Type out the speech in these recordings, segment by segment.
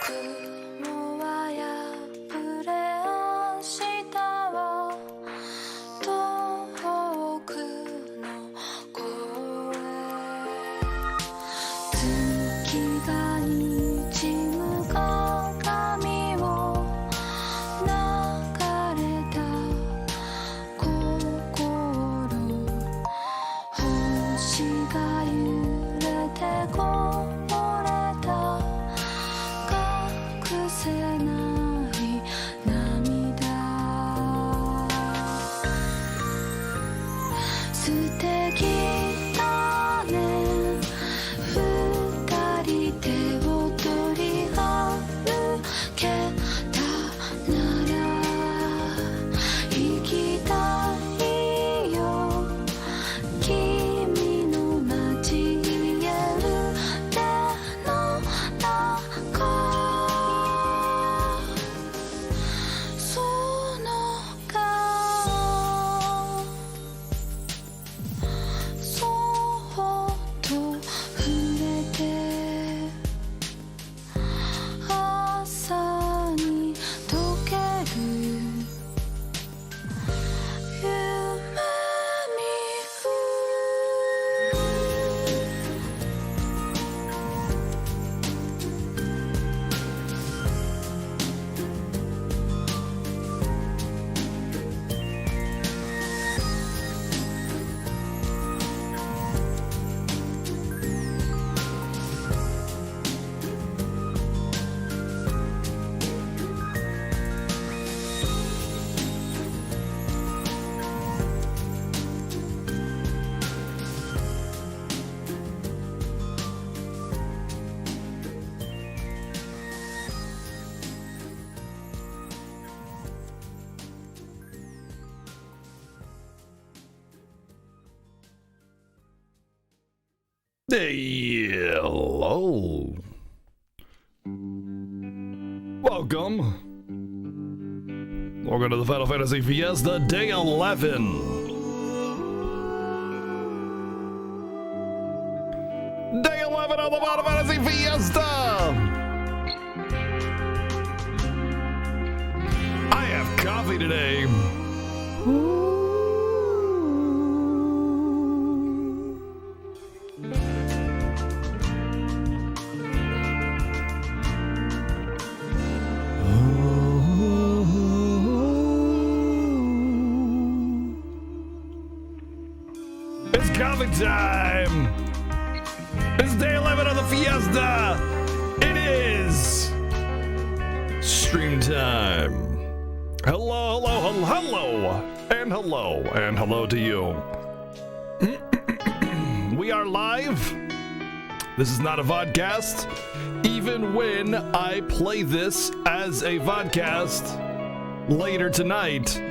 雲は破れ明日は遠くの声月がにじむ鏡を流れた心星が揺れてこぼれた隠せない涙素敵だね二人手を取り歩けたなら行きたいよ君の街へ腕の中その顔そっと触れて朝に溶ける夢見Hello. Welcome. Welcome to the Final Fantasy Fiesta Day 11. Day 11 of the Final Fantasy Fiesta. I have coffee today. It's coffee time! It's day 11 of the Fiesta! It is stream time. Hello, hello, hello, and hello, and hello to you. We are live. This is not a vodcast. Even when I play this as a vodcast later tonight,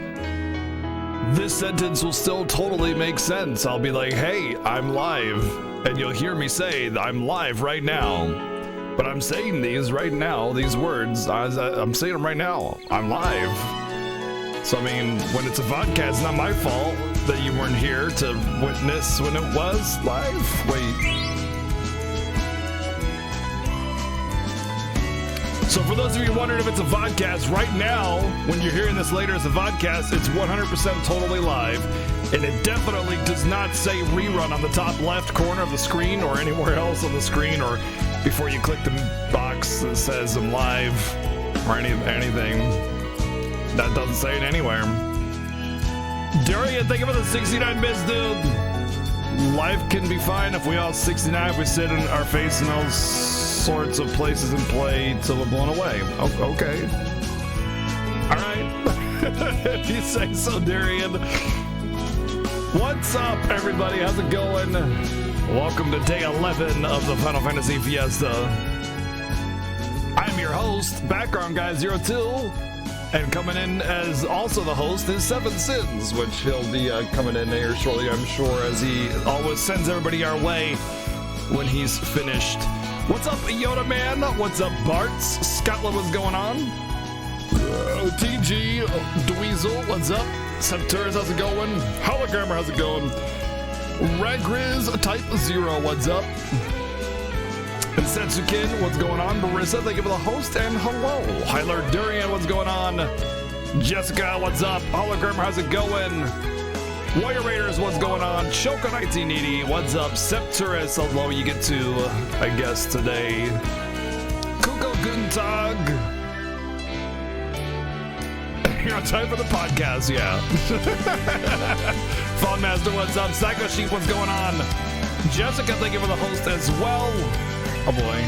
this sentence will still totally make sense. I'll be like, hey, I'm live. And you'll hear me say, I'm live right now. But I'm saying these right now, these words, I'm saying them right now. I'm live. So, I mean, when it's a vodcast, it's not my fault that you weren't here to witness when it was live. Wait. So for those of you wondering if it's a vodcast, right now, when you're hearing this later as a vodcast, it's 100% totally live. And it definitely does not say rerun on the top left corner of the screen or anywhere else on the screen or before you click the box that says I'm live or anything. That doesn't say it anywhere. Darian, thank you for the 69 bits, dude. Life can be fine if we all 69, if we sit in our face in those sorts of places and play till we're blown away. Oh, okay. All right. If you say so, Darian. What's up, everybody? How's it going? Welcome to day 11 of the Final Fantasy Fiesta. I'm your host, Background Guy 02, and coming in as also the host is Seven Sins, which he'll be coming in here shortly, I'm sure, as he always sends everybody our way when he's finished. What's up, Yoda Man? What's up, Bart's? Scotland, what's going on? TG, Dweezil, what's up? Septuris, how's it going? Hologrammer, how's it going? Ragriz, Type 0, what's up? And Setsukin, what's going on? Marissa, thank you for the host, and hello. Hyler Durian, what's going on? Jessica, what's up? Hologram, how's it going? Warrior Raiders, what's going on? Choco 1980, what's up? Septurus, although you get to, I guess, today. Kuko Guten Tag. You're on time for the podcast, yeah. Fawn Master, what's up? Psycho Sheep, what's going on? Jessica, thank you for the host as well. Oh boy.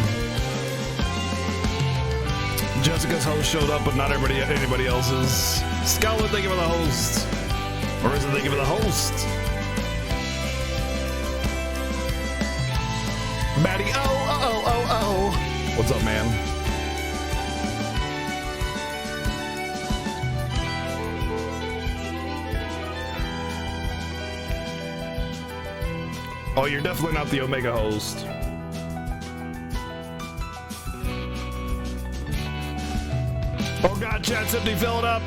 Jessica's host showed up, but not anybody else's. Scarlet, thank you for the host. Marissa, thank you for the host. Maddie, oh. What's up, man? Oh, you're definitely not the Omega host. Oh god, chat's empty, fill it up.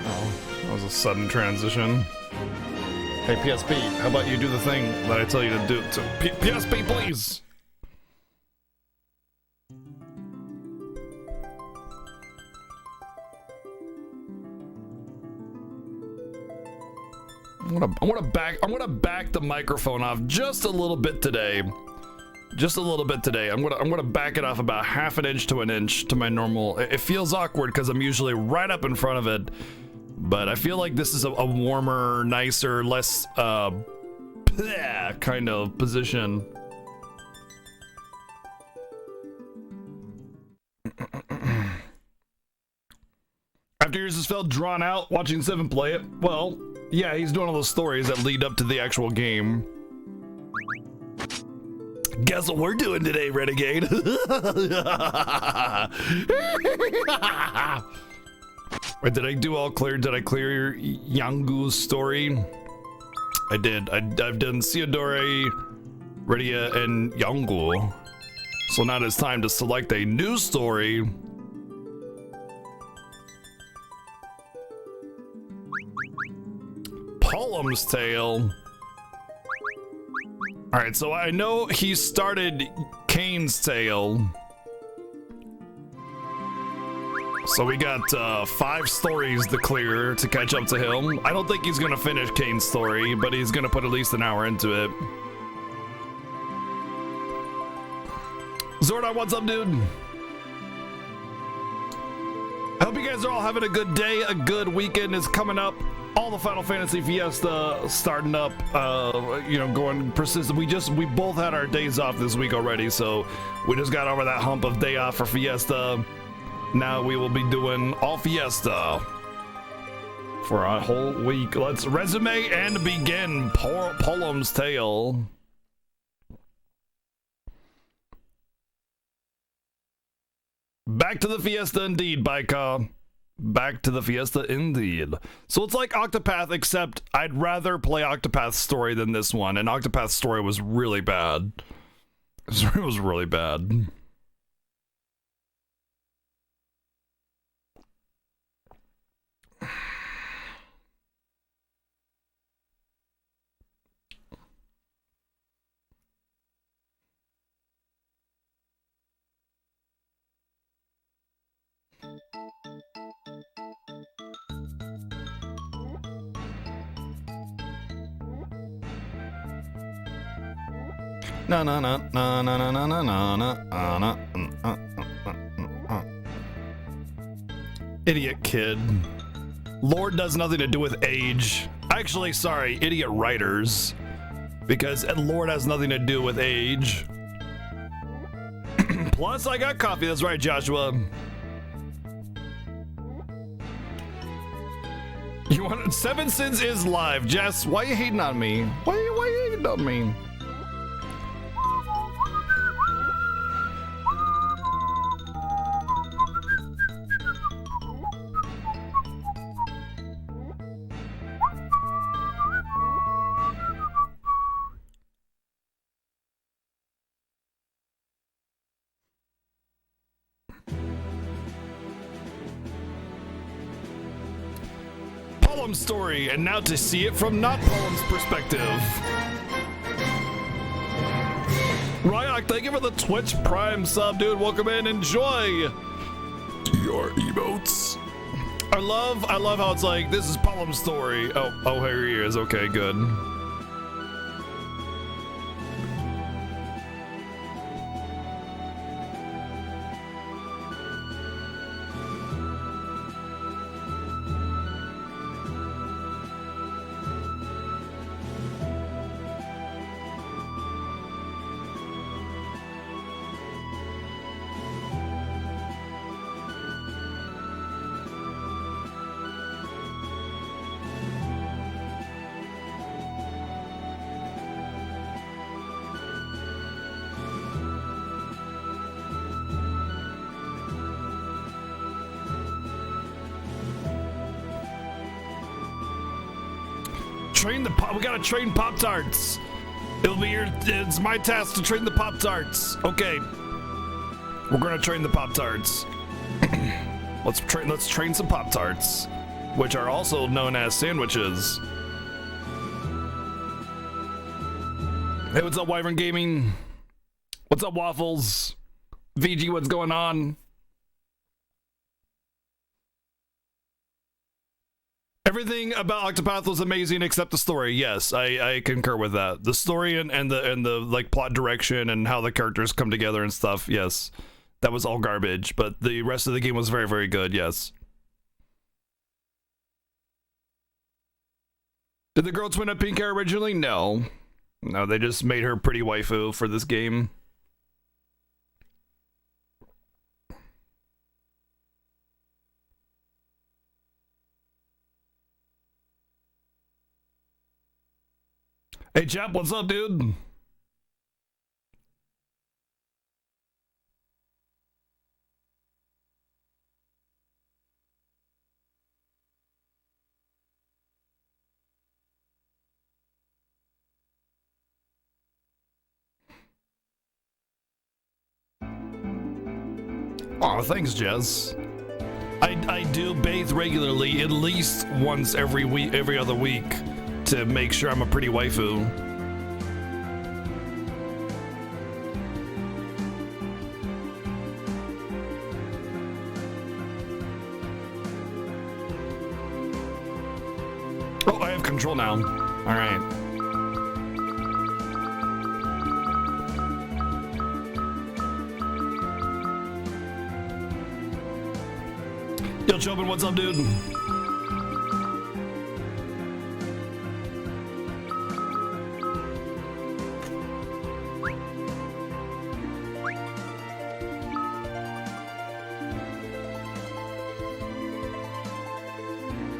Oh, that was a sudden transition. Hey, PSP, how about you do the thing that I tell you to do? PSP, please! I'm gonna back the microphone off just a little bit today. Just a little bit today. I'm gonna back it off about half an inch to an inch to my normal. It feels awkward because I'm usually right up in front of it. But I feel like this is a warmer, nicer, less kind of position. After yours has felt drawn out watching Seven play it, well, yeah, he's doing all those stories that lead up to the actual game. Guess what we're doing today, Renegade? Wait, did I do all clear? Did I clear Yangu's story? I did. I've done Theodore, Redia, and Yangu. So now it's time to select a new story. Polem's Tale. Alright, so I know he started Kane's Tale. So we got 5 stories to clear to catch up to him. I don't think he's gonna finish Kane's story, but he's gonna put at least an hour into it. Zordon, what's up, dude? I hope you guys are all having a good day. A good weekend is coming up. All the Final Fantasy Fiesta starting up, going persistent. We both had our days off this week already, so we just got over that hump of day off for Fiesta. Now we will be doing all Fiesta for a whole week. Let's resume and begin Polem's Tale. Back to the Fiesta indeed, Baika. Back to the Fiesta indeed. So it's like Octopath, except I'd rather play Octopath's story than this one, and Octopath's story was really bad. It was really bad. Na na na na na na na na na na. Idiot kid. Lord does nothing to do with age. Actually, sorry, idiot writers. Because Lord has nothing to do with age. Plus, I got coffee. That's right, Joshua. You want 7 Sins is live, Jess. Why you hating on me? Why you hating on me? Polem's story, and now to see it from not Polem's perspective. Ryak, thank you for the Twitch Prime sub, dude. Welcome in. Enjoy your emotes. I love how it's like, this is Polem's story. Oh, here he is. Okay, good. We gotta train Pop-Tarts. It's my task to train the Pop-Tarts. Okay. We're gonna train the Pop-Tarts. Let's train some Pop-Tarts, which are also known as sandwiches. Hey, what's up, Wyvern Gaming? What's up, Waffles? VG, what's going on? Everything about Octopath was amazing except the story. Yes, I concur with that. The story and the like plot direction and how the characters come together and stuff. Yes, that was all garbage. But the rest of the game was very, very good. Yes. Did the girl twin have pink hair originally? No, they just made her pretty waifu for this game. Hey, chap, what's up, dude? Oh, thanks, Jess. I do bathe regularly, at least once every other week, to make sure I'm a pretty waifu. Oh, I have control now. All right. Yo, Chobin, what's up, dude?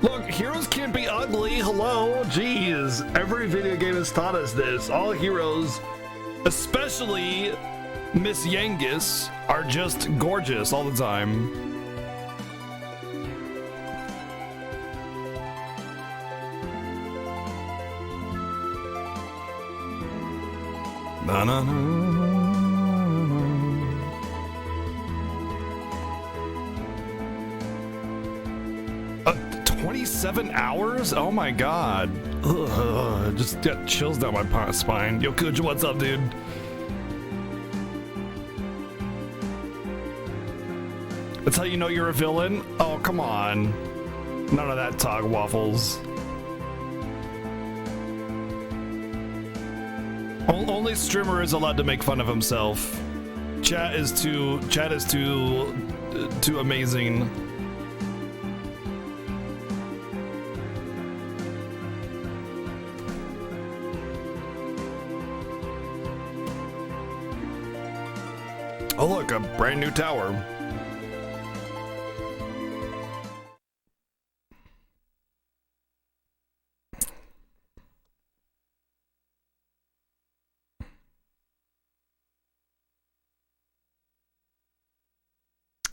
Look, heroes can't be ugly. Hello? Jeez. Every video game has taught us this. All heroes, especially Miss Yangus, are just gorgeous all the time. Na na na. 27 hours? Oh my god. Ugh, just got chills down my spine. Yo, Kuja, what's up, dude? That's how you know you're a villain? Oh, come on. None of that talk, Waffles. Only streamer is allowed to make fun of himself. Chat is too amazing. Oh look, a brand new tower.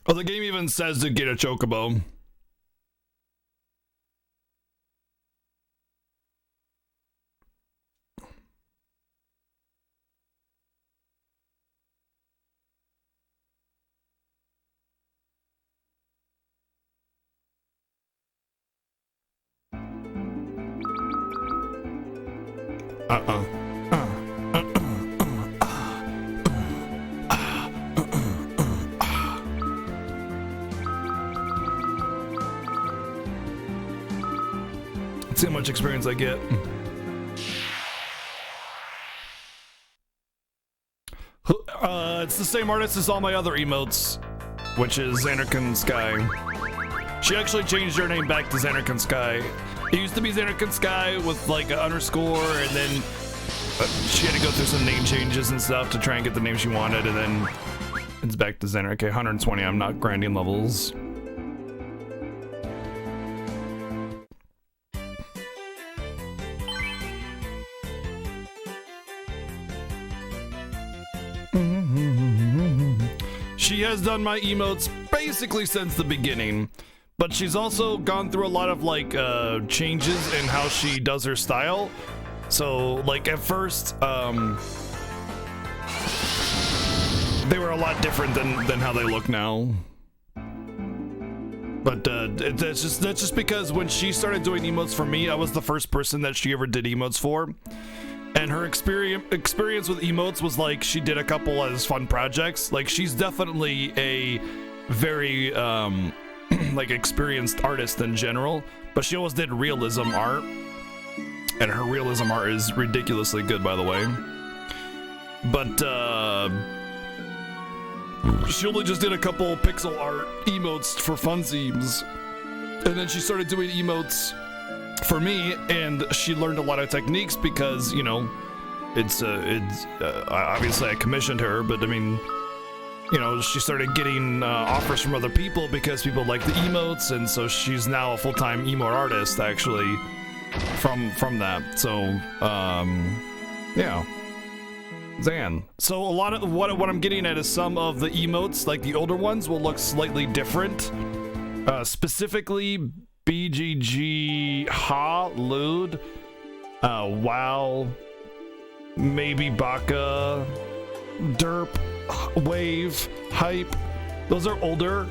Oh, the game even says to get a chocobo. Let's see how much experience I get. It's the same artist as all my other emotes, which is Xanarkin Sky. She actually changed her name back to Xanarkin Sky. It used to be Xanarkin Sky with like an underscore, and then she had to go through some name changes and stuff to try and get the name she wanted, and then it's back to Xanarkin. Okay, 120, I'm not grinding levels. She has done my emotes basically since the beginning, but she's also gone through a lot of like changes in how she does her style. So like at first they were a lot different than how they look now. But that's just because when she started doing emotes for me, I was the first person that she ever did emotes for. And her experience with emotes was like she did a couple as fun projects. Like she's definitely a very like experienced artist in general, but she always did realism art, and her realism art is ridiculously good, by the way. But she only just did a couple pixel art emotes for funsies, and then she started doing emotes for me, and she learned a lot of techniques because, you know, it's obviously I commissioned her, but I mean, you know, she started getting offers from other people because people like the emotes, and so she's now a full-time emote artist actually from that. So yeah, Zan. So a lot of what I'm getting at is some of the emotes, like the older ones, will look slightly different. Specifically BGG, Ha, Lude, Wow, maybe Baka, Derp, Wave, Hype. Those are older,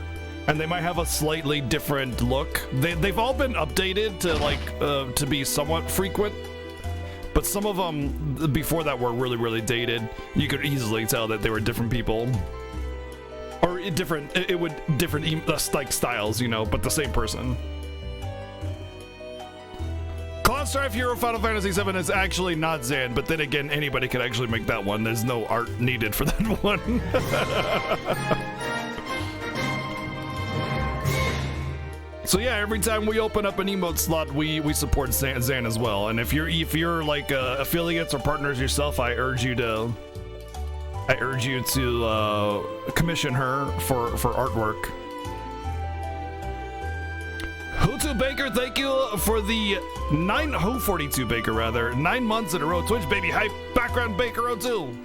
and they might have a slightly different look. They've all been updated to like to be somewhat frequent, but some of them before that were really dated. You could easily tell that they were different people, or different like styles, you know, but the same person. Cloud Strife Hero Final Fantasy VII is actually not Zan, but then again, anybody could actually make that one. There's no art needed for that one. So yeah, every time we open up an emote slot, we support Zan as well. And if you're like affiliates or partners yourself, I urge you to commission her for artwork. Hutu Baker, thank you for the 42 Baker rather, 9 months in a row. Twitch baby hype, background Baker 02.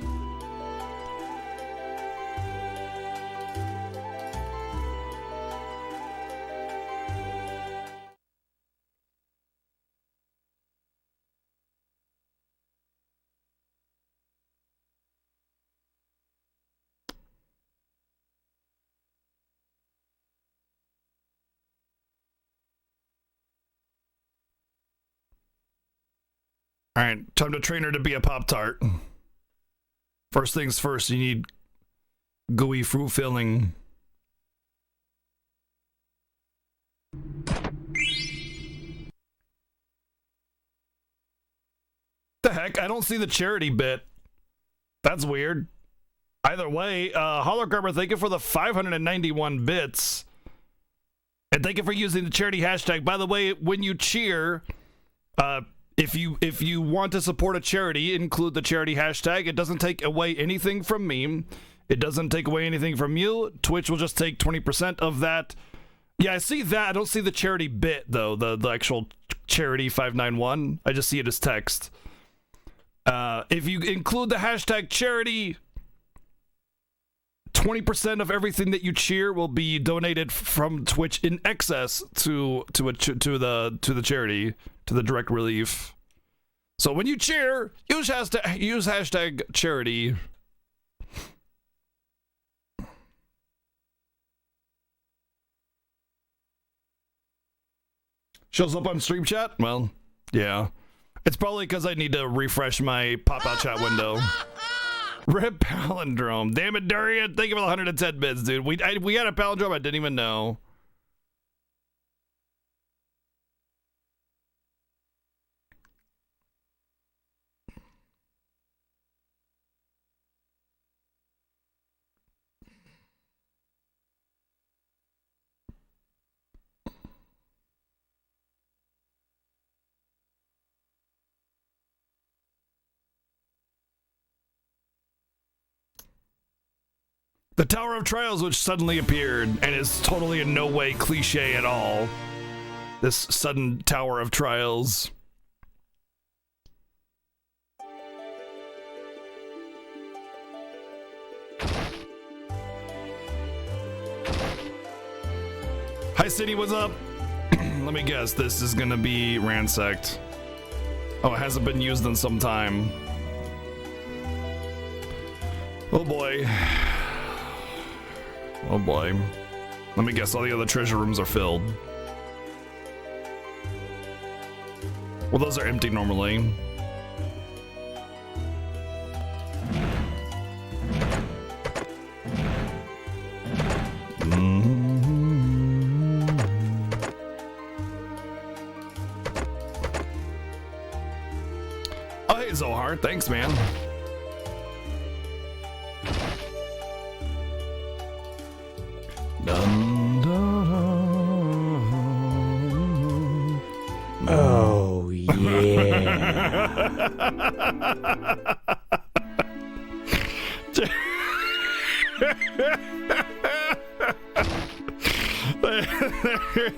All right, time to train her to be a Pop-Tart. First things first, you need gooey fruit filling. The heck? I don't see the charity bit. That's weird. Either way, Holograbber, thank you for the 591 bits. And thank you for using the charity hashtag. By the way, when you cheer, if you want to support a charity, include the charity hashtag. It doesn't take away anything from me. It doesn't take away anything from you. Twitch will just take 20% of that. Yeah, I see that. I don't see the charity bit, though, the actual charity 591. I just see it as text. If you include the hashtag charity, 20% of everything that you cheer will be donated from Twitch in excess to the charity, to the direct relief. So when you cheer, use hashtag charity. Shows up on stream chat? Well, yeah. It's probably because I need to refresh my pop-out chat window. Rip palindrome. Damn it, Durian. Thank you for the 110 bits, dude. We had a palindrome I didn't even know. The Tower of Trials, which suddenly appeared and is totally in no way cliche at all. This sudden Tower of Trials. Hi, City, what's up? Let me guess, this is gonna be ransacked. Oh, it hasn't been used in some time. Oh boy. Oh boy. Let me guess, all the other treasure rooms are filled. Well, those are empty normally. Oh, hey, Zohar. Thanks, man. Dun, dun, dun. Oh, yeah.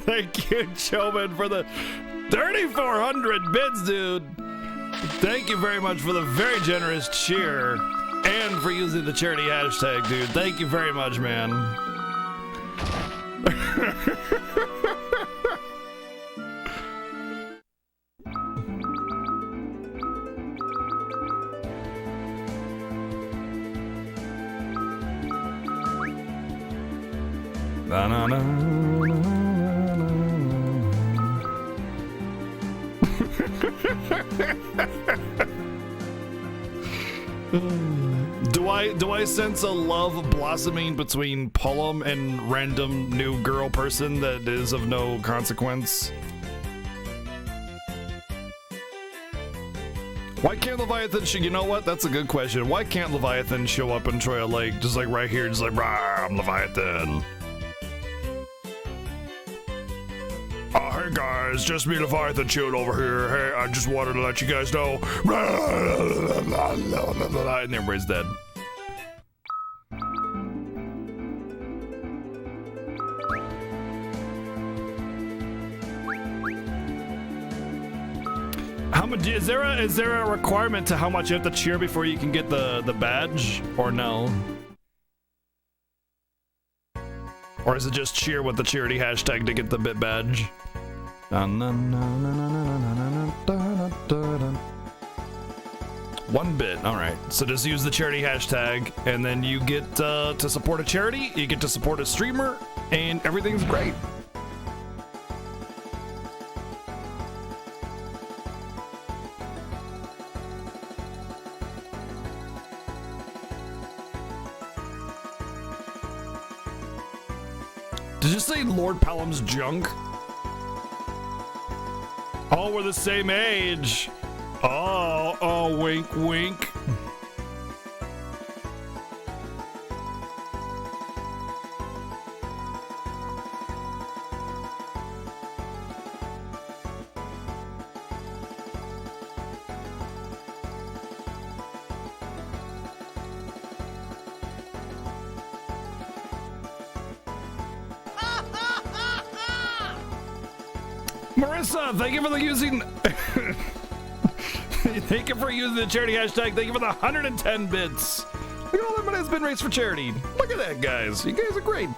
Thank you, Choman, for the 3,400 bits, dude. Thank you very much for the very generous cheer and for using the charity hashtag, dude. Thank you very much, man. Na, na, na, na, Do I sense a love blossoming between Pullum and random new girl person that is of no consequence? Why can't Leviathan you know what? That's a good question. Why can't Leviathan show up in Troya Lake just like right here, just like, rah, I'm Leviathan. Oh, hey guys, just me, Leviathan chilled over here. Hey, I just wanted to let you guys know. And everybody's dead. How much is there a requirement to how much you have to cheer before you can get the badge, or no? Or is it just cheer with the charity hashtag to get the bit badge? One bit, all right. So just use the charity hashtag, and then you get to support a charity, you get to support a streamer, and everything's great. Did you say Lord Palum's junk? Oh, we're the same age. Oh, wink, wink. Marissa, thank you for using. Thank you for using the charity hashtag. Thank you for the 110 bits. Look at all that money that's been raised for charity. Look at that, guys. You guys are great.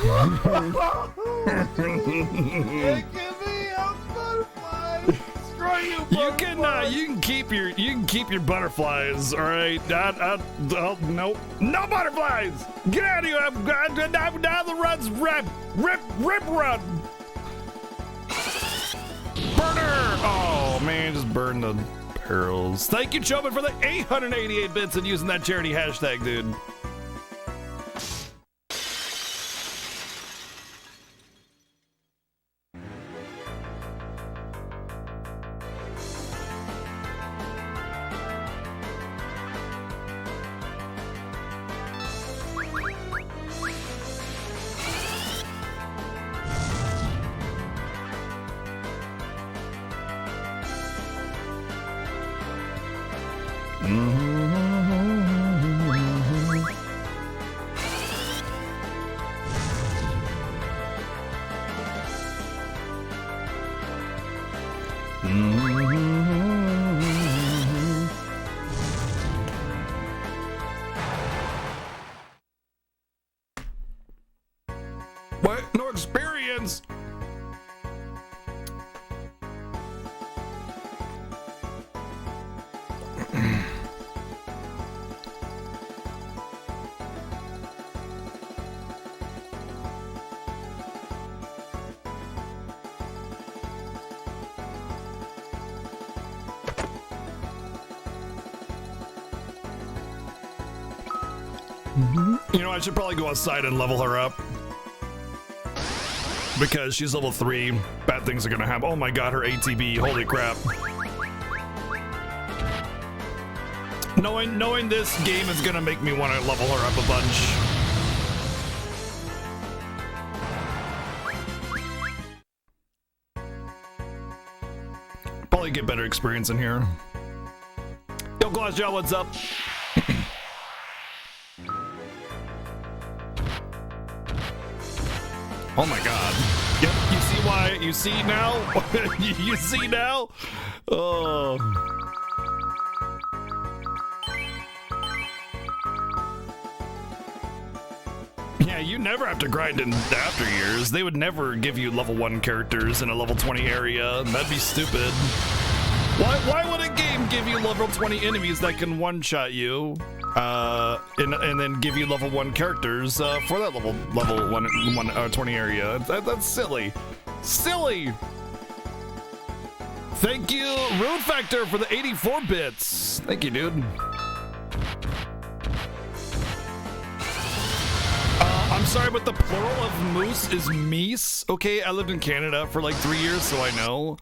Give me a butterfly. Screw you, butterfly. You can keep your butterflies. All right. Nope. No butterflies. Get out of here. Now the run's rip run. Burner. Oh man, just burn the barrels. Thank you, Choban, for the 888 bits and using that charity hashtag, dude. What? No experience? You know, I should probably go outside and level her up. Because she's level 3, bad things are gonna happen. Oh my god, her ATB, holy crap. Knowing this game is gonna make me want to level her up a bunch. Probably get better experience in here. Yo, Glassjaw, what's up? Oh my god. Yep, you see why? You see now? You see now? Oh. Yeah, you never have to grind in the after years. They would never give you level 1 characters in a level 20 area. That'd be stupid. Why would a game give you level 20 enemies that can one-shot you? And then give you level 1 characters for that level 20 area. That's silly. Silly! Thank you, Rude Factor, for the 84 bits. Thank you, dude. I'm sorry, but the plural of moose is meese. Okay, I lived in Canada for like 3 years, so I know.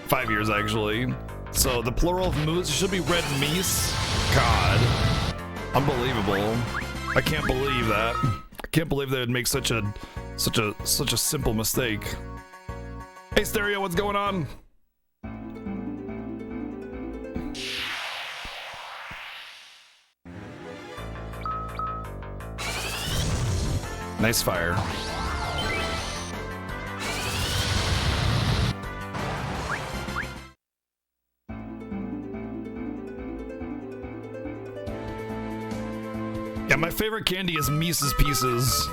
5 years, actually. So the plural of moose should be red meese. God. Unbelievable. I can't believe that. I can't believe they would make such a simple mistake. Hey Stereo, what's going on? Nice fire. Yeah, my favorite candy is Mises Pieces.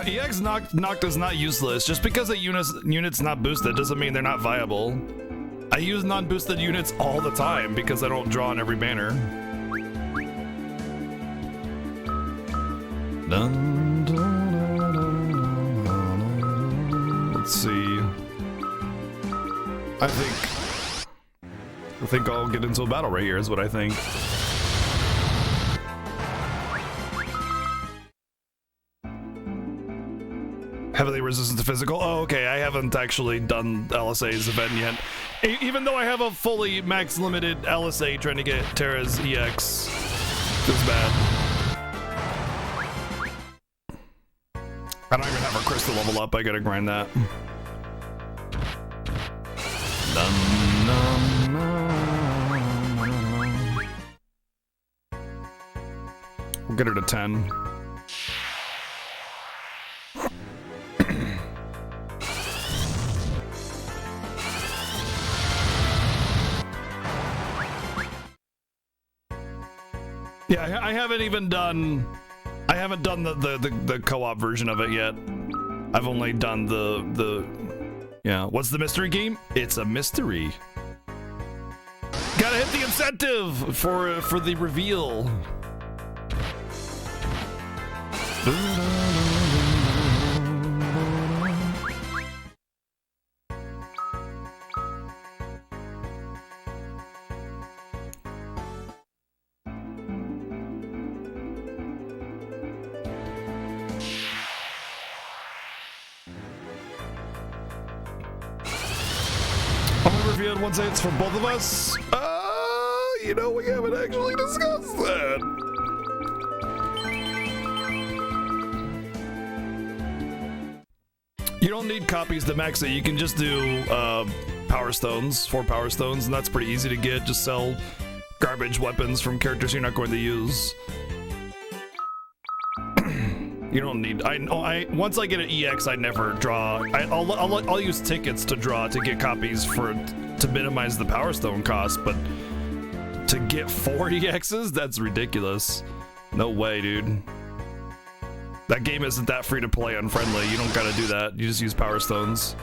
EX Noct is not useless. Just because a unit's not boosted doesn't mean they're not viable. I use non-boosted units all the time because I don't draw on every banner. Dun, dun, dun, dun. Let's see. I think I'll get into a battle right here is what I think. Heavily resistant to physical. Oh, okay. I haven't actually done LSA's event yet. Even though I have a fully max limited LSA trying to get Terra's EX. Feels bad. I don't even have her crystal level up. I gotta grind that. We'll get her to 10. Yeah, I haven't even done. I haven't done the co-op version of it yet. I've only done the. Yeah. What's the mystery game? It's a mystery. Gotta hit the incentive for the reveal. Only revealed once it's for both of us. You know, we haven't actually discussed that. You don't need copies to max it. You can just do power stones, 4 power stones, and that's pretty easy to get. Just sell garbage weapons from characters you're not going to use. You don't need. Once I get an EX, I never draw. I'll use tickets to draw to get copies to minimize the power stone cost, but to get 4 EXs, that's ridiculous. No way, dude. That game isn't that free to play unfriendly. You don't gotta do that. You just use power stones.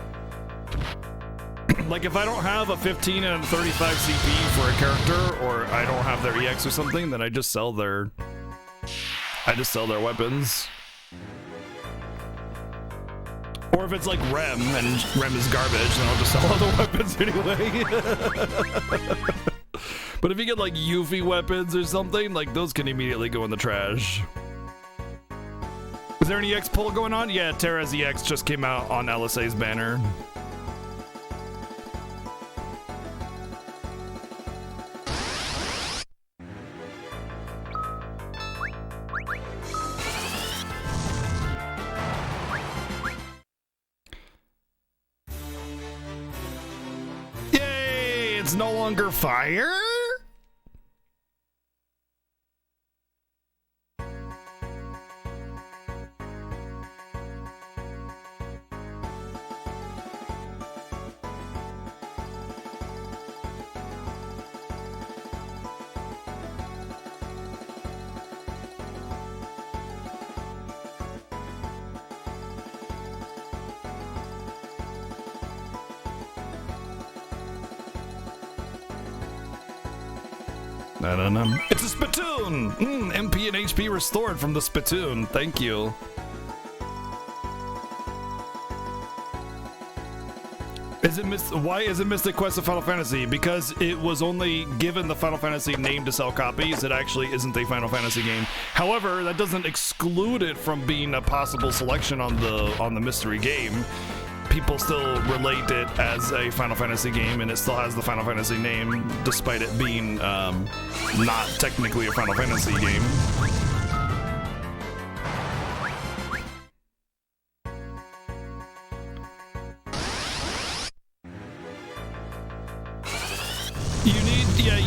Like if I don't have a 15 and 35 CP for a character, or I don't have their EX or something, then I just sell their weapons. Or if it's like Rem and Rem is garbage, then I'll just sell other weapons anyway. But if you get like Yuffie weapons or something, like those can immediately go in the trash. Is there an EX pull going on? Yeah, Terra's EX just came out on LSA's banner. Yay! It's no longer fire? It's a spittoon! MP and HP restored from the spittoon. Thank you. Why is it Mystic Quest of Final Fantasy? Because it was only given the Final Fantasy name to sell copies. It actually isn't a Final Fantasy game. However, that doesn't exclude it from being a possible selection on the mystery game. People still relate it as a Final Fantasy game, and it still has the Final Fantasy name, despite it being not technically a Final Fantasy game.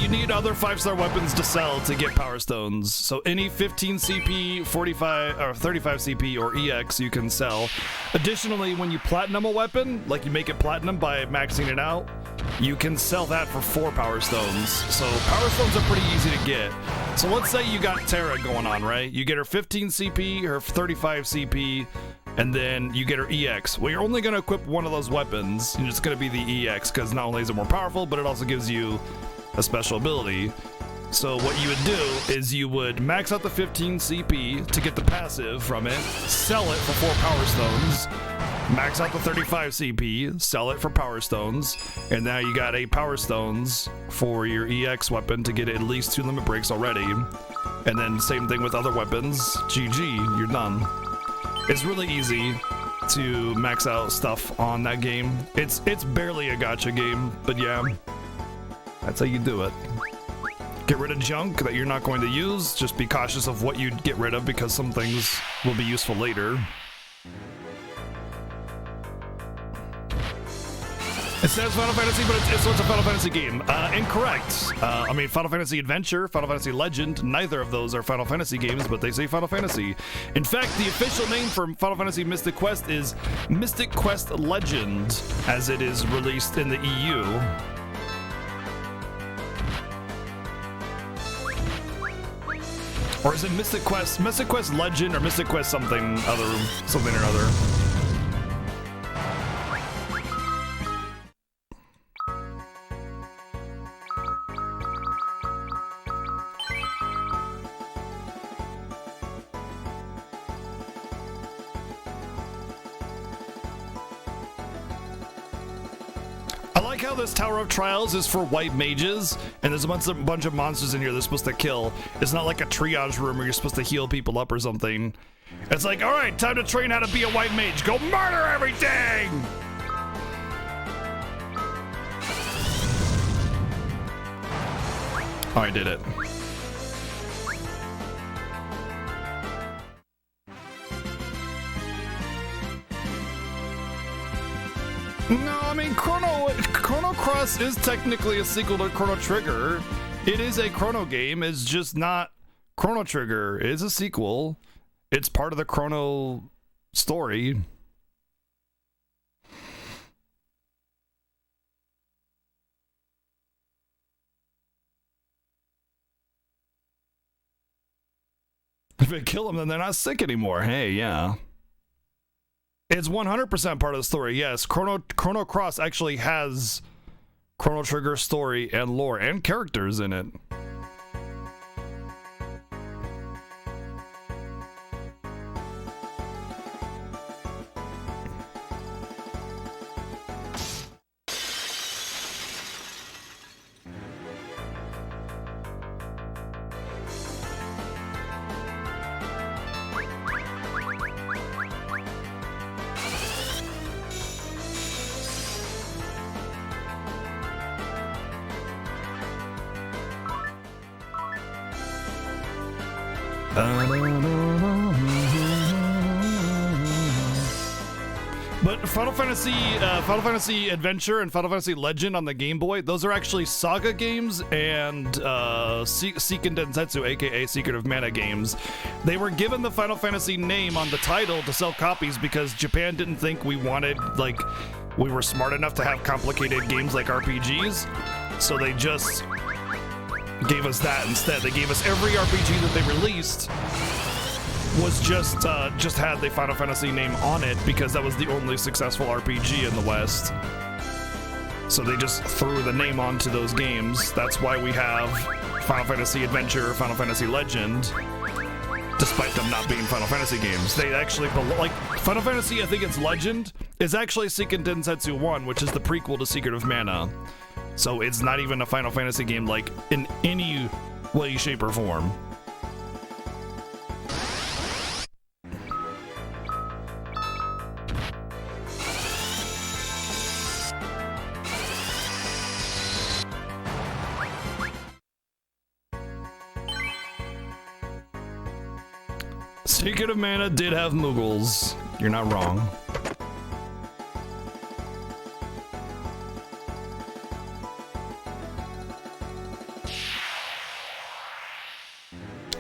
You need other 5-star weapons to sell to get power stones. So any 15 CP, 45 or 35 CP or EX you can sell. Additionally, when you platinum a weapon, like you make it platinum by maxing it out, you can sell that for 4 power stones. So power stones are pretty easy to get. So let's say you got Terra going on, right? You get her 15 CP, her 35 CP, and then you get her EX. Well, you're only going to equip one of those weapons, and it's going to be the EX, because not only is it more powerful, but it also gives you a special ability. So what you would do is you would max out the 15 CP to get the passive from it, sell it for 4 power stones, max out the 35 CP, sell it for power stones, and now you got 8 power stones for your EX weapon to get at least 2 limit breaks already. And then same thing with other weapons. GG, you're done. It's really easy to max out stuff on that game. It's barely a gacha game, but yeah, that's how you do it. Get rid of junk that you're not going to use. Just be cautious of what you get rid of, because some things will be useful later. It says Final Fantasy, but it's a Final Fantasy game. Incorrect. I mean, Final Fantasy Adventure, Final Fantasy Legend, neither of those are Final Fantasy games, but they say Final Fantasy. In fact, the official name for Final Fantasy Mystic Quest is Mystic Quest Legend, as it is released in the EU. Or is it Mystic Quest? Mystic Quest Legend or Mystic Quest something or other? I like how this Tower of Trials is for white mages, and there's a bunch of monsters in here they're supposed to kill. It's not like a triage room where you're supposed to heal people up or something. It's like, all right, time to train how to be a white mage. Go murder everything! Oh, I did it. No, I mean, Chrono Cross is technically a sequel to Chrono Trigger. It is a Chrono game. It's just not Chrono Trigger. It is a sequel. It's part of the Chrono story. If they kill them, then they're not sick anymore. Hey, yeah. It's 100% part of the story, yes. Chrono Cross actually has Chrono Trigger story and lore and characters in it. But Final Fantasy Adventure and Final Fantasy Legend on the Game Boy, those are actually Saga games and Seiken Densetsu, aka Secret of Mana games. They were given the Final Fantasy name on the title to sell copies because Japan didn't think we were smart enough to have complicated games like RPGs. So they just gave us that instead. They gave us every RPG that they released was just had the Final Fantasy name on it because that was the only successful RPG in the West. So they just threw the name onto those games. That's why we have Final Fantasy Adventure, Final Fantasy Legend, despite them not being Final Fantasy games. They actually, like, Final Fantasy, I think it's Legend, is actually Seiken Densetsu 1, which is the prequel to Secret of Mana. So it's not even a Final Fantasy game, like, in any way, shape, or form. Secret of Mana did have Muggles. You're not wrong.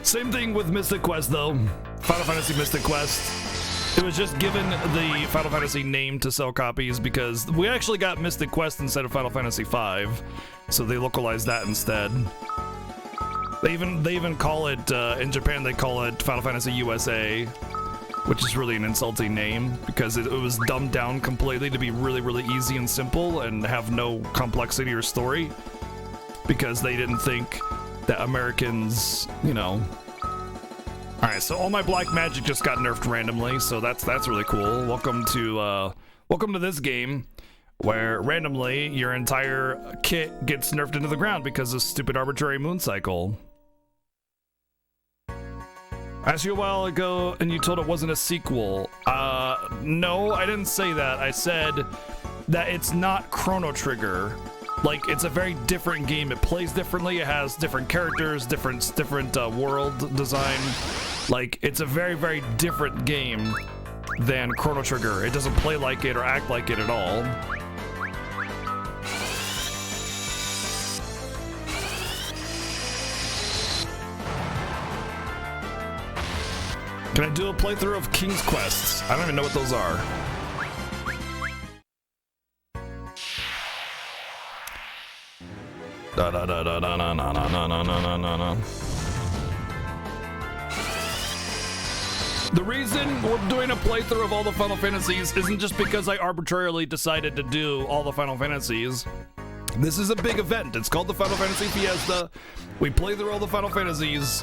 Same thing with Mystic Quest, though. Final Fantasy Mystic Quest. It was just given the Final Fantasy name to sell copies because we actually got Mystic Quest instead of Final Fantasy V, so they localized that instead. They even call it, in Japan, they call it Final Fantasy USA, which is really an insulting name because it was dumbed down completely to be really, really easy and simple and have no complexity or story because they didn't think that Americans, you know. Alright, so all my black magic just got nerfed randomly, so that's really cool. Welcome to this game where randomly your entire kit gets nerfed into the ground because of stupid arbitrary moon cycle. I asked you a while ago and you told it wasn't a sequel. No, I didn't say that. I said that it's not Chrono Trigger. Like, it's a very different game. It plays differently. It has different characters, different world design. Like, it's a very, very different game than Chrono Trigger. It doesn't play like it or act like it at all. Can I do a playthrough of King's Quests? I don't even know what those are. Da da da da da da da da da da da da. The reason we're doing a playthrough of all the Final Fantasies isn't just because I arbitrarily decided to do all the Final Fantasies. This is a big event. It's called the Final Fantasy Fiesta. We play through all the Final Fantasies,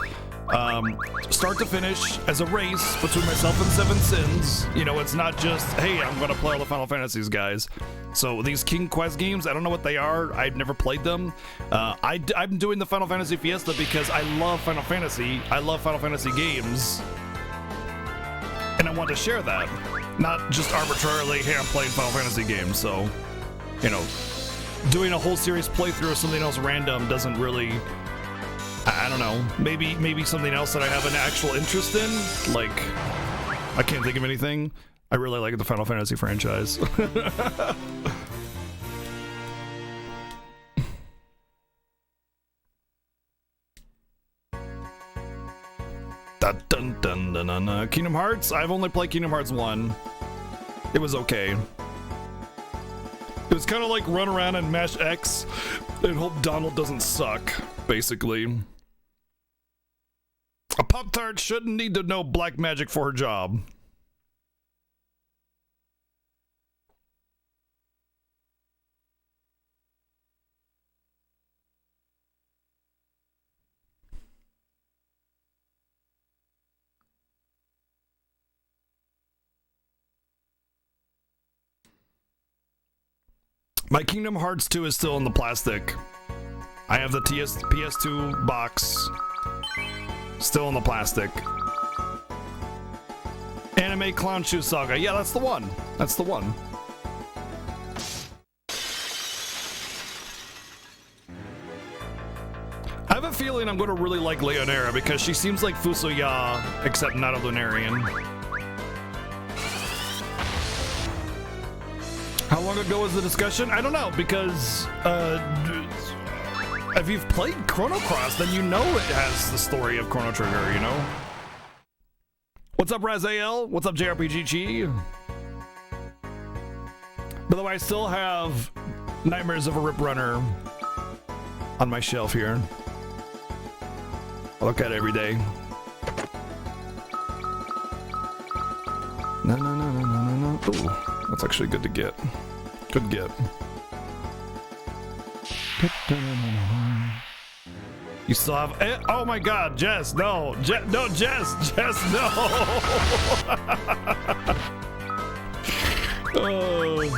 start to finish, as a race between myself and Seven Sins. You know, it's not just, hey, I'm gonna play all the Final Fantasies, guys. So these King Quest games, I don't know what they are. I've never played them. I'm doing the Final Fantasy Fiesta because I love Final Fantasy. I love Final Fantasy games. And I want to share that. Not just arbitrarily, hey, I'm playing Final Fantasy games. So, you know, doing a whole series playthrough of something else random doesn't really, I don't know, maybe something else that I have an actual interest in. Like, I can't think of anything. I really like the Final Fantasy franchise. Dun, dun, dun, dun, dun. Kingdom Hearts? I've only played Kingdom Hearts 1. It was okay. It was kind of like run around and mash X and hope Donald doesn't suck, basically. A Pop-Tart shouldn't need to know black magic for her job. My Kingdom Hearts 2 is still in the plastic. I have the PS2 box still in the plastic. Anime Clown Shoe Saga. Yeah, that's the one. That's the one. I have a feeling I'm going to really like Leonera because she seems like Fusoya, except not a Lunarian. How long ago was the discussion? I don't know, because if you've played Chrono Cross, then you know it has the story of Chrono Trigger, you know? What's up, Razael? What's up, JRPG? By the way, I still have Nightmares of a Rip Runner on my shelf here. I look at it every day. No, no, no, no, no, no, no. Ooh, that's actually good to get. Good get. You still have... Oh my god, Jess, no. No, Jess, no. Oh.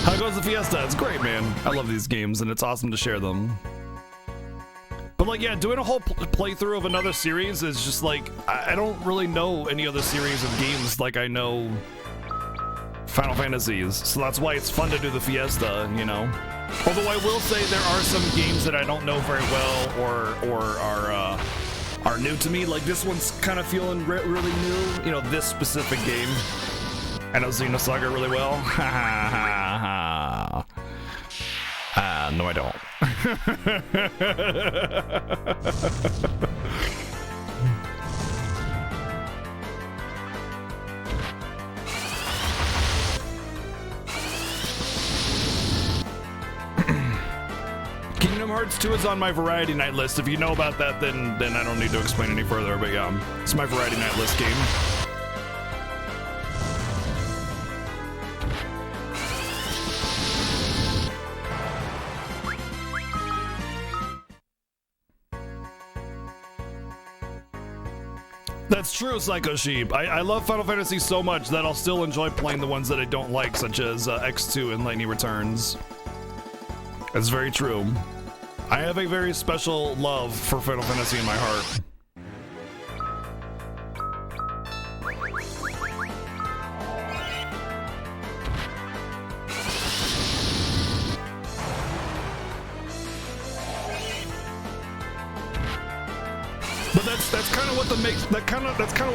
How goes the Fiesta? It's great, man. I love these games, and it's awesome to share them. But like, yeah, doing a whole playthrough of another series is just like, I don't really know any other series of games like I know Final Fantasies. So that's why it's fun to do the Fiesta, you know? Although I will say there are some games that I don't know very well or are new to me. Like this one's kind of feeling really new, you know, this specific game. I know Xenosaga really well. No, I don't. Kingdom Hearts 2 is on my Variety Night list. If you know about that, then I don't need to explain any further. But yeah, it's my Variety Night list game. That's true, Psycho Sheep. I love Final Fantasy so much that I'll still enjoy playing the ones that I don't like, such as X2 and Lightning Returns. That's very true. I have a very special love for Final Fantasy in my heart. But that's kind of what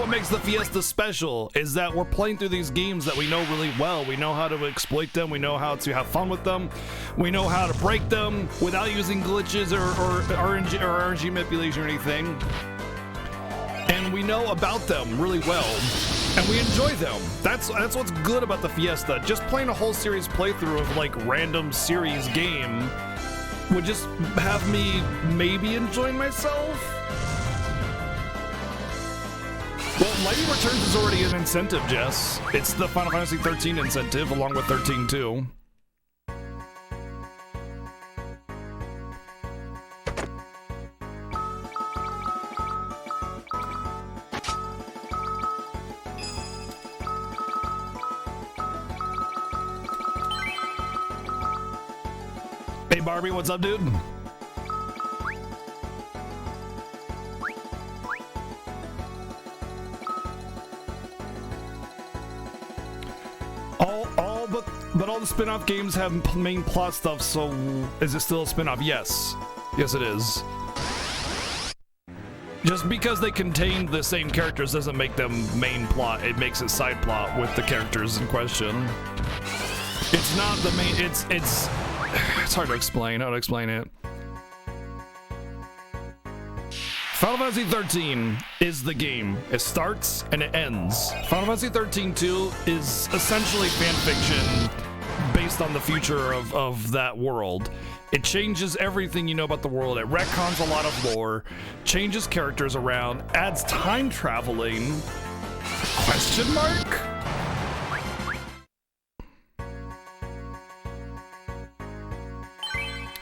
what makes the Fiesta special, is that we're playing through these games that we know really well. We know how to exploit them, we know how to have fun with them, we know how to break them without using glitches or RNG manipulation or anything. And we know about them really well, and we enjoy them. That's what's good about the Fiesta. Just playing a whole series playthrough of like random series game would just have me maybe enjoying myself. Well, Lightning Returns is already an incentive, Jess. It's the Final Fantasy 13 incentive along with 13 too. Hey Barbie, what's up, dude? But all the spin-off games have main plot stuff, so is it still a spin-off? Yes. Yes, it is. Just because they contain the same characters doesn't make them main plot. It makes it side plot with the characters in question. It's not the main... It's hard to explain. How to explain it? Final Fantasy 13 is the game. It starts and it ends. Final Fantasy 13 2 is essentially fanfiction based on the future of that world. It changes everything you know about the world. It retcons a lot of lore, changes characters around, adds time traveling. Question mark?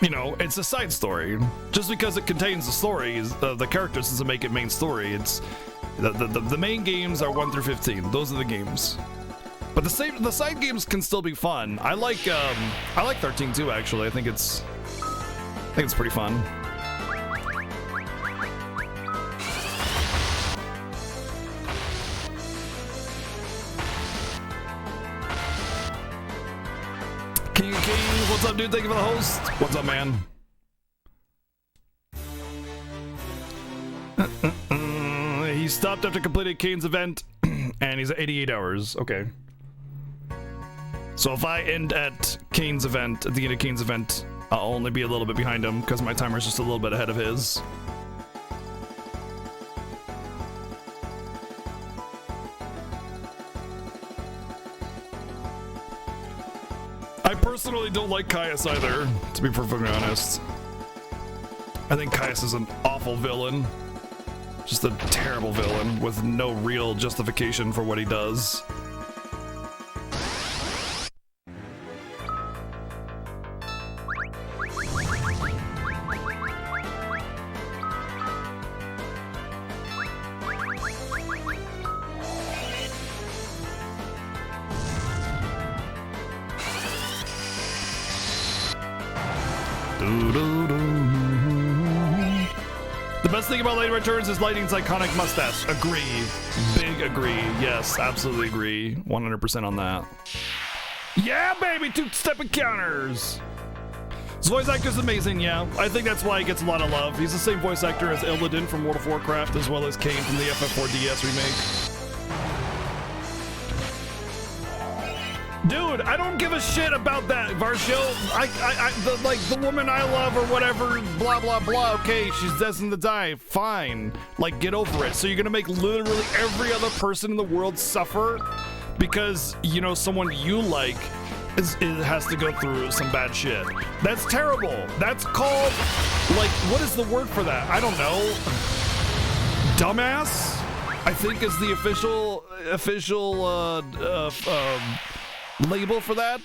You know, it's a side story. Just because it contains the stories, the characters doesn't make it main story. It's the main games are 1 through 15. Those are the games. But the side games can still be fun. I like 13 too. Actually, I think it's pretty fun. King of Kings, what's up, dude? Thank you for the host. What's up, man? He stopped after completing Kane's event, and he's at 88 hours. Okay. So if I end at Kane's event, at the end of Kane's event, I'll only be a little bit behind him because my timer's just a little bit ahead of his. I personally don't like Caius either, to be perfectly honest. I think Caius is an awful villain. Just a terrible villain with no real justification for what he does. The best thing about Lightning Returns is Lightning's iconic mustache. Agree. Big agree. Yes, absolutely agree. 100% on that. Yeah, baby! Two-step encounters! His voice actor is amazing, yeah. I think that's why he gets a lot of love. He's the same voice actor as Illidan from World of Warcraft, as well as Kain from the FF4DS remake. Dude, I don't give a shit about that, Varsho. The woman I love or whatever, blah, blah, blah. Okay, she's destined to die. Fine. Like, get over it. So you're gonna make literally every other person in the world suffer because, you know, someone you like has to go through some bad shit. That's terrible. That's called, like, what is the word for that? I don't know. Dumbass, I think is the official label for that.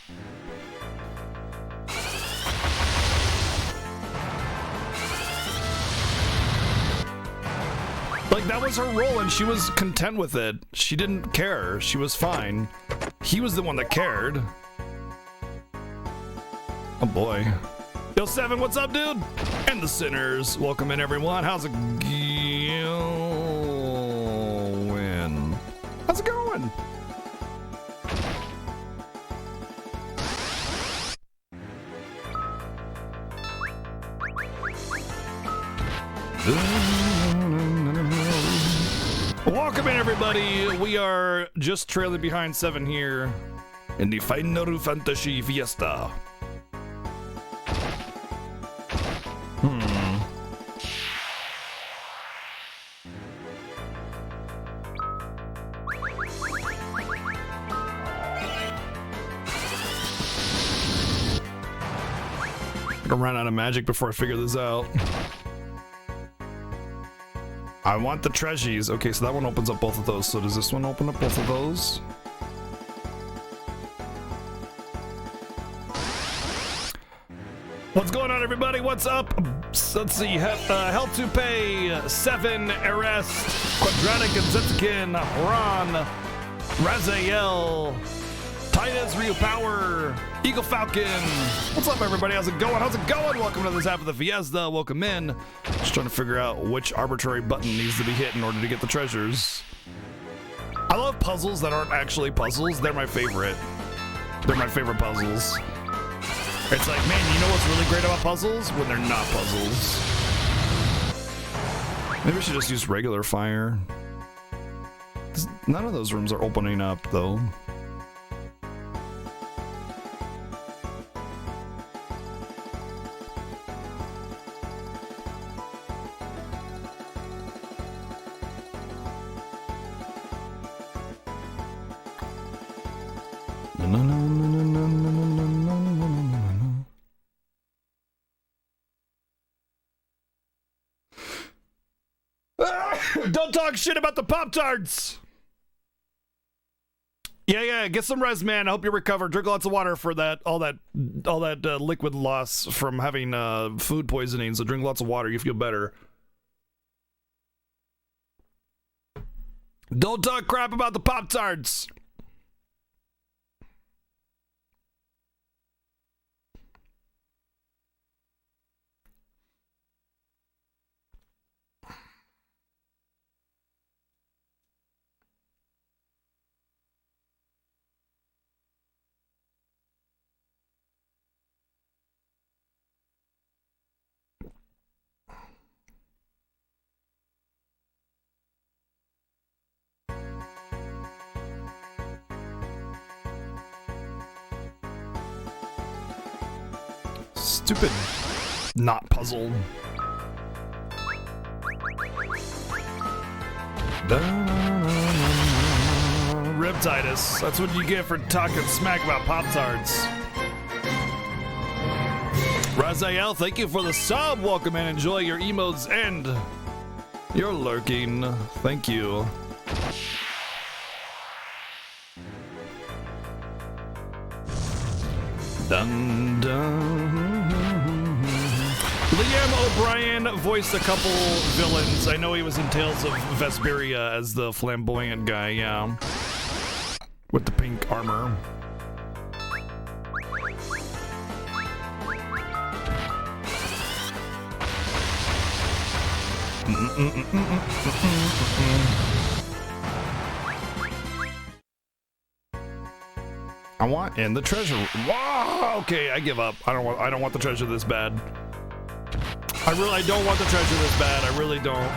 Like, that was her role and she was content with it. She didn't care. She was fine. He was the one that cared. Oh boy. Yo, Seven, what's up, dude? And the Sinners. Welcome in, everyone. How's it going? How's it going? Welcome in, everybody. We are just trailing behind 7 here in the Final Fantasy Fiesta. I'm gonna run out of magic before I figure this out. I want the treasures. Okay, so that one opens up both of those. So does this one open up both of those? What's going on, everybody? What's up? Let's see. Hell to Pay, 7, Arrest, Quadratic and Zetkin, Ron, Razael, Titus, Ryu Power, Eagle Falcon. What's up, everybody? How's it going? How's it going? Welcome to this half of the Fiesta. Welcome in. Just trying to figure out which arbitrary button needs to be hit in order to get the treasures. I love puzzles that aren't actually puzzles. They're my favorite. They're my favorite puzzles. It's like, man, you know what's really great about puzzles? When they're not puzzles. Maybe we should just use regular fire. None of those rooms are opening up, though. Don't talk shit about the Pop-Tarts! Yeah, get some rest, man. I hope you recover. Drink lots of water for that, all that liquid loss from having food poisoning. So drink lots of water. You feel better. Don't talk crap about the Pop-Tarts! Stupid not puzzle. Riptitis. That's what you get for talking smack about Pop-Tarts. Razael, thank you for the sub. Welcome and enjoy your emotes and your lurking. Thank you. Dun dun. Liam O'Brien voiced a couple villains. I know he was in Tales of Vesperia as the flamboyant guy, yeah. With the pink armor. I want in the treasure. Wow. Okay, I give up. I don't want the treasure this bad. I don't want the treasure this bad. I really don't.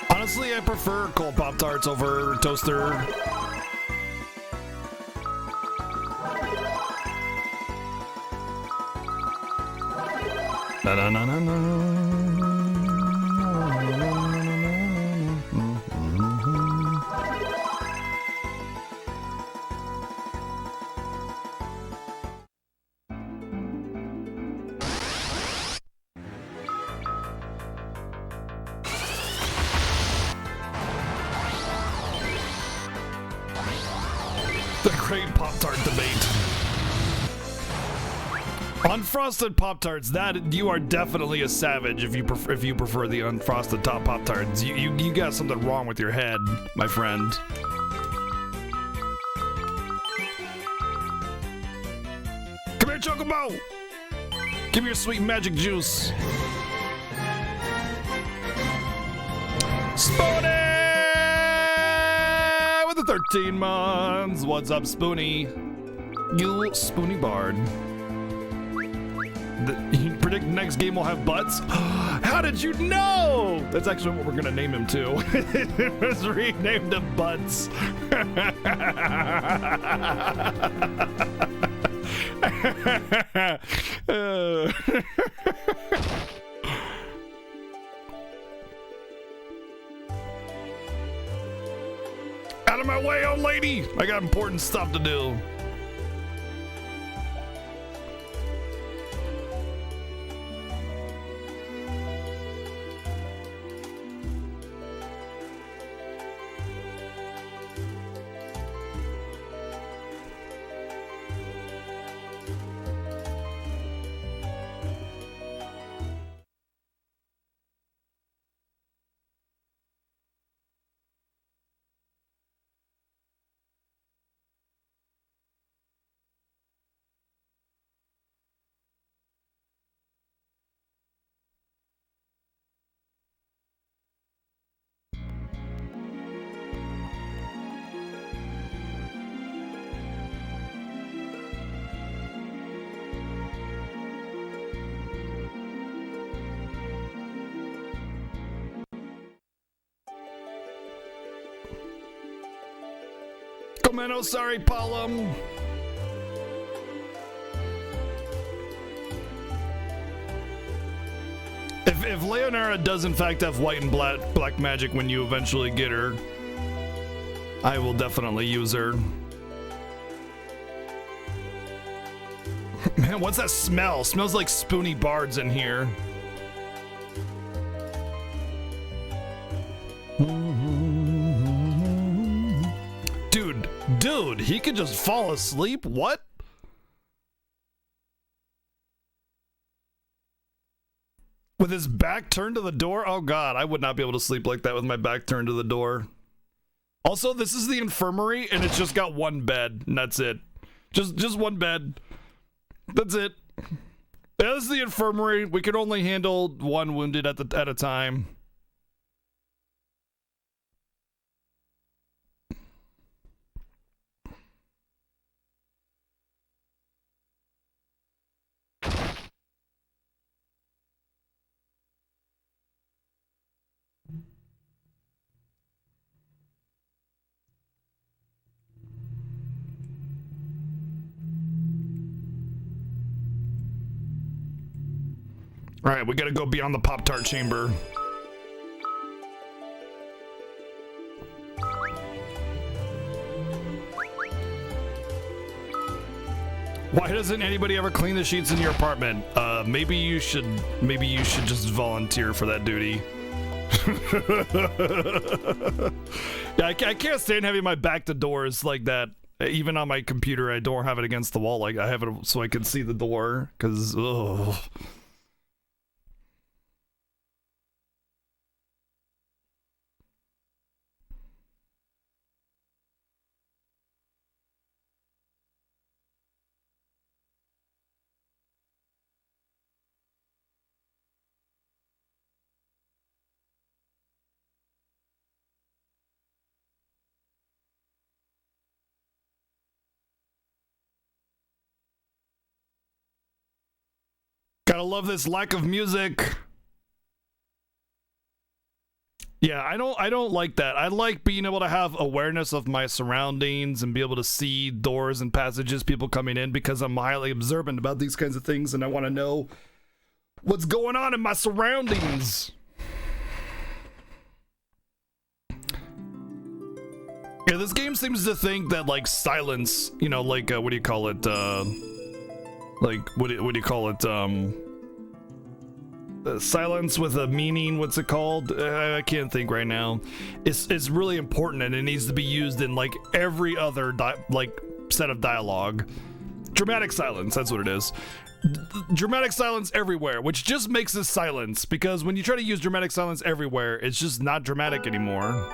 Honestly, I prefer cold Pop-Tarts over toaster. Na na na na na. The great Pop-Tart debate. Unfrosted Pop-Tarts, that you are definitely a savage if you prefer the unfrosted top Pop-Tarts. You got something wrong with your head, my friend. Come here, Chocobo! Give me your sweet magic juice. Spoony! With the 13 months. What's up, Spoonie? You Spoonie Bard. You predict the next game will have butts? How did you know? That's actually what we're gonna name him too. It was renamed to Butts. Out of my way, old lady! I got important stuff to do. Comento, sorry, Palom. If Leonara does in fact have white and black magic when you eventually get her, I will definitely use her. Man, what's that smell? Smells like spoony bards in here. Dude, he could just fall asleep? What? With his back turned to the door? Oh god, I would not be able to sleep like that with my back turned to the door. Also, this is the infirmary and it's just got one bed and that's it. Just one bed. That's it. Yeah, this is the infirmary. We can only handle one wounded at a time. All right, we gotta go beyond the Pop-Tart chamber. Why doesn't anybody ever clean the sheets in your apartment? Maybe you should just volunteer for that duty. Yeah, I can't stand having my back to doors like that. Even on my computer, I don't have it against the wall. Like I have it so I can see the door. Cause ugh. Gotta love this lack of music. Yeah, I don't like that. I like being able to have awareness of my surroundings and be able to see doors and passages, people coming in, because I'm highly observant about these kinds of things and I want to know what's going on in my surroundings. Yeah, this game seems to think that like silence, you know, like what do you call it? Like what do you call it? Silence with a meaning. What's it called? I can't think right now. It's really important and it needs to be used in like every other like set of dialogue. Dramatic silence. That's what it is. Dramatic silence everywhere, which just makes this silence, because when you try to use dramatic silence everywhere, it's just not dramatic anymore.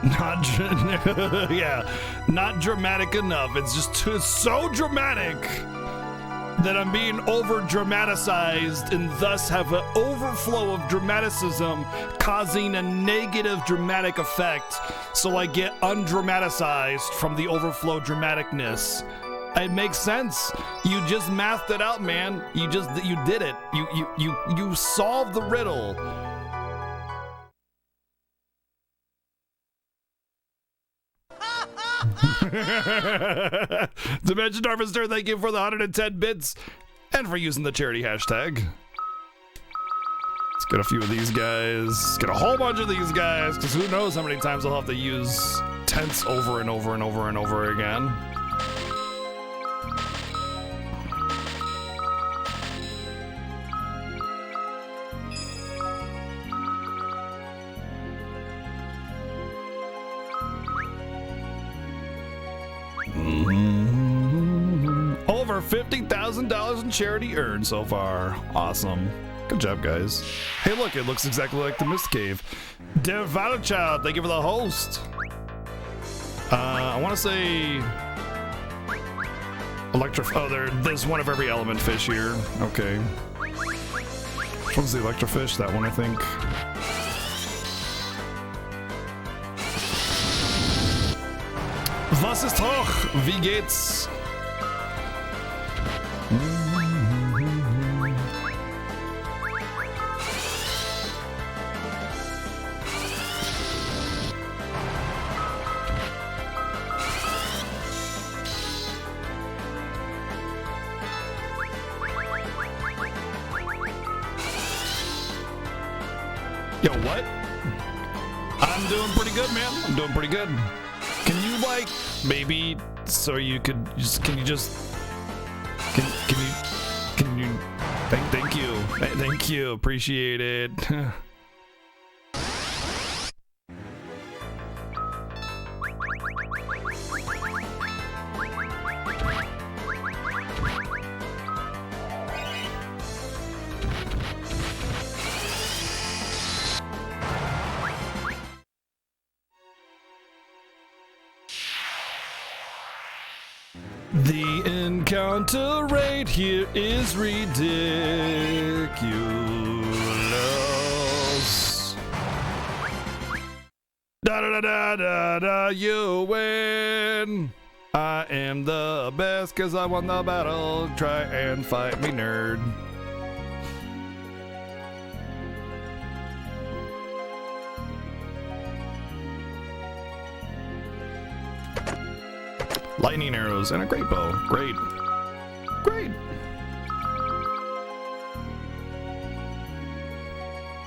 Yeah, not dramatic enough. It's just it's so dramatic that I'm being over dramatized and thus have an overflow of dramaticism causing a negative dramatic effect, so I get undramatized from the overflow dramaticness. It makes sense. You just mathed it out, man. You did it. You solved the riddle. Dimension Harvester, thank you for the 110 bits and for using the charity hashtag. Let's get a few of these guys. Get a whole bunch of these guys, because who knows how many times I'll have to use tents over and over and over and over again. Over $50,000 in charity earned so far. Awesome. Good job, guys. Hey, look, it looks exactly like the Mist Cave. Devout Child, thank you for the host. I want to say oh, there's one of every element fish here. Okay. Which one's the electrofish? That one, I think. Was ist hoch? Wie geht's? Yo, what? I'm doing pretty good, man. I'm doing pretty good. Can you, like, maybe, so you could just, can you, thank you, appreciate it. The encounter rate here is ridiculous. Da da da da da da, you win. I am the best cause I won the battle. Try and fight me, nerd. Lightning arrows and a great bow. Great. Great.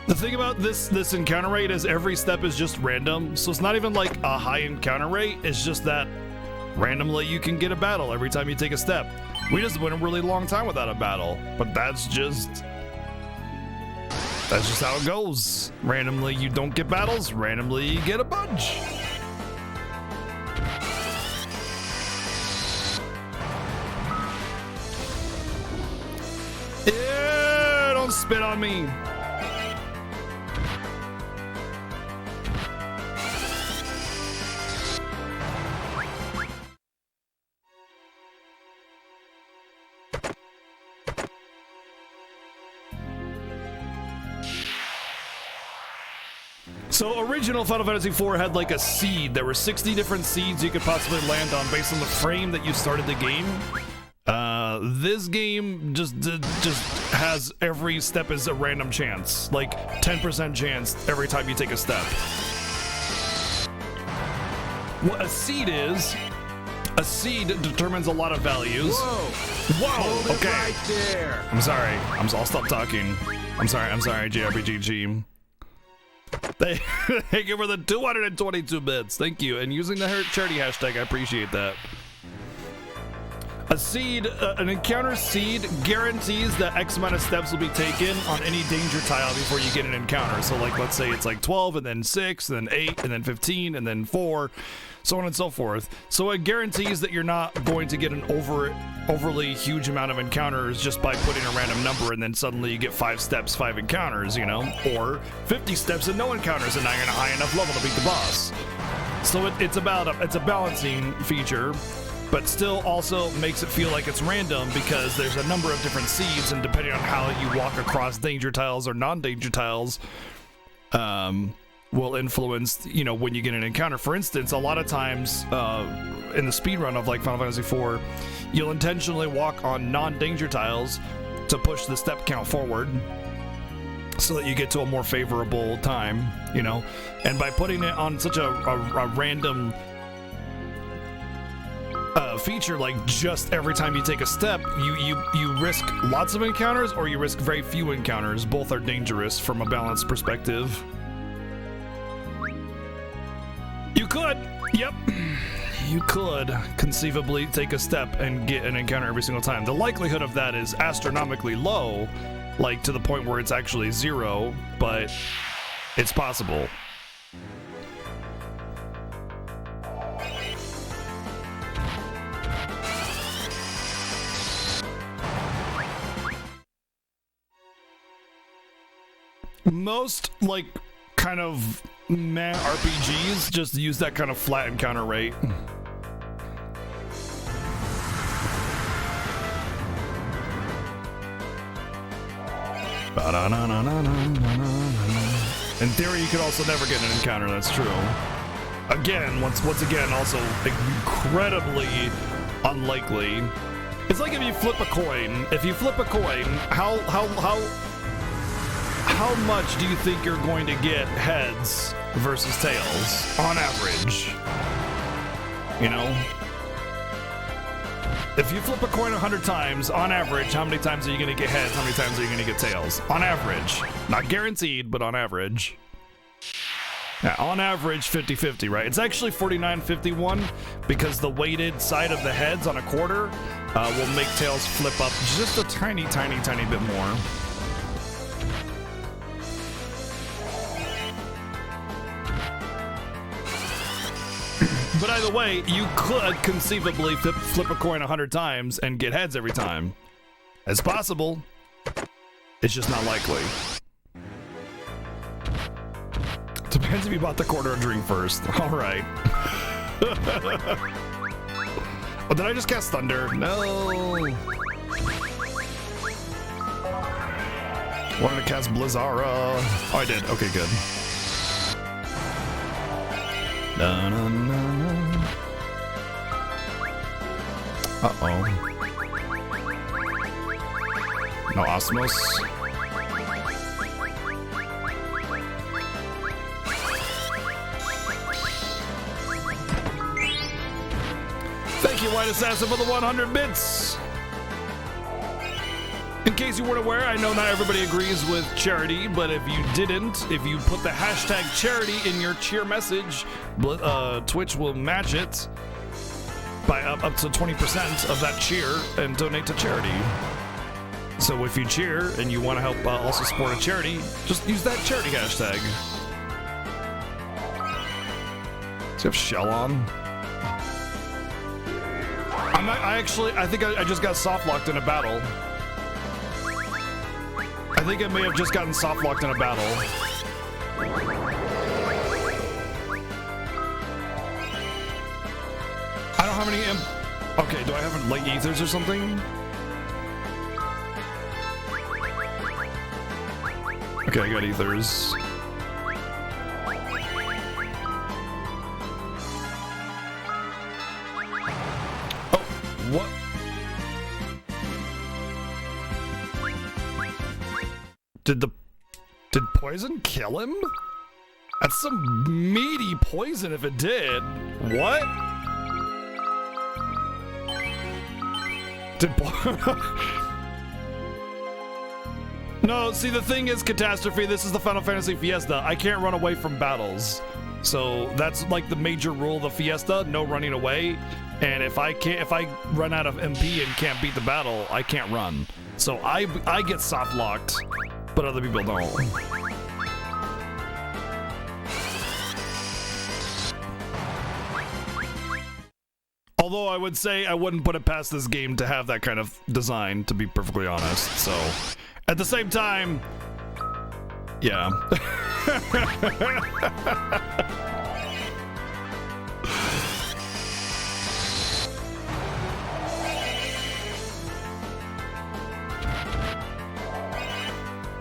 The thing about this encounter rate is every step is just random. So it's not even like a high encounter rate. It's just that randomly you can get a battle every time you take a step. We just went a really long time without a battle. But that's just how it goes. Randomly you don't get battles. Randomly you get a bunch. Yeah, don't spit on me. So original Final Fantasy IV had like a seed. There were 60 different seeds you could possibly land on based on the frame that you started the game. This game just has every step is a random chance, like 10% chance every time you take a step. What a seed is, a seed determines a lot of values. Whoa! Okay. Right there. I'm sorry. I'll stop talking. I'm sorry, JRPG. Thank you for the 222 bits. Thank you. And using the charity hashtag, I appreciate that. A seed, an encounter seed guarantees that X amount of steps will be taken on any danger tile before you get an encounter. So like, let's say it's like 12 and then 6 and then 8 and then 15 and then 4, so on and so forth. So it guarantees that you're not going to get an overly huge amount of encounters just by putting a random number and then suddenly you get 5 steps, 5 encounters, you know? Or 50 steps and no encounters and now you're in a high enough level to beat the boss. So it's a balancing feature, but still also makes it feel like it's random because there's a number of different seeds, and depending on how you walk across danger tiles or non-danger tiles, will influence, you know, when you get an encounter. For instance, a lot of times in the speedrun of like Final Fantasy IV, you'll intentionally walk on non-danger tiles to push the step count forward so that you get to a more favorable time, you know. And by putting it on such a random feature, like just every time you take a step, you risk lots of encounters or you risk very few encounters. Both are dangerous from a balanced perspective. You could, yep, you could conceivably take a step and get an encounter every single time. The likelihood of that is astronomically low, like to the point where it's actually 0, but it's possible. Most, like, kind of meh RPGs just use that kind of flat encounter rate. In theory, you could also never get an encounter, that's true. Again, once again, also incredibly unlikely. It's like if you flip a coin. If you flip a coin, how much do you think you're going to get heads versus tails on average? You know? If you flip a coin 100 times, on average, how many times are you going to get heads? How many times are you going to get tails? On average. Not guaranteed, but on average. Yeah, on average, 50-50, right? It's actually 49-51 because the weighted side of the heads on a quarter will make tails flip up just a tiny bit more. But either way, you could conceivably flip a coin 100 times and get heads every time. It's possible. It's just not likely. Depends if you bought the quarter or drink first. All right. Oh, did I just cast Thunder? No. Wanted to cast Blizzara. Oh, I did. Okay, good. No, no, no, no. Uh-oh. No Osmos. Thank you, White Assassin, for the 100 bits. In case you weren't aware, I know not everybody agrees with charity, but if you didn't, if you put the hashtag charity in your cheer message, Twitch will match it by up to 20% of that cheer and donate to charity. So if you cheer and you want to help also support a charity, just use that charity hashtag. Does he have Shell on? I think I just got soft locked in a battle. I think I may have just gotten soft locked in a battle. I don't have any okay, do I have light ethers or something? Okay, I got ethers. Oh, what? Did poison kill him? That's some meaty poison if it did. What? No, see, the thing is, Catastrophe, this is the Final Fantasy Fiesta. I can't run away from battles. So that's like the major rule of the Fiesta, no running away. And if I run out of MP and can't beat the battle, I can't run. So I get soft locked, but other people don't. Although I would say I wouldn't put it past this game to have that kind of design, to be perfectly honest. So, at the same time, yeah.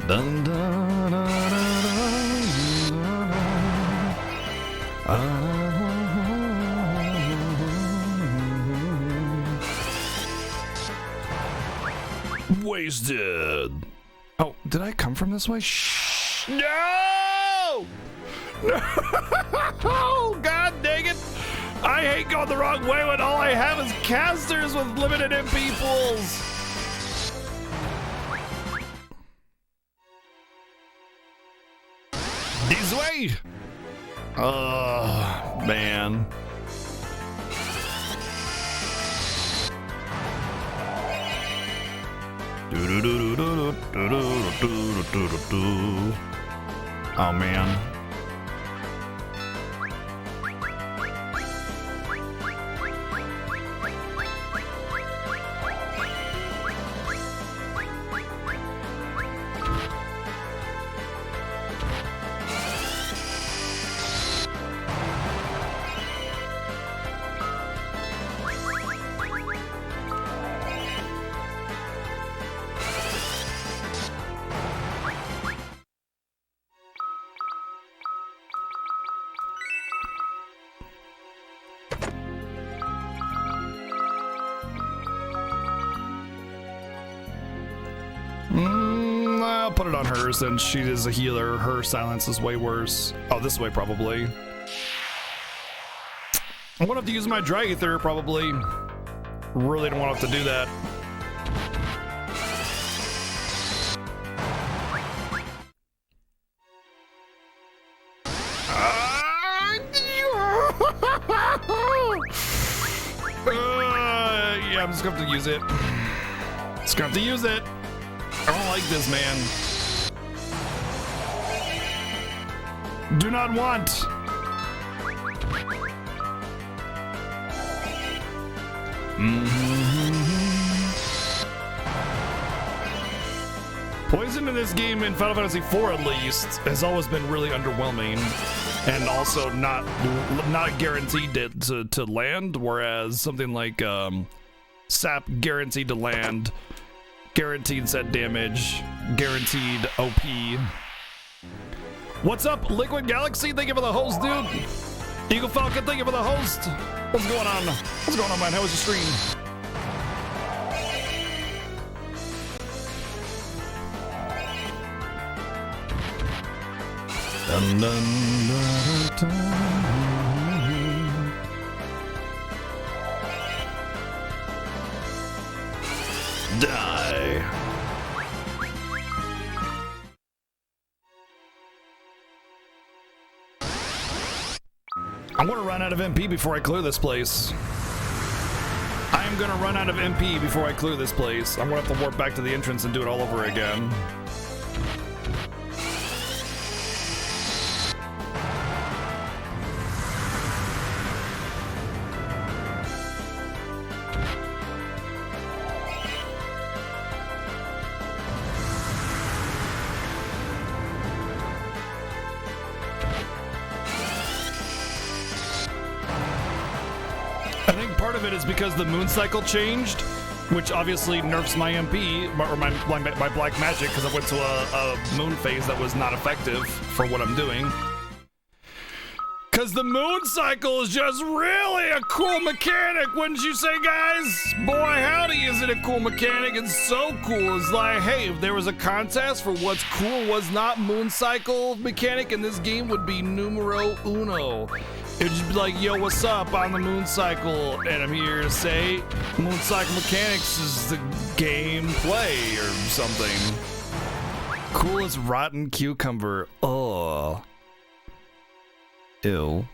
Dun, dun, dun, wasted. Oh, did I come from this way? Shh. No! No! God dang it! I hate going the wrong way when all I have is casters with limited MP pools. This way! Oh, man. Oh, man. I'll put it on her since she is a healer. Her silence is way worse. Oh, this way probably. I'm gonna have to use my Drag Ether probably. Really don't want to have to do that. Yeah, I'm just gonna have to use it. Just gonna have to use it. I don't like this, man. Do not want. Poison in this game, in Final Fantasy IV at least, has always been really underwhelming, and also not guaranteed to land. Whereas something like Sap guaranteed to land. Guaranteed set damage, guaranteed OP. What's up, Liquid Galaxy? Thank you for the host, dude. Eagle Falcon, thank you for the host. What's going on? What's going on, man? How was your stream? Dun, dun, dun, dun. Die. I'm gonna run out of MP before I clear this place. I am gonna run out of MP before I clear this place. I'm gonna have to warp back to the entrance and do it all over again. Is because the moon cycle changed, which obviously nerfs my MP or my black magic because I went to a moon phase that was not effective for what I'm doing. Because the moon cycle is just really a cool mechanic, wouldn't you say, guys? Boy, howdy, is it a cool mechanic? It's so cool. It's like, hey, if there was a contest for what's cool was not moon cycle mechanic in this game, would be numero uno. It would just be like, yo, what's up? I'm the moon cycle, and I'm here to say moon cycle mechanics is the gameplay or something. Cool as rotten cucumber. Oh. Ew.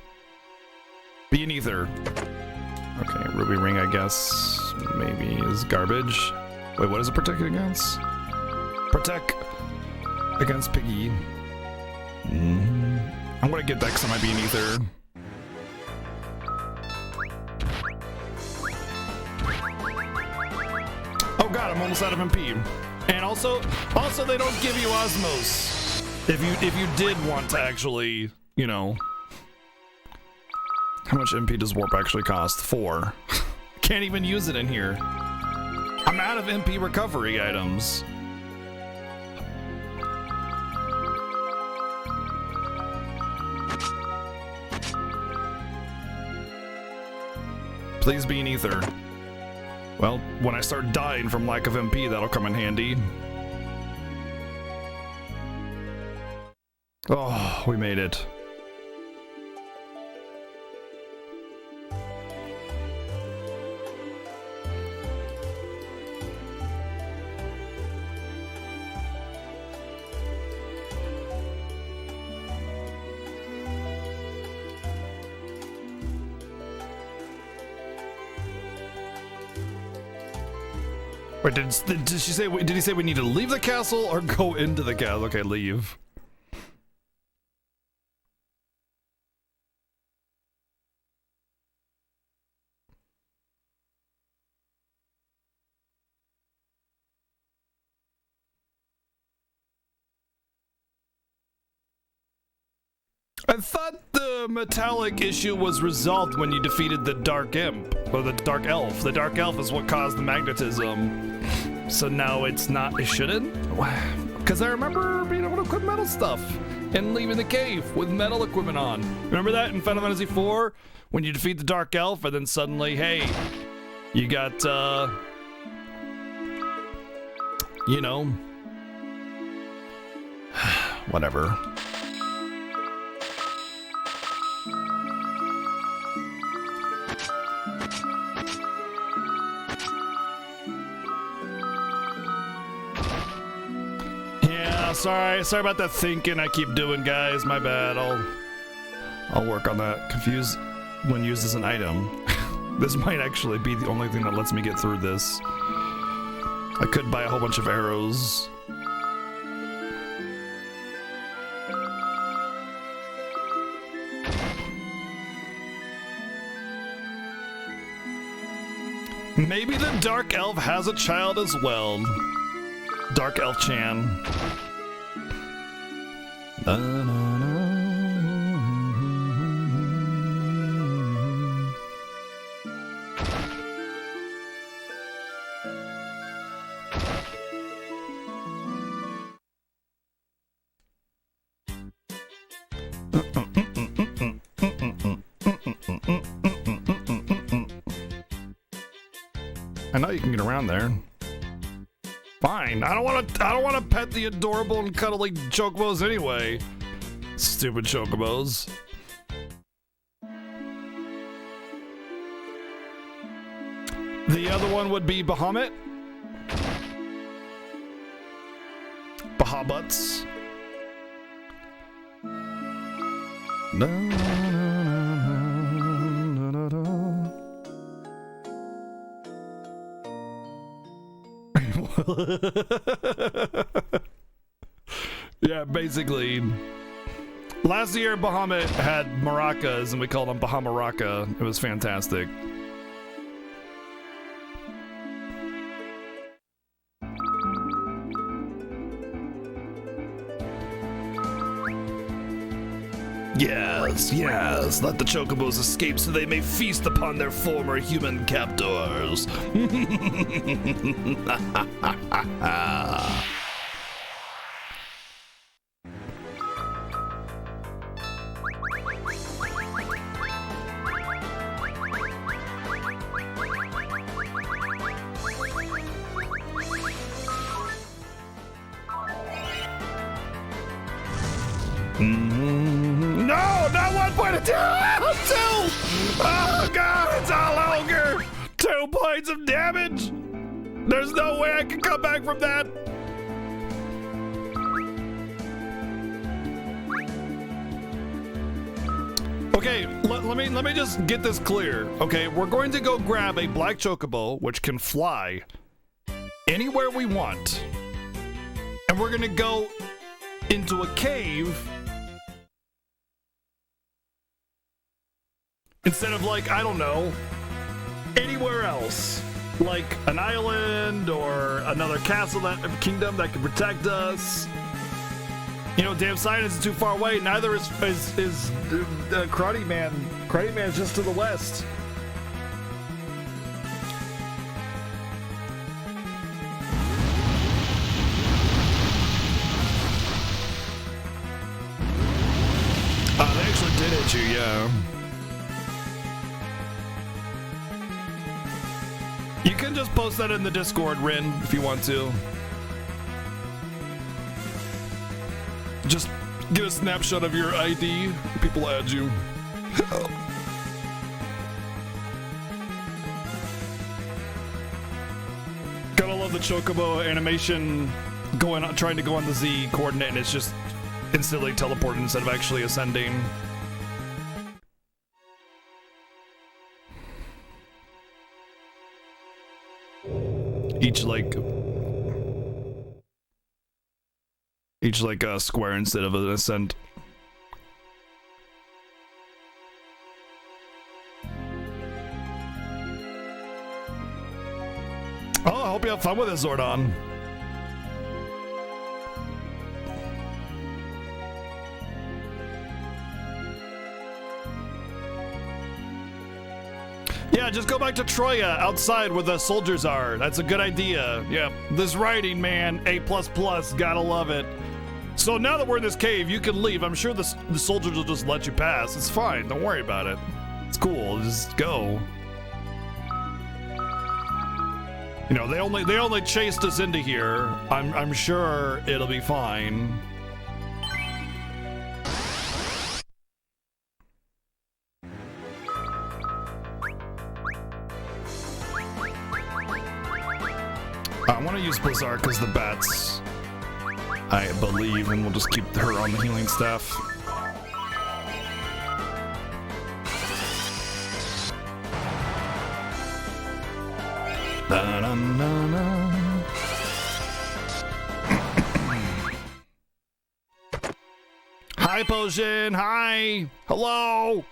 Be an ether. Okay, ruby ring, I guess, maybe is garbage. Wait, what is it protect against? Protect against piggy. I'm gonna get that because I might be an ether. Oh god, I'm almost out of MP. And also they don't give you Osmos. If you did want to actually, you know. How much MP does warp actually cost? 4. Can't even use it in here. I'm out of MP recovery items. Please be an ether. Well, when I start dying from lack of MP, that'll come in handy. Oh, we made it. Wait, did she say? Did he say we need to leave the castle or go into the castle? Okay, leave. I thought the metallic issue was resolved when you defeated the Dark Imp, or the Dark Elf. The Dark Elf is what caused the magnetism. So now it's not, it shouldn't? Because I remember being able to equip metal stuff and leaving the cave with metal equipment on. Remember that in Final Fantasy IV? When you defeat the Dark Elf and then suddenly, hey, you got, you know, whatever. Sorry about that thinking I keep doing, guys. My bad. I'll work on that. Confused when used as an item. This might actually be the only thing that lets me get through this. I could buy a whole bunch of arrows. Maybe the Dark Elf has a child as well. Dark Elf Chan. Na, na, na. I know you can get around there. Fine. I don't want to pet the adorable and cuddly chocobos anyway. Stupid chocobos. The other one would be Bahamut. Bahabuts. Na, na, na, na, na, na, na. Yeah, basically. Last year, Bahamut had maracas, and we called them Bahamaraca. It was fantastic. Yes, let the chocobos escape so they may feast upon their former human captors. No, not 1.2! Oh god, it's all ogre! 2 points of damage! There's no way I can come back from that! Okay, let me just get this clear. Okay, we're going to go grab a black chocobo, which can fly anywhere we want. And we're gonna go into a cave instead of, like, I don't know, anywhere else. Like an island or another castle, kingdom that can protect us. You know, damn science is too far away. Neither is Karate Man. Karate Man is just to the west. They actually did hit you, yeah. can just post that in the Discord, Rin, if you want to. Just get a snapshot of your ID. People add you. Gotta love the Chocobo animation trying to go on the Z coordinate, and it's just instantly teleported instead of actually ascending. Each like a square instead of an ascent. Oh, I hope you have fun with it, Zordon. Yeah, just go back to Troya, outside where the soldiers are. That's a good idea. Yeah, this writing, man, A++, gotta love it. So now that we're in this cave, you can leave. I'm sure the soldiers will just let you pass. It's fine, don't worry about it. It's cool, just go. You know, they only chased us into here. I'm sure it'll be fine. I want to use Blizzard because the bats, I believe, and we'll just keep her on the healing staff. Hi, Potion. Hi. Hello.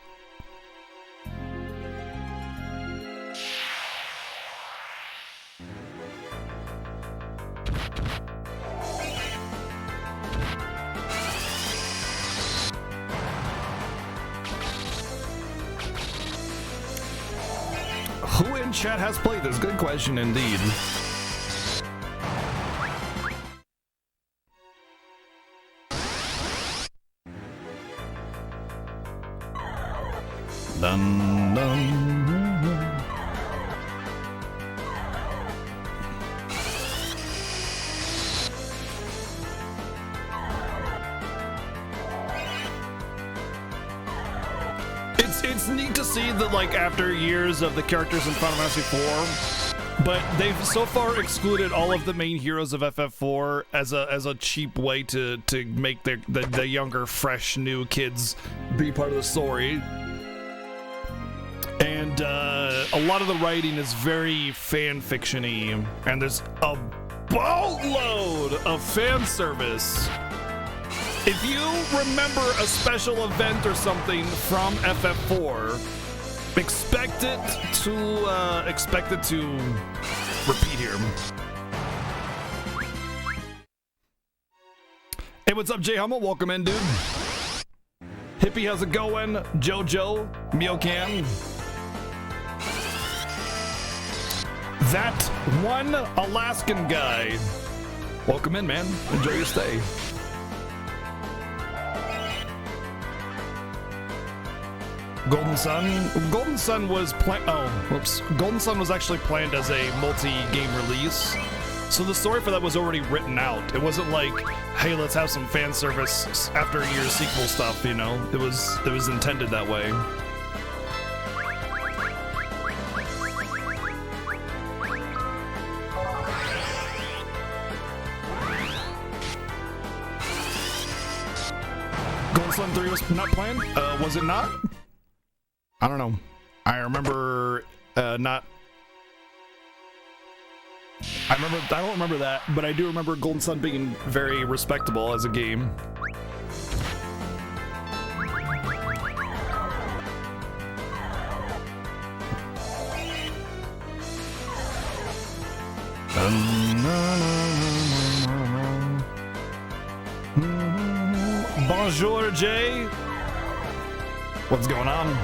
Who in chat has played this? Good question indeed. Dun, dun, dun. It's neat to see that, like, after years of the characters in Final Fantasy IV, but they've so far excluded all of the main heroes of FF4 as a cheap way to make the younger, fresh, new kids be part of the story. And a lot of the writing is very fan fiction-y, and there's a boatload of fan service. If you remember a special event or something from FF4, expect it to repeat here. Hey, what's up, Jay Hummel? Welcome in, dude. Hippie, how's it going? Jojo, Miocan. That one Alaskan guy. Welcome in, man. Enjoy your stay. Golden Sun was Golden Sun was actually planned as a multi-game release. So the story for that was already written out. It wasn't like, hey, let's have some fan service after a year's sequel stuff, you know? It was intended that way. Golden Sun 3 was not planned? Was it not? I don't know. I remember not. I don't remember that, but I do remember Golden Sun being very respectable as a game. Bonjour, Jay. What's going on?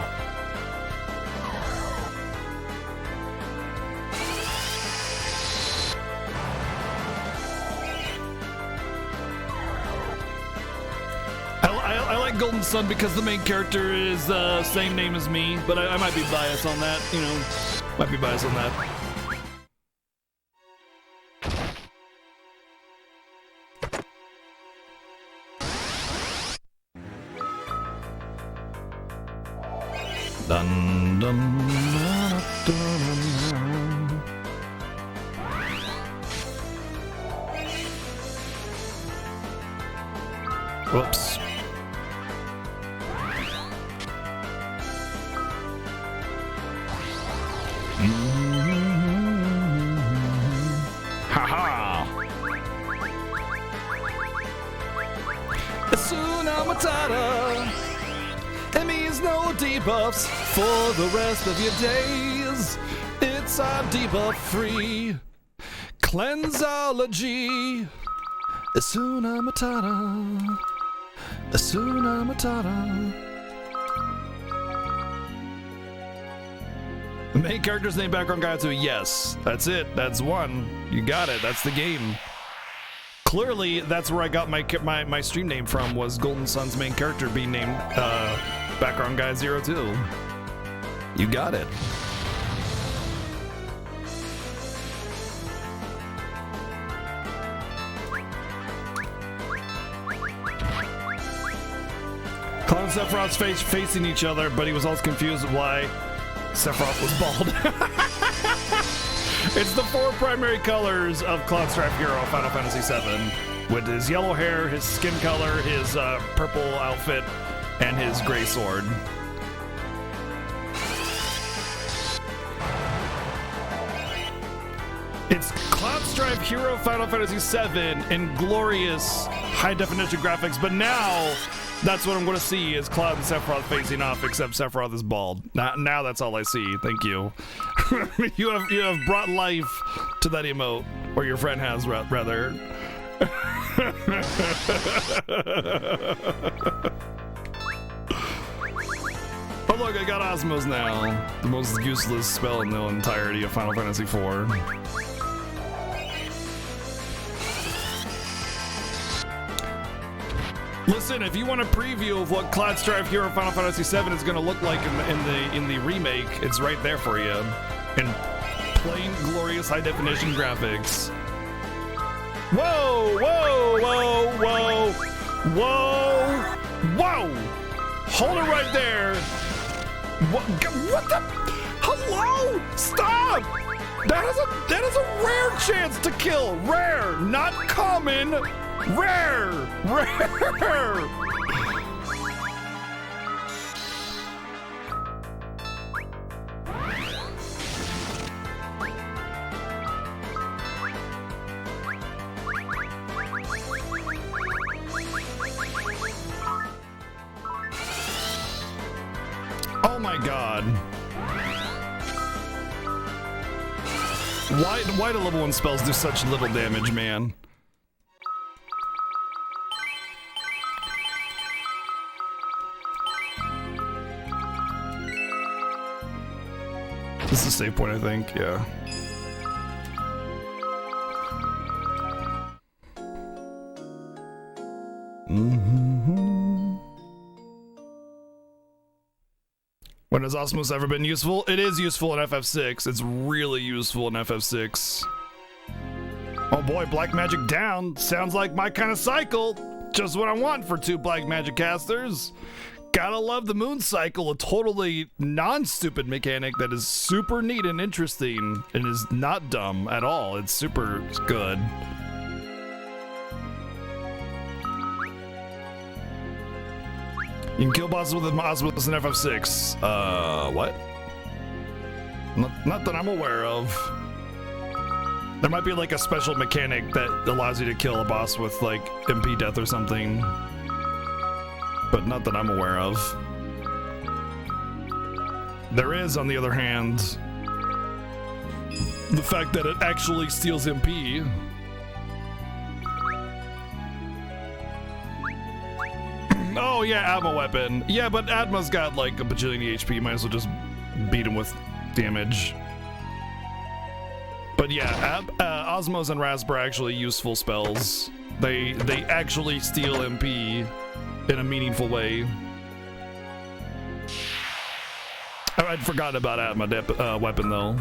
I like Golden Sun because the main character is same name as me, but I might be biased on that, you know. Might be biased on that. Dun, dun, dun, dun, dun. Whoops. Ha-ha! Asuna Matata! It means no debuffs for the rest of your days. It's our debuff free cleansology. Asuna Matata. Asuna Matata. The main character's name background guide to yes. That's it. That's one. You got it. That's the game. Clearly, that's where I got my stream name from, was Golden Sun's main character being named Background Guy 02. You got it. Cloud and Sephiroth's facing each other, but he was also confused why Sephiroth was bald. It's the four primary colors of Cloud Strife Hero Final Fantasy VII, with his yellow hair, his skin color, his purple outfit, and his gray sword. It's Cloud Strife Hero Final Fantasy VII in glorious high-definition graphics, but now that's what I'm going to see is Cloud and Sephiroth facing off, except Sephiroth is bald. Now that's all I see. Thank you. You have brought life to that emote, or your friend has, rather. Oh look, I got Osmos now. The most useless spell in the entirety of Final Fantasy IV. Listen, if you want a preview of what Cloud Strife Hero Final Fantasy VII is going to look like in the remake, it's right there for you. In plain, glorious, high-definition graphics. Whoa! Whoa! Whoa! Whoa! Whoa! Whoa! Hold it right there. What the? Hello! Stop! That is a rare chance to kill. Rare, not common. Rare! Rare! Oh my god. Why do level 1 spells do such little damage, man? This is a save point, I think, yeah. When has Osmos ever been useful? It is useful in FF6. It's really useful in FF6. Oh boy, Black Magic down. Sounds like my kind of cycle. Just what I want for 2 Black Magic casters. Gotta love the moon cycle, a totally non-stupid mechanic that is super neat and interesting and is not dumb at all. It's super good. You can kill bosses with Osmos in FF6. What? Not that I'm aware of. There might be like a special mechanic that allows you to kill a boss with like MP death or something. But not that I'm aware of. There is, on the other hand, the fact that it actually steals MP. Oh yeah, Adma weapon. Yeah, but Adma's got like a bajillion HP. Might as well just beat him with damage. But yeah, Osmos and Rasp are actually useful spells. They actually steal MP in a meaningful way. I'd forgotten about Adma weapon though.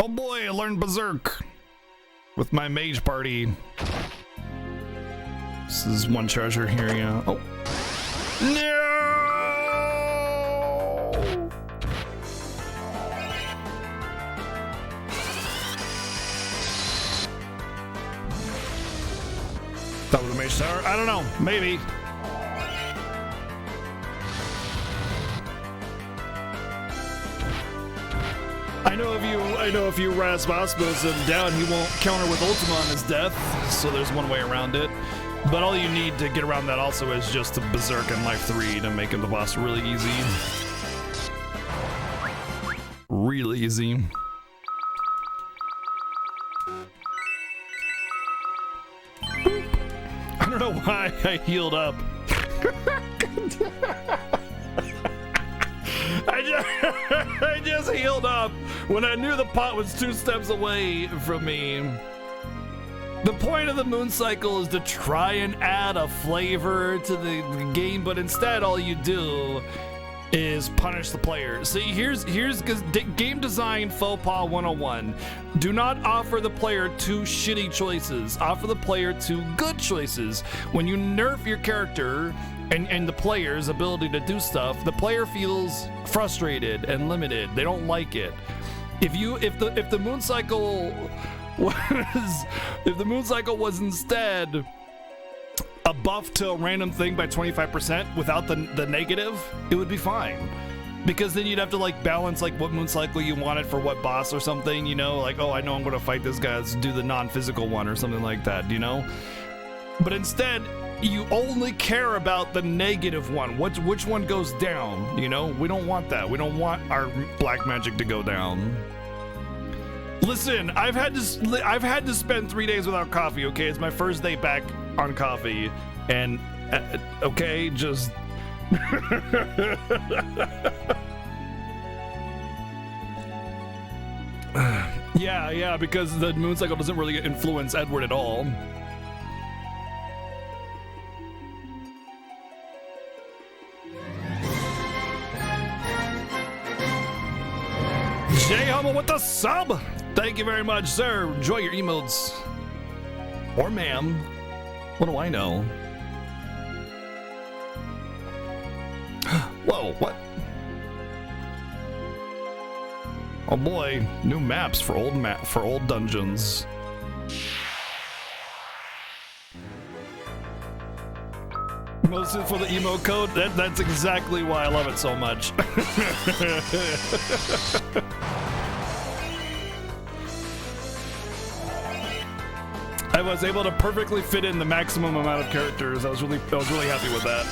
Oh boy, I learned Berserk with my mage party. This is one treasure here, yeah. Oh. No! That was a mage tower? I don't know. Maybe. I know if you Rasmus's him down, he won't counter with Ultima on his death, so there's one way around it. But all you need to get around that also is just to Berserk in Life 3 to make him the boss really easy. Really easy. I don't know why I healed up. I just healed up when I knew the pot was 2 steps away from me. The point of the moon cycle is to try and add a flavor to the game, but instead all you do is punish the player. See, here's game design faux pas 101. Do not offer the player 2 shitty choices. Offer the player 2 good choices. When you nerf your character and the player's ability to do stuff, the player feels frustrated and limited. They don't like it. If the moon cycle was instead a buff to a random thing by 25% without the negative, it would be fine. Because then you'd have to like balance like what moon cycle you wanted for what boss or something, you know, like, oh, I know I'm going to fight this guy, let's do the non-physical one or something like that, you know? But instead, you only care about the negative one. Which one goes down, you know? We don't want that. We don't want our black magic to go down. Listen, I've had to spend 3 days without coffee, okay? It's my first day back on coffee, and okay, just yeah, because the moon cycle doesn't really influence Edward at all. Jay Hummel with the sub! Thank you very much, sir. Enjoy your emotes. Or ma'am. What do I know? Whoa, what? Oh boy, new maps for old dungeons. Mostly for the emo code. That's exactly why I love it so much. I was able to perfectly fit in the maximum amount of characters. I was really happy with that.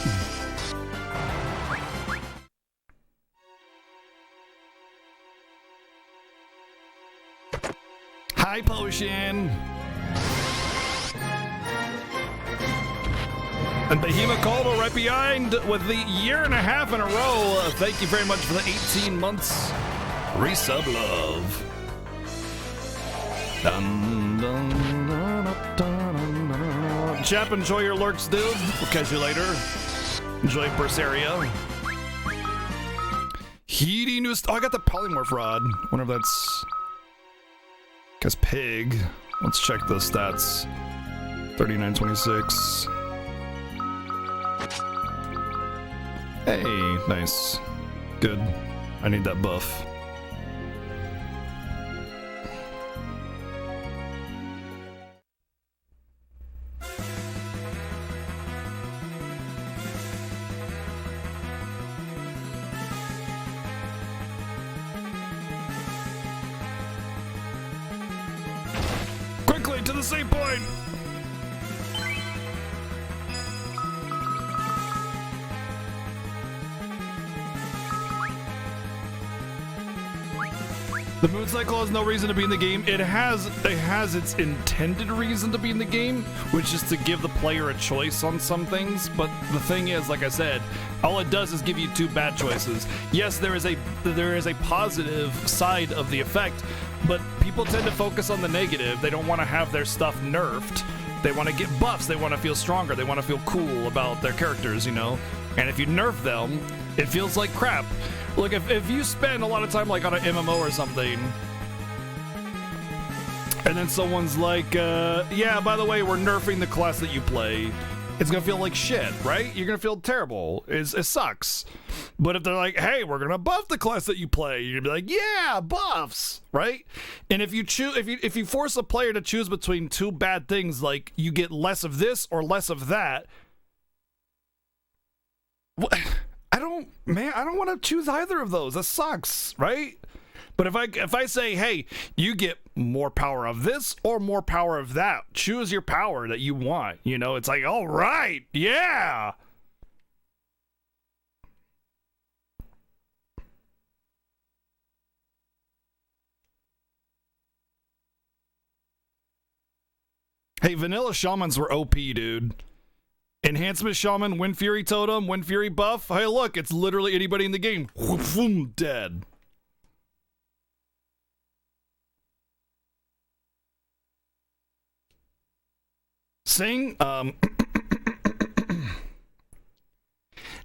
Hi, Potion. And Behemoth Caldo right behind with the 1.5 years in a row. Thank you very much for the 18 months. Resub love. Dun, dun, dun, dun, dun, dun. Chap, enjoy your lurks, dude. We'll catch you later. Enjoy Berseria. Heating news. Oh, I got the polymorph rod. Wonder if that's. Guess pig. Let's check the stats. 3926. Hey, nice. Good. I need that buff. Quickly to the save point! The moon cycle has no reason to be in the game. It has its intended reason to be in the game, which is to give the player a choice on some things. But the thing is, like I said, all it does is give you 2 bad choices. Yes, there is a positive side of the effect, but people tend to focus on the negative. They don't want to have their stuff nerfed. They want to get buffs. They want to feel stronger. They want to feel cool about their characters, you know? And if you nerf them, it feels like crap. Look, if you spend a lot of time like on an MMO or something, and then someone's like, yeah, by the way, we're nerfing the class that you play, it's gonna feel like shit, right? You're gonna feel terrible. It sucks. But if they're like, hey, we're gonna buff the class that you play, you're gonna be like, yeah, buffs, right? And if you choose, if you force a player to choose between two bad things, like you get less of this or less of that, I don't want to choose either of those. That sucks, right? But if I say, hey, you get more power of this or more power of that, choose your power that you want. You know, it's like, all right, yeah. Hey, vanilla shamans were OP, dude. Enhancement shaman, Wind Fury totem, Wind Fury buff. Hey, look, it's literally anybody in the game. Dead. Sing,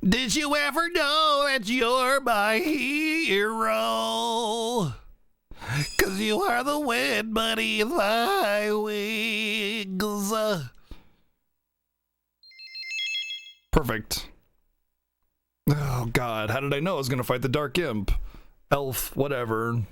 Did you ever know that you're my hero? 'Cause you are the wind beneath my wings. Perfect. Oh god, how did I know I was gonna fight the Dark Imp? Elf, whatever.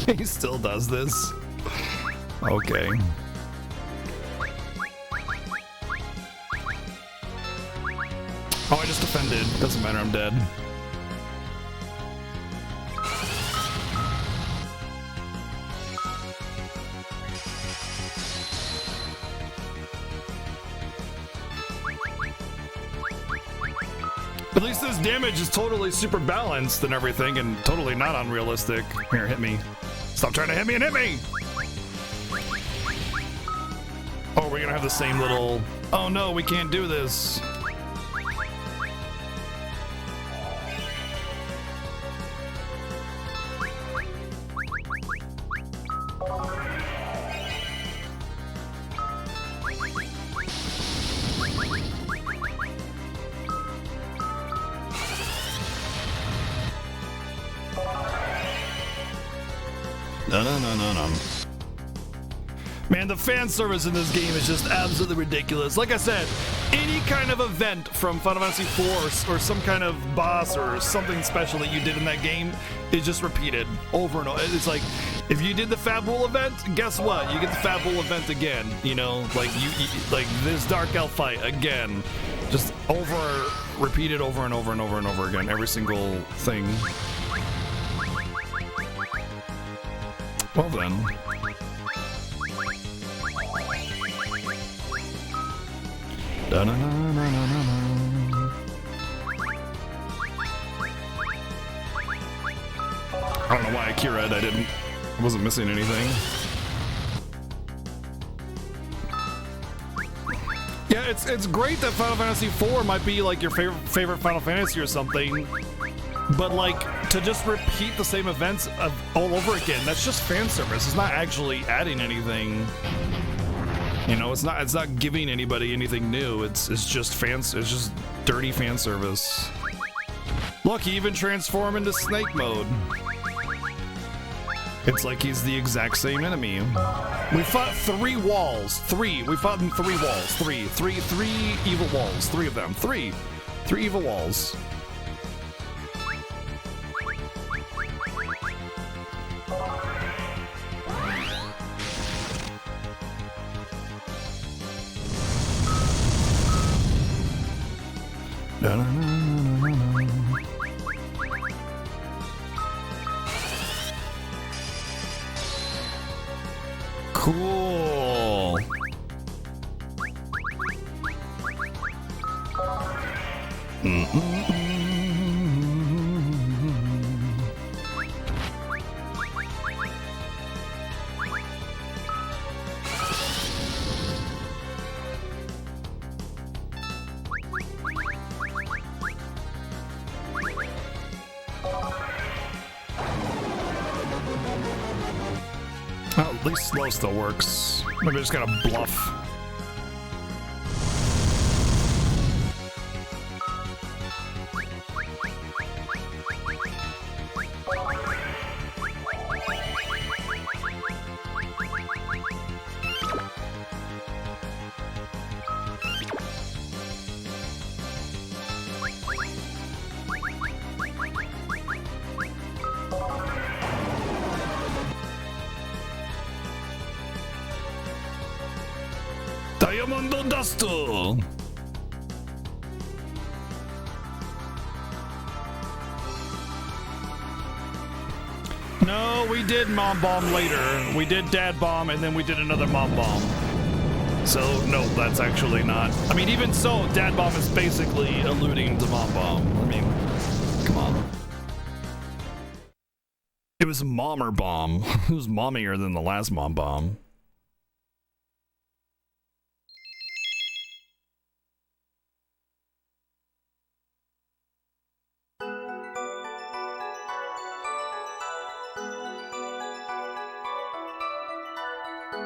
He still does this. Okay. Oh, I just offended. Doesn't matter, I'm dead. At least this damage is totally super balanced and everything, and totally not unrealistic. Here, hit me. Stop trying to hit me and hit me! Oh, we're gonna have the same little... Oh no, we can't do this. No. Man, the fan service in this game is just absolutely ridiculous. Like I said, any kind of event from Final Fantasy IV or some kind of boss or something special that you did in that game is just repeated over and over. It's like, if you did the Fabul event, guess what? You get the Fabul event again. You know, like you like this Dark Elf fight again. Just repeated over and over and over and over again. Every single thing. Well then. I don't know why I Kira'd. I wasn't missing anything. Yeah, it's great that Final Fantasy IV might be like your favorite Final Fantasy or something, but like to just repeat the same events all over again, that's just fan service. It's not actually adding anything. You know, it's not giving anybody anything new. It's just it's just dirty fan service. Look, he even transformed into snake mode. It's like he's the exact same enemy. We fought 3 walls. 3. We fought in 3 walls. 3 evil walls. 3 of them. 3 evil walls. Cool. least slow still works. Maybe I just gotta bluff. Diamond Duster! No, we did Mom Bomb later. We did Dad Bomb, and then we did another Mom Bomb. So, no, that's actually not. I mean, even so, Dad Bomb is basically alluding to Mom Bomb. I mean, come on. It was Mommer Bomb. It was mommier than the last Mom Bomb.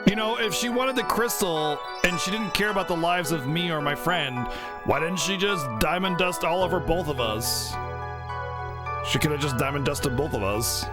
You know, if she wanted the crystal and she didn't care about the lives of me or my friend, why didn't she just diamond dust all over both of us? She could have just diamond dusted both of us.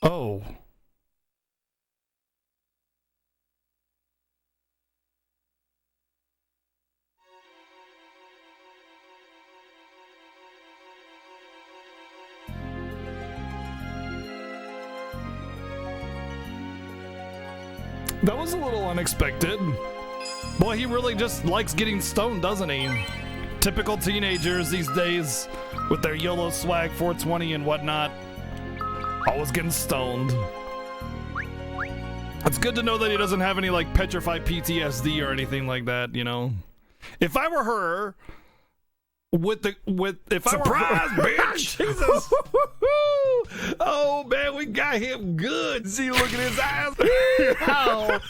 Oh. That was a little unexpected. Boy, he really just likes getting stoned, doesn't he? Typical teenagers these days with their YOLO swag 420 and whatnot. Always getting stoned. It's good to know that he doesn't have any like petrified PTSD or anything like that, you know. If I were her, if surprise, I were her, bitch! Jesus! Oh man, we got him good. See, look at his eyes. Wow.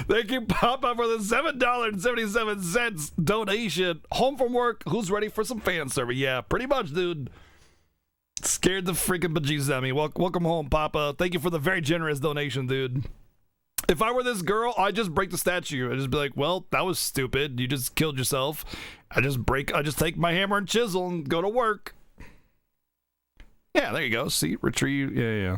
They can pop up for the $7.77 donation. Home from work. Who's ready for some fan service? Yeah, pretty much, dude. Scared the freaking bejesus out of me. Welcome home, Papa. Thank you for the very generous donation, dude. If I were this girl, I'd just break the statue. I'd just be like, well, that was stupid. You just killed yourself. I just take my hammer and chisel and go to work. Yeah, there you go. See, retrieve. Yeah.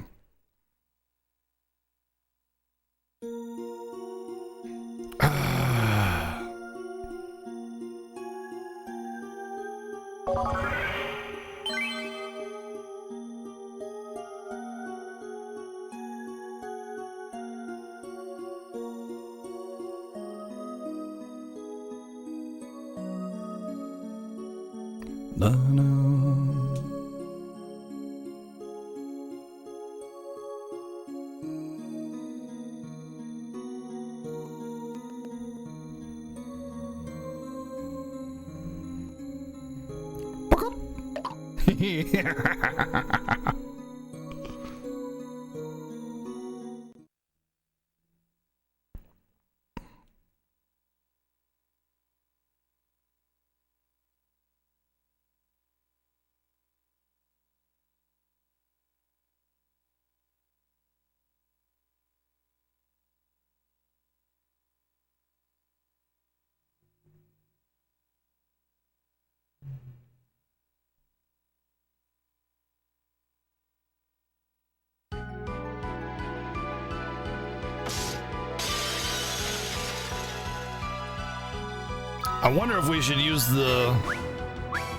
I wonder if we should use the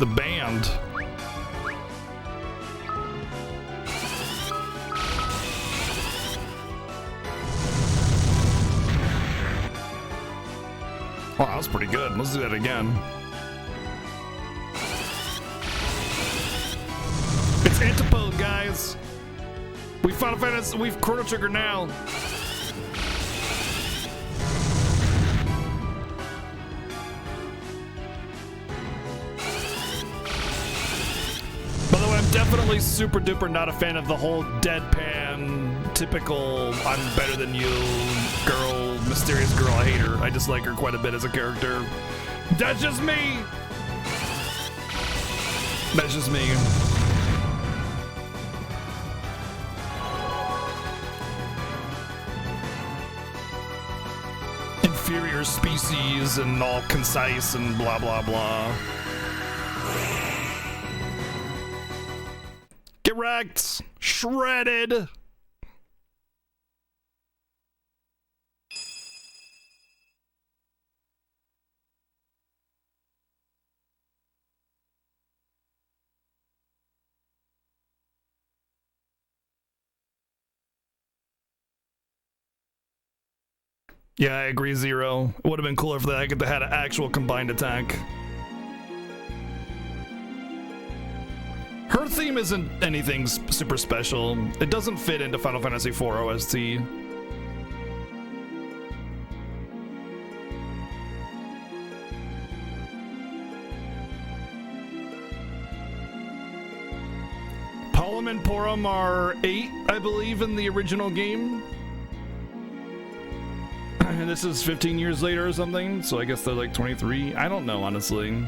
the band. Oh, that was pretty good. Let's do that again. It's Antipode, guys. We Final Fantasy. We've Chrono Trigger now. By the way, I'm definitely super duper not a fan of the whole deadpan, typical "I'm better than you" girl, mysterious girl. I hate her. I dislike her quite a bit as a character. That's just me. That's just me. Inferior species and all concise and blah blah blah. Get wrecked! Shredded! Yeah, I agree, Zero. It would have been cooler if they had an actual combined attack. Her theme isn't anything super special. It doesn't fit into Final Fantasy IV OST. Palom and Porum are 8, I believe, in the original game. And this is 15 years later or something, so I guess they're like 23. I don't know, honestly.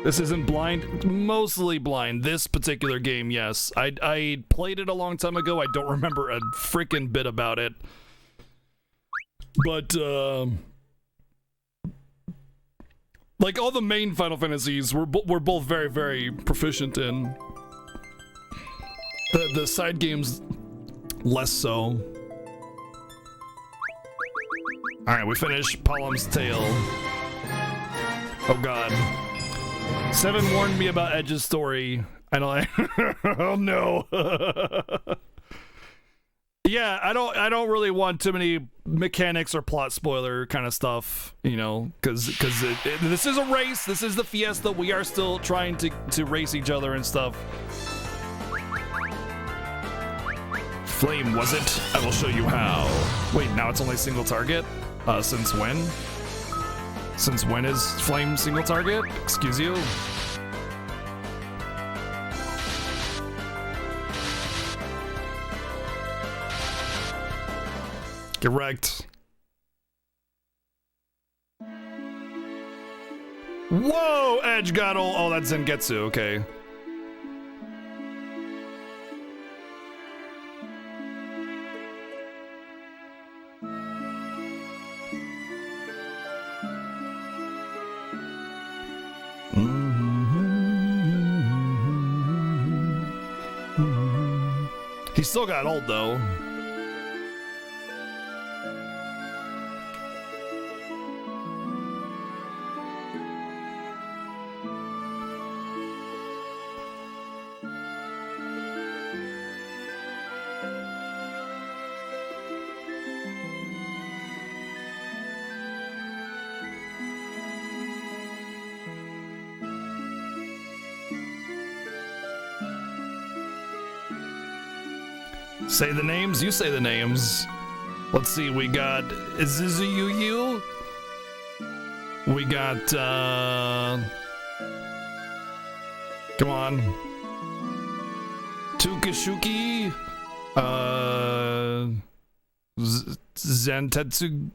This isn't blind, mostly blind. This particular game, yes. I played it a long time ago. I don't remember a freaking bit about it. But, like all the main Final Fantasies, we're both very, very proficient in. The side games, less so. Alright, we finished Palom's Tale. Oh god. Seven warned me about Edge's story. I don't oh no. Yeah, I don't really want too many mechanics or plot spoiler kind of stuff, you know, because this is a race. This is the Fiesta. We are still trying to race each other and stuff. Flame, was it? I will show you how. Wait, now it's only single target? Since when? Since when is Flame single target? Excuse you? Get wrecked. Whoa! Edge got all. Oh, that's Zengetsu, okay. He still got old though. Say the names, you say the names. Let's see, we got Izuzu. We got come on. Tukishuki. Zentetsu.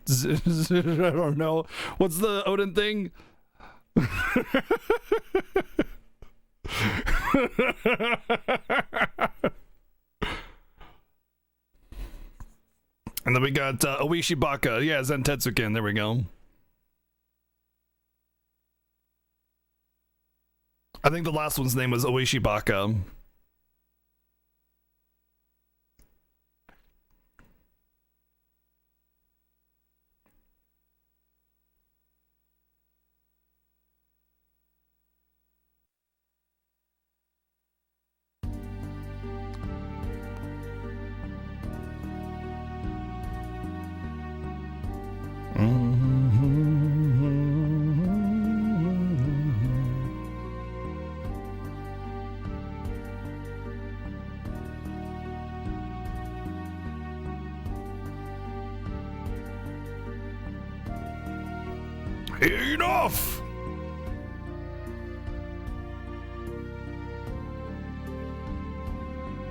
I don't know. What's the Odin thing? And then we got Oishibaka. Yeah, Zentetsuken. There we go. I think the last one's name was Oishibaka. Enough!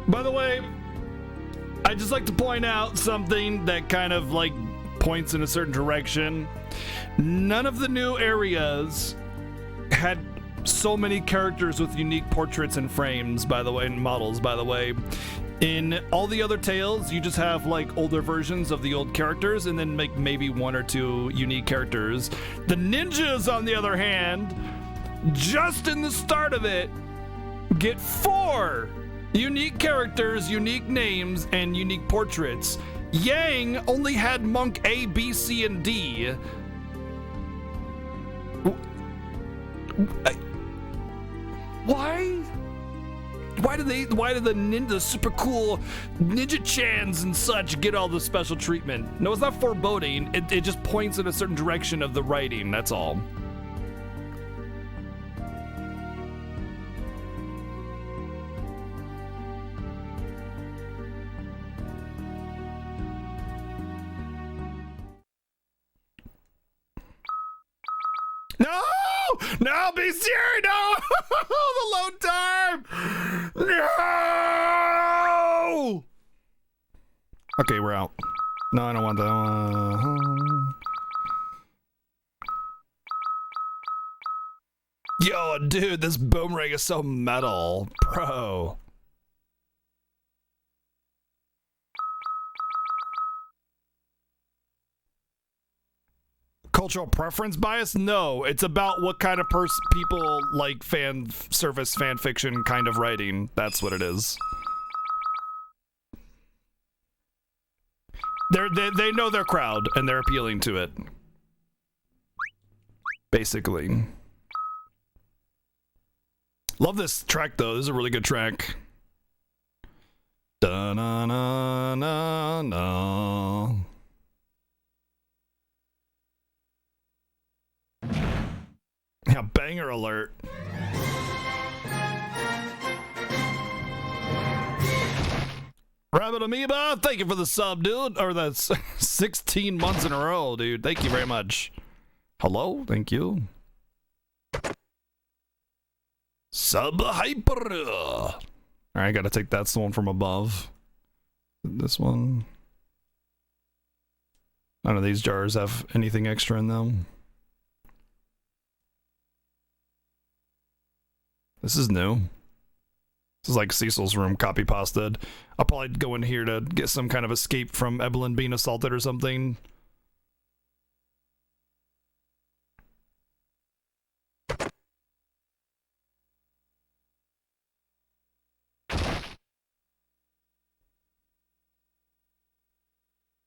By the way, I'd just like to point out something that kind of like points in a certain direction. None of the new areas had so many characters with unique portraits and frames, by the way, and models, by the way. In all the other tales, you just have like older versions of the old characters and then make maybe one or two unique characters. The ninjas, on the other hand, just in the start of it, get 4 unique characters, unique names, and unique portraits. Yang only had Monk A, B, C, and D. Why? Why do the super cool ninja chans and such get all the special treatment? No, it's not foreboding. It just points in a certain direction of the writing, that's all. No! No, be serious! No! The load time! No! Okay, we're out. No, I don't want that. Yo, dude, this boomerang is so metal. Bro. Cultural preference bias? No, it's about what kind of people like fan service fan fiction kind of writing. That's what it is. They know their crowd and they're appealing to it. Basically. Love this track though. This is a really good track. Da na na na na. Yeah, banger alert. Rabbit Amoeba, thank you for the sub, dude. Or that's 16 months in a row, dude. Thank you very much. Hello, thank you. Sub hyper. All right, gotta take that's the one from above. This one. None of these jars have anything extra in them. This is new. This is like Cecil's room copy pasted. I'll probably go in here to get some kind of escape from Evelyn being assaulted or something.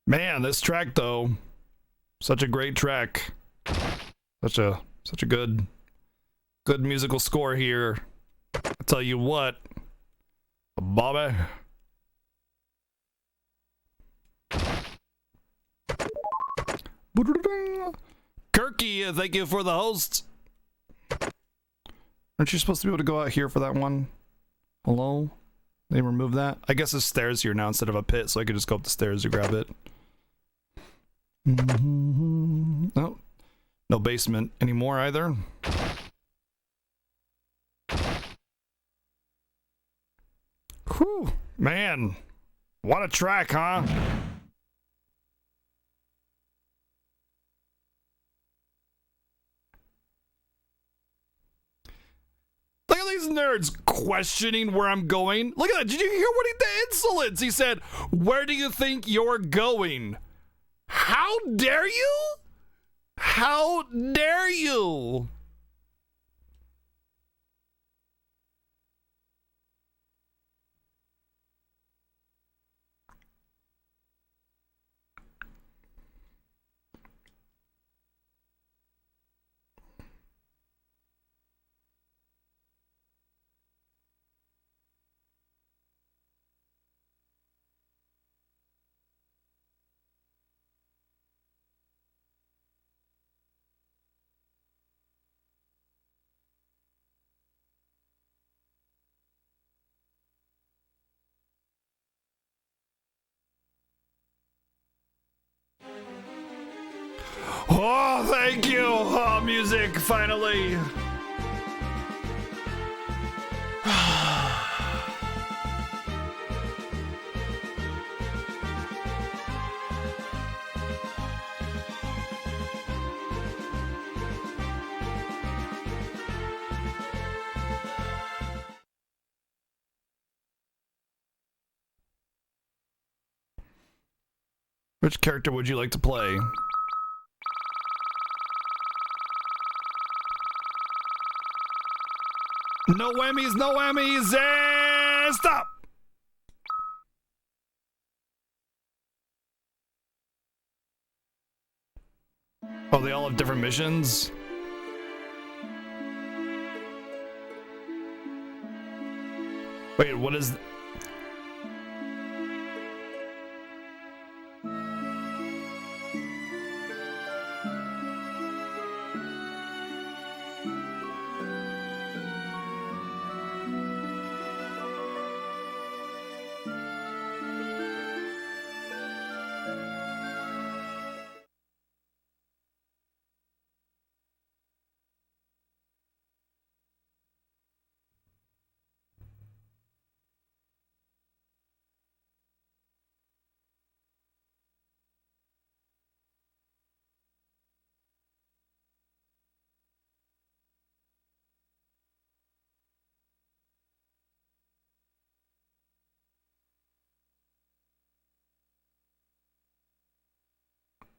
Man, this track though, such a great track. Such a good musical score here. I'll tell you what, Bobby. Kirky, thank you for the host. Aren't you supposed to be able to go out here for that one? Hello? They removed that? I guess there's stairs here now instead of a pit, so I could just go up the stairs to grab it. No. No basement anymore either. Whew, man. What a track, huh? Look at these nerds questioning where I'm going. Look at that. Did you hear what the insolence? He said, "Where do you think you're going?" How dare you? How dare you? Oh, thank you. Oh, music, finally. Which character would you like to play? No whammies, no whammies, and stop! Oh, they all have different missions? Wait, what is...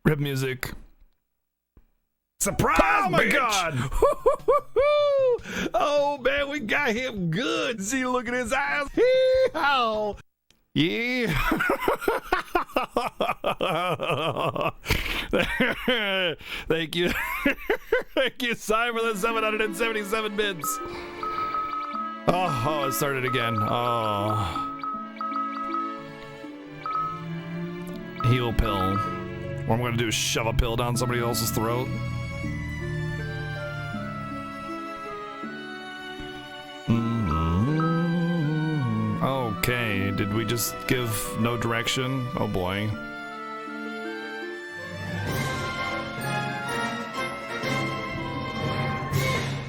Rip music. Surprise, oh my bitch. God! Oh man, we got him good. See, look at his eyes. How? Yeah. Thank you. Thank you, Simon, for the 777 bits. Oh, it started again. Oh. Heal pill. What I'm gonna do is shove a pill down somebody else's throat. Okay, did we just give no direction? Oh boy.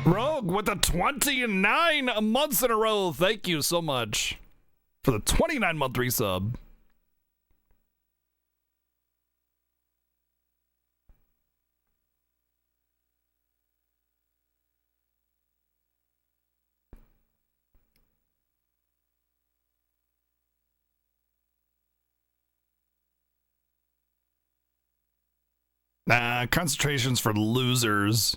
Rogue with the 29 months in a row. Thank you so much for the 29-month resub. Nah, concentration's for losers.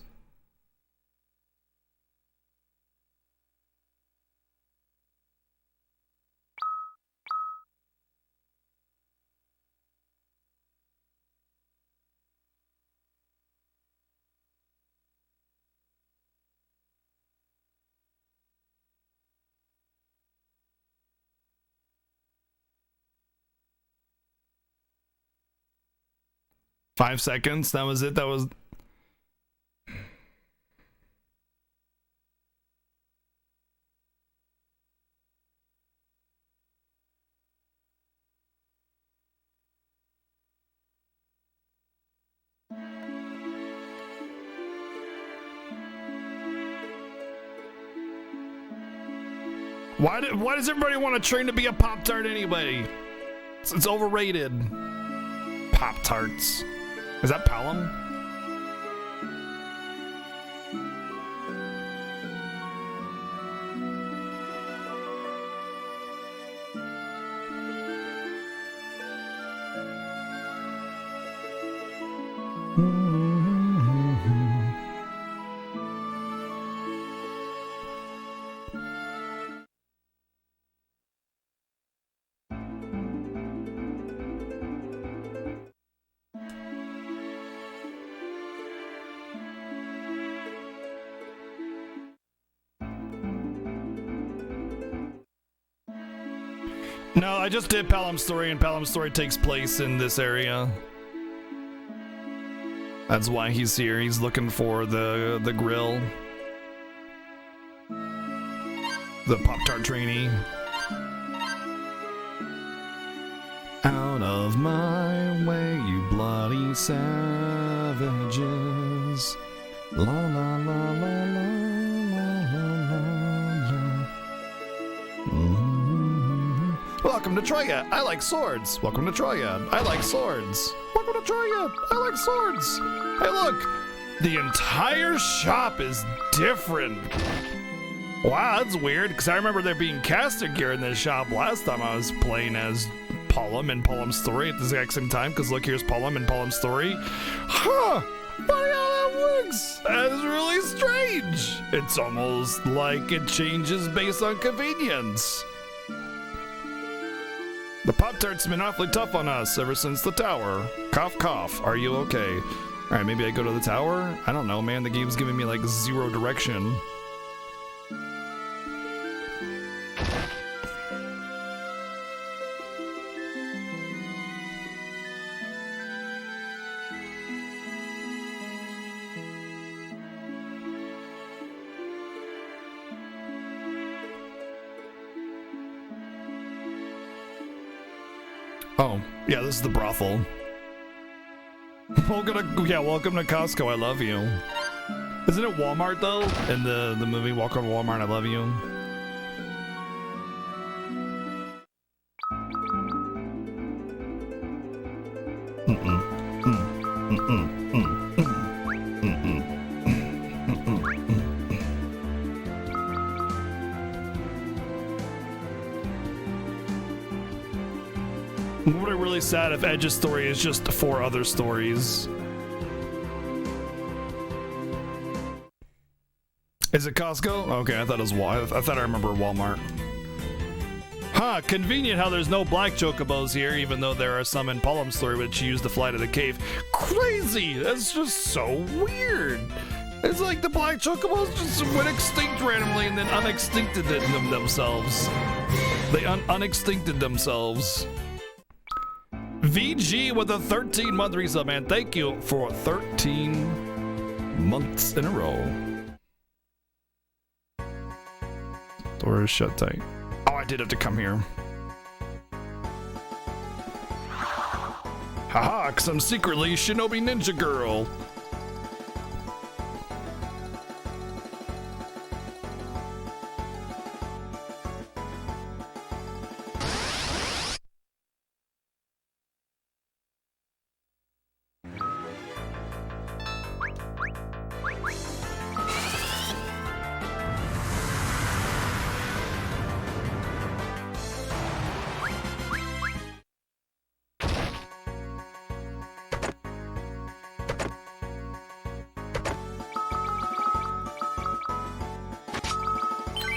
Five seconds, that was it, that was... Why does everybody want to train to be a Pop-Tart anyway? It's overrated. Pop-Tarts. Is that Pelham? No, I just did Pelham's Story, and Pelham's Story takes place in this area. That's why he's here. He's looking for the grill. The Pop-Tart trainee. Out of my way, you bloody savage. of edges. La la la la la la la la. Welcome to Troya. I like swords. Welcome to Troya. I like swords. Welcome to Troya. I like swords. Hey, look. The entire shop is different. Wow, that's weird, because I remember there being caster gear in this shop last time I was playing as Pollum in Pollum's story at the exact same time, because look, here's Pollum in Pollum's story. Huh! Funny how that works! That is really strange! It's almost like it changes based on convenience. The Pop-Tart's been awfully tough on us ever since the tower. Cough, cough. Are you okay? Alright, maybe I go to the tower? I don't know, man. The game's giving me, like, zero direction. Oh, yeah, this is the brothel. Welcome to Costco, I love you. Isn't it Walmart, though? In the movie Welcome to Walmart, I love you. Would it really sad if Edge's story is just 4 other stories? Is it Costco? Okay, I thought it was I thought I remember Walmart. Huh, convenient how there's no black chocobos here, even though there are some in Pollum's story which used to fly to the cave. Crazy! That's just so weird! It's like the black chocobos just went extinct randomly and then unextincted themselves. They unextincted themselves. VG with a 13-month resub, man. Thank you for 13 months in a row. Door is shut tight. Oh, I did have to come here. Haha, because I'm secretly Shinobi Ninja Girl.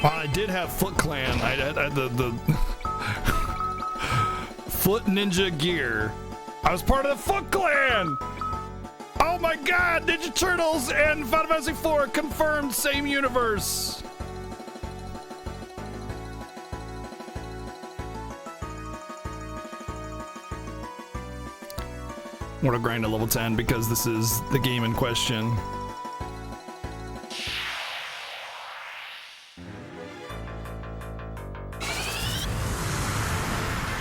I did have Foot Clan. I had the Foot Ninja gear. I was part of the Foot Clan! Oh my god! Ninja Turtles and Final Fantasy IV confirmed same universe! I'm gonna grind to level 10 because this is the game in question.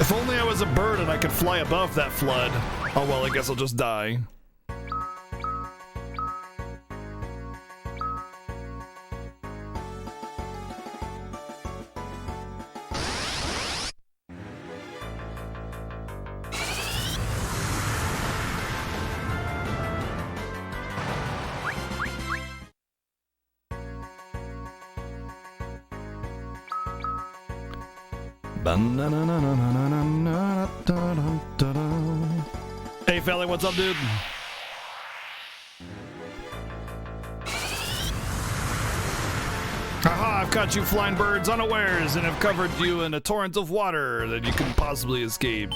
If only I was a bird and I could fly above that flood. Oh well, I guess I'll just die. Hey, Felly, what's up, dude? Haha, I've caught you flying birds unawares and have covered you in a torrent of water that you can possibly escape.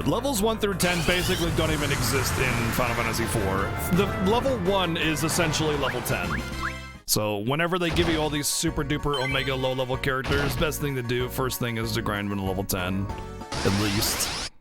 Levels 1 through 10 basically don't even exist in Final Fantasy IV. The level 1 is essentially level 10. So whenever they give you all these super duper omega low level characters, best thing to do, first thing is to grind them to level 10, at least.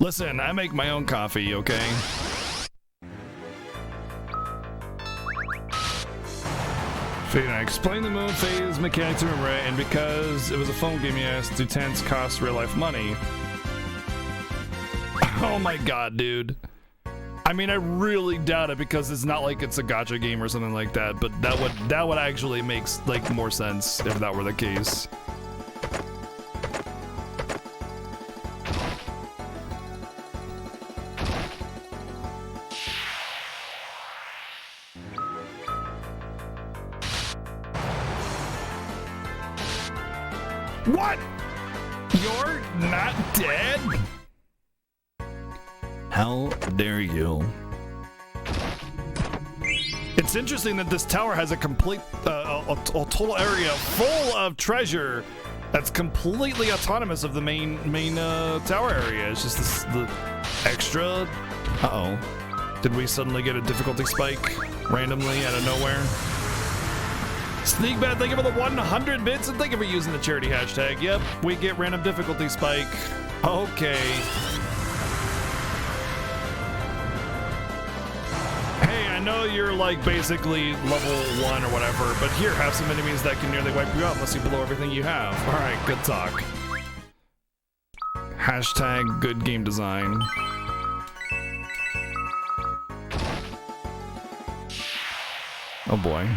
Listen, I make my own coffee, okay? I explained the moon phase mechanics to Ray, and because it was a phone game, yes, do tens cost real life money. Oh my god, dude. I mean, I really doubt it because it's not like it's a gacha game or something like that, but that would actually make like more sense if that were the case. What? You're not dead? How dare you? It's interesting that this tower has a complete, a total area full of treasure that's completely autonomous of the main tower area. It's just the extra. Uh-oh. Did we suddenly get a difficulty spike randomly out of nowhere? Sneakbat, thank you for the 100 bits, and thank you for using the charity hashtag. Yep, we get random difficulty spike. Okay. Hey, I know you're like basically level 1 or whatever, but here, have some enemies that can nearly wipe you out unless you blow everything you have. Alright, good talk. Hashtag good game design. Oh boy.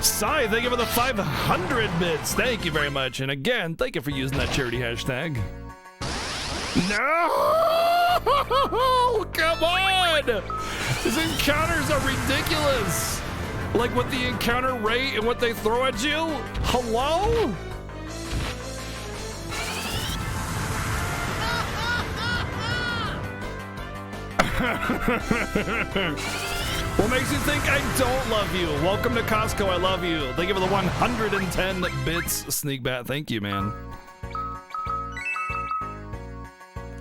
Sai, thank you for the 500 bits. Thank you very much. And again, thank you for using that charity hashtag. No! Come on! These encounters are ridiculous. Like what the encounter rate and what they throw at you? Hello? What makes you think I don't love you? Welcome to Costco, I love you. Thank you for the 110 bits, Sneakbat. Thank you, man.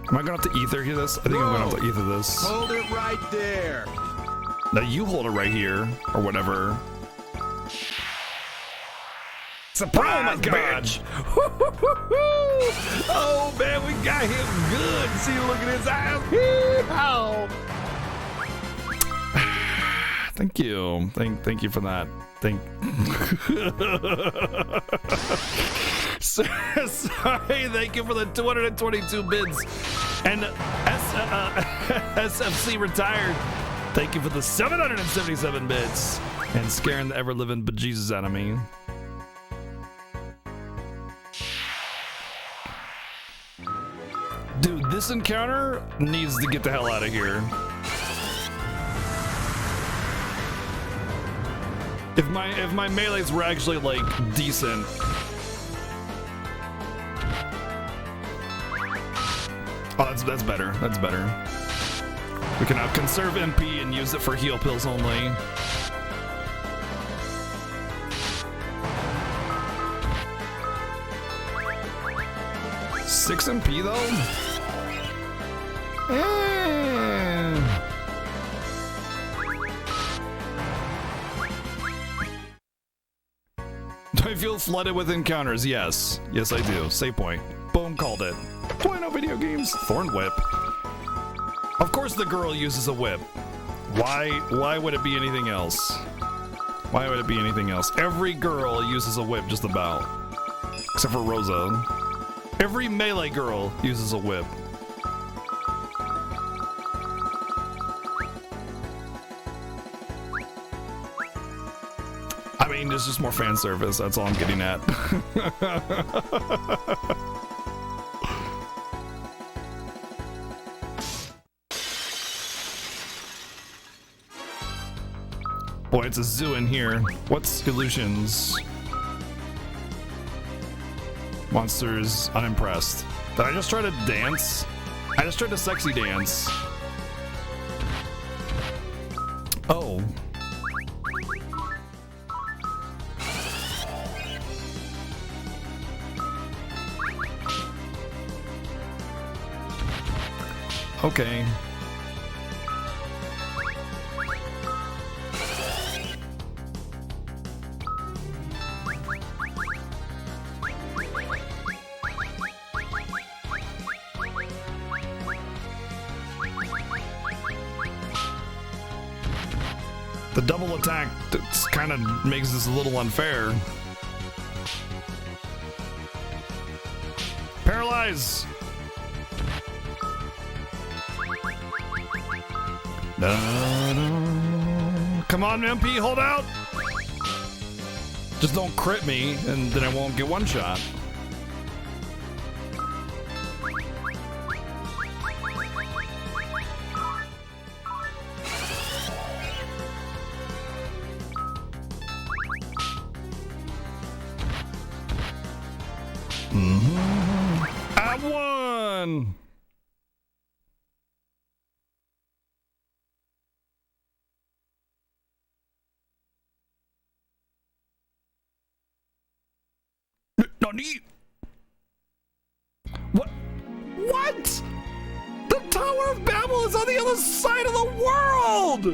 Am I gonna have to ether this? I think I'm gonna have to ether this. Hold it right there. Now you hold it right here, or whatever. Surprise, bitch! Oh man, we got him good. See, look at his eyes. Hee-haw. Thank you. Thank you for that. Sorry, thank you for the 222 bits. And SFC retired. Thank you for the 777 bits. And scaring the ever-living bejesus out of me. Dude, this encounter needs to get the hell out of here. If my melees were actually like decent. Oh, that's better. That's better. We can now conserve MP and use it for heal pills only. Six MP though? Do I feel flooded with encounters? Yes. Yes, I do. Save point. Boom, called it. Point no video games. Thorn whip. Of course the girl uses a whip. Why would it be anything else? Why would it be anything else? Every girl uses a whip just about. Except for Rosa. Every melee girl uses a whip. I mean, there's just more fan service. That's all I'm getting at. Boy, it's a zoo in here. What's illusions? Monsters, unimpressed. Did I just try to dance? I just tried to sexy dance. Oh. Okay. double attack kind of makes this a little unfair. Paralyze! Come on, MP, hold out! Just don't crit me, and then I won't get one shot. I won! Nani? What? What? The Tower of Babel is on the other side of the world!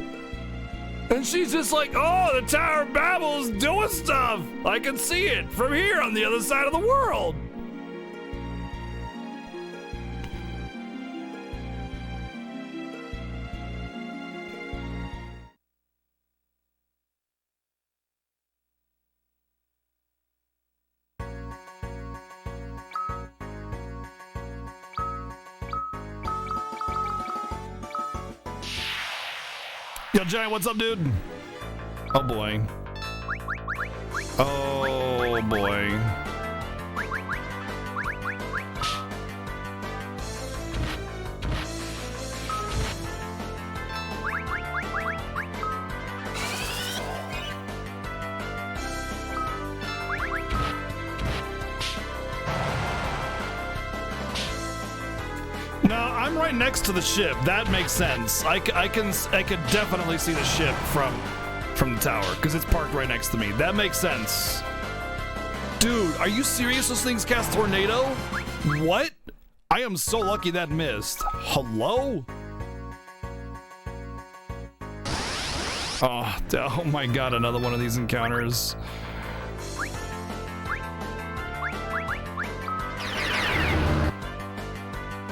And she's just like, oh, the Tower of Babel is doing stuff! I can see it from here on the other side of the world! Yo, Giant, what's up, dude? Oh, boy. Oh, boy. No, I'm right next to the ship. That makes sense. I could definitely see the ship from the tower because it's parked right next to me. That makes sense. Dude, are you serious? Those things cast tornado? What? I am so lucky that missed. Hello? Oh my god, another one of these encounters.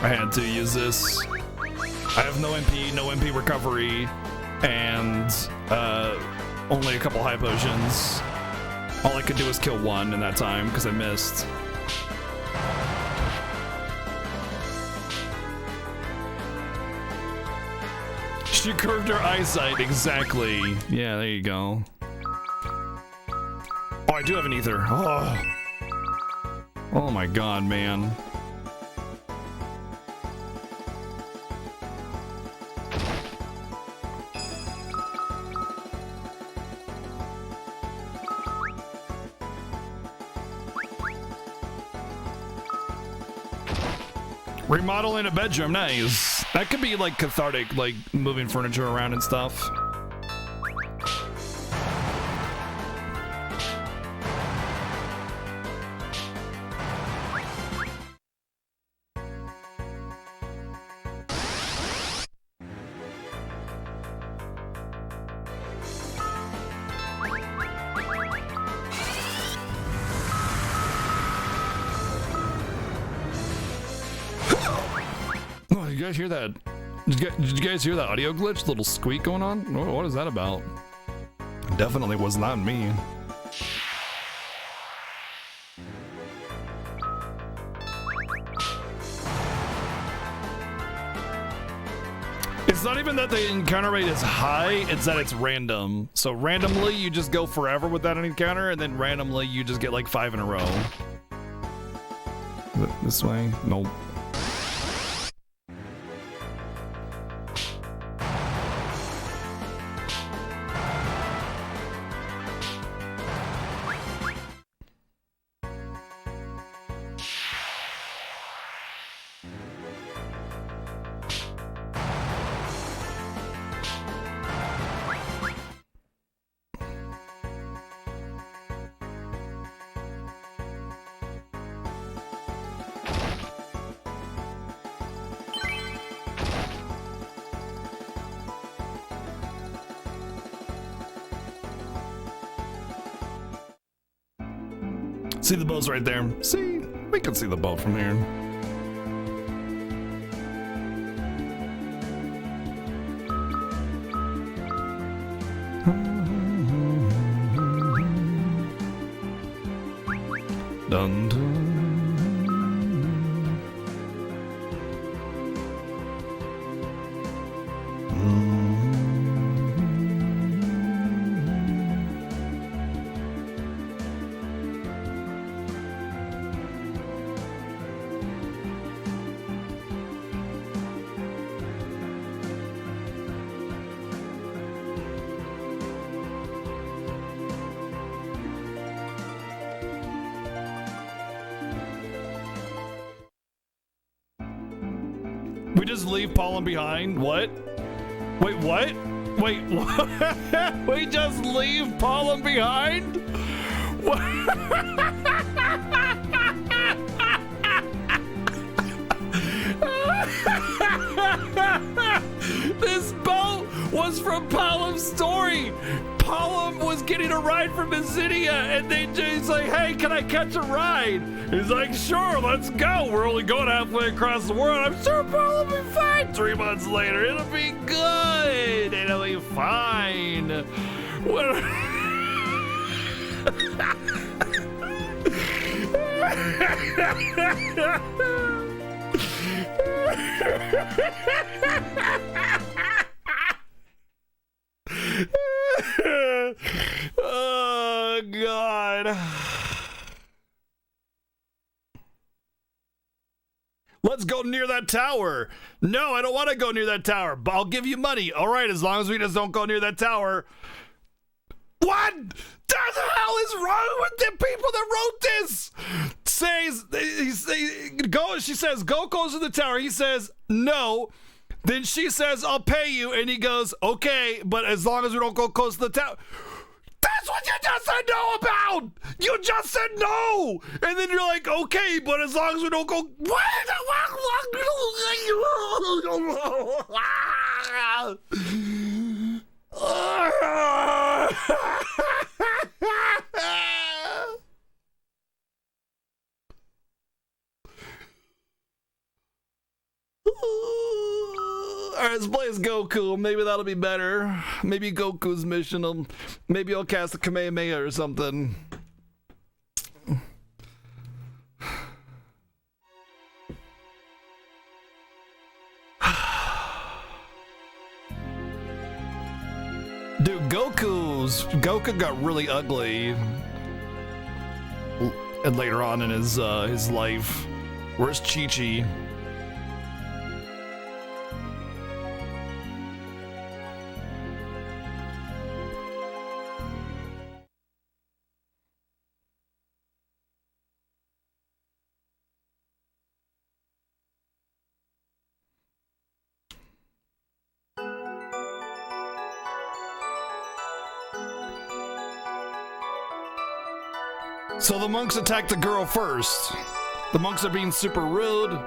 I had to use this. I have no MP recovery, and only a couple high potions. All I could do was kill one in that time because I missed. She curved her eyesight, exactly. Yeah, there you go. Oh, I do have an ether. Oh my god, man. Remodeling a bedroom, nice. That could be like cathartic, like moving furniture around and stuff. Did you guys hear that? Did you guys hear that audio glitch? Little squeak going on? What is that about? Definitely was not me. It's not even that the encounter rate is high, it's that it's random. So randomly you just go forever without an encounter, and then randomly you just get like 5 in a row. Is it this way? Nope. See the boat's right there. See, we can see the boat from here. We just leave Pollen behind? What? Wait, what? Wait, what? We just leave Pollen behind? What? This boat was from Pollen's story. Pollen was getting a ride from Basidia, and he's like, hey, can I catch a ride? He's like, sure, let's go. We're only going halfway across the world. I'm sure Pollen will be fine. 3 months later, it'll be good. It'll be fine. What? Oh, God. Let's go near that tower. No, I don't want to go near that tower, but I'll give you money. All right, as long as we just don't go near that tower. What the hell is wrong with the people that wrote this? She says, go close to the tower. He says, no. Then she says, I'll pay you. And he goes, okay, but as long as we don't go close to the tower. That's what you just said no about. You just said no. And then you're like, okay, but as long as we don't go. Alright, let's play as Goku. Maybe that'll be better. Maybe Goku's mission. Maybe I'll cast a Kamehameha or something. Dude, Goku got really ugly and later on in his life. Where's Chi-Chi? So the monks attack the girl first. The monks are being super rude.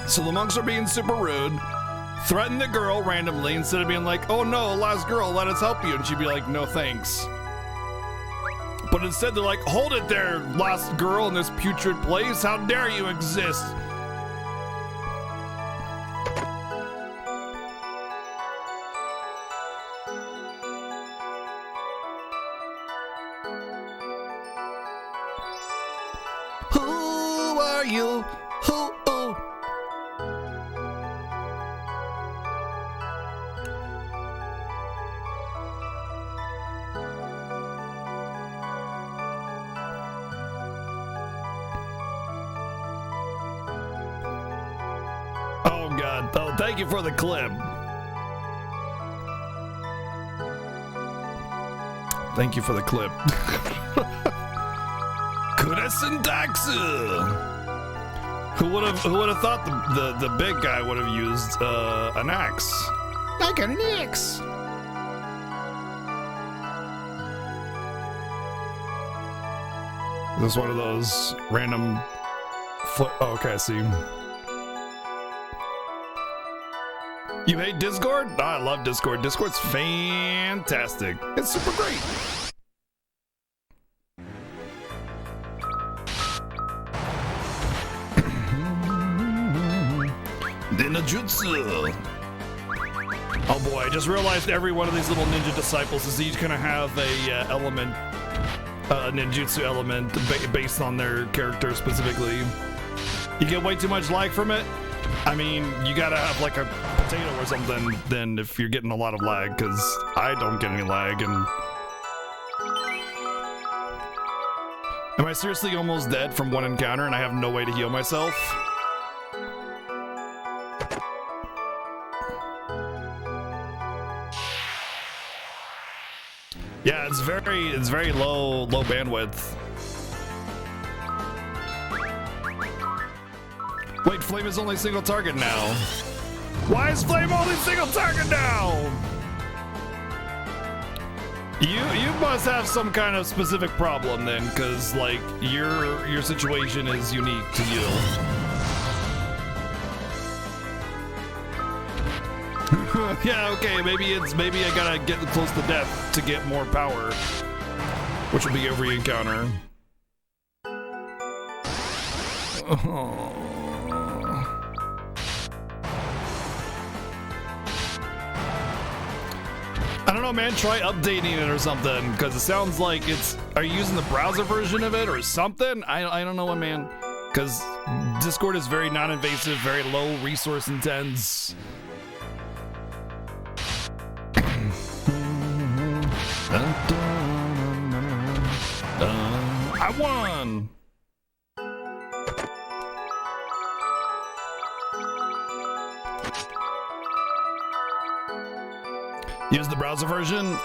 So the monks are being super rude, threaten the girl randomly instead of being like, oh no, last girl, let us help you. And she'd be like, no thanks. But instead they're like, hold it there, last girl in this putrid place. How dare you exist? Who are you? Who? Oh, thank you for the clip. Thank you for the clip. Who would have thought the big guy would have used an axe? I got an axe. Is this one of those random foot? Oh, okay, I see. You hate Discord? Oh, I love Discord. Discord's fantastic. It's super great. Ninjutsu. Oh boy, I just realized every one of these little ninja disciples is each gonna have a ninjutsu element based on their character specifically. You get way too much lag from it. I mean, you gotta have like a potato or something then if you're getting a lot of lag, because I don't get any lag. And am I seriously almost dead from one encounter and I have no way to heal myself? Yeah, it's very low bandwidth. Wait, Flame is only single target now. Why is Flame only single target now? You must have some kind of specific problem then, because like your situation is unique to you. Yeah, okay, maybe I gotta get close to death to get more power, which will be every encounter. Oh. I don't know, man. Try updating it or something, because it sounds like it's. Are you using the browser version of it or something? I don't know what, man. Because Discord is very non-invasive, very low resource intense. I won. Use the browser version?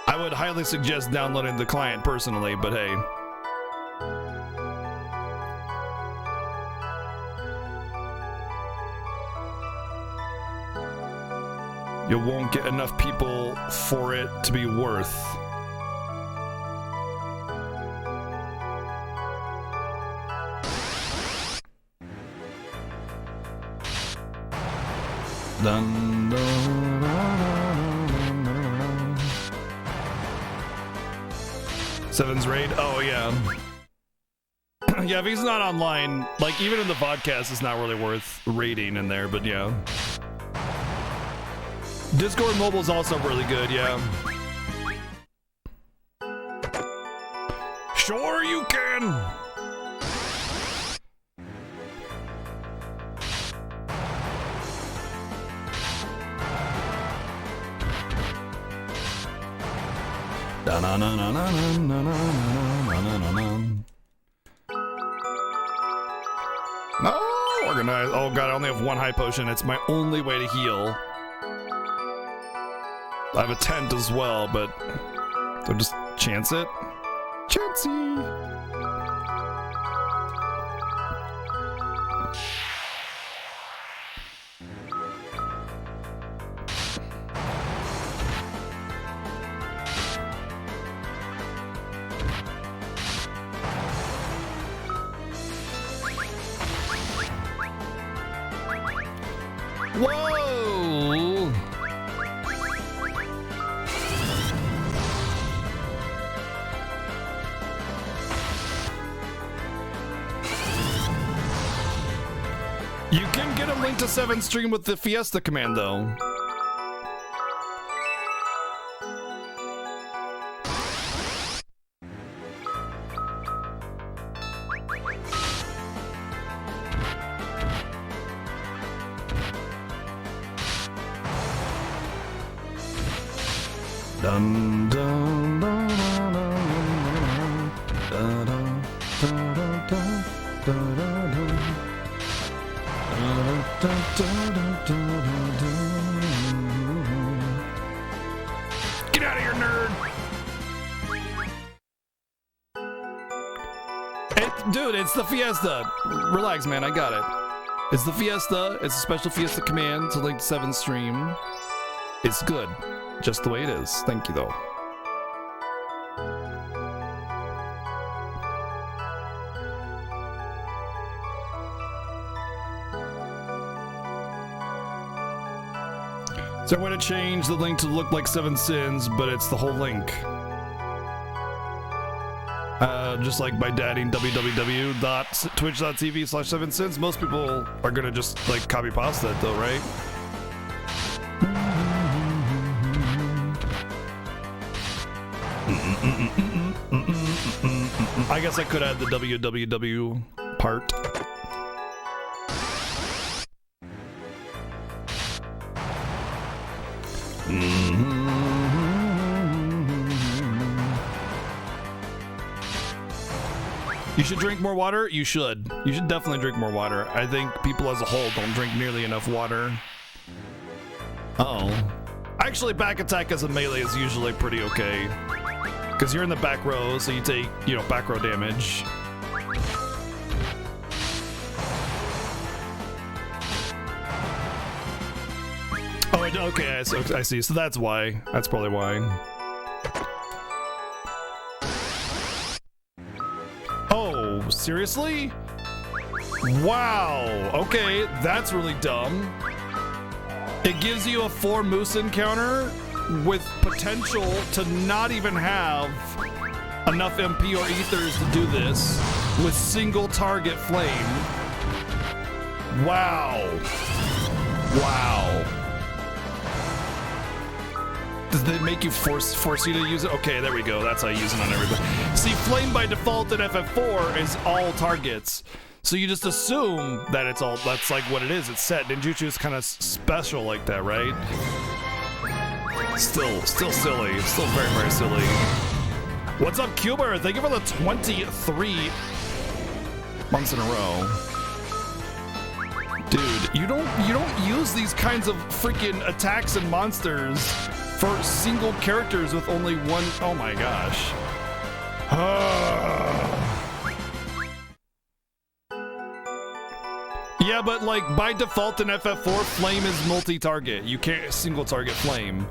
I would highly suggest downloading the client personally, but hey. You won't get enough people for it to be worth. Dun, dun, dun, dun, dun. Seven's raid? Oh, yeah. Yeah, if he's not online, like, even in the podcast, it's not really worth raiding in there, but yeah. Discord mobile is also really good, yeah. Sure you can! No, organize. Oh god, I only have one high potion. It's my only way to heal. I have a tent as well, but so just chance it. Chancey. Whoa! You can get a link to 7 stream with the Fiesta command, though. Dun, dun, dun, dun, dun, dun, dun, dun, dun, dun, dun. Get out of here, nerd! Dude, it's the Fiesta. Relax, man, I got it. It's the Fiesta. It's a special Fiesta command to link 7 stream. It's good. Just the way it is. Thank you, though. So I'm going to change the link to look like Seven Sins, but it's the whole link. Just like by dadding www.twitch.tv/7sins. Most people are going to just like copy pasta it though, right? I guess I could add the www part. You should drink more water? You should. You should definitely drink more water. I think people as a whole don't drink nearly enough water. Uh-oh. Actually, back attack as a melee is usually pretty okay. Because you're in the back row, so you take, you know, back row damage. Oh, okay, I see. So that's why. That's probably why. Oh, seriously? Wow. Okay, that's really dumb. It gives you a 4 moose encounter with potential to not even have enough MP or ethers to do this with single target flame. Wow. Wow. Does they make you force you to use it? Okay, there we go. That's how you use it on everybody. See, flame by default in FF4 is all targets. So you just assume that it's all, that's like what it is. It's set. Ninjutsu is kind of special like that, right? Still silly. Still very, very silly. What's up, Cuber? Thank you for the 23 months in a row. Dude, you don't use these kinds of freaking attacks and monsters for single characters with only one. Oh my gosh. Yeah, but like by default in FF4, flame is multi-target. You can't single target flame.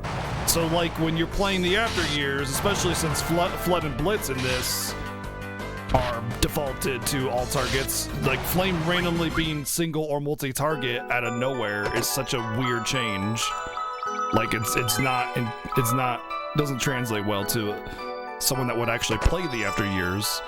So like when you're playing the After Years, especially since Flood and Blitz in this are defaulted to all targets, like flame randomly being single or multi-target out of nowhere is such a weird change. Like it's not doesn't translate well to someone that would actually play the After Years.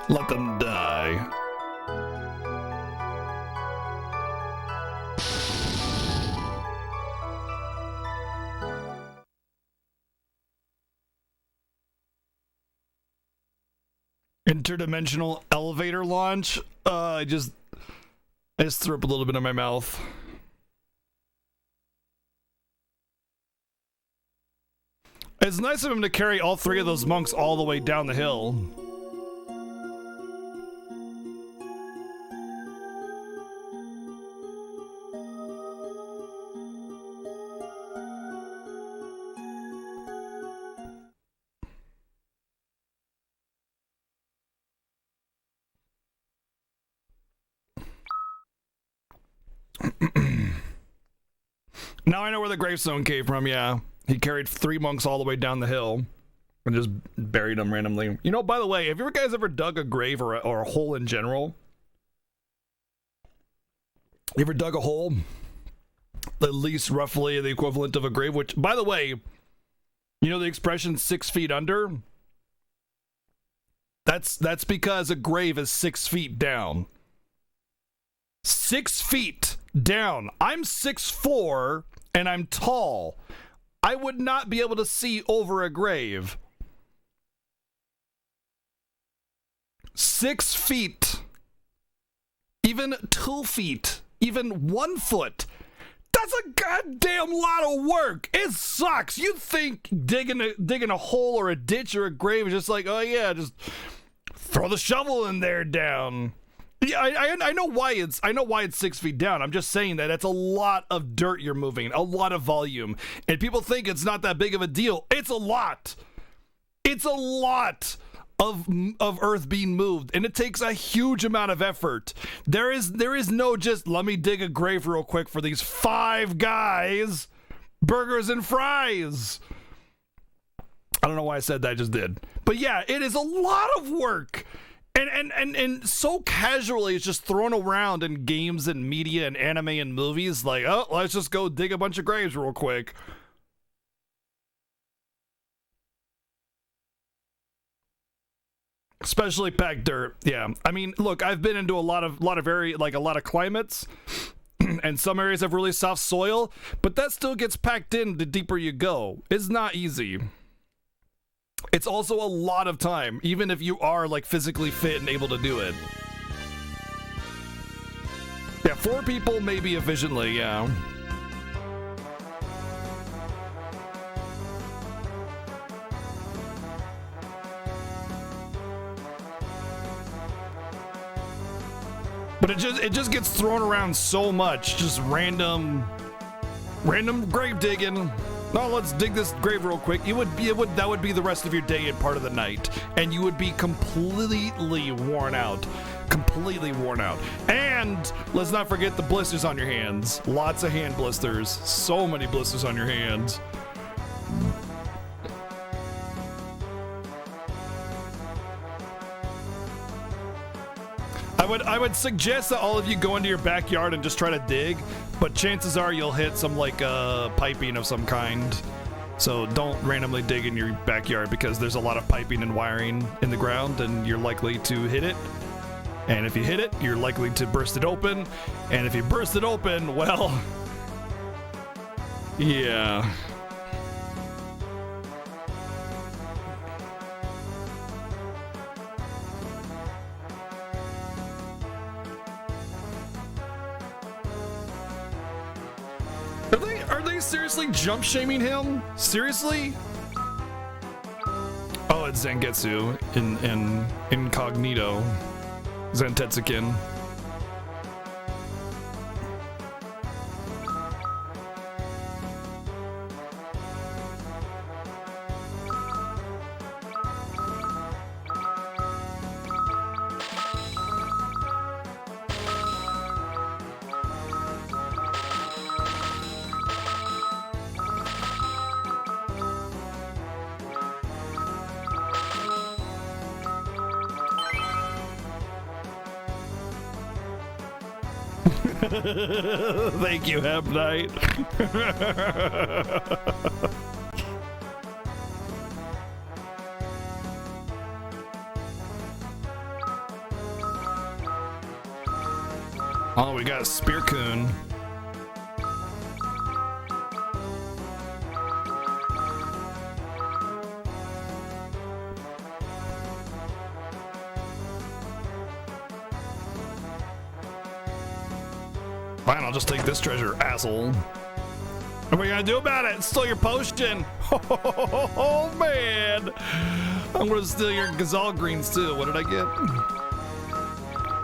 Let them die. Interdimensional elevator launch. I just threw up a little bit in my mouth. It's nice of him to carry all 3 of those monks all the way down the hill. Now I know where the gravestone came from, yeah. He carried 3 monks all the way down the hill and just buried them randomly. You know, by the way, have you guys ever dug a grave or a hole in general? You ever dug a hole? At least roughly the equivalent of a grave, which, by the way, you know the expression 6 feet under? That's because a grave is 6 feet down. 6 feet down. I'm 6'4" and I'm tall. I would not be able to see over a grave. 6 feet, even 2 feet, even 1 foot. That's a goddamn lot of work. It sucks. You think digging a hole or a ditch or a grave is just like, oh yeah, just throw the shovel in there down. Yeah, I know why it's 6 feet down. I'm just saying that it's a lot of dirt you're moving, a lot of volume, and people think it's not that big of a deal. It's a lot. It's a lot of earth being moved, and it takes a huge amount of effort. There is no just let me dig a grave real quick for these 5 guys, burgers and fries. I don't know why I said that, I just did. But yeah, it is a lot of work. And so casually it's just thrown around in games and media and anime and movies, like, oh, let's just go dig a bunch of graves real quick. Especially packed dirt. Yeah. I mean, look, I've been into a lot of climates, and some areas have really soft soil, but that still gets packed in the deeper you go. It's not easy. It's also a lot of time, even if you are like physically fit and able to do it. Yeah, 4 people maybe efficiently, yeah. But it just gets thrown around so much, just random grave digging. No, let's dig this grave real quick. That would be the rest of your day and part of the night, and you would be completely worn out. Completely worn out. And let's not forget the blisters on your hands. Lots of hand blisters. So many blisters on your hands. I would suggest that all of you go into your backyard and just try to dig, but chances are you'll hit some like piping of some kind. So don't randomly dig in your backyard because there's a lot of piping and wiring in the ground and you're likely to hit it. And if you hit it, you're likely to burst it open. And if you burst it open, well, yeah. Are they seriously jump shaming him? Seriously? Oh, it's Zangetsu in Incognito. Zantetsukin. Thank you, Heb Knight. Oh, we got a Spear Coon. Fine, I'll just take this treasure, asshole. What are we gonna do about it? Steal your potion. Oh, man. I'm gonna steal your Gazelle greens too. What did I get?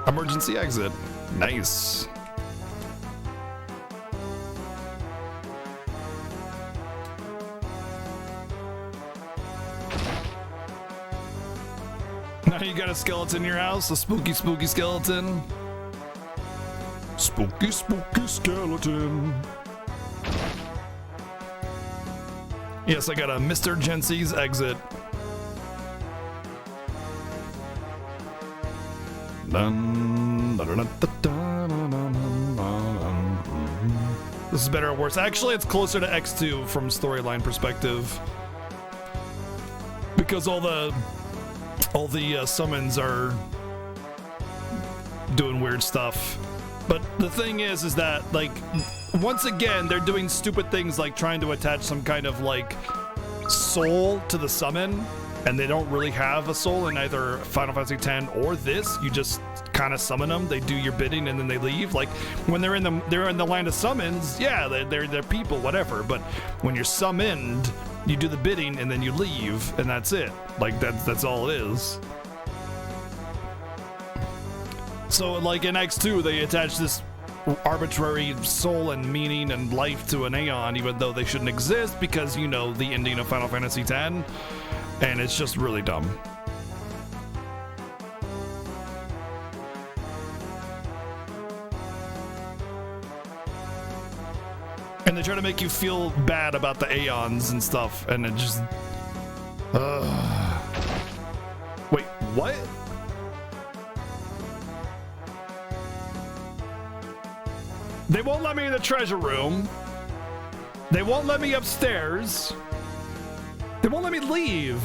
Emergency exit. Nice. Now you got a skeleton in your house, a spooky skeleton. Spooky skeleton. Yes, I got a Mr. Jency's exit. This is better or worse? Actually, it's closer to X2 from storyline perspective. Because all the summons are doing weird stuff. But the thing is that, like, once again, they're doing stupid things like trying to attach some kind of, like, soul to the summon. and they don't really have a soul in either Final Fantasy X or this. You just kind of summon them. They do your bidding and then they leave. Like when they're in the land of summons, yeah, they're people, whatever. But when you're summoned, you do the bidding and then you leave, and that's it. Like that's all it is. So like in X2, they attach this arbitrary soul and meaning and life to an Aeon, even though they shouldn't exist, because you know the ending of Final Fantasy X, and it's just really dumb. And they try to make you feel bad about the Aeons and stuff, and it just wait, what? They won't let me in the treasure room. They won't let me upstairs. They won't let me leave.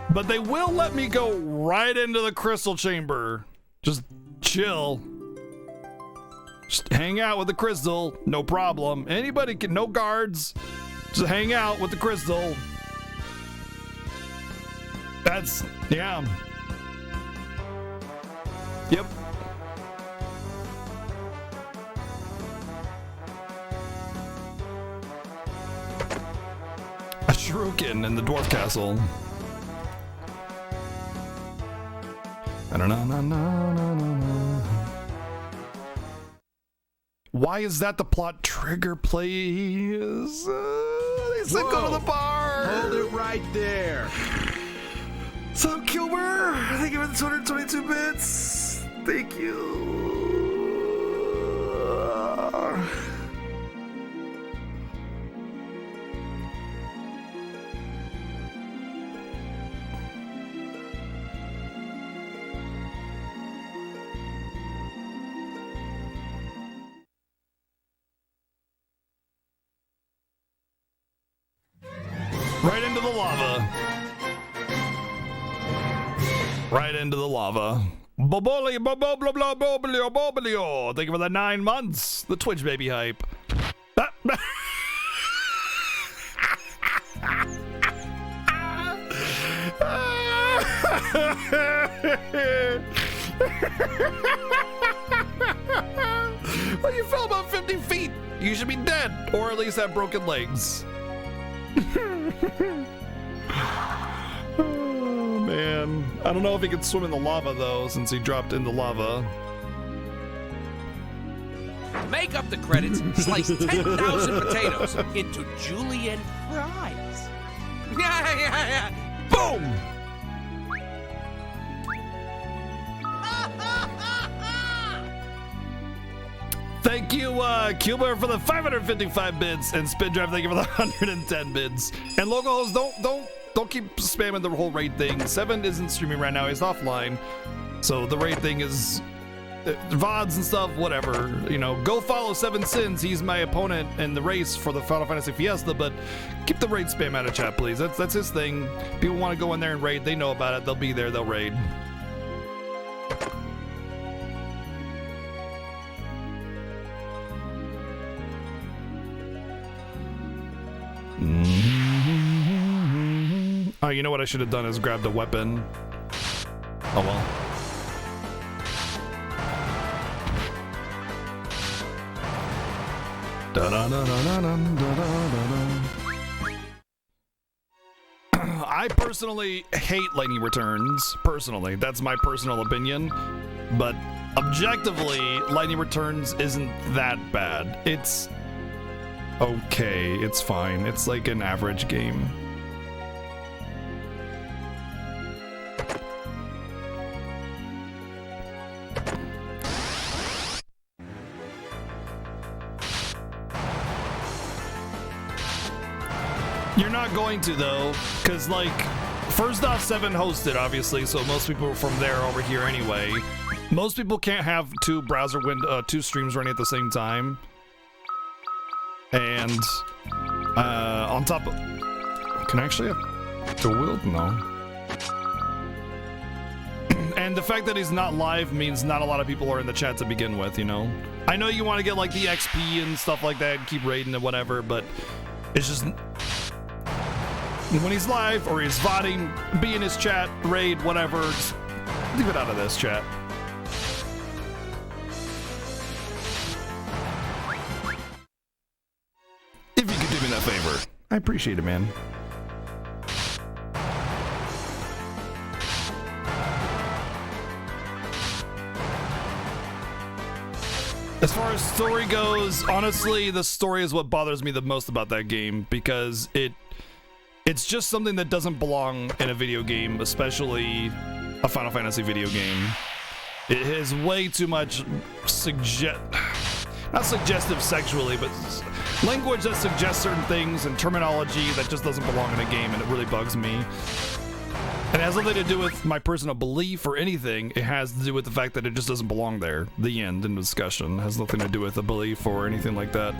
But they will let me go right into the crystal chamber. Just chill. Just hang out with the crystal. No problem. Anybody can, no guards. Just hang out with the crystal. That's, yeah. Yep. A shuriken in the dwarf castle. Why is that the plot trigger, please? They said go to the bar. Hold it right there. So, Kilmer, thank you for the 222 bits. Thank you. Right into the lava. Right into the lava. Bobolio, bobolio, bobolio, bobolio. Thank you for the 9 months. The Twitch baby hype. Well, you fell about 50 feet. You should be dead, or at least have broken legs. Oh, man. I don't know if he could swim in the lava, though, since he dropped in the lava. Make up the credits, slice 10,000 potatoes into julienne fries. Yeah. Boom! Thank you, Cuba, for the 555 bits, and Spin Drive, thank you for the 110 bits. And Locals, don't keep spamming the whole raid thing. 7 isn't streaming right now; he's offline, so the raid thing is VODs and stuff. Whatever, you know. Go follow 7 Sins. He's my opponent in the race for the Final Fantasy Fiesta. But keep the raid spam out of chat, please. That's his thing. People want to go in there and raid. They know about it. They'll be there. They'll raid. Oh, you know what I should have done is grabbed a weapon. Oh well. I personally hate lightning returns. Personally, that's my personal opinion. But objectively, lightning returns isn't that bad. It's okay. It's fine. It's like an average game. You're not going to, though, because, like, first off, 7 hosted, obviously, so most people are from there over here anyway. Most people can't have two streams running at the same time. And, on top of... Can I actually have dual wield? No. And the fact that he's not live means not a lot of people are in the chat to begin with, you know? I know you want to get, like, the XP and stuff like that and keep raiding and whatever, but it's just... when he's live or he's VODing, be in his chat, raid, whatever. Just leave it out of this chat. If you could do me that favor, I appreciate it, man. As far as story goes, honestly, the story is what bothers me the most about that game, because it's just something that doesn't belong in a video game, especially a Final Fantasy video game. It has way too much not suggestive sexually, but language that suggests certain things and terminology that just doesn't belong in a game, and it really bugs me. And it has nothing to do with my personal belief or anything. It has to do with the fact that it just doesn't belong there. The end in discussion. It has nothing to do with a belief or anything like that.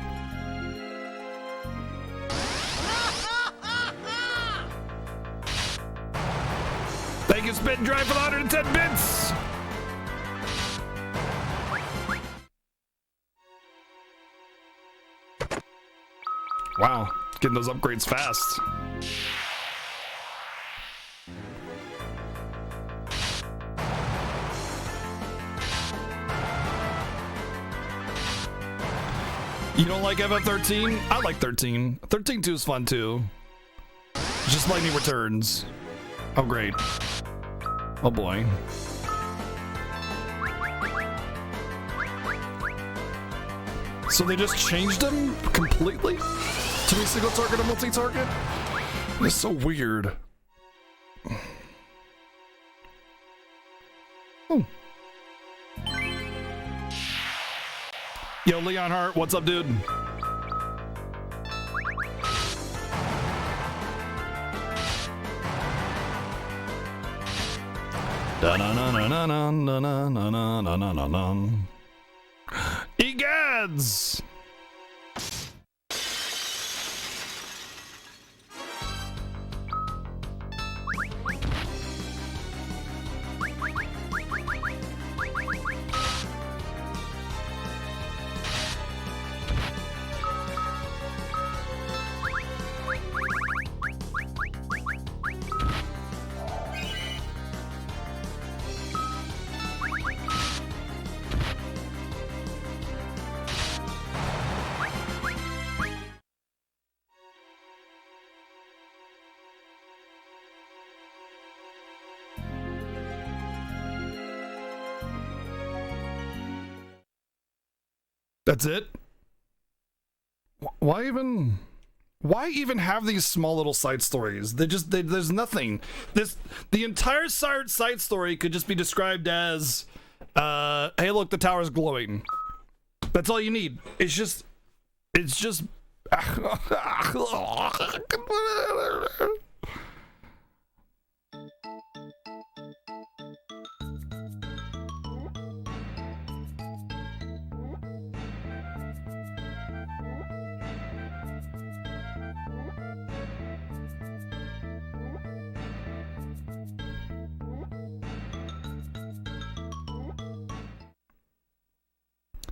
Thank you, Spit and Drive, for the 110 bits! Wow, getting those upgrades fast. You don't like FF13? I like 13. 13-2 is fun too. Just Lightning Returns. Oh great. Oh boy. So they just changed them completely? To be single target or multi-target? It's so weird. Oh. Yo, Leon Hart, what's up, dude? Egads! That's it? Why even have these small little side stories? There's nothing. The entire side story could just be described as, hey look, the tower's glowing. That's all you need. It's just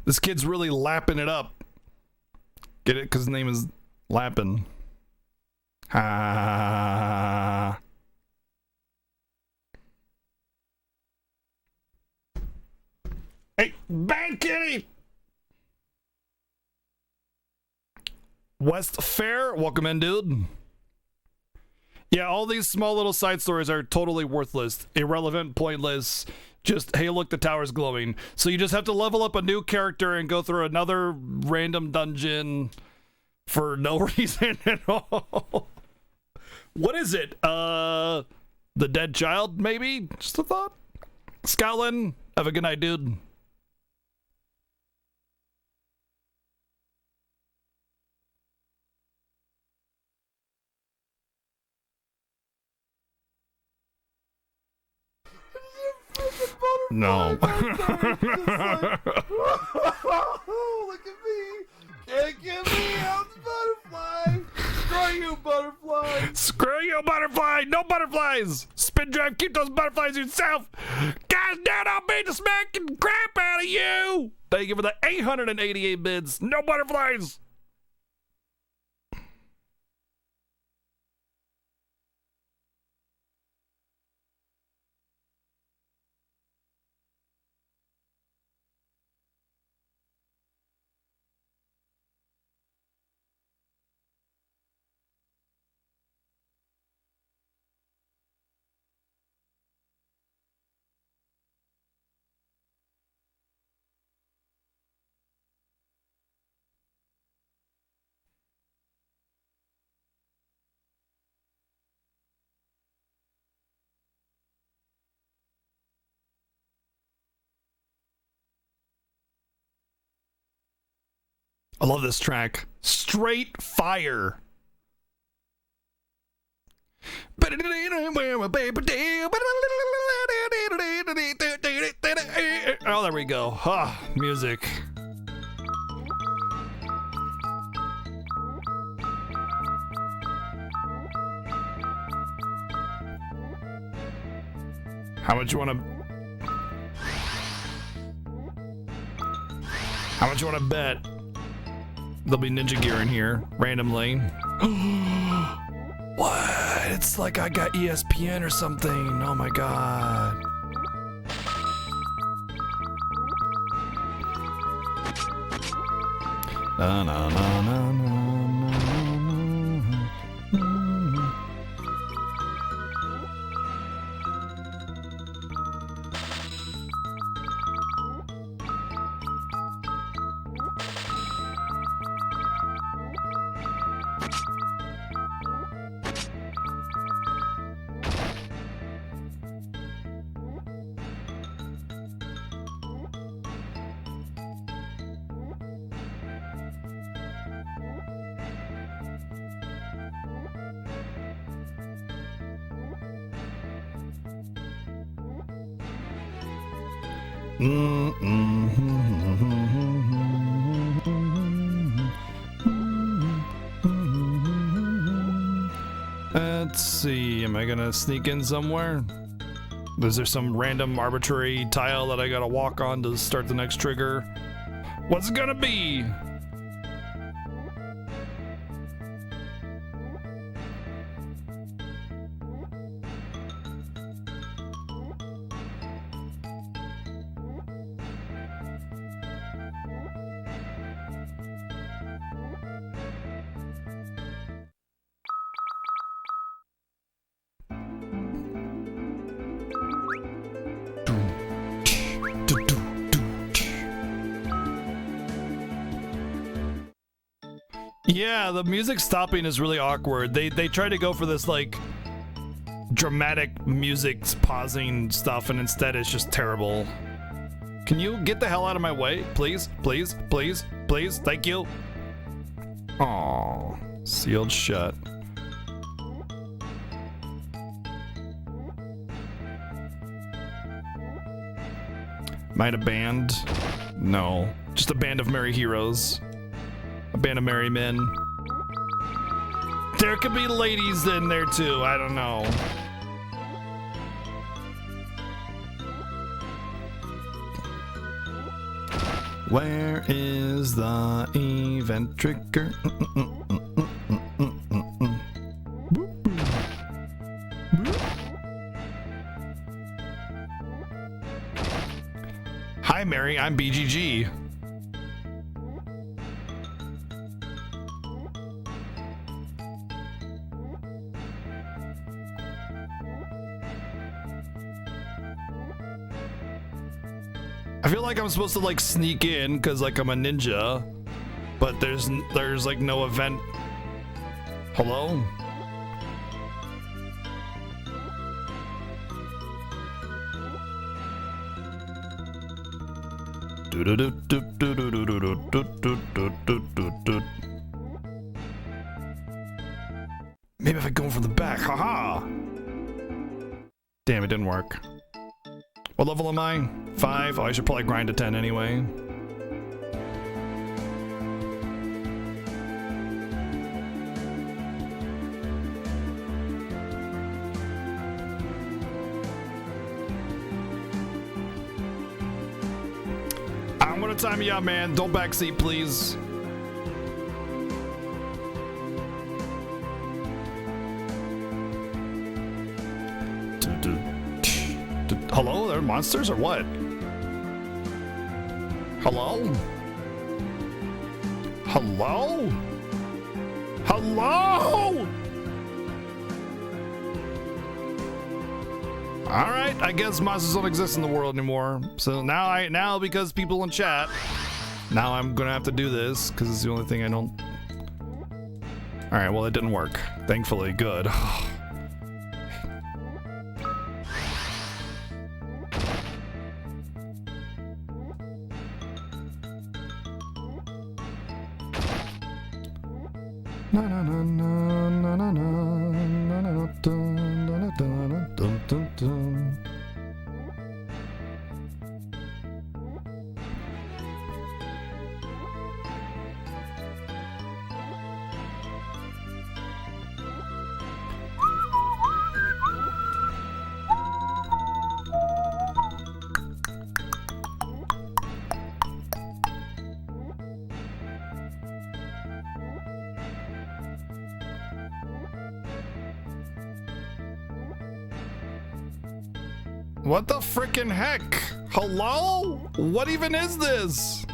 This kid's really lapping it up. Get it? Because his name is Lappin'. Ah. Hey, bad kitty! West Fair, welcome in, dude. Yeah, all these small little side stories are totally worthless, irrelevant, pointless. Just, hey, look, the tower's glowing. So you just have to level up a new character and go through another random dungeon for no reason at all. What is it? The dead child, maybe? Just a thought. Scotland, have a good night, dude. No. Look at me. Can't get me out, butterfly. Screw you, butterfly. Screw you, butterfly. No butterflies. Spin drive, keep those butterflies yourself. Guys, damn, I'll beat the smacking crap out of you. Thank you for the 888 bids. No butterflies. I love this track. Straight fire. Oh, there we go. Ah, music. How much you want to bet there'll be ninja gear in here randomly? What? It's like I got ESPN or something. Oh my god. Na, na, na, na, na. Let's see, am I gonna sneak in somewhere? Is there some random arbitrary tile that I gotta walk on to start the next trigger? What's it gonna be? Yeah, the music stopping is really awkward. They try to go for this like dramatic music pausing stuff, and instead it's just terrible. Can you get the hell out of my way, please, please, please, please? Thank you. Aww, sealed shut. Might a band? No, just a band of merry heroes. A band of merry men. There could be ladies in there too, I don't know. Where is the event trigger? Hi Mary, I'm BGG. I feel like I'm supposed to like sneak in because like I'm a ninja, but there's like no event. Hello? Maybe if I go from the back, haha. Damn, it didn't work. What level am I? 5? Oh, I should probably grind to 10 anyway. I'm gonna time you out, man. Don't backseat, please. Hello? They're monsters or what? Hello? Hello? Hello? Alright, I guess monsters don't exist in the world anymore. So now because people in chat, now I'm gonna have to do this, because it's the only thing I don't... Alright, well it didn't work. Thankfully, good. What the frickin' heck? Hello? What even is this?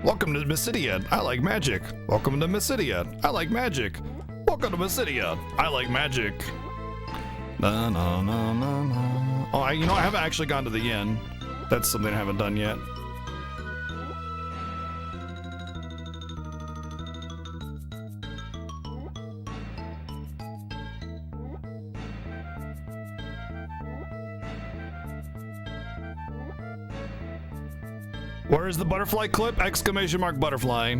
Welcome to Mysidia. I like magic. Welcome to Mysidia. I like magic. Welcome to Mysidia. I like magic. Na, na, na, na, na. Oh, you know, I haven't actually gone to the inn. That's something I haven't done yet. Where is the butterfly clip? Exclamation mark butterfly.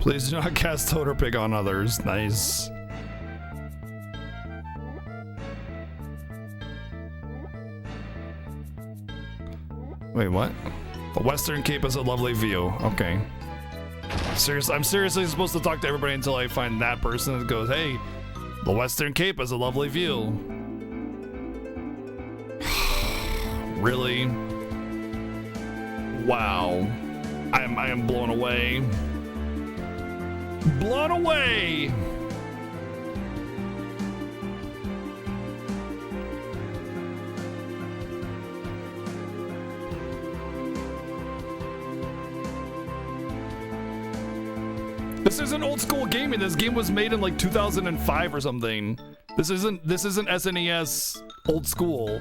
Please do not cast Toad or Pig on others. Nice. Wait, what? The Western Cape is a lovely view. Okay. I'm seriously supposed to talk to everybody until I find that person that goes, hey, the Western Cape is a lovely view. Really? Wow. I am blown away. Blown away! This isn't old school gaming. This game was made in like 2005 or something. This isn't SNES old school.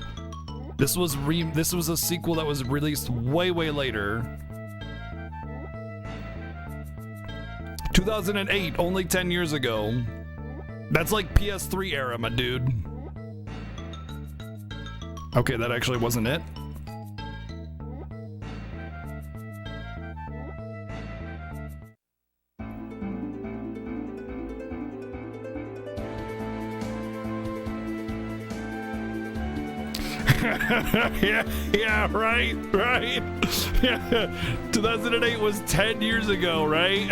This was a sequel that was released way later. 2008, only 10 years ago. That's like PS3 era, my dude. Okay, that actually wasn't it. yeah, right. Yeah, 2008 was 10 years ago, right?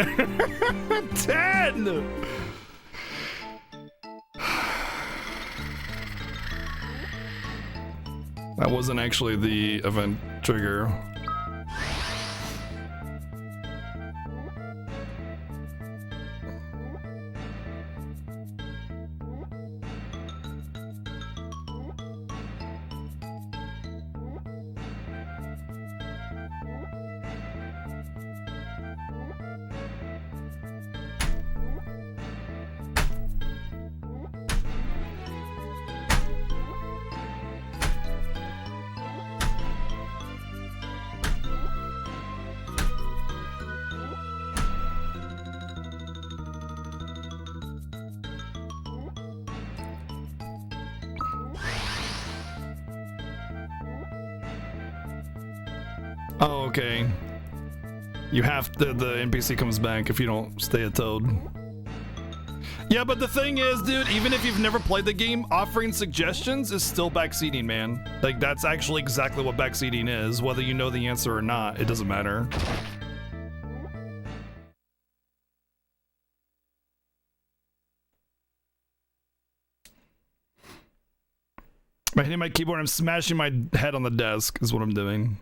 10! That wasn't actually the event trigger. Oh, okay. You have to, the NPC comes back if you don't stay a Toad. Yeah, but the thing is, dude, even if you've never played the game, offering suggestions is still backseating, man. Like, that's actually exactly what backseating is. Whether you know the answer or not, it doesn't matter. I'm hitting my keyboard, I'm smashing my head on the desk is what I'm doing.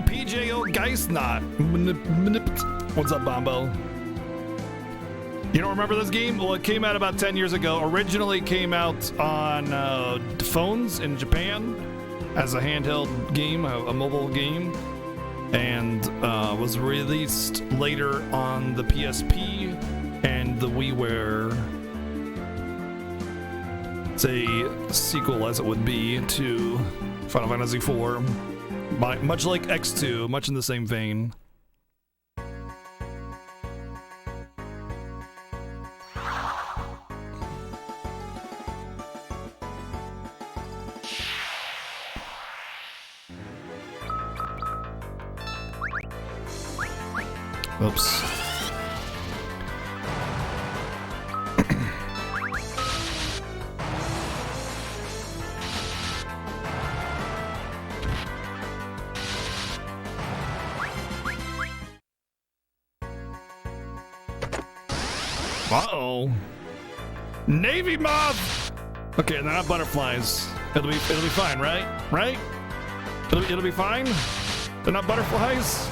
PJO Geistnot. What's up, Bombo? You don't remember this game? Well, it came out about 10 years ago. Originally came out on phones in Japan as a handheld game, a mobile game, and was released later on the PSP and the WiiWare. It's a sequel, as it would be, to Final Fantasy IV. Much like X2, much in the same vein. Oops. Uh-oh. Navy moth! Okay, they're not butterflies. It'll be fine, right? Right? It'll be fine? They're not butterflies?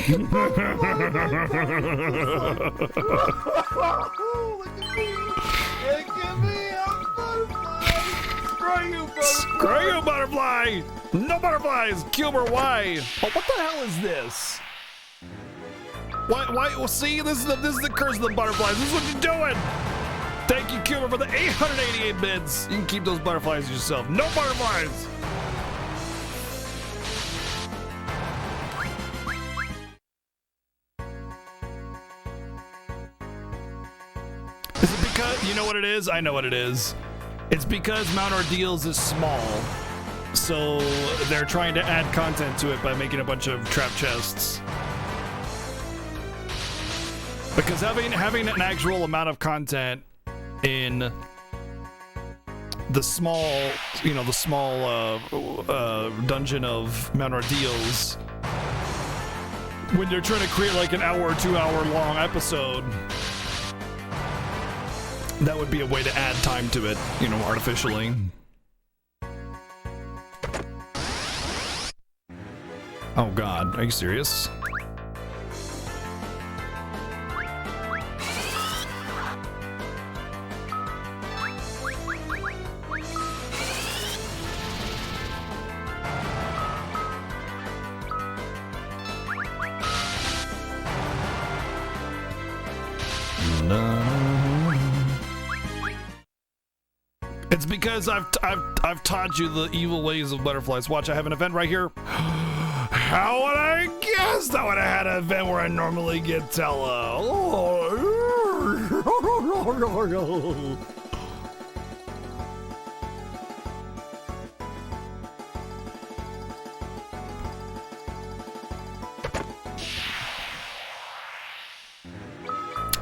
Look at me! Look at me! I'm butterfly! Screw you, butterfly! Screw you, butterfly! No butterflies! Cuber, why? Oh, what the hell is this? Why? Well, see, this is the curse of the butterflies. This is what you're doing! Thank you, Cuber, for the 888 bits. You can keep those butterflies yourself. No butterflies! Is it because, you know what it is? I know what it is. It's because Mount Ordeals is small, so they're trying to add content to it by making a bunch of trap chests. Because having an actual amount of content in the small, dungeon of Mount Ordeals, when you're trying to create like an hour or 2 hour long episode, that would be a way to add time to it, artificially. Oh God, are you serious? It's because I've taught you the evil ways of butterflies. Watch, I have an event right here. How would I guess I would have had an event where I normally get Tella?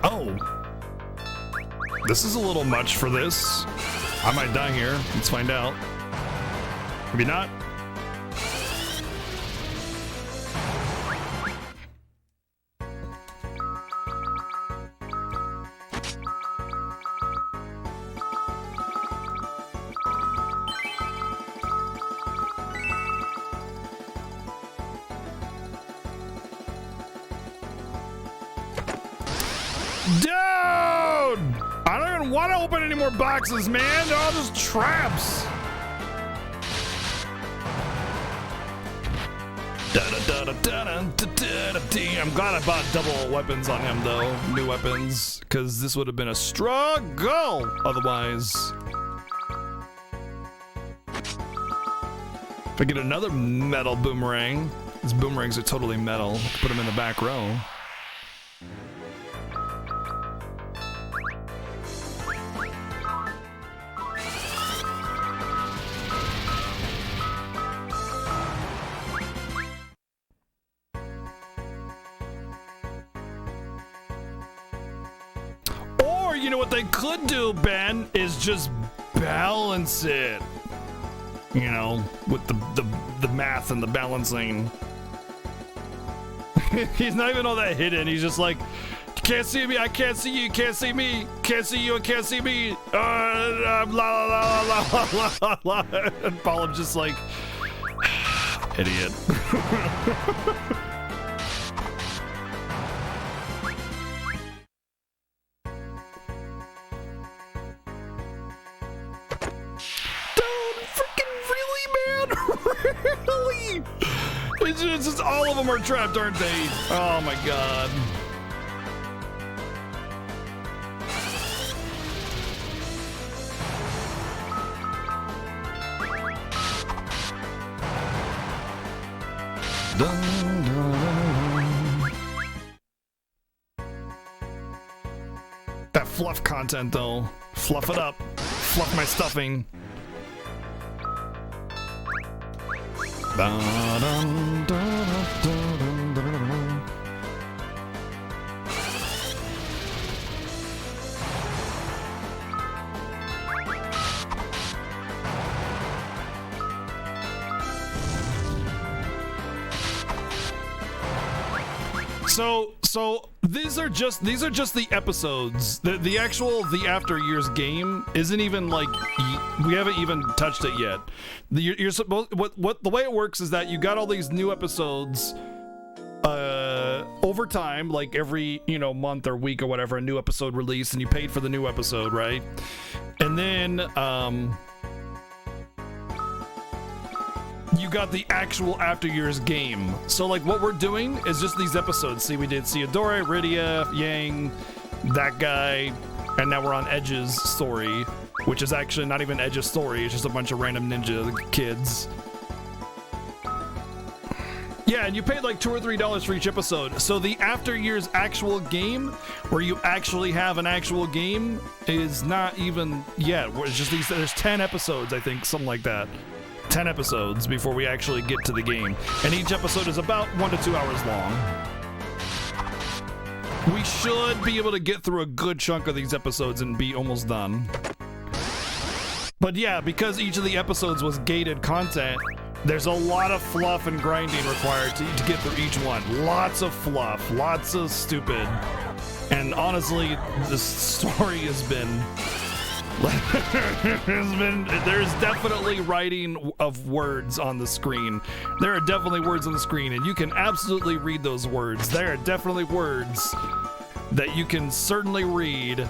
Oh. This is a little much for this. I might die here. Let's find out. Maybe not. Dude! I don't even want to open any more boxes, man. They're all just traps. I'm glad I bought double weapons on him, though. New weapons. Because this would have been a struggle otherwise. If I get another metal boomerang. These boomerangs are totally metal. Put them in the back row. you know what they could do, Ben, is just balance it. You know, with the math and the balancing. He's not even all that hidden. He's just like, you can't see me, I can't see you, you can't see me, can't see you, I can't see me. La la la la la la la. And Paul's just like, idiot. Really? It's just all of them are trapped, aren't they? Oh my god. Dun, dun, dun. That fluff content though. Fluff it up. Fluff my stuffing. Dun, dun, dun, dun, dun, dun, dun. So these are just the episodes. The actual after years game isn't even like, we haven't even touched it yet. You're supposed, what the way it works is that you got all these new episodes over time, like every month or week or whatever, a new episode released, and you paid for the new episode, right? And then you got the actual after years game. So like what we're doing is just these episodes. See, we did Theodora, Rydia, Yang, that guy, and now we're on Edge's story, which is actually not even Edge's story. It's just a bunch of random ninja kids. Yeah, and you paid like $2 or $3 for each episode. So the after years actual game, where you actually have an actual game, is not even yet. It's just these. There's 10 episodes, I think, something like that. 10 episodes before we actually get to the game, and each episode is about 1 to 2 hours long. We should be able to get through a good chunk of these episodes and be almost done. But yeah, because each of the episodes was gated content, there's a lot of fluff and grinding required to get through each one. Lots of fluff, lots of stupid, and honestly, the story has been there's definitely writing of words on the screen. There are definitely words on the screen, and you can absolutely read those words. There are definitely words that you can certainly read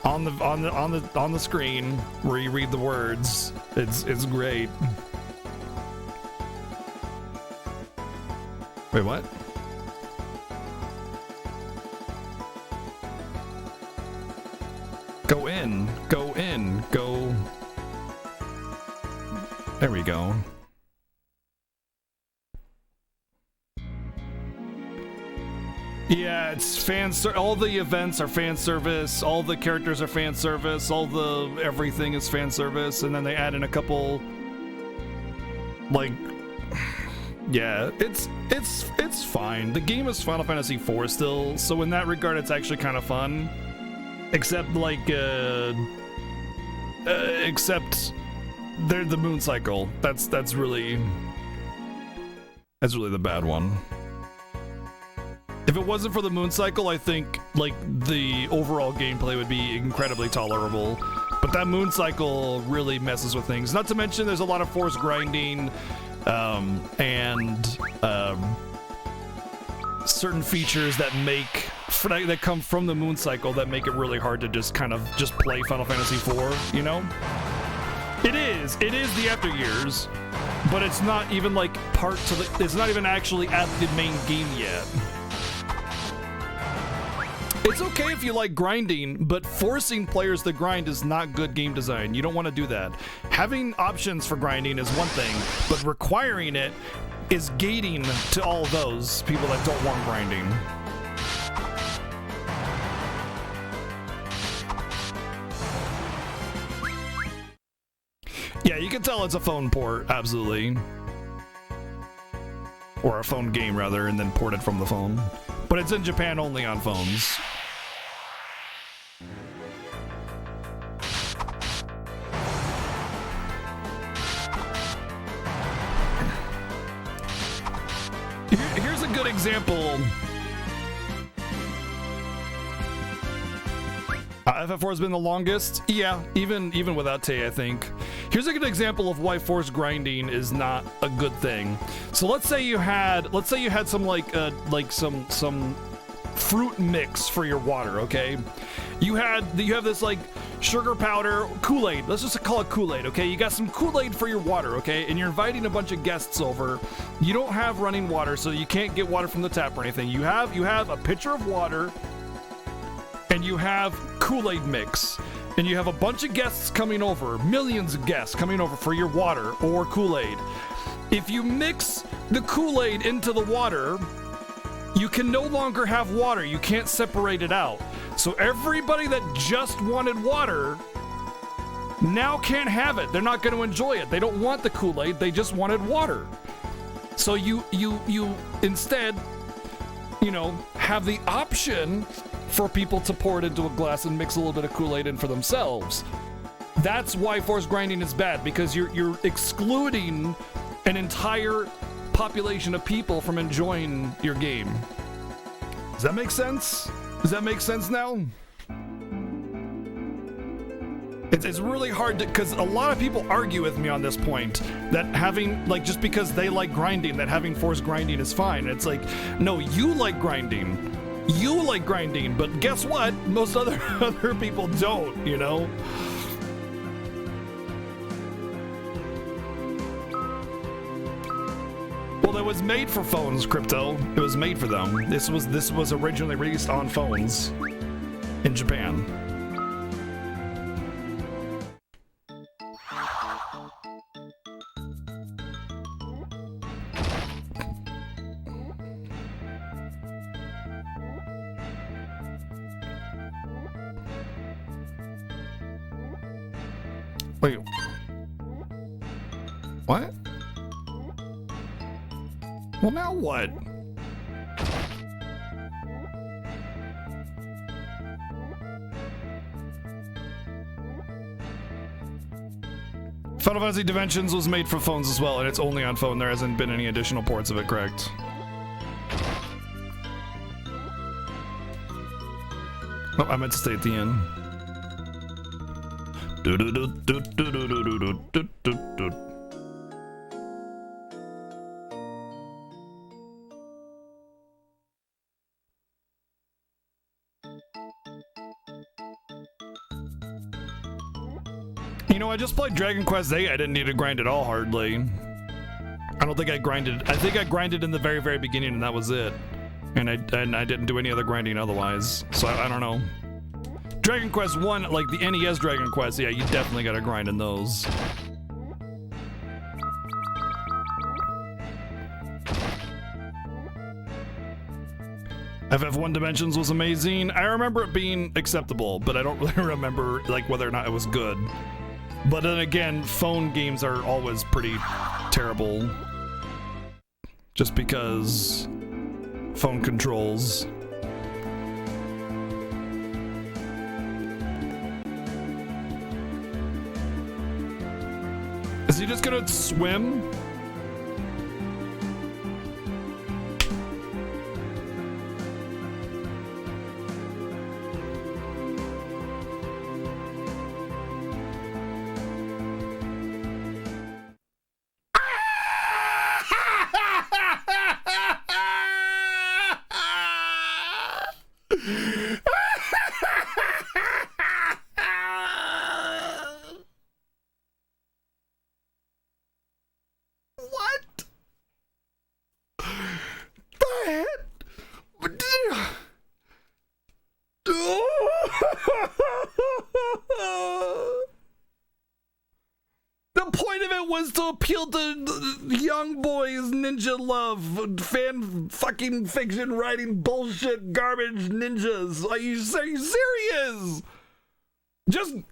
on the screen where you read the words. It's great. Wait, what? Go in, go in, go. There we go. Yeah, it's all the events are fan service, all the characters are fan service, all the everything is fan service, and then they add in a couple, like, yeah, it's fine. The game is Final Fantasy IV still, so in that regard, it's actually kind of fun. Except like, except they're the moon cycle. That's really the bad one. If it wasn't for the moon cycle, I think like the overall gameplay would be incredibly tolerable. But that moon cycle really messes with things. Not to mention, there's a lot of forced grinding, and certain features that come from the moon cycle that make it really hard to just play Final Fantasy IV, you know? It is the after years, but it's not even like it's not even actually at the main game yet. It's okay if you like grinding, but forcing players to grind is not good game design. You don't want to do that. Having options for grinding is one thing, but requiring it is gating to all those people that don't want grinding. Yeah, you can tell it's a phone port, absolutely. Or a phone game, rather, and then ported from the phone. But it's in Japan only on phones. Here's a good example. FF4 has been the longest. Yeah, even without Tay, I think. Here's a good example of why forced grinding is not a good thing. So let's say you had some like some fruit mix for your water, okay? You have this like sugar powder Kool-Aid. Let's just call it Kool-Aid, okay? You got some Kool-Aid for your water, okay? And you're inviting a bunch of guests over. You don't have running water, so you can't get water from the tap or anything. You have a pitcher of water, and you have Kool-Aid mix, and you have a bunch of guests coming over, millions of guests coming over for your water or Kool-Aid. If you mix the Kool-Aid into the water, you can no longer have water. You can't separate it out. So everybody that just wanted water now can't have it. They're not going to enjoy it. They don't want the Kool-Aid. They just wanted water. So you instead, have the option for people to pour it into a glass and mix a little bit of Kool-Aid in for themselves. That's why forced grinding is bad, because you're excluding an entire population of people from enjoying your game. Does that make sense? Does that make sense now? It's really hard to, because a lot of people argue with me on this point that having, like, just because they like grinding, that having forced grinding is fine. It's like, no, you like grinding. You like grinding, but guess what? Most other people don't, Well, it was made for phones, Crypto. It was made for them. This was originally released on phones in Japan. Wait. What? Well, now what? Final Fantasy Dimensions was made for phones as well, and it's only on phone. There hasn't been any additional ports of it, correct? Oh, I meant to stay at the end. I just played Dragon Quest VIII. I didn't need to grind at all, hardly. I don't think I grinded. I think I grinded in the very, very beginning, and that was it. And I didn't do any other grinding otherwise. So I don't know. Dragon Quest I, like the NES Dragon Quest, yeah, you definitely gotta grind in those. FF1 Dimensions was amazing. I remember it being acceptable, but I don't really remember like whether or not it was good. But then again, phone games are always pretty terrible. Just because phone controls. Is he just gonna swim? To appeal to young boys, ninja love, fan fucking fiction writing bullshit garbage ninjas. Are you serious?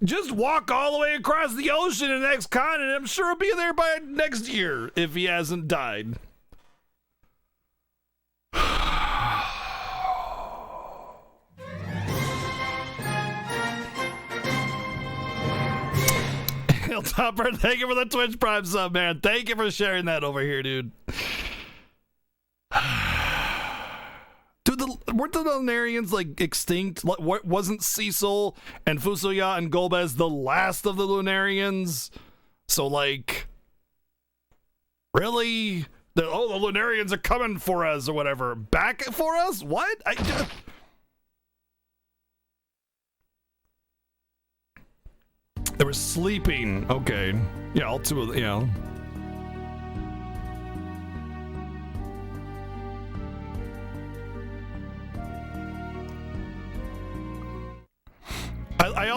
Just walk all the way across the ocean to the next continent. I'm sure he'll be there by next year if he hasn't died. Topper, thank you for the Twitch Prime sub, man. Thank you for sharing that over here, dude. weren't the Lunarians like extinct? What wasn't Cecil and Fusoya and Golbez the last of the Lunarians? So like, really? The Lunarians are coming for us or whatever. Back for us? What? They were sleeping. Okay. Yeah, all two of them, yeah. I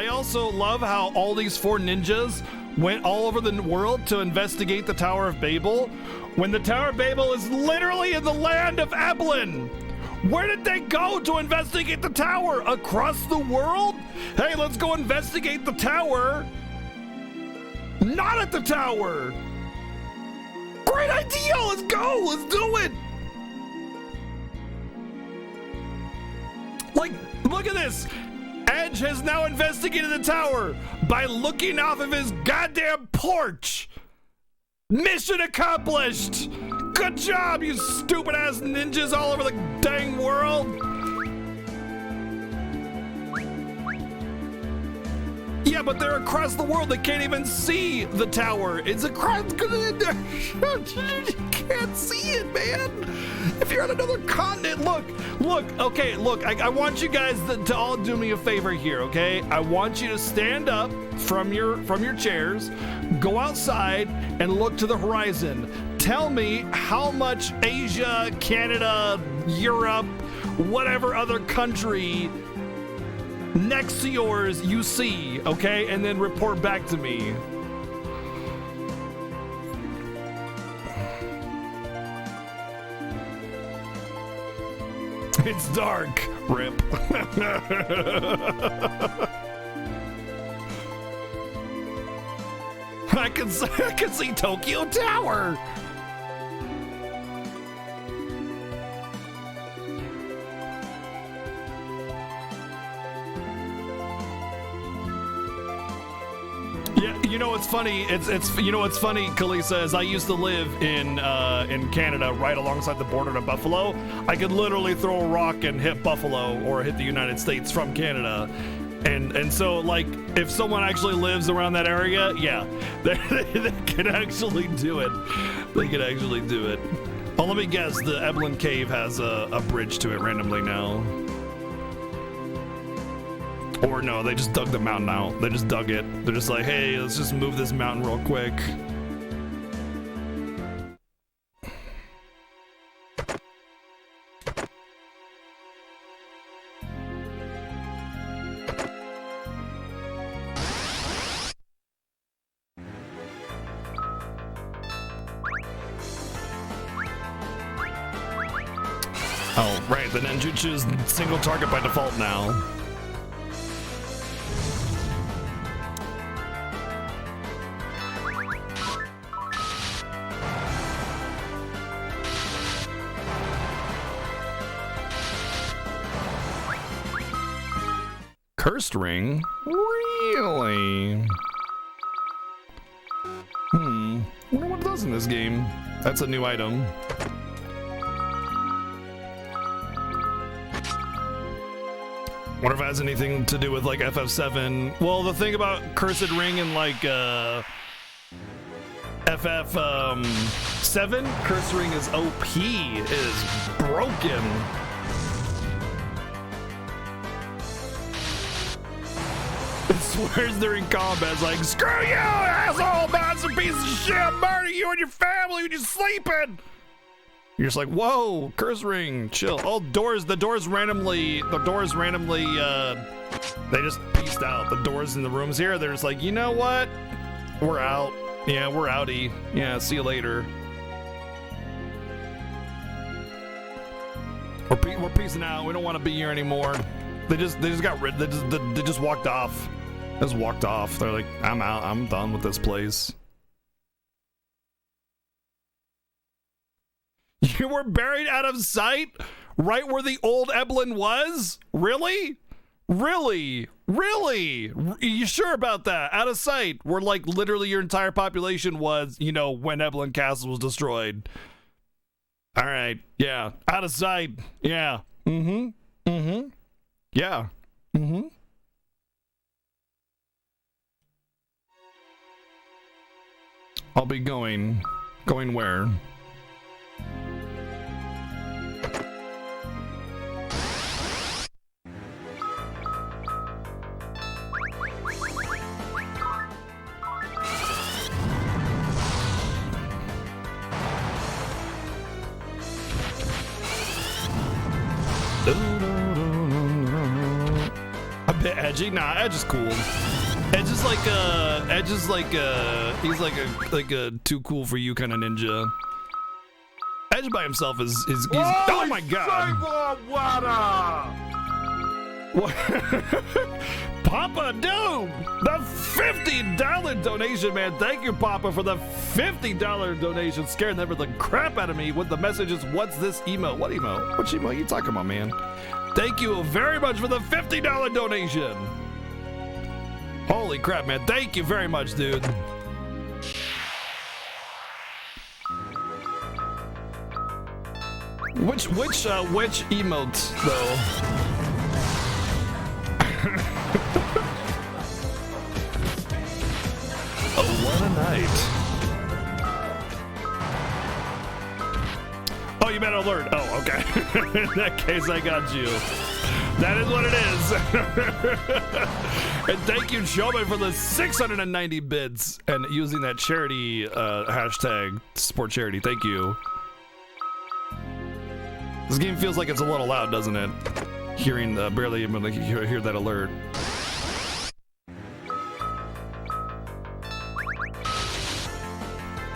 also love how all these 4 ninjas went all over the world to investigate the Tower of Babel, when the Tower of Babel is literally in the land of Eblin. Where did they go to investigate the tower? Across the world? Hey, let's go investigate the tower. Not at the tower. Great idea. Let's go. Let's do it. Like, look at this. Edge has now investigated the tower by looking off of his goddamn porch. Mission accomplished. Good job, you stupid ass ninjas all over the dang world. Yeah, but they're across the world. They can't even see the tower. It's across. You can't see it, man. If you're on another continent, look. Okay, look. I want you guys to all do me a favor here, okay? I want you to stand up from your chairs, go outside, and look to the horizon. Tell me how much Asia, Canada, Europe, whatever other country next to yours you see, okay? And then report back to me. It's dark. Rip. I can see Tokyo Tower. Yeah, you know what's funny? It's you know what's funny, Kalisa, is I used to live in Canada, right alongside the border to Buffalo. I could literally throw a rock and hit Buffalo or hit the United States from Canada. And so, like, if someone actually lives around that area, yeah, they can actually do it. They can actually do it. Oh, let me guess, the Eblin Cave has a bridge to it randomly now. Or no, they just dug the mountain out. They just dug it. They're just like, hey, let's just move this mountain real quick. Oh, right, the ninjutsu's single target by default now. Cursed ring? Really? I wonder what it does in this game. That's a new item. Wonder if it has anything to do with like FF7. Well, the thing about Cursed Ring and like FF7, Cursed Ring is OP, is broken. It swears during combat, it's like, screw you, asshole, masterpiece of shit, murder you and your family when you're sleeping. You're just like, whoa, curse ring, chill. Oh, the doors randomly, they just pieced out. The doors in the rooms here, they're just like, you know what? We're out. Yeah, we're outie. Yeah, see you later. We're peacing out. We don't want to be here anymore. They just got rid. They just walked off. They just walked off. They're like, I'm out. I'm done with this place. You were buried out of sight, right where the old Eblin was? Really? Really? Really? You sure about that? Out of sight, where like literally your entire population was, you know, when Eblin Castle was destroyed. All right. Yeah. Out of sight. Yeah. Yeah. I'll be going where? A bit edgy? Nah, Edge is cool. Edge is he's like a too cool for you kind of ninja. Edge by himself is oh my god. What? Papa Doom, the $50 donation, man. Thank you, Papa, for the $50 donation. Scaring the crap out of me with the messages. What's this emo? What emo? What emo are you talking about, man? Thank you very much for the $50 donation. Holy crap, man. Thank you very much, dude. Which emote, though? Oh, what a night. Oh, you meant alert. Oh, okay. In that case, I got you. That is what it is. And thank you, Showman, for the 690 bits and using that charity hashtag to support charity. Thank you. This game feels like it's a little loud, doesn't it? Hearing barely able to hear that alert.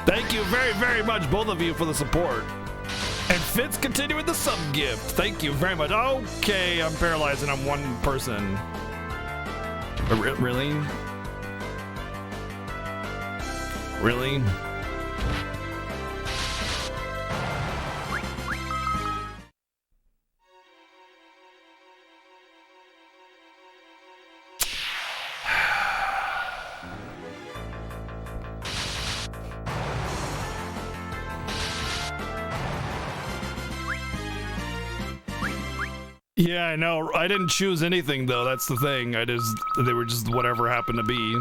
Thank you very, very much, both of you, for the support. And Fitz continuing the sub gift. Thank you very much. Okay, I'm paralyzed and I'm one person. Really? Really? Yeah, I know. I didn't choose anything, though. That's the thing. They were just whatever happened to be.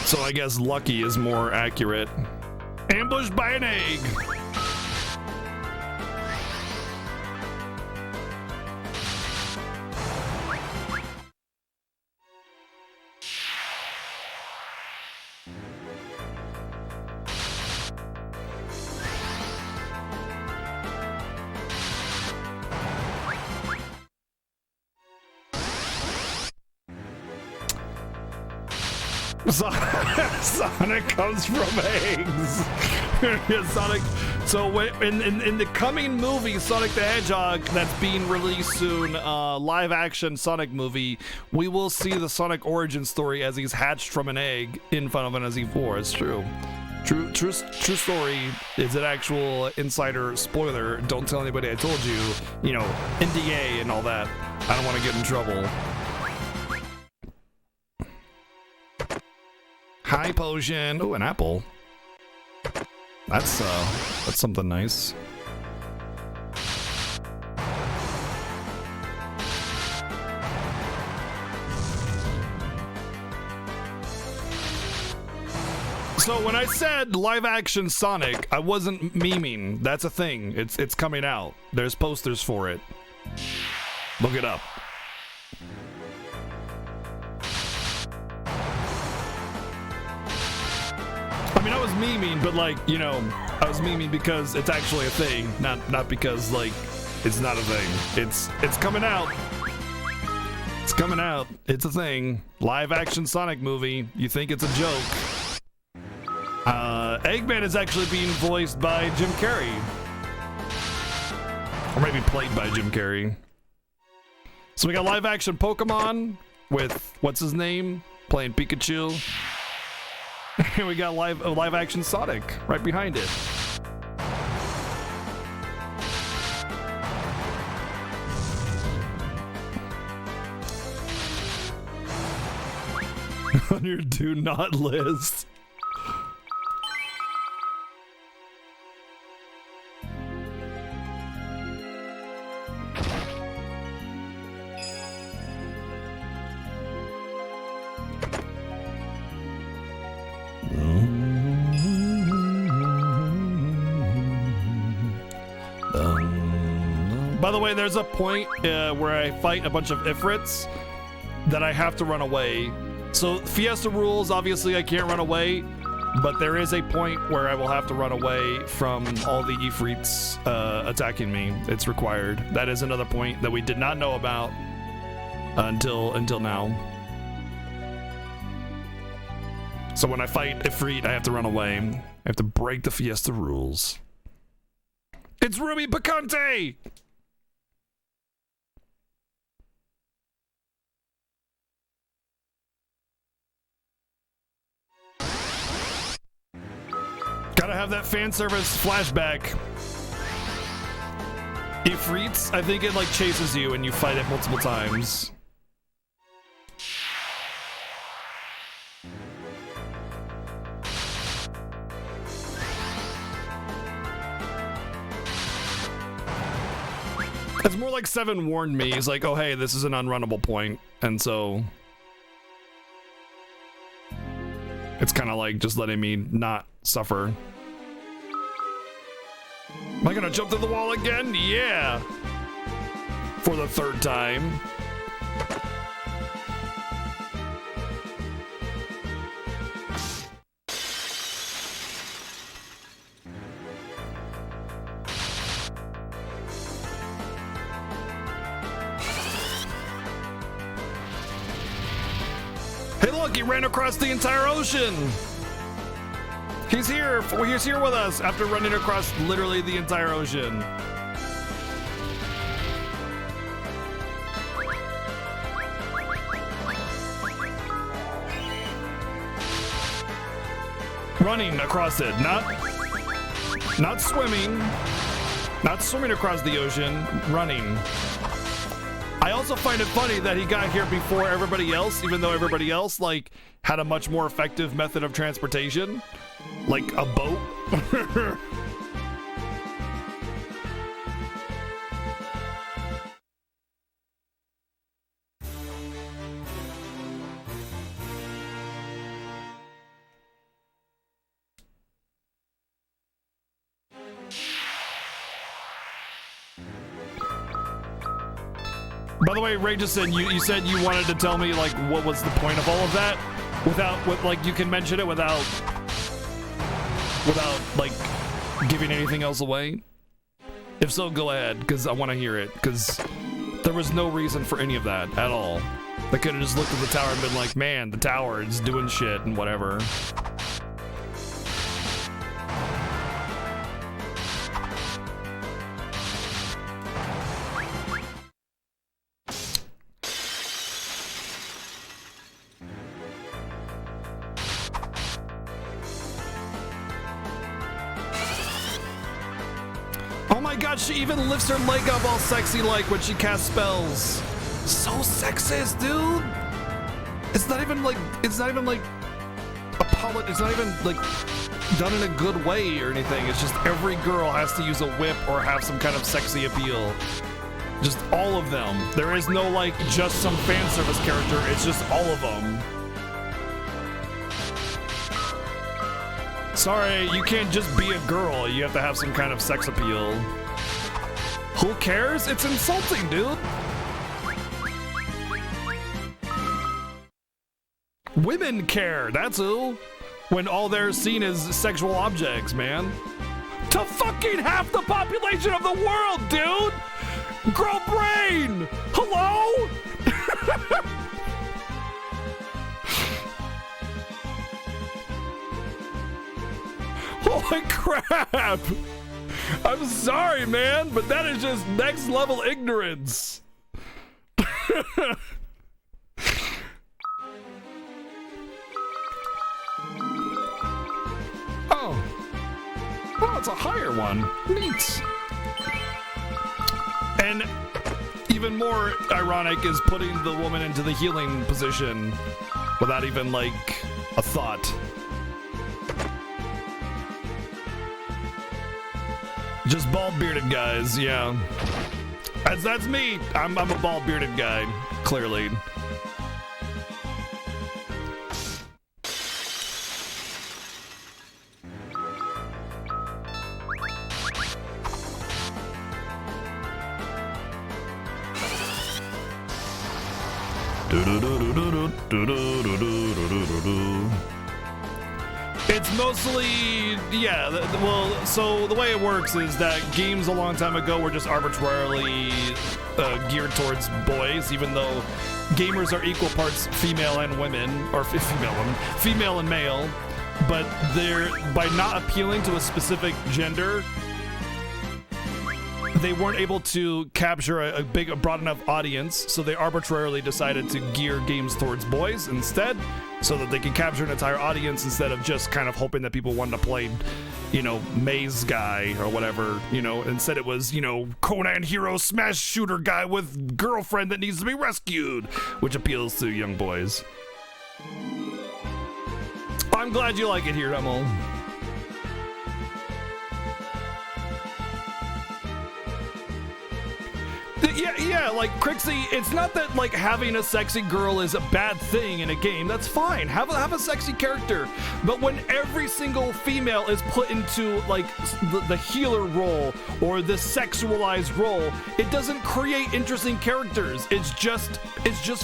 So I guess lucky is more accurate. Ambushed by an egg. Sonic comes from eggs. Yeah, Sonic. So in the coming movie, Sonic the Hedgehog, that's being released soon, live action Sonic movie, we will see the Sonic origin story as he's hatched from an egg in Final Fantasy IV. It's true. True story. Is an actual insider spoiler. Don't tell anybody I told you. You know, NDA and all that. I don't want to get in trouble. Hi, potion. Oh, an apple. That's something nice. So when I said live action Sonic, I wasn't memeing. That's a thing. It's coming out. There's posters for it. Look it up. I mean, I was memeing, but like, you know, I was memeing because it's actually a thing, not because like it's not a thing. It's coming out. It's coming out. It's a thing. Live action Sonic movie. You think it's a joke? Eggman is actually being voiced by Jim Carrey, or maybe played by Jim Carrey. So we got live action Pokemon with what's his name playing Pikachu. And we got live action Sonic right behind it. On your do not list. By the way, there's a point where I fight a bunch of Ifrits that I have to run away. So Fiesta rules, obviously I can't run away, but there is a point where I will have to run away from all the Ifrits attacking me. It's required. That is another point that we did not know about until now. So when I fight Ifrit, I have to run away. I have to break the Fiesta rules. It's Ruby Picante! Gotta have that fan service flashback. Ifrits, I think it like chases you and you fight it multiple times. It's more like Seven warned me. He's like, oh hey, this is an unrunnable point. And so it's kind of like just letting me not suffer. Am I gonna jump through the wall again? Yeah! For the third time. Hey look, he ran across the entire ocean! He's here with us after running across literally the entire ocean. Running across it, not swimming, not swimming across the ocean, running. I also find it funny that he got here before everybody else, even though everybody else like had a much more effective method of transportation. Like a boat? By the way, Rageson, you said you wanted to tell me like what was the point of all of that? Like you can mention it without like giving anything else away? If so, go ahead, because I want to hear it, because there was no reason for any of that at all. They could have just looked at the tower and been like, man, the tower is doing shit and whatever. Oh my god, she even lifts her leg up all sexy like when she casts spells. So sexist, dude. It's not even like it's not even like done in a good way or anything. It's just every girl has to use a whip or have some kind of sexy appeal. Just all of them. There is no like just some fan service character. It's just all of them. Sorry, you can't just be a girl. You have to have some kind of sex appeal. Who cares? It's insulting, dude. Women care, that's who. When all they're seen is sexual objects, man. To fucking half the population of the world, dude! Grow brain! Hello? Holy crap! I'm sorry, man, but that is just next level ignorance. Oh, it's a higher one. Neat. And even more ironic is putting the woman into the healing position without even like a thought. Just bald-bearded guys, yeah. That's me. I'm a bald-bearded guy, clearly. It's mostly, yeah, well, so the way it works is that games a long time ago were just arbitrarily geared towards boys, even though gamers are equal parts female and women, or female and male, but they're, by not appealing to a specific gender, they weren't able to capture a broad enough audience, so they arbitrarily decided to gear games towards boys instead, so that they can capture an entire audience instead of just kind of hoping that people wanted to play, you know, Maze guy or whatever, you know. Instead it was, you know, Conan hero smash shooter guy with girlfriend that needs to be rescued, which appeals to young boys. I'm glad you like it here, Hummel. Yeah, like, Crixie, it's not that, like, having a sexy girl is a bad thing in a game. That's fine. Have a sexy character. But when every single female is put into, like, the healer role or the sexualized role, it doesn't create interesting characters. It's just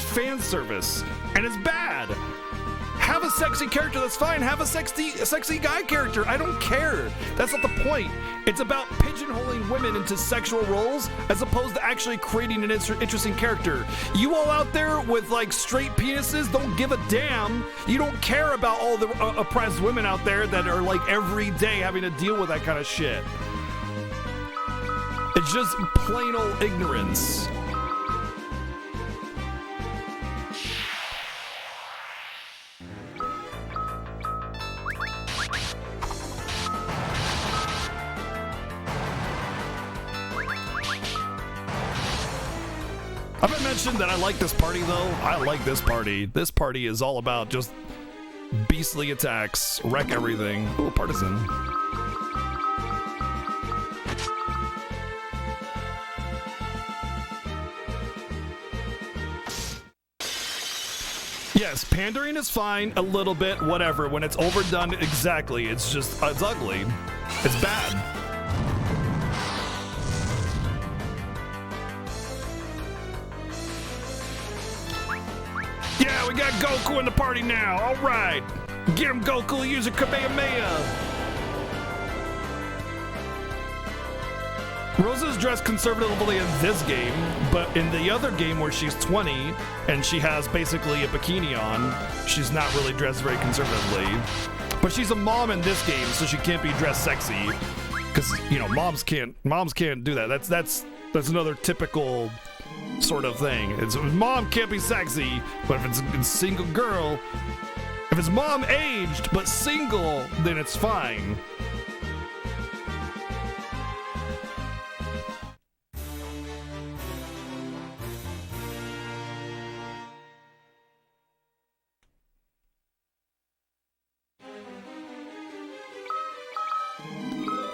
fan service. And it's bad. Have a sexy character, that's fine. Have a sexy guy character. I don't care. That's not the point. It's about pigeonholing women into sexual roles as opposed to actually creating an interesting character. You all out there with like straight penises don't give a damn. You don't care about all the oppressed women out there that are like every day having to deal with that kind of shit. It's just plain old ignorance. Haven't mentioned that I like this party though. I like this party. This party is all about just beastly attacks, wreck everything. Ooh, partisan. Yes, pandering is fine, a little bit, whatever. When it's overdone, exactly. It's just, it's ugly. It's bad. Yeah, we got Goku in the party now. All right. Get him, Goku. Use a Kamehameha. Rosa's dressed conservatively in this game, but in the other game where she's 20 and she has basically a bikini on, she's not really dressed very conservatively. But she's a mom in this game, so she can't be dressed sexy. Because, you know, moms can't do that. That's another typical sort of thing. It's mom can't be sexy, but if it's a single girl, if it's mom aged but single, then it's fine.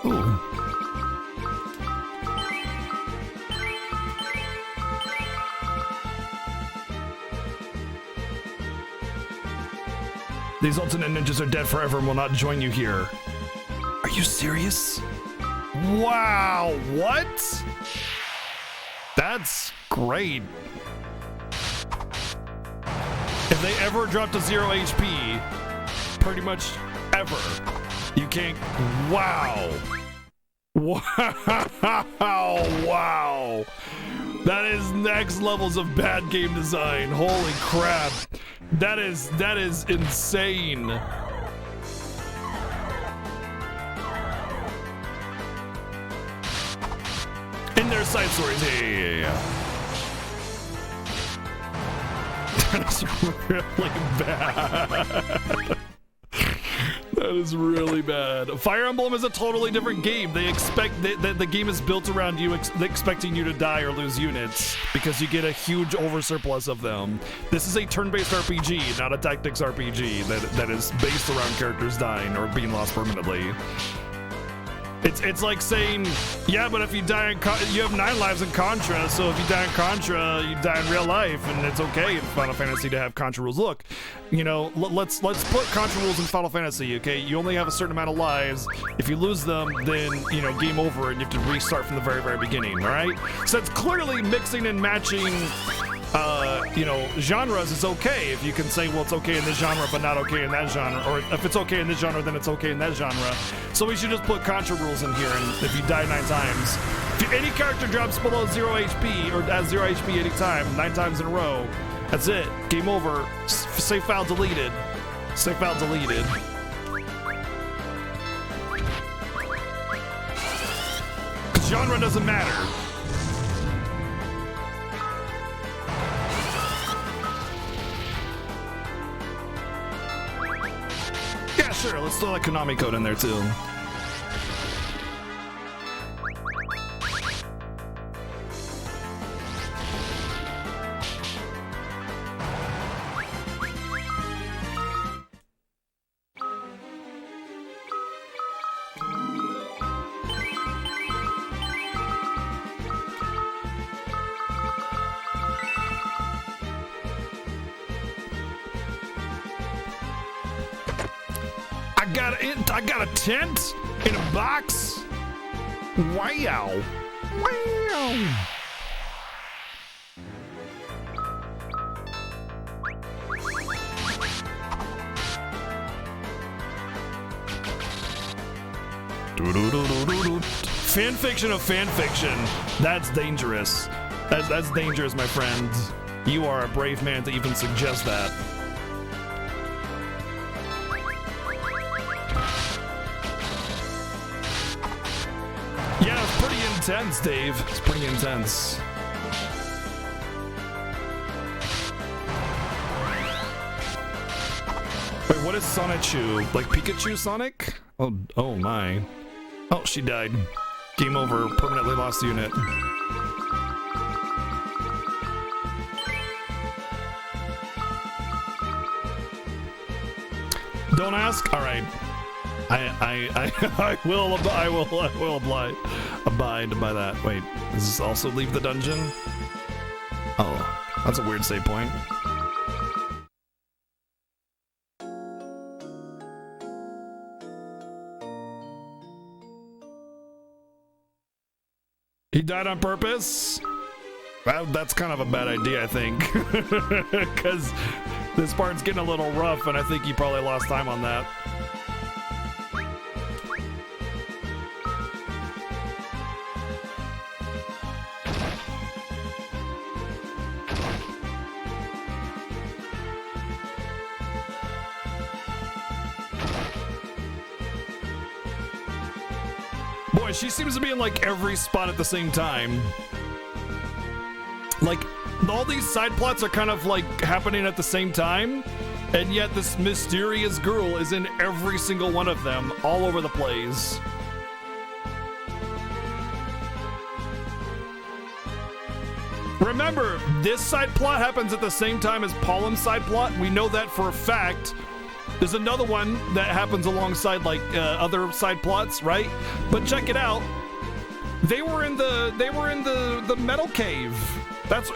Ooh. These alternate ninjas are dead forever and will not join you here. Are you serious? Wow, what? That's great. If they ever drop to 0 HP, pretty much ever, you can't. Wow. Wow. Wow. That is next levels of bad game design. Holy crap. That is insane. In their side stories, yeah. That's really bad. That is really bad. Fire Emblem is a totally different game. They expect that the game is built around you expecting you to die or lose units because you get a huge oversurplus of them. This is a turn-based RPG, not a tactics RPG that is based around characters dying or being lost permanently. It's like saying, yeah, but if you die you have 9 lives in Contra, so if you die in Contra, you die in real life, and it's okay in Final Fantasy to have Contra rules. Look, you know, let's put Contra rules in Final Fantasy, okay? You only have a certain amount of lives. If you lose them, then, you know, game over, and you have to restart from the very, very beginning, all right? So it's clearly mixing and matching you know, genres is okay if you can say, well, it's okay in this genre but not okay in that genre, or if it's okay in this genre then it's okay in that genre. So we should just put contra rules in here, and if you die 9 times, if any character drops below 0 HP or has 0 HP anytime 9 times in a row, that's it, game over. Save file deleted. Save file deleted. Genre doesn't matter. Yeah, sure. Let's throw that Konami code in there too. I got a tent in a box. Wow. Wow. Fanfiction of fanfiction. That's dangerous. That's dangerous, my friend. You are a brave man to even suggest that. Yeah, it's pretty intense, Dave. It's pretty intense. Wait, what is Sonichu? Like Pikachu Sonic? Oh my. Oh, she died. Game over. Permanently lost the unit. Don't ask? Alright. I will abide by that. Wait, does this also leave the dungeon? Oh, that's a weird save point. He died on purpose? That's kind of a bad idea, I think. Because this part's getting a little rough, and I think he probably lost time on that. Boy, she seems to be in like every spot at the same time. Like, all these side plots are kind of like happening at the same time, and yet this mysterious girl is in every single one of them, all over the place. Remember, this side plot happens at the same time as Paulum's side plot. We know that for a fact. There's another one that happens alongside like other side plots, right? But check it out. They were in the metal cave.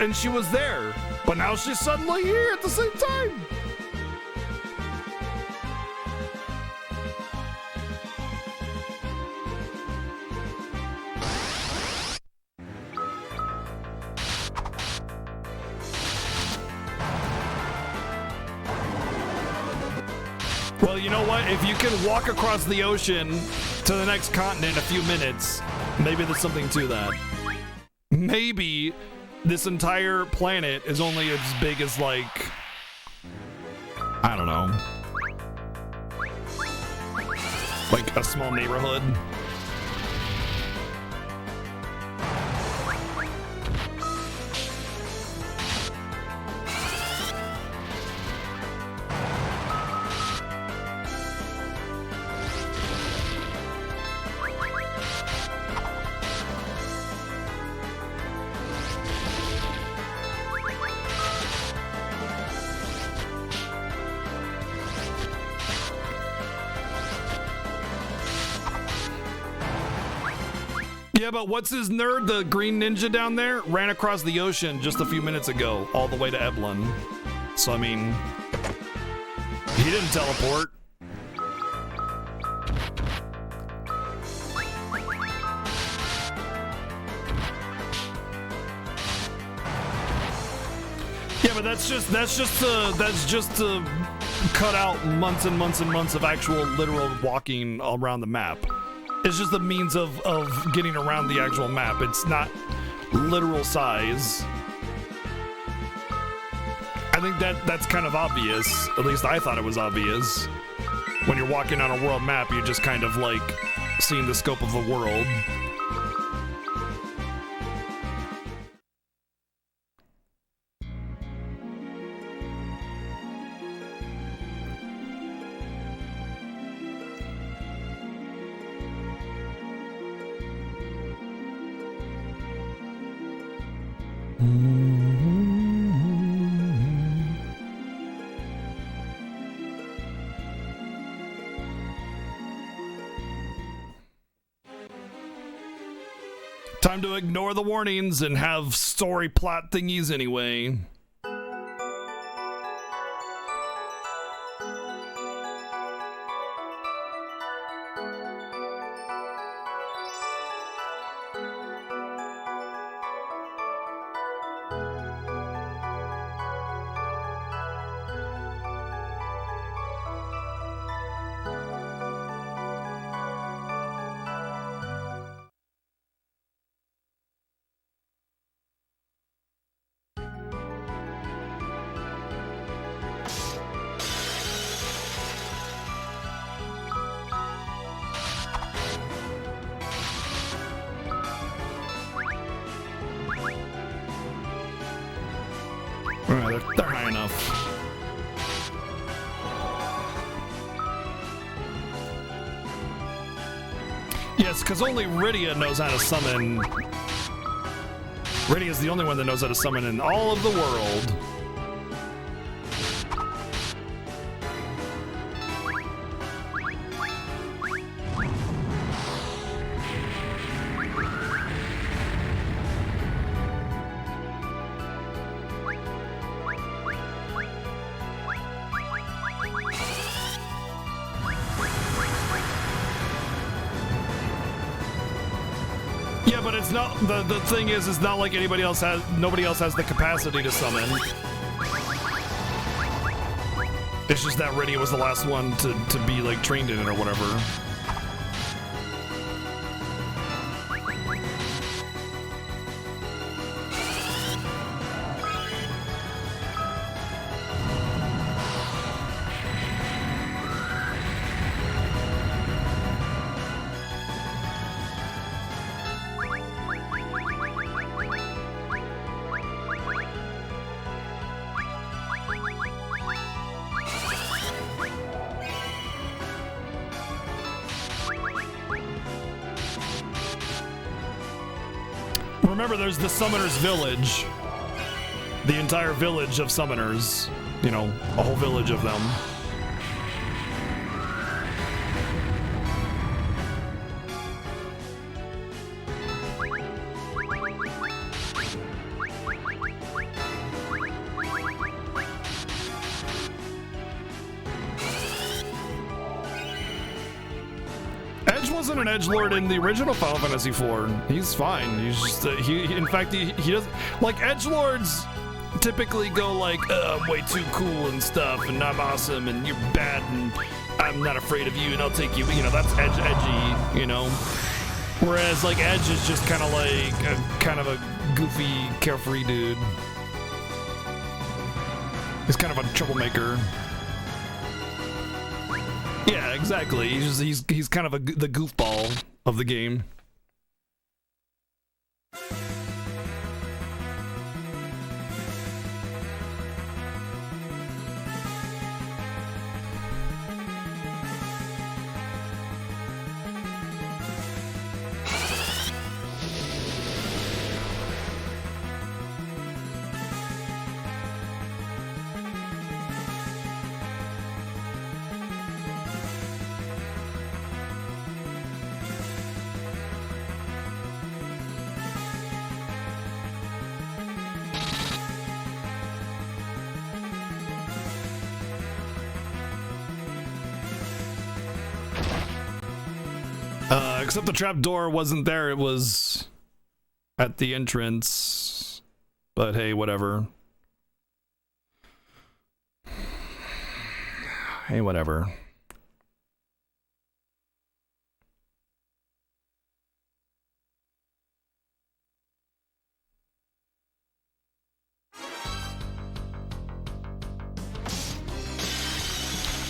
And she was there. But now she's suddenly here at the same time. Well, you know what? If you can walk across the ocean to the next continent in a few minutes, maybe there's something to that. Maybe this entire planet is only as big as, like, I don't know, like a small neighborhood. Yeah, but what's his nerd, the green ninja down there, ran across the ocean just a few minutes ago, all the way to Eblin. So, I mean, he didn't teleport. but that's just to cut out months and months and months of actual literal walking around the map. It's just the means of getting around the actual map. It's not literal size. I think that's kind of obvious. At least I thought it was obvious. When you're walking on a world map, you're just kind of like seeing the scope of the world. Time to ignore the warnings and have story plot thingies anyway. They're high enough. Yes, because only Rydia knows how to summon. Rydia is the only one that knows how to summon in all of the world. Yeah, but it's not, the thing is, it's not like nobody else has the capacity to summon. It's just that Rydia was the last one to be like trained in it or whatever. Remember, there's the Summoner's Village. The entire village of Summoners. You know, a whole village of them. Edge wasn't an edgelord in the original Final Fantasy IV. He's fine. He's just in fact he doesn't like edgelords. Typically go like, I'm way too cool and stuff, and I'm awesome, and you're bad, and I'm not afraid of you, and I'll take you. You know, that's edgy. You know, whereas like Edge is just kind of like kind of a goofy, carefree dude. He's kind of a troublemaker. Yeah, exactly. He's kind of the goofball of the game. Except the trapdoor wasn't there, it was at the entrance. But hey, whatever. Hey, whatever.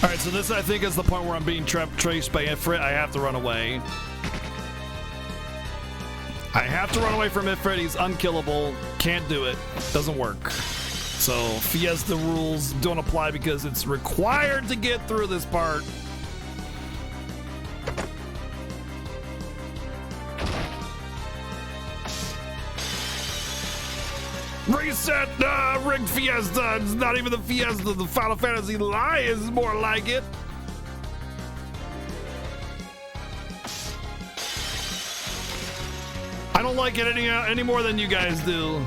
Alright, so this I think is the point where I'm being traced by Ifrit. I have to run away. I have to run away from Ifrit. He's unkillable. Can't do it. Doesn't work. So Fiesta rules don't apply because it's required to get through this part. Reset rigged Fiesta. It's not even the Fiesta. The Final Fantasy lie is more like it. I don't like it any more than you guys do.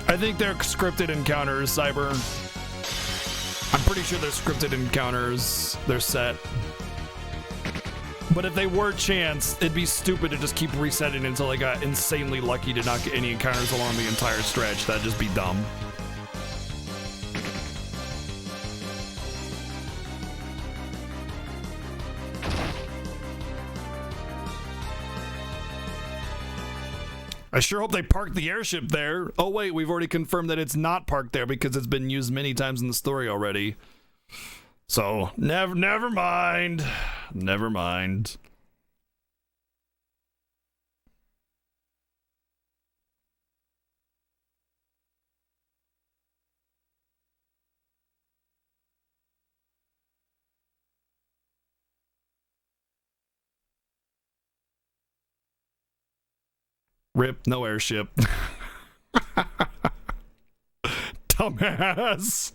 I think they're scripted encounters, Cyber. I'm pretty sure they're scripted encounters. They're set. But if they were chance, it'd be stupid to just keep resetting until I got insanely lucky to not get any encounters along the entire stretch. That'd just be dumb. I sure hope they parked the airship there. Oh wait, we've already confirmed that it's not parked there because it's been used many times in the story already. So, never mind. Never mind. Rip, no airship. Dumbass.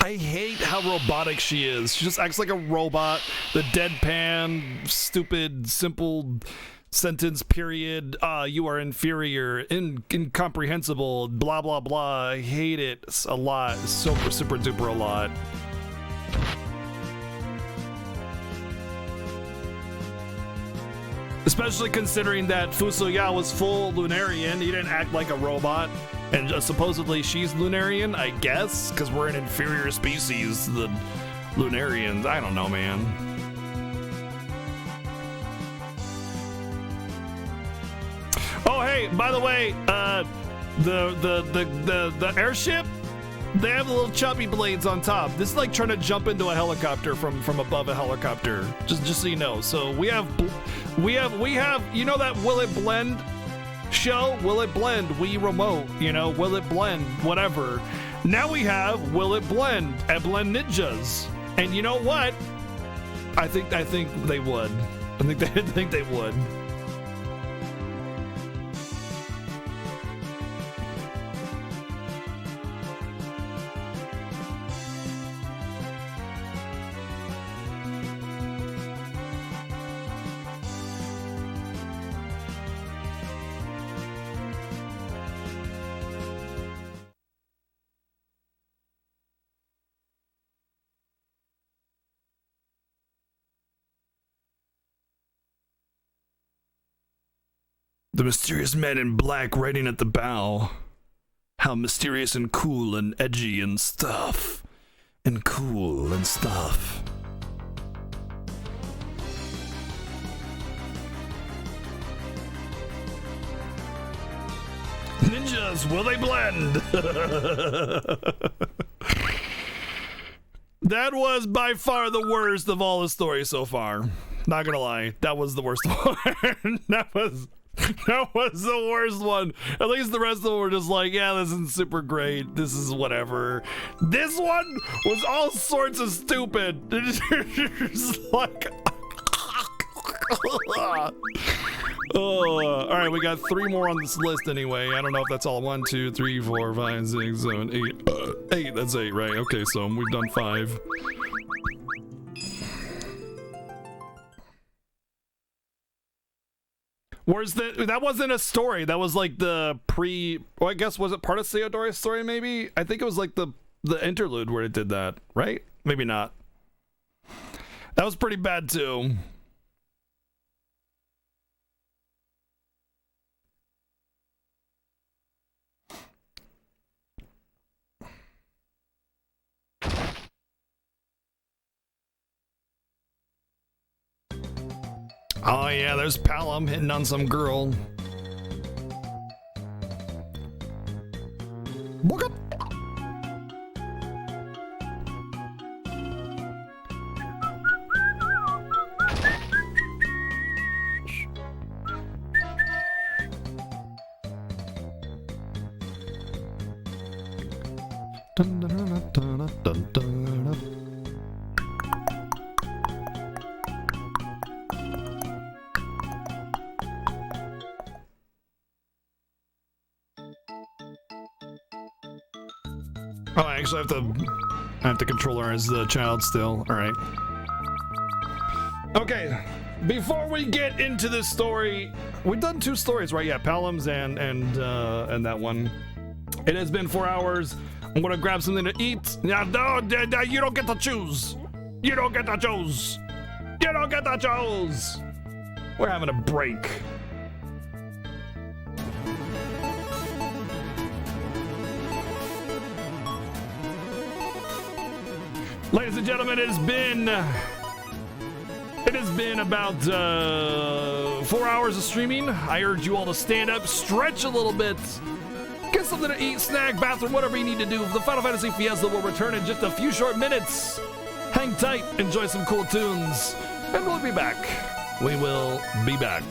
I hate how robotic she is. She just acts like a robot. The deadpan, stupid, simple sentence period. You are inferior, incomprehensible, blah, blah, blah. I hate it a lot. Super, super duper a lot. Especially considering that Fusoya was full Lunarian. He didn't act like a robot. And supposedly she's Lunarian, I guess, because we're an inferior species to the Lunarians. I don't know, man. Oh, hey, by the way, the airship, they have the little chubby blades on top. This is like trying to jump into a helicopter from above a helicopter. Just so you know. So we have, you know that Will It Blend show? Will It Blend? Wii Remote, you know, Will It Blend? Whatever. Now we have Will It Blend at Blend Ninjas. And you know what? I think they would. I think they would. The mysterious man in black riding at the bow. How mysterious and cool and edgy and stuff. And cool and stuff. Ninjas, will they blend? That was by far the worst of all the stories so far. Not gonna lie, that was the worst one. That was the worst one. At least the rest of them were just like, yeah, this isn't super great. This is whatever. This one was all sorts of stupid. It's like, all right, we got 3 more on this list anyway. I don't know if that's all. 1, 2, 3, 4, 5, 6, 7, 8. 8. That's 8, right? Okay, so we've done 5. Where's the? That wasn't a story. That was like the pre. Well, I guess was it part of Theodoria's story? Maybe. I think it was like the interlude where it did that, right? Maybe not. That was pretty bad too. Oh yeah, there's Palom hitting on some girl. Book up. Dun, dun, dun, dun, dun, dun, dun. Oh, I actually have to control her as the child still. All right. Okay. Before we get into this story, we've done 2 stories, right? Yeah, Palom's and that one. It has been 4 hours. I'm gonna grab something to eat. No, you don't get to choose. You don't get to choose. You don't get to choose. We're having a break. Ladies and gentlemen, it has been about 4 hours of streaming. I urge you all to stand up, stretch a little bit, get something to eat, snack, bathroom, whatever you need to do. The Final Fantasy Fiesta will return in just a few short minutes. Hang tight, enjoy some cool tunes, and we'll be back. We will be back.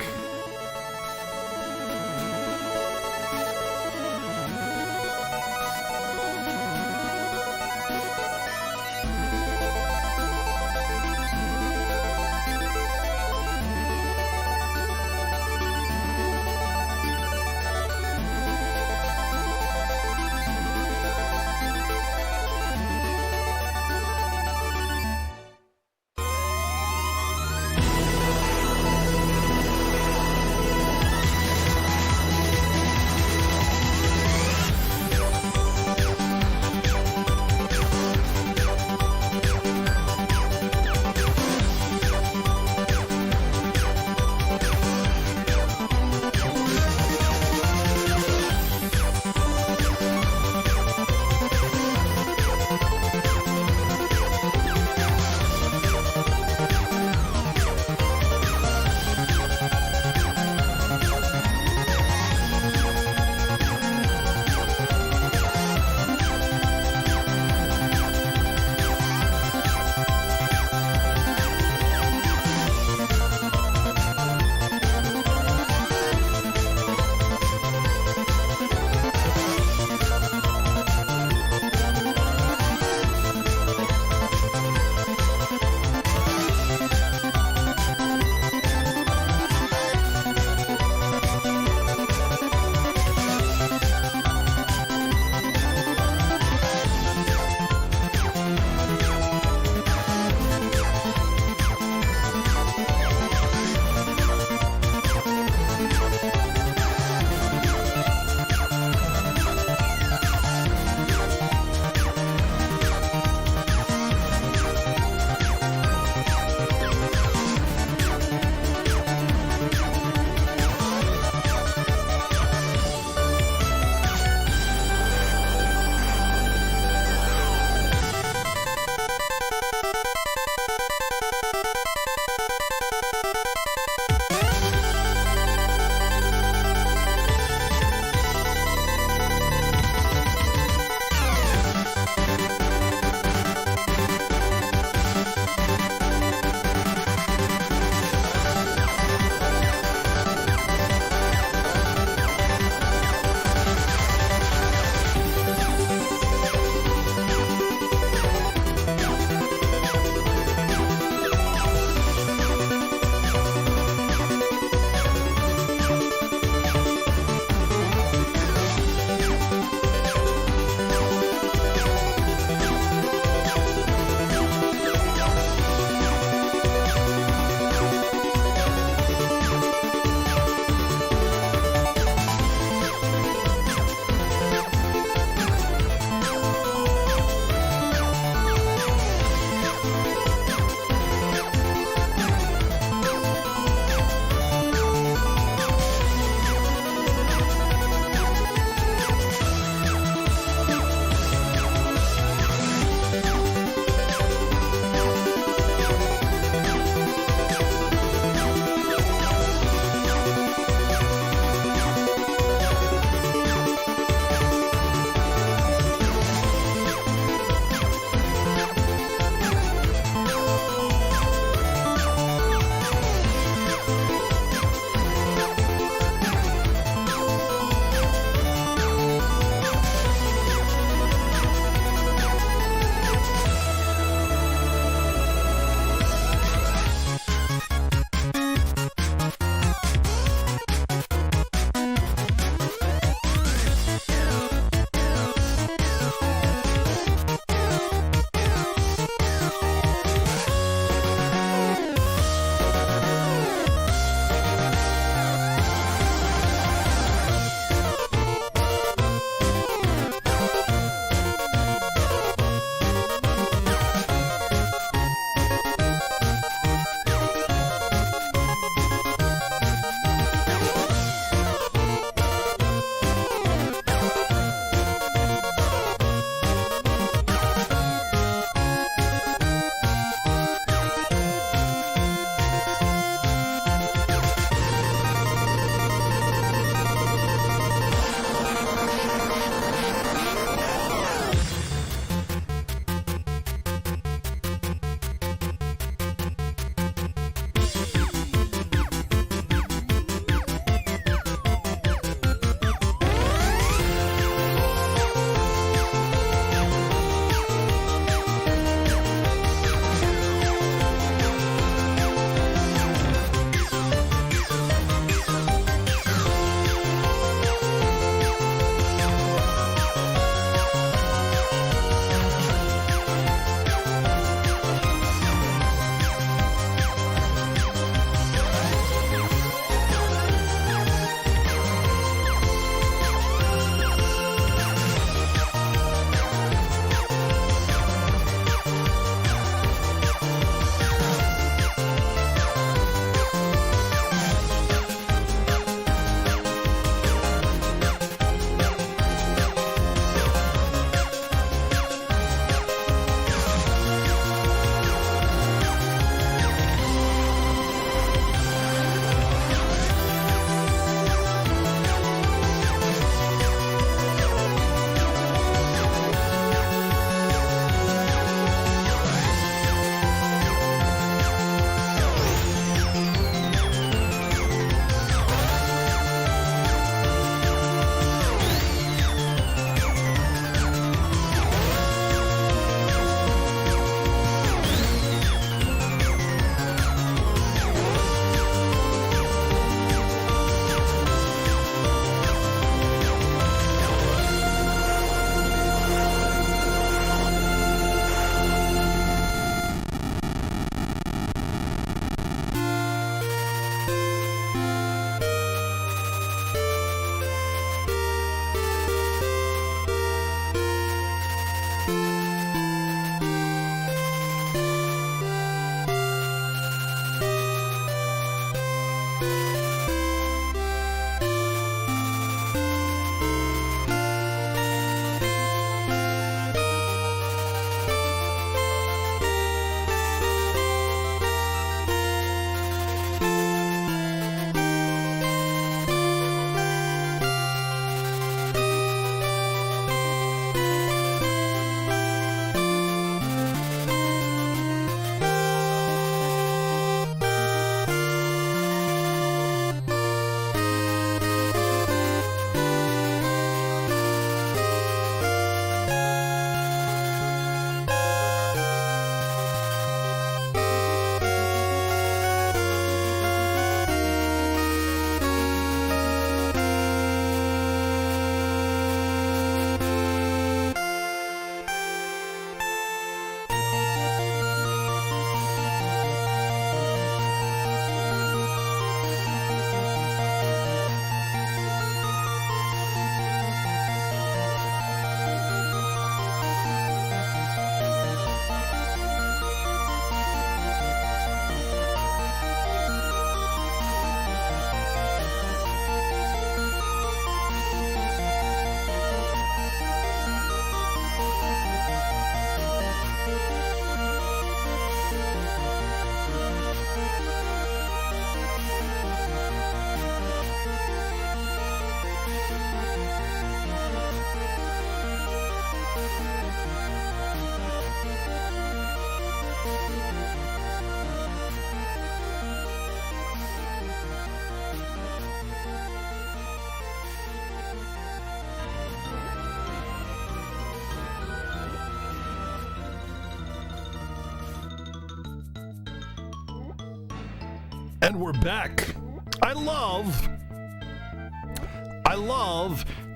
And we're back. I love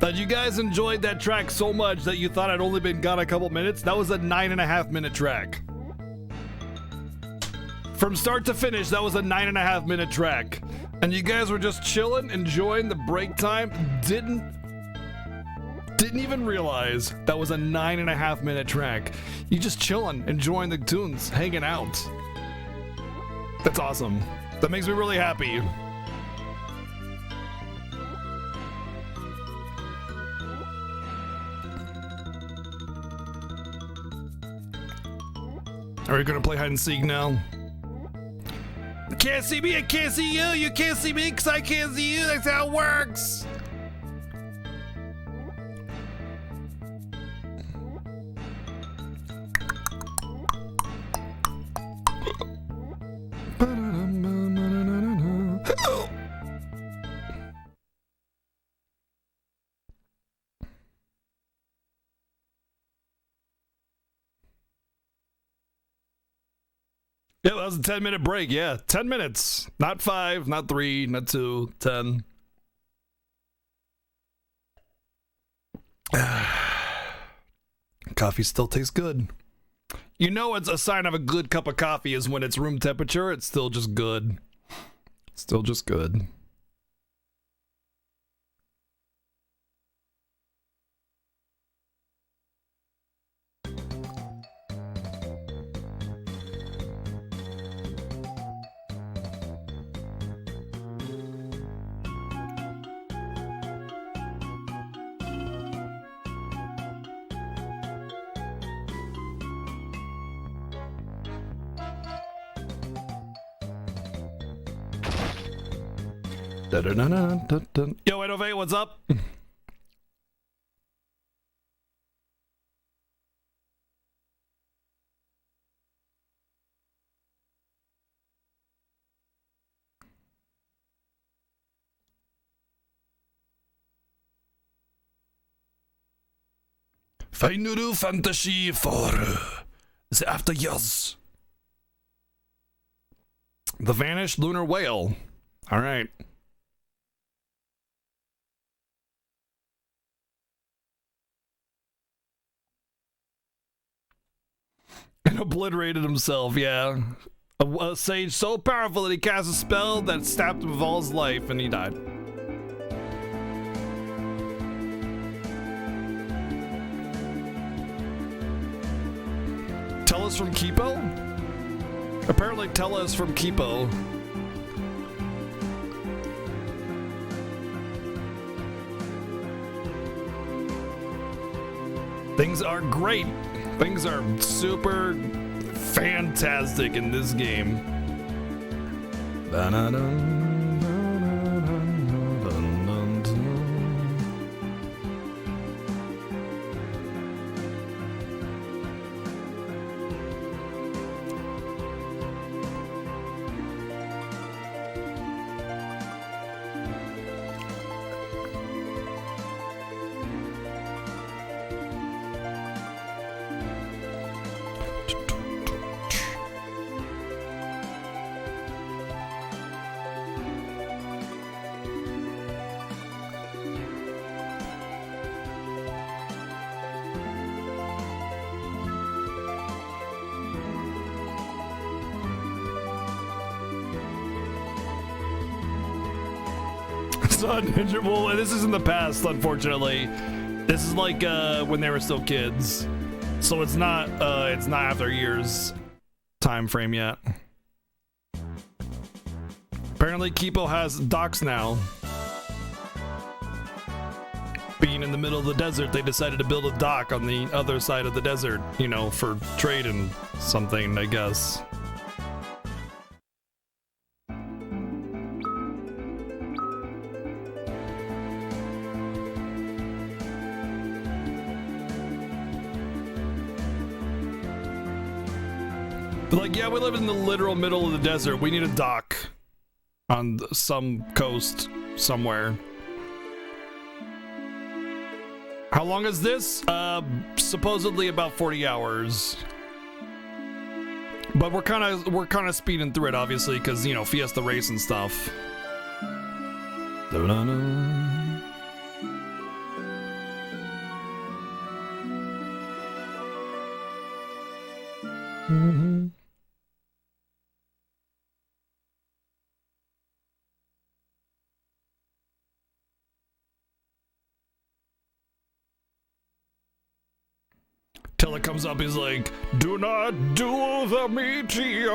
that you guys enjoyed that track so much that you thought I'd only been gone a couple minutes. That was a 9.5 minute track. From start to finish, that was a 9.5 minute track. And you guys were just chilling, enjoying the break time. Didn't even realize that was a 9.5 minute track. You just chilling, enjoying the tunes, hanging out. That's awesome. That makes me really happy. Are we gonna play hide and seek now? You can't see me, I can't see you. You can't see me because I can't see you. That's how it works. Yeah, that was a 10-minute break. Yeah, 10 minutes. Not 5, not 3, not 2, 10. Coffee still tastes good. You know, it's a sign of a good cup of coffee is when it's room temperature. It's still just good. Still just good. Yo, Innovate, what's up? Final Fantasy for the after years. The Vanished Lunar Whale. All right. And obliterated himself, yeah. A sage so powerful that he cast a spell that stabbed him with all his life, and he died. Tell us from Kipo? Apparently tell us from Kipo. Things are great. Things are super fantastic in this game. Well, this is in the past, unfortunately. This is like when they were still kids, so it's not after years time frame yet. Apparently, Kipo has docks now. Being in the middle of the desert, they decided to build a dock on the other side of the desert, you know, for trade and something, I guess. Like, yeah, we live in the literal middle of the desert. We need a dock on some coast somewhere. How long is this? Supposedly about 40 hours. But we're kind of speeding through it, obviously, because you know Fiesta race and stuff. Mm-hmm. Till it comes up, he's like, "Do not do the meteor."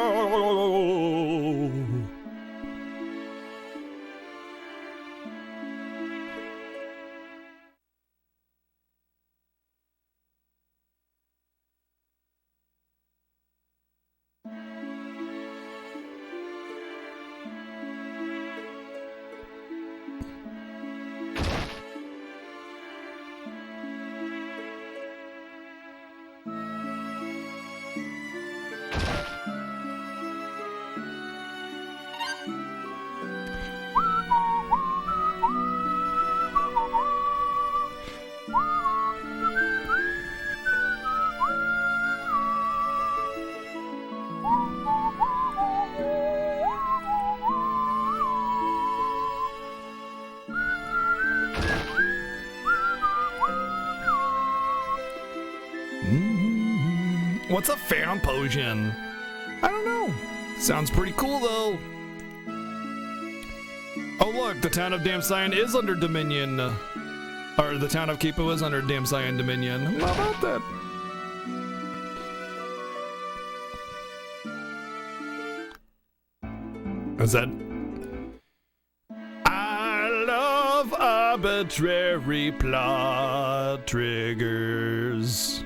What's a fan potion? I don't know. Sounds pretty cool though. Oh look, the town of Damsion is under Dominion. Or the town of Kipo is under Damsion Dominion. How about that? Is that? I love arbitrary plot triggers.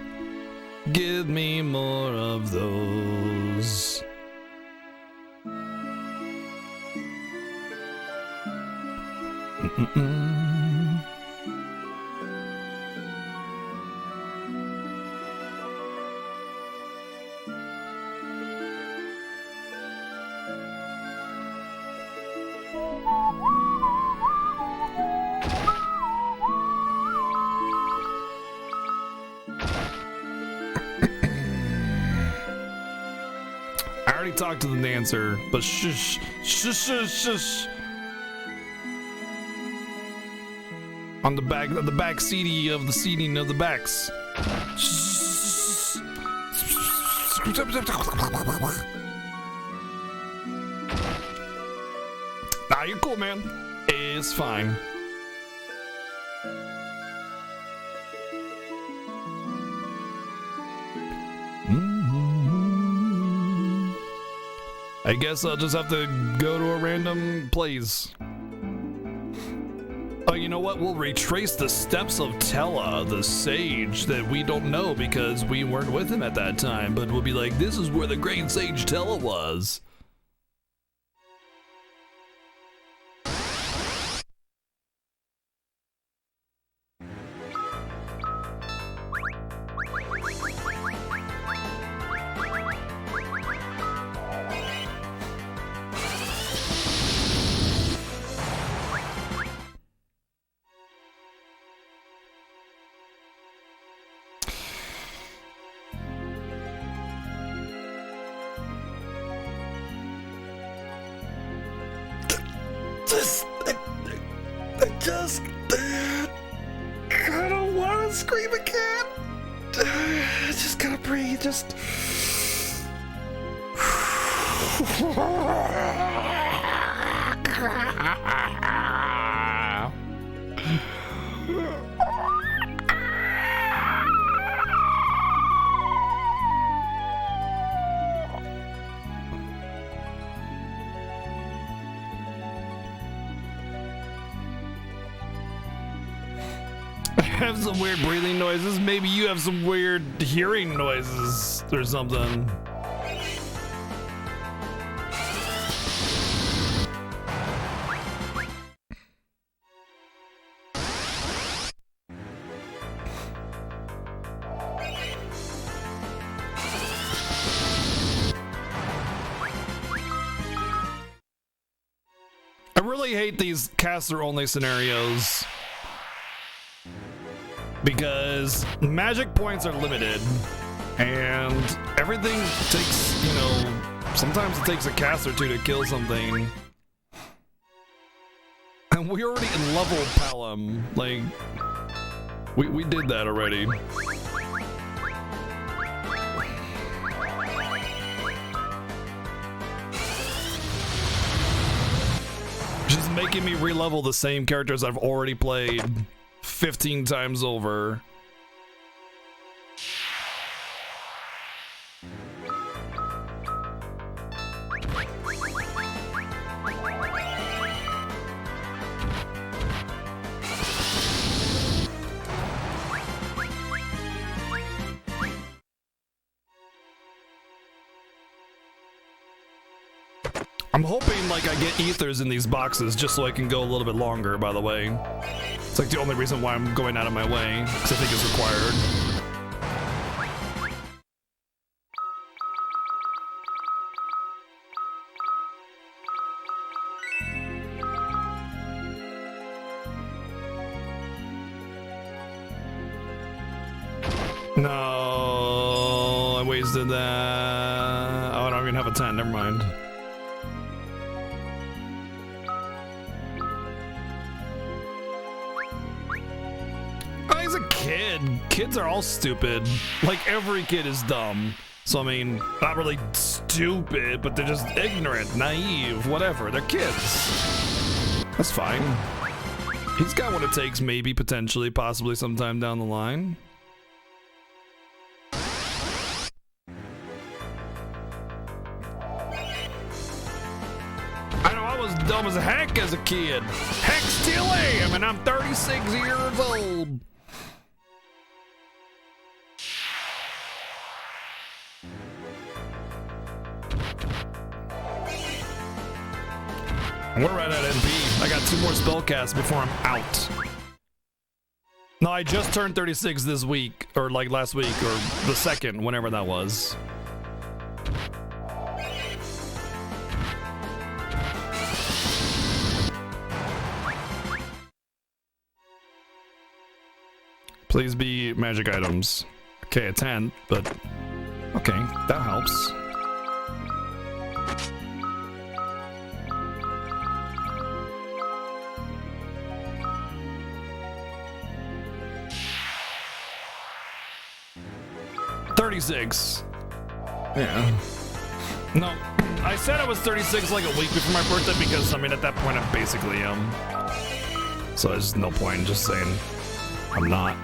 Give me more of those. I already talked to the dancer, but shush, shush, shush, shush. On the back seating of the seating of the backs. Nah, you're cool, man. It's fine. I guess I'll just have to go to a random place. Oh, you know what? We'll retrace the steps of Tella, the sage that we don't know because we weren't with him at that time. But we'll be like, this is where the great sage Tella was. I don't want to scream again. I just gotta breathe. Just. I have some weird breathing noises. Maybe you have some weird hearing noises or something. I really hate these caster-only scenarios. Because magic points are limited. And everything takes, you know, sometimes it takes a cast or two to kill something. And we already leveled Palom. Like, we did that already. Just making me re-level the same characters I've already played 15 times over. I'm hoping, like, I get ethers in these boxes just so I can go a little bit longer, by the way. It's like the only reason why I'm going out of my way, because I think it's required. No, I wasted that. Oh, I don't even have a 10, never mind. Kid. Kids are all stupid. Like, every kid is dumb. So, I mean, not really stupid, but they're just ignorant, naive, whatever. They're kids. That's fine. He's got what it takes, maybe, potentially, possibly sometime down the line. I know I was dumb as heck as a kid. Heck, still am, and I'm 36 years old. We're right at NP. I got 2 more spell casts before I'm out. No, I just turned 36 this week, or like last week, or the 2nd, whenever that was. Please be magic items. Okay, a 10, but okay, that helps. Yeah. No, I said I was 36 like a week before my birthday because, I mean, at that point I basically am. So there's no point in just saying I'm not.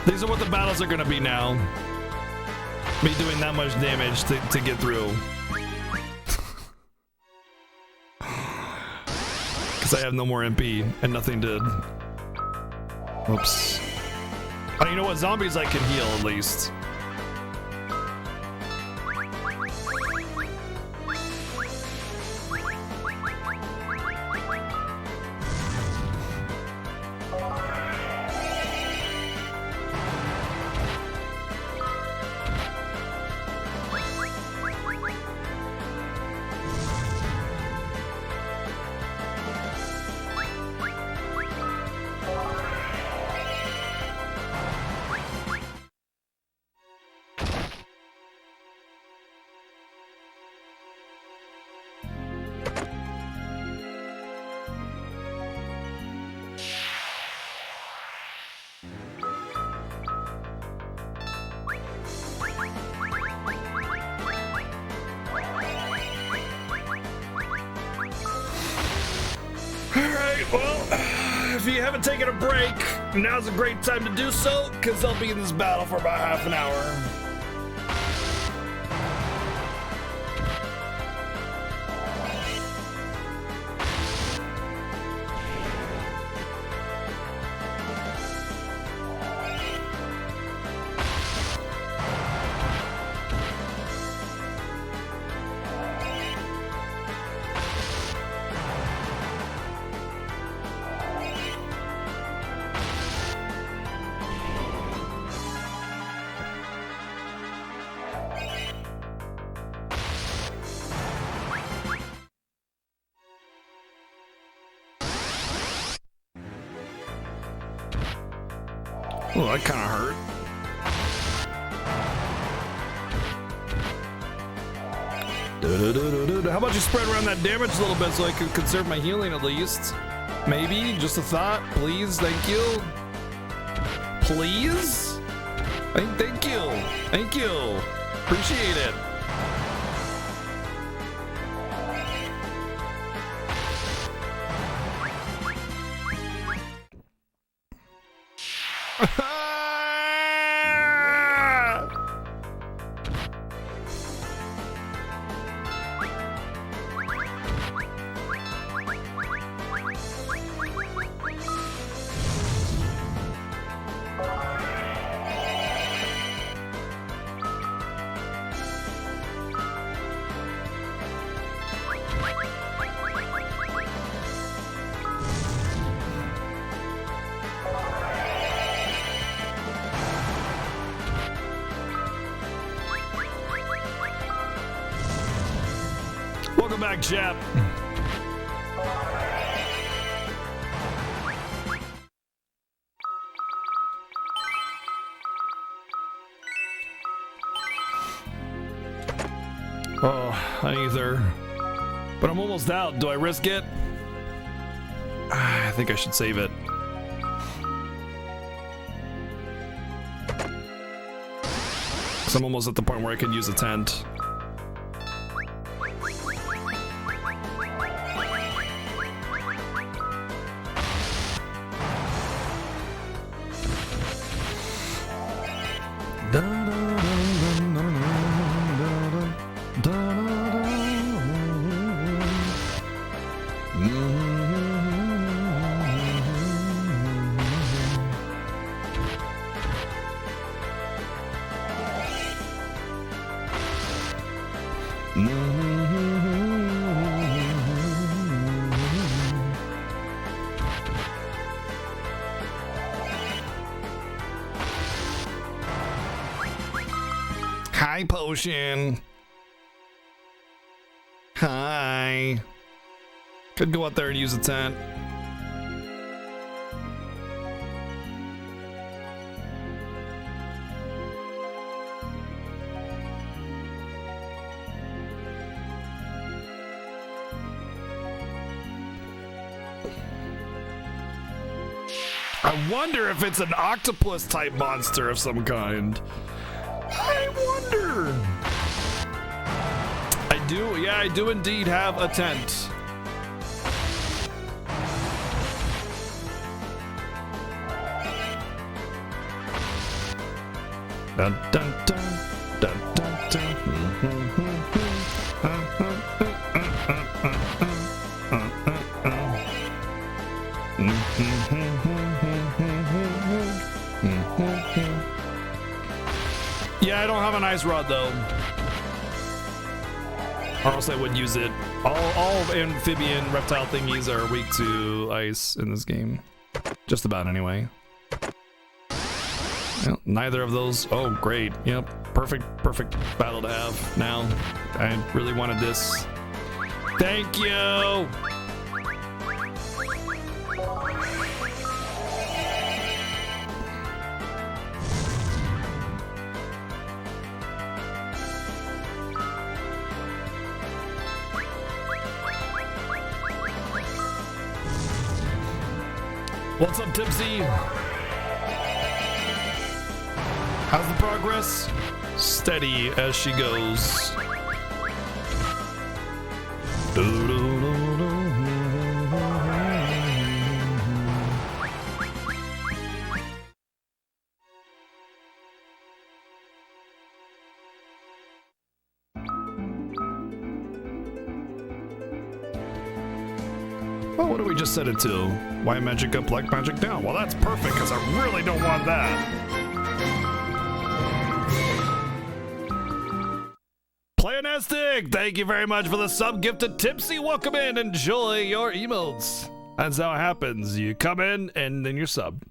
These are what the battles are gonna be now. Me doing that much damage to get through. I have no more MP and nothing to. Oops. Oh, you know what? Zombies I can heal at least. If you haven't taken a break, now's a great time to do so, because I'll be in this battle for about half an hour. Oh, that kind of hurt. How about you spread around that damage a little bit so I could conserve my healing at least? Maybe? Just a thought? Please? Thank you? Please? Thank you. Thank you. Appreciate it. Welcome back, chap. Oh, either. But I'm almost out. Do I risk it? I think I should save it. So I'm almost at the point where I can use a tent. Hi, Potion. Hi. Could go out there and use a tent. I wonder if it's an octopus type monster of some kind. I wonder. I do indeed have a tent. Dun dun dun dun dun dun. Yeah, I don't have an ice rod though. Or else I would use it. All amphibian reptile thingies are weak to ice in this game. Just about anyway. Well, neither of those. Oh, great. Yep. Perfect battle to have now. I really wanted this. Thank you. What's up, Tipsy? How's the progress? Steady as she goes. Oh, what do we just set it to? Why magic up like magic down? Well, that's perfect because I really don't want that. Playanastic, thank you very much for the sub gift to Tipsy. Welcome in, enjoy your emotes. That's how it happens. You come in and then you're sub.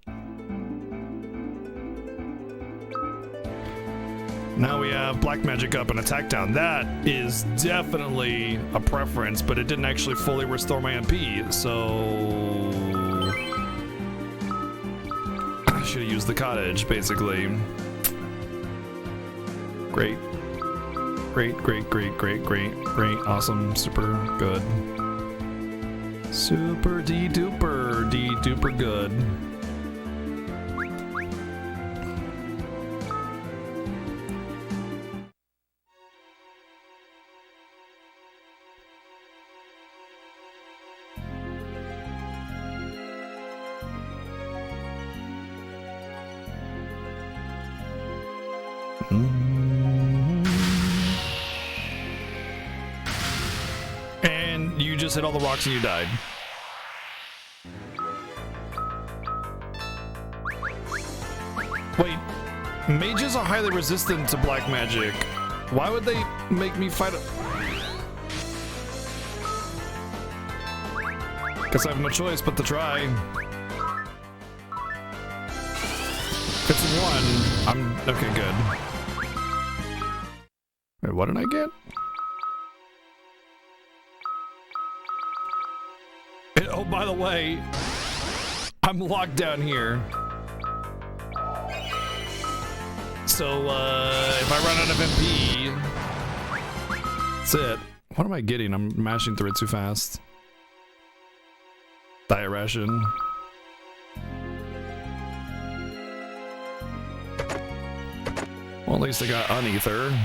Now we have black magic up and attack down. That is definitely a preference, but it didn't actually fully restore my MP, so I should have used use the cottage, basically. Great. Great, great, great, great, great, great, awesome, super good. Super D-duper good. And you just hit all the rocks and you died. Wait, mages are highly resistant to black magic. Why would they make me fight it? Guess I have no choice but to try. It's one. I'm okay, good. Wait, what did I get? Oh, by the way, I'm locked down here. So, if I run out of MP, that's it. What am I getting? I'm mashing through it too fast. Diet ration. Well, at least I got Unether.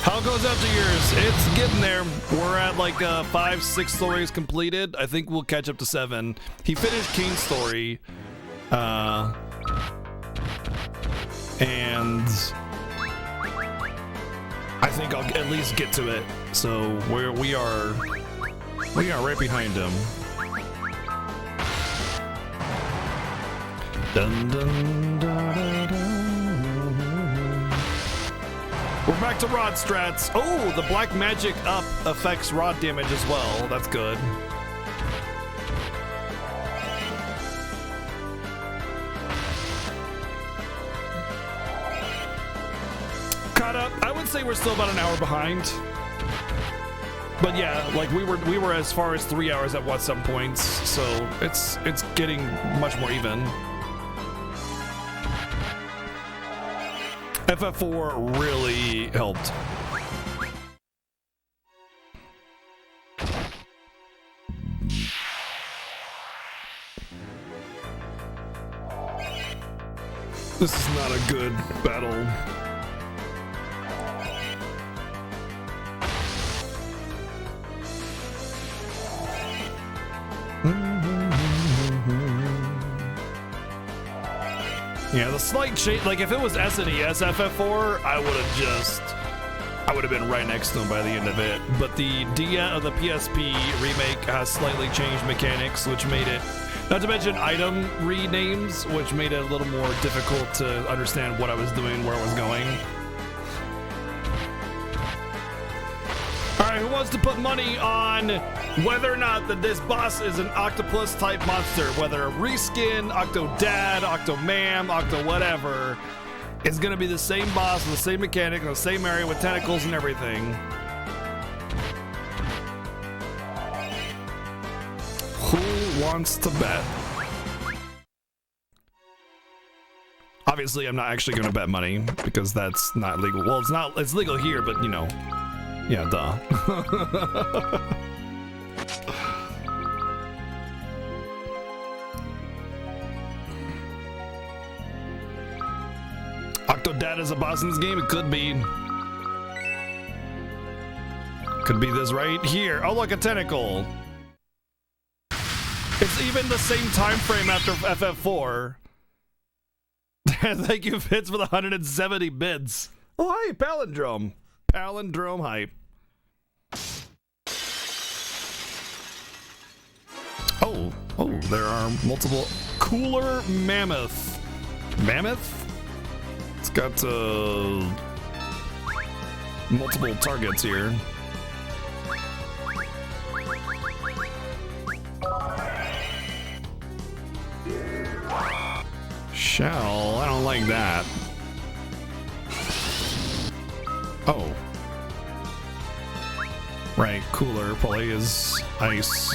How goes out to yours? It's getting there. We're at like 5-6 stories completed. I think we'll catch up to 7. He finished Kane's story. And I think I'll at least get to it. So we are right behind him. Dun, dun, da, da, da. We're back to rod strats. Oh, the black magic up affects rod damage as well. That's good. Caught up. I would say we're still about an hour behind. But yeah, like we were as far as 3 hours at some points, so it's getting much more even. FF4 really helped. This is not a good battle. Yeah, the slight change, like if it was SNES FF4, I would have been right next to him by the end of it. But the PSP remake has slightly changed mechanics, which made it, not to mention item renames, which made it a little more difficult to understand what I was doing, where I was going. All right, who wants to put money on whether or not that this boss is an octopus type monster, whether reskin, Octodad, Octomam, Octo whatever, it's gonna be the same boss with the same mechanic, the same area with tentacles and everything. Who wants to bet? Obviously, I'm not actually gonna bet money because that's not legal. Well, it's legal here, but you know, yeah, duh. Octodad is a boss in this game? It could be. Could be this right here. Oh, look, a tentacle. It's even the same time frame after FF4. Thank you, Fitz, for the 170 bids. Oh, hi, Palindrome. Palindrome hype. Oh, there are multiple. Cooler Mammoth. Mammoth? It's got multiple targets here. Shell, I don't like that. Oh. Right, cooler probably is ice.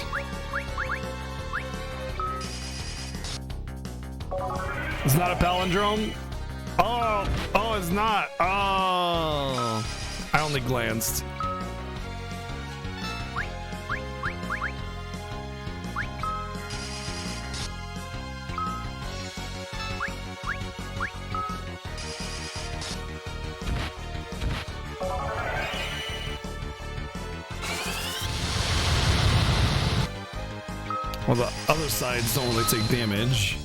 It's not a palindrome? Oh, it's not. Oh, I only glanced. Well, the other sides don't really take damage.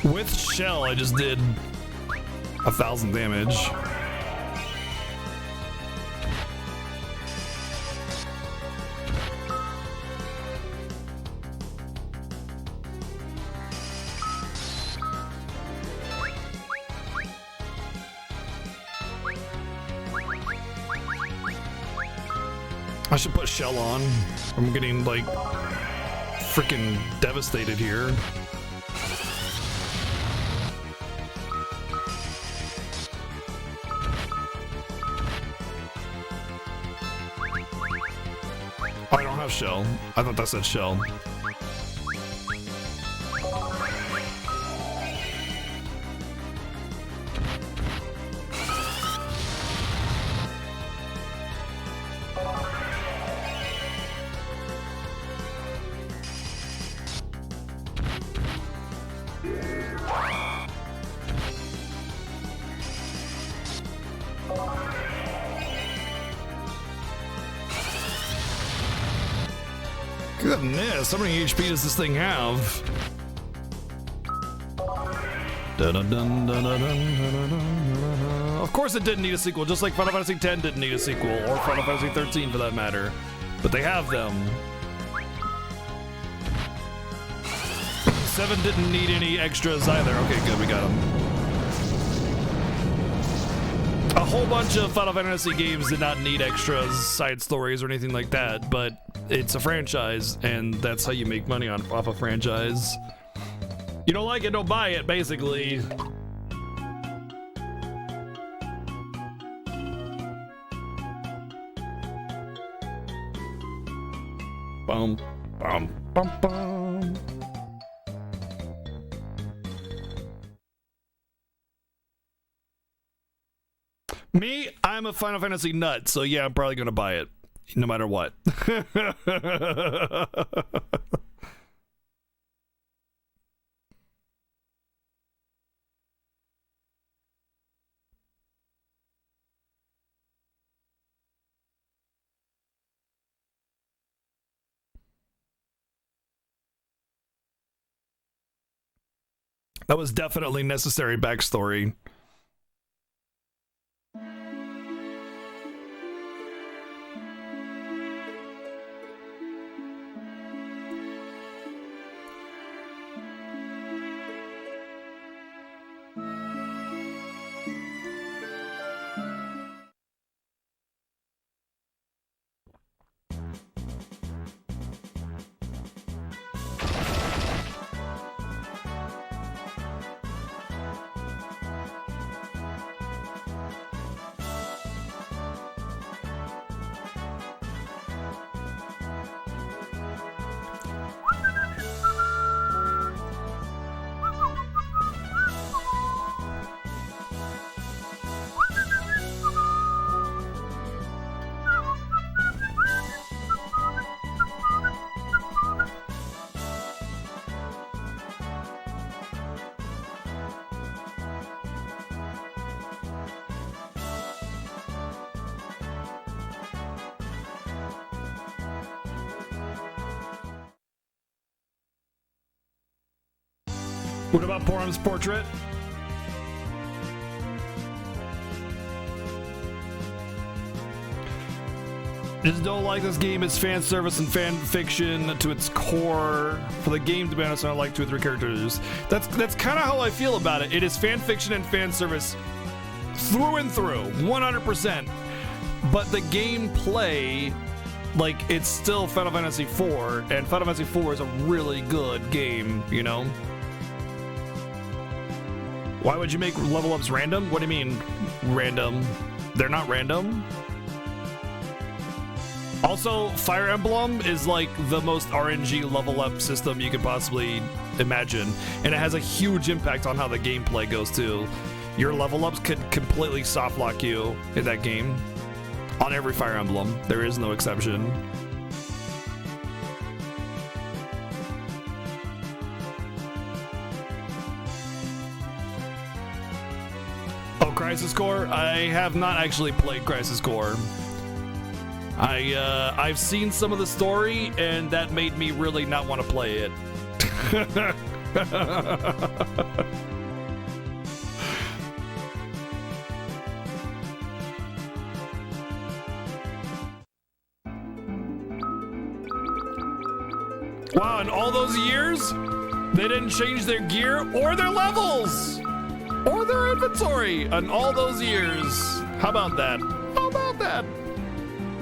With shell, I just did 1,000 damage. I should put shell on. I'm getting like freaking devastated here. Oh, I don't have shell. I thought that said shell. Goodness, how many HP does this thing have? Of course it didn't need a sequel, just like Final Fantasy X didn't need a sequel, or Final Fantasy 13 for that matter. But they have them. 7 didn't need any extras either. Okay, good, we got them. A whole bunch of Final Fantasy games did not need extras, side stories, or anything like that, but it's a franchise, and that's how you make money off a franchise. You don't like it, don't buy it, basically. Bum, bum, bum, bum. Me, I'm a Final Fantasy nut, so yeah, I'm probably gonna buy it, no matter what. That was definitely necessary backstory. What about Porum's portrait? Just don't like this game. It's fan service and fan fiction to its core. For the game to be honest, I don't like 2 or 3 characters. That's kind of how I feel about it. It is fan fiction and fan service through and through, 100%. But the gameplay, like, it's still Final Fantasy IV, and Final Fantasy IV is a really good game, you know? Why would you make level ups random? What do you mean, random? They're not random. Also, Fire Emblem is like the most RNG level up system you could possibly imagine, and it has a huge impact on how the gameplay goes too. Your level ups could completely soft lock you in that game. On every Fire Emblem, there is no exception. Oh, Crisis Core? I have not actually played Crisis Core. I've seen some of the story, and that made me really not want to play it. Wow, in all those years, they didn't change their gear or their levels or their inventory in all those years. How about that? How about that?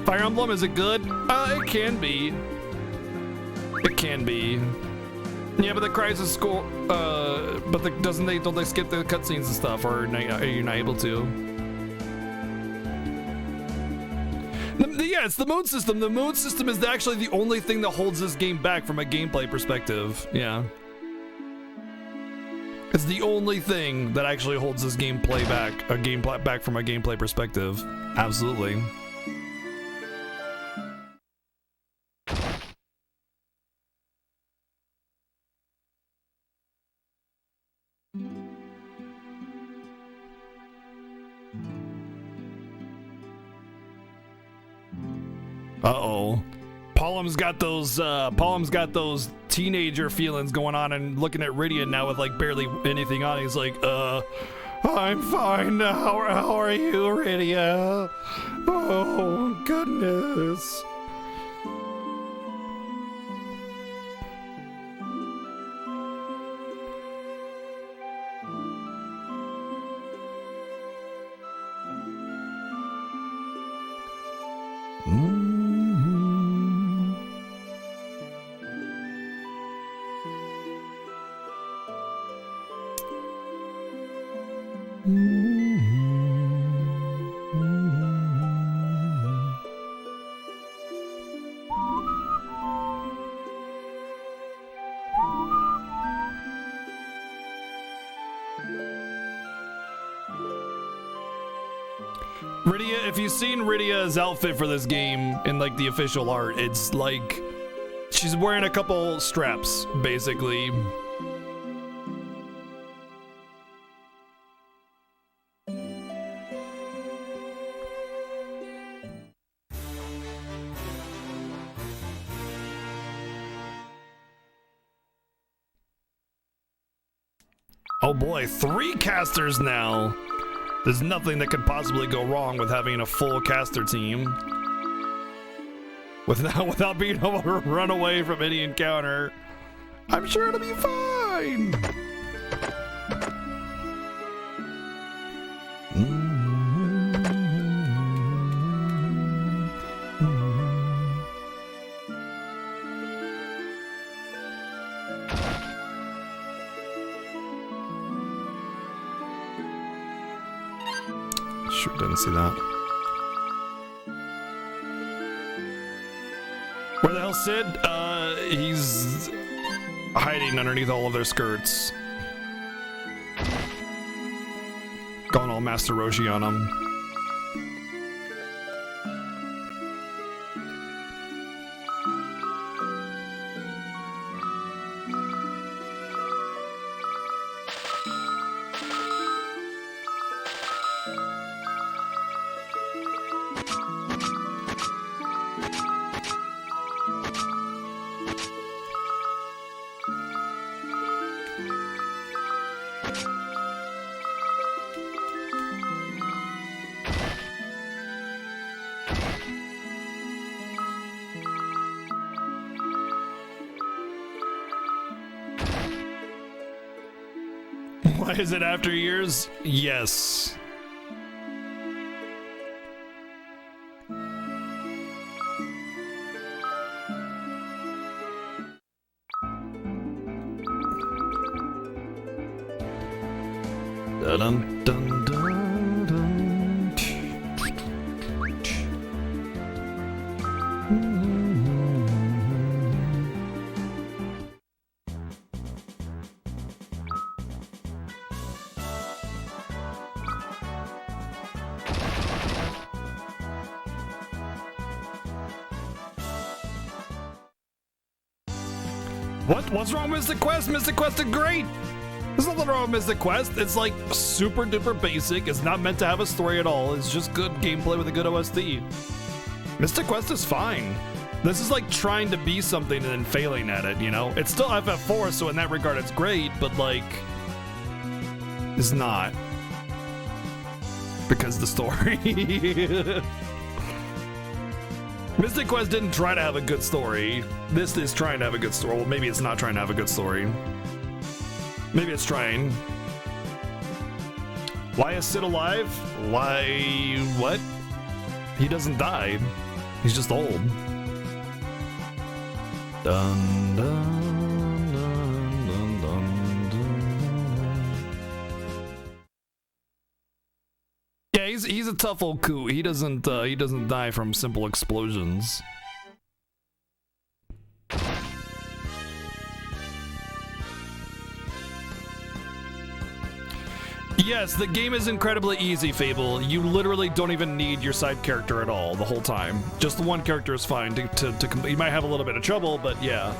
Fire Emblem, is it good? It can be. It can be. Yeah, but the Crisis Core, don't they skip the cutscenes and stuff, or are you not able to? Yeah, it's the moon system. The moon system is actually the only thing that holds this game back from a gameplay perspective. Yeah. It's the only thing that actually holds this gameplay back from a gameplay perspective. Absolutely. Uh-oh. Paulum's got those teenager feelings going on, and looking at Rydia now with like barely anything on. He's like, I'm fine. How are you, Rydia? Oh, goodness. Rydia, if you've seen Rydia's outfit for this game in like the official art, it's like she's wearing a couple straps, basically. Oh boy, 3 casters now. There's nothing that could possibly go wrong with having a full caster team. Without being able to run away from any encounter. I'm sure it'll be fine. Sure didn't see that. Where the hell's Sid? He's hiding underneath all of their skirts. Going all Master Roshi on them. Why is it after years? Yes. Dun, dun, dun, dun. What's wrong with Mystic Quest? Mystic Quest is great! There's nothing wrong with Mystic Quest. It's like super duper basic. It's not meant to have a story at all. It's just good gameplay with a good OST. Mystic Quest is fine. This is like trying to be something and then failing at it, you know? It's still FF4, so in that regard it's great, but like, it's not. Because the story. Mystic Quest didn't try to have a good story. This is trying to have a good story. Well, maybe it's not trying to have a good story. Maybe it's trying. Why is Sid alive? Why... what? He doesn't die. He's just old. Dun, dun, dun, dun, dun, dun. Yeah, he's a tough old coot. He doesn't die from simple explosions. Yes, the game is incredibly easy, Fable. You literally don't even need your side character at all the whole time. Just the one character is fine to complete. You might have a little bit of trouble, but yeah.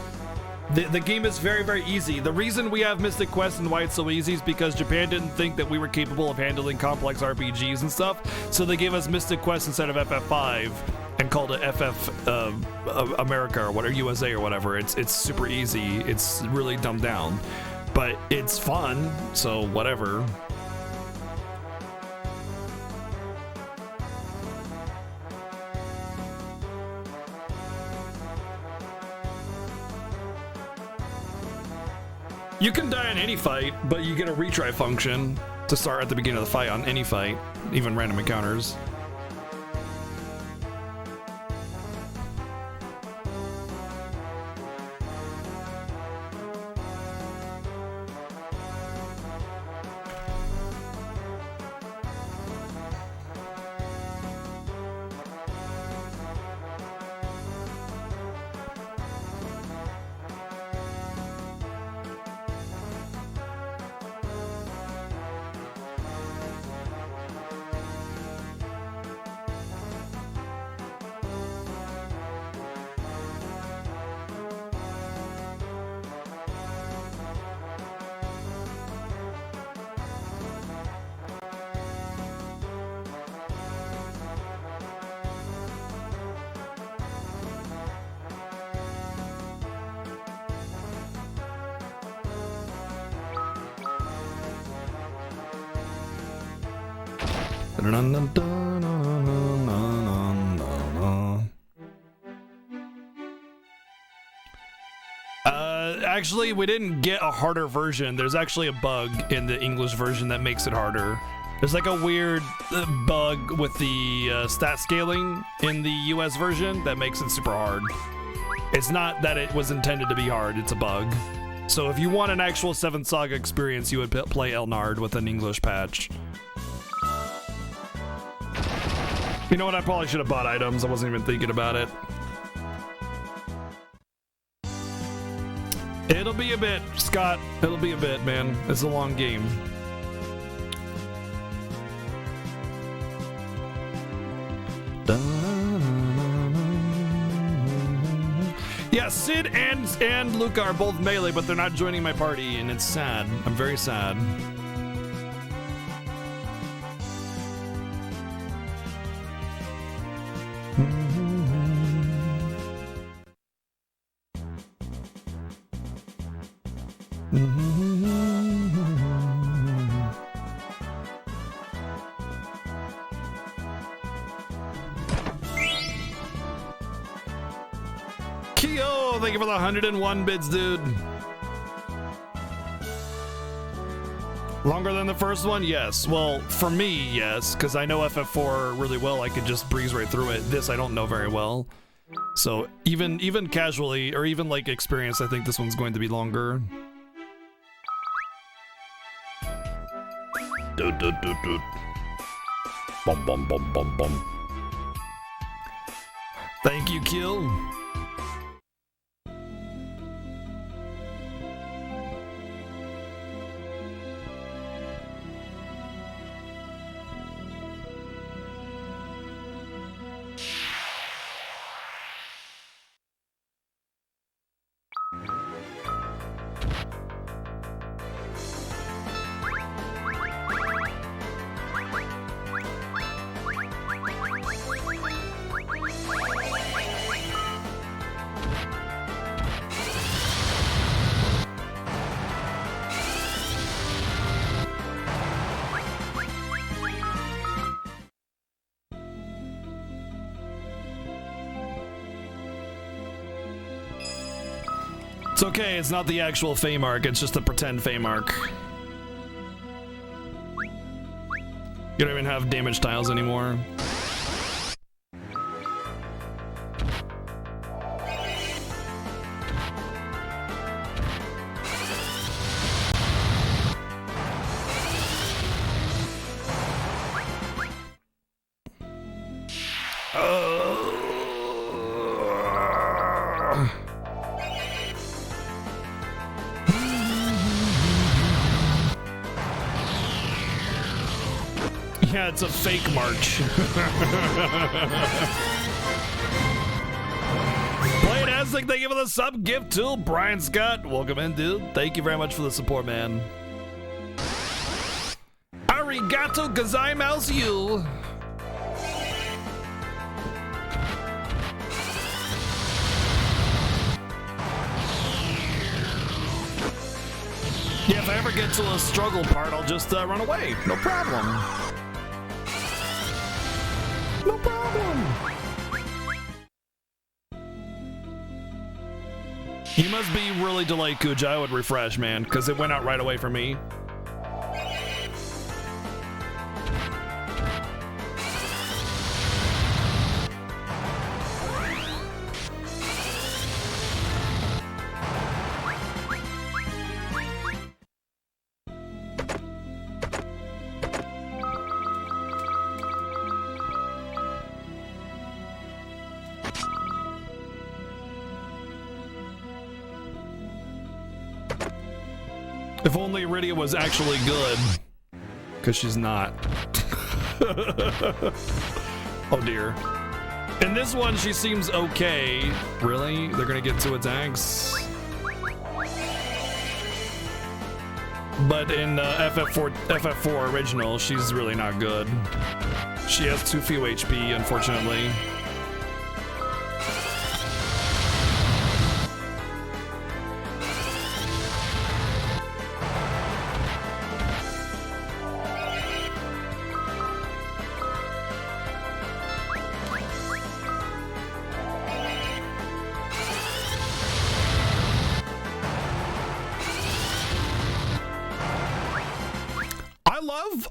The game is very, very easy. The reason we have Mystic Quest and why it's so easy is because Japan didn't think that we were capable of handling complex RPGs and stuff, so they gave us Mystic Quest instead of FF5 and called it FF America or whatever, USA or whatever. It's super easy. It's really dumbed down, but it's fun, so whatever. You can die in any fight, but you get a retry function to start at the beginning of the fight on any fight, even random encounters. Actually, we didn't get a harder version. There's actually a bug in the English version that makes it harder. There's like a weird bug with the stat scaling in the US version that makes it super hard. It's not that it was intended to be hard, it's a bug. So if you want an actual 7th Saga experience, you would play Elnard with an English patch. You know what, I probably should have bought items. I wasn't even thinking about it. It'll be a bit, Scott. It'll be a bit, man. It's a long game. Yeah, Sid and Luca are both melee, but they're not joining my party, and it's sad. I'm very sad. Kyo, thank you for the 101 bits, dude. Longer than the first one? Yes. Well, for me, yes, because I know FF4 really well. I could just breeze right through it. This I don't know very well. So even casually, or even like experience, I think this one's going to be longer. Doot, doot, doot, doot. Bum, bum, bum, bum, bum. Thank you, Kill. It's okay, it's not the actual Fame arc, it's just a pretend Fame arc. You don't even have damage tiles anymore. Yeah, it's a fake march. Play it as thank you for the sub gift too, Brian Scott. Welcome in, dude. Thank you very much for the support, man. Arigato gozaimasu you. Yeah, if I ever get to a struggle part, I'll just run away. No problem. No problem. You must be really delayed, Kuja. I would refresh, man, because it went out right away for me. If only Iridia was actually good. Because she's not. Oh dear. In this one, she seems okay. Really? They're gonna get 2 attacks? But in FF4 original, she's really not good. She has too few HP, unfortunately.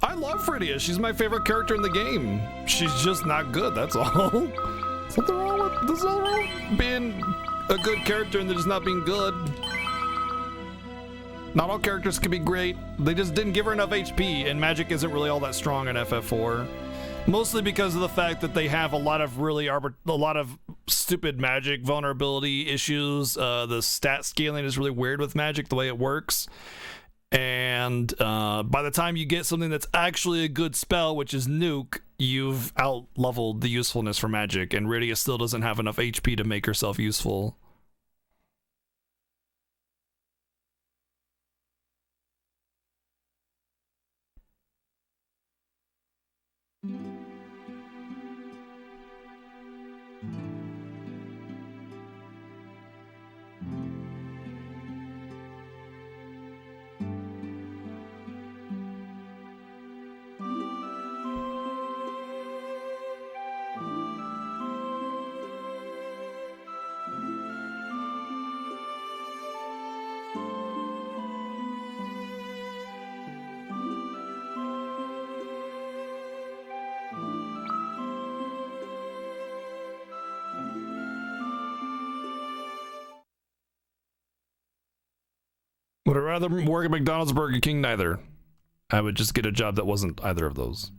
I love Fridia. She's my favorite character in the game. She's just not good, that's all. There's nothing wrong with being a good character and just not being good. Not all characters can be great. They just didn't give her enough HP, and magic isn't really all that strong in FF4. Mostly because of the fact that they have a lot of stupid magic vulnerability issues. The stat scaling is really weird with magic, the way it works. And by the time you get something that's actually a good spell, which is Nuke, you've out-leveled the usefulness for magic, and Rydia still doesn't have enough HP to make herself useful. Would I rather work at McDonald's or Burger King? Neither. I would just get a job that wasn't either of those.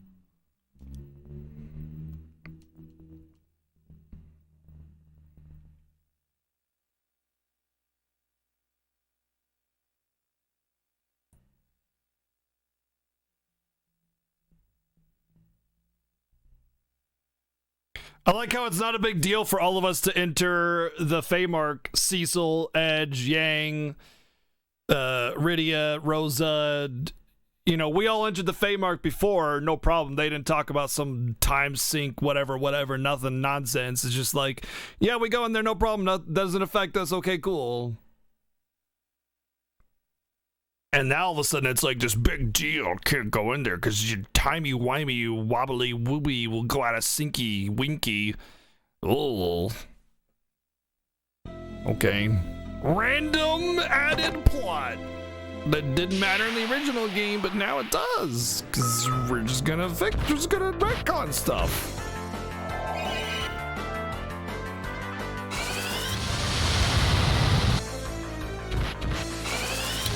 I like how it's not a big deal for all of us to enter the Feymark, Cecil, Edge, Yang, Rydia, Rosa. You know, we all entered the Feymark before, no problem. They didn't talk about some time sync, whatever, nothing nonsense. It's just like, yeah, we go in there, no problem. No, doesn't affect us. Okay, cool. And now all of a sudden it's like this big deal. Can't go in there because you timey-wimey, wobbly-wooby will go out of sinky winky. Oh. Okay. Random added plot. That didn't matter in the original game, but now it does. Because we're just gonna retcon stuff.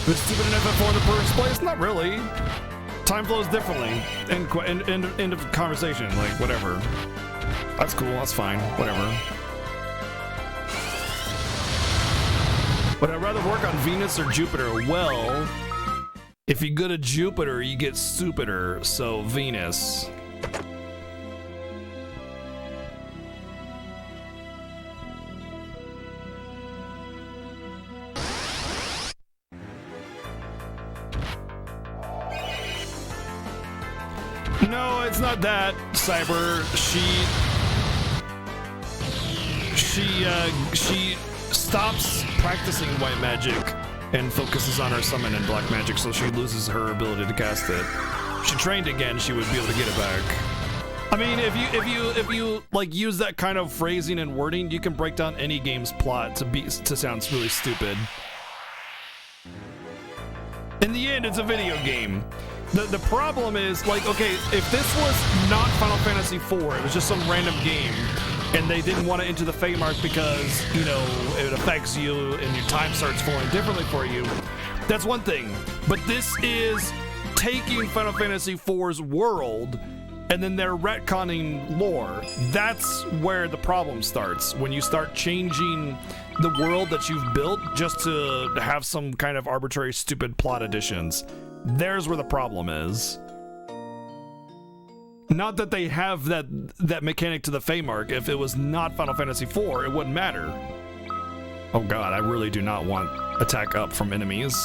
Was stupid in FF4 in the first place? Not really. Time flows differently. End of conversation. Like, whatever. That's cool. That's fine. Whatever. Would I rather work on Venus or Jupiter? Well, if you go to Jupiter, you get stupider. So, Venus. No, it's not that, Cyber. She stops practicing white magic and focuses on her summon and black magic, so she loses her ability to cast it. If she trained again, she would be able to get it back. I mean, if you like use that kind of phrasing and wording, you can break down any game's plot to sound really stupid. In the end, it's a video game. The problem is, like, okay, if this was not Final Fantasy IV, it was just some random game, and they didn't want to enter the Feymark because, you know, it affects you and your time starts flowing differently for you, that's one thing. But this is taking Final Fantasy IV's world, and then they're retconning lore. That's where the problem starts, when you start changing the world that you've built just to have some kind of arbitrary, stupid plot additions. There's where the problem is. Not that they have that mechanic to the Feymark. If it was not Final Fantasy IV, it wouldn't matter. Oh god, I really do not want attack up from enemies.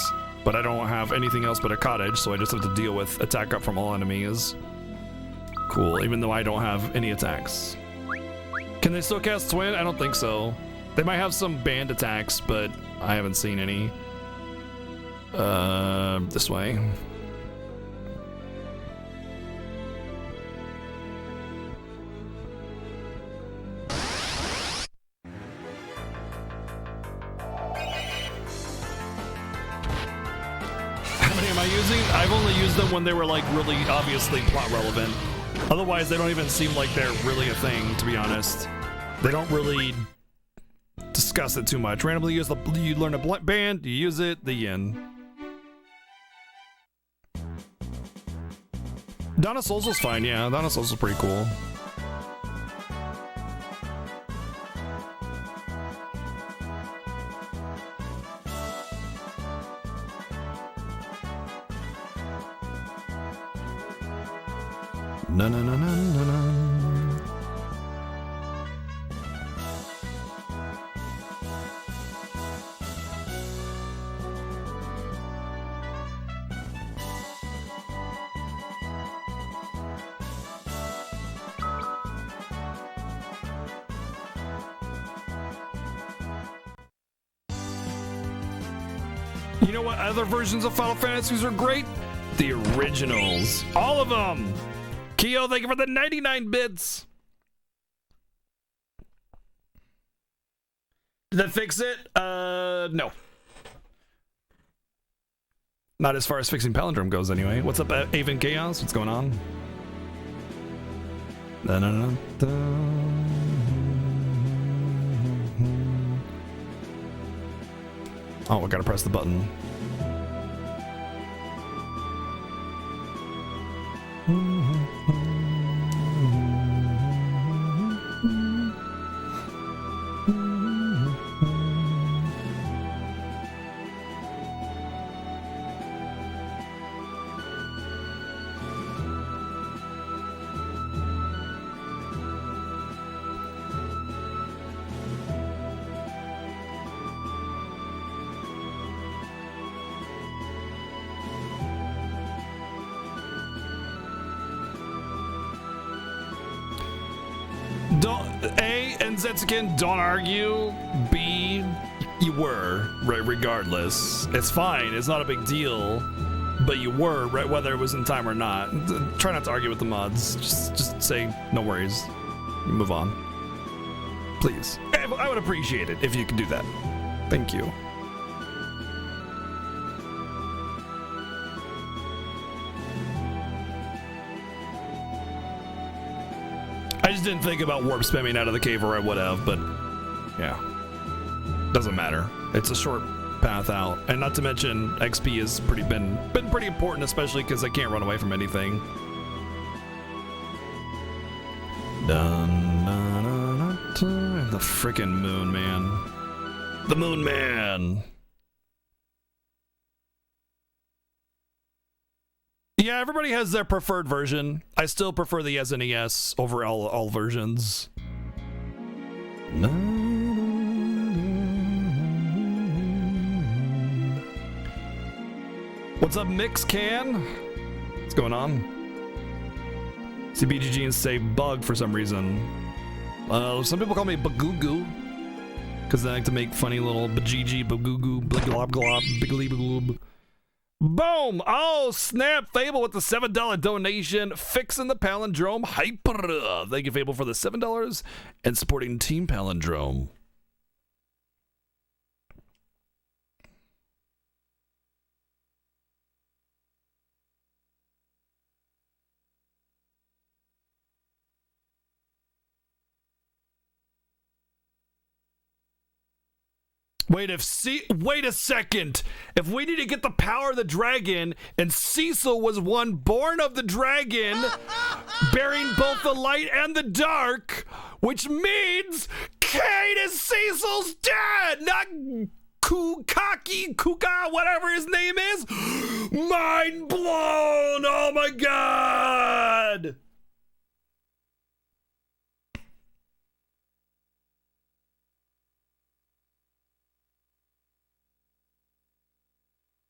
But I don't have anything else but a cottage, so I just have to deal with attack up from all enemies. Cool, even though I don't have any attacks. Can they still cast Twin? I don't think so. They might have some banned attacks, but I haven't seen any. This way. How many am I using? I've only used them when they were like really obviously plot relevant. Otherwise, they don't even seem like they're really a thing, to be honest. They don't really discuss it too much. Randomly use you learn a band, you use it, the end. Dawn of Souls was fine, yeah. Dawn of Souls was pretty cool. Na-na-na-na-na-na. You know what other versions of Final Fantasies are great? The originals. All of them! Keo, thank you for the 99 bits! Did that fix it? No. Not as far as fixing Palindrome goes, anyway. What's up, Avon Chaos? What's going on? Oh, I gotta press the button. Don't A and Zetsukin, don't argue. B, you were, right, regardless. It's fine, it's not a big deal. But you were, right, whether it was in time or not. Try not to argue with the mods. Just say no worries. Move on. Please. I would appreciate it if you could do that. Thank you. I just didn't think about warp spamming out of the cave, or I would have, but yeah. Doesn't matter. It's a short path out, and not to mention XP has been pretty important, especially because I can't run away from anything. The freaking moon man. The moon man. Yeah, everybody has their preferred version. I still prefer the SNES over all versions. What's up, Mixcan? What's going on? CBGG and say bug for some reason. Some people call me Bagugu because I like to make funny little bajiji, bagugu, bliglob glob, biggly bloob. Boom! Oh, snap! Fable with the $7 donation, fixing the palindrome hyper. Thank you, Fable, for the $7 and supporting Team Palindrome. Wait a second. If we need to get the power of the dragon, and Cecil was one born of the dragon, bearing both the light and the dark, which means Kate is Cecil's dad, not Kuka, whatever his name is. Mind blown. Oh my god.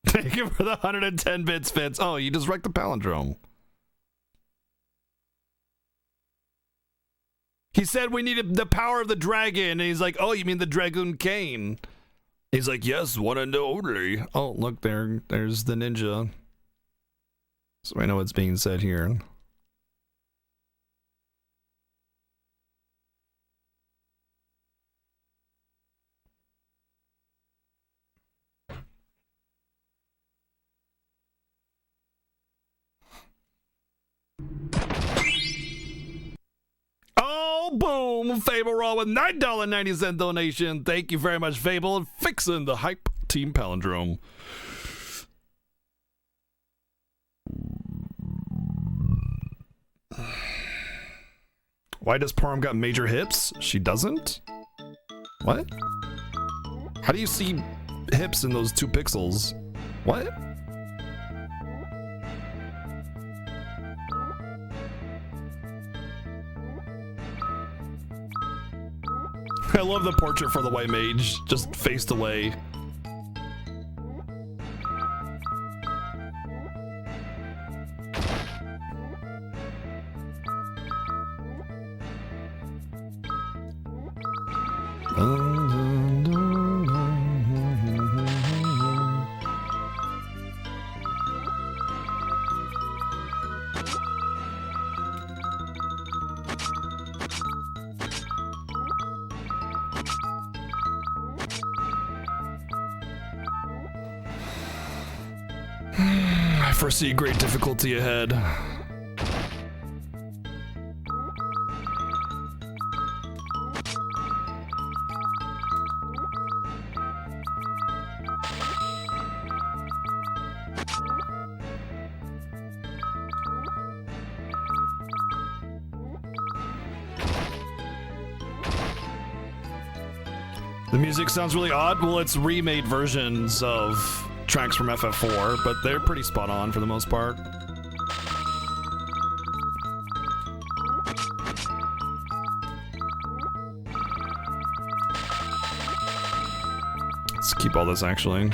Thank you for the 110 bits, Fitz. Oh, you just wrecked the palindrome. He said we needed the power of the dragon, and he's like, oh, you mean the Dragoon Cane? He's like, yes, one and only. Oh, look, there's the ninja. So I know what's being said here. Oh, boom! Fable Raw with $9.90 donation. Thank you very much, Fable, and fixing the hype Team Palindrome. Why does Parm got major hips? She doesn't? What? How do you see hips in those 2 pixels? What? I love the portrait for the white mage, just faced away. I foresee great difficulty ahead. The music sounds really odd. Well, it's remade versions of tracks from FF4, but they're pretty spot on for the most part. Let's keep all this actually.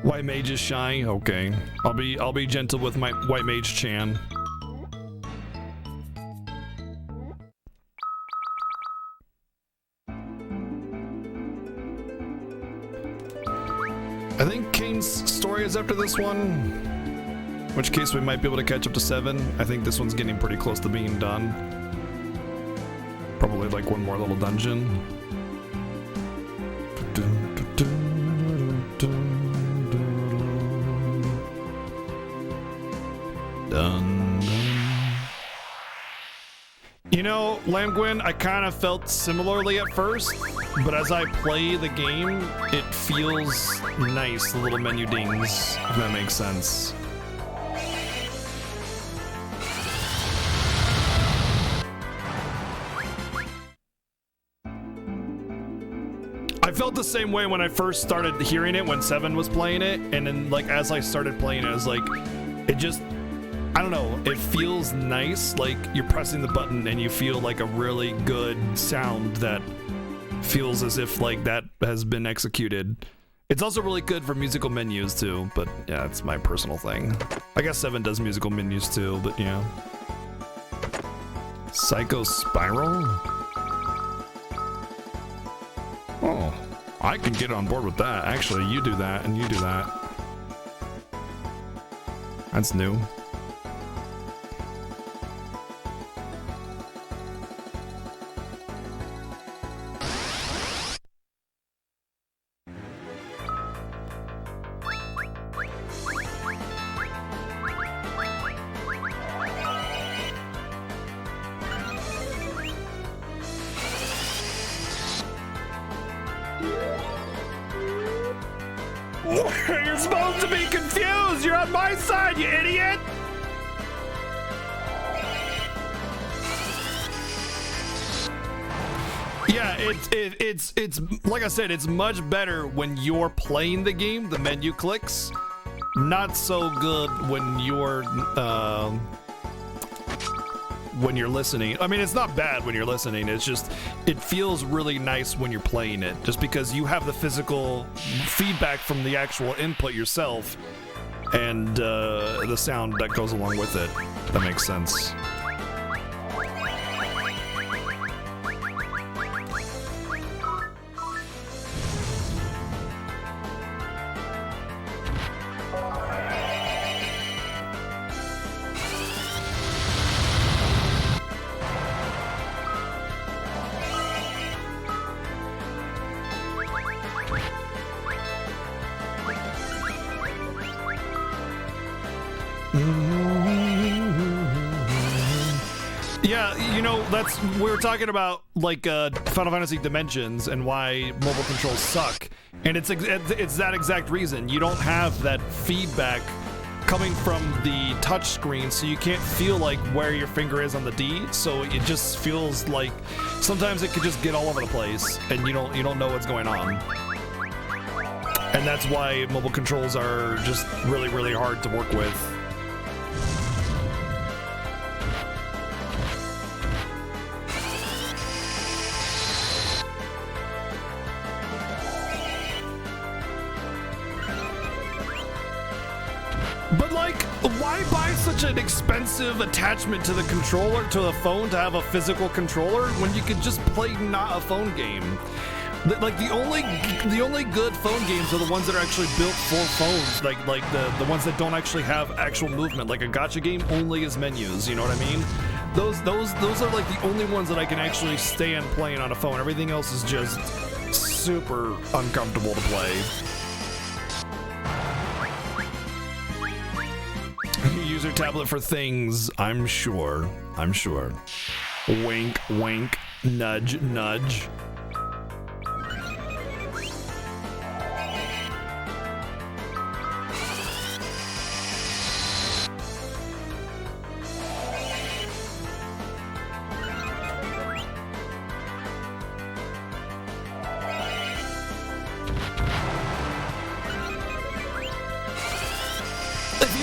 White Mage is shy. Okay, I'll be gentle with my White Mage Chan. I think Kane's story is after this one, in which case we might be able to catch up to 7. I think this one's getting pretty close to being done. Probably like one more little dungeon. Dun, dun. You know, Lamgwin, I kind of felt similarly at first, but as I play the game, it feels nice, the little menu dings, if that makes sense. I felt the same way when I first started hearing it when 7 was playing it, and then like as I started playing it, I was like, it just, I don't know, it feels nice, like you're pressing the button and you feel like a really good sound that feels as if like that has been executed. It's also really good for musical menus too, but yeah, it's my personal thing. I guess 7 does musical menus too, but yeah. Psycho Spiral? Oh, I can get on board with that. Actually, you do that and you do that. That's new. You're supposed to be confused! You're on my side, you idiot! Yeah, it's like I said, it's much better when you're playing the game, the menu clicks. Not so good when you're listening. I mean, it's not bad when you're listening. It's just, it feels really nice when you're playing it, just because you have the physical feedback from the actual input yourself and the sound that goes along with it. That makes sense. Yeah, you know, we were talking about like Final Fantasy Dimensions and why mobile controls suck, and it's that exact reason. You don't have that feedback coming from the touch screen, so you can't feel like where your finger is on the D. So it just feels like sometimes it could just get all over the place, and you don't know what's going on. And that's why mobile controls are just really, really hard to work with. But like, why buy such an expensive attachment to the controller, to the phone, to have a physical controller when you could just play not a phone game? Like the only good phone games are the ones that are actually built for phones, like the ones that don't actually have actual movement. Like a gacha game only is menus, you know what I mean? Those are like the only ones that I can actually stand playing on a phone. Everything else is just super uncomfortable to play. Use your tablet for things, I'm sure. Wink, wink, nudge, nudge.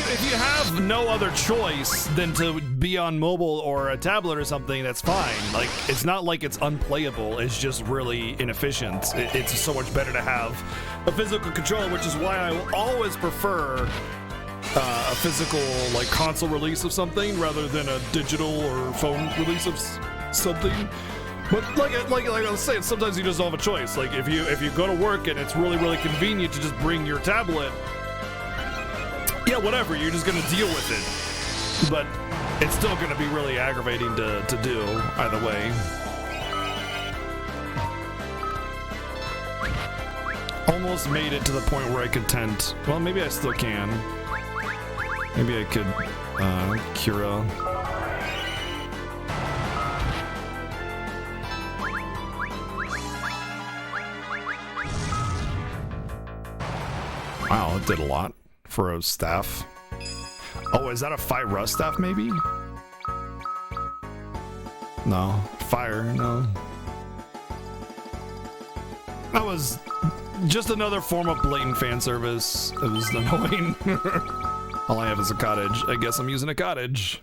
If you have no other choice than to be on mobile or a tablet or something, that's fine. Like, it's not like it's unplayable, it's just really inefficient. It's so much better to have a physical controller, which is why I will always prefer a physical, like, console release of something rather than a digital or phone release of something. But like I was saying, sometimes you just don't have a choice. Like if you go to work and it's really, really convenient to just bring your tablet, yeah, whatever, you're just gonna deal with it. But it's still gonna be really aggravating to do either way. Almost made it to the point where I could tent. Well, maybe I still can. Maybe I could Kira. Wow, it did a lot for a staff. Oh, is that a fire rust staff maybe? No. Fire, no. That was just another form of blatant fan service. It was annoying. All I have is a cottage. I guess I'm using a cottage.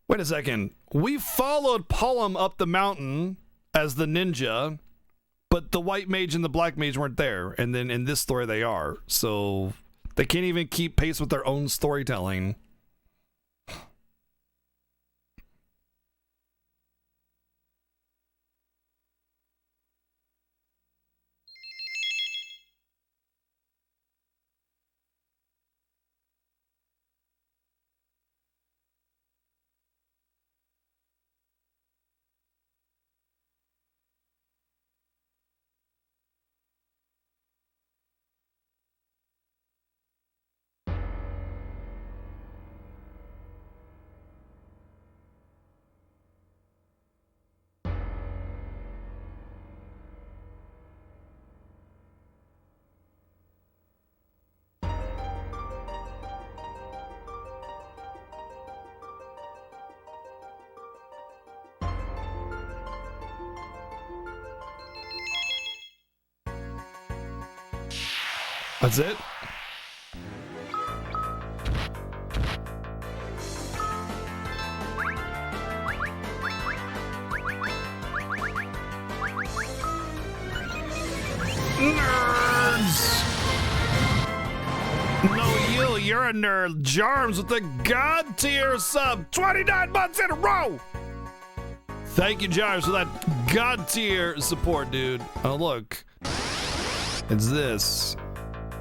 Wait a second. We followed Pullum up the mountain as the ninja, but the white mage and the black mage weren't there. And then in this story they are. So they can't even keep pace with their own storytelling. That's it? Nerds! No, you're a nerd. Jarms with the God tier sub. 29 months in a row! Thank you, Jarms, for that God tier support, dude. Oh, look. It's this.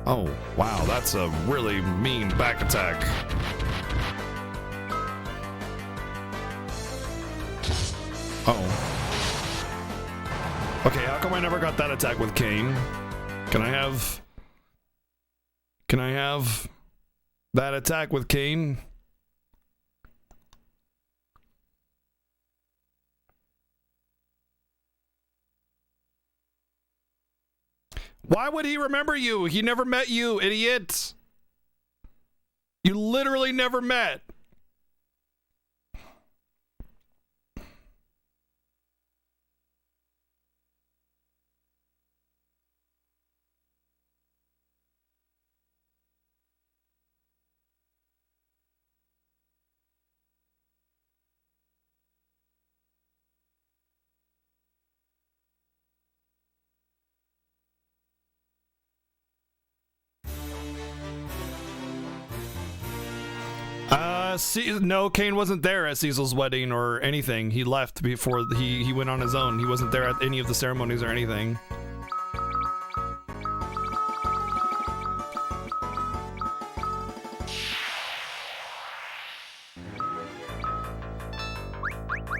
Oh, wow, that's a really mean back attack. Uh-oh. Okay, how come I never got that attack with Kane? Can I have that attack with Kane? Why would he remember you? He never met you, idiot. You literally never met. No, Kane wasn't there at Cecil's wedding or anything. He left before he went on his own. He wasn't there at any of the ceremonies or anything.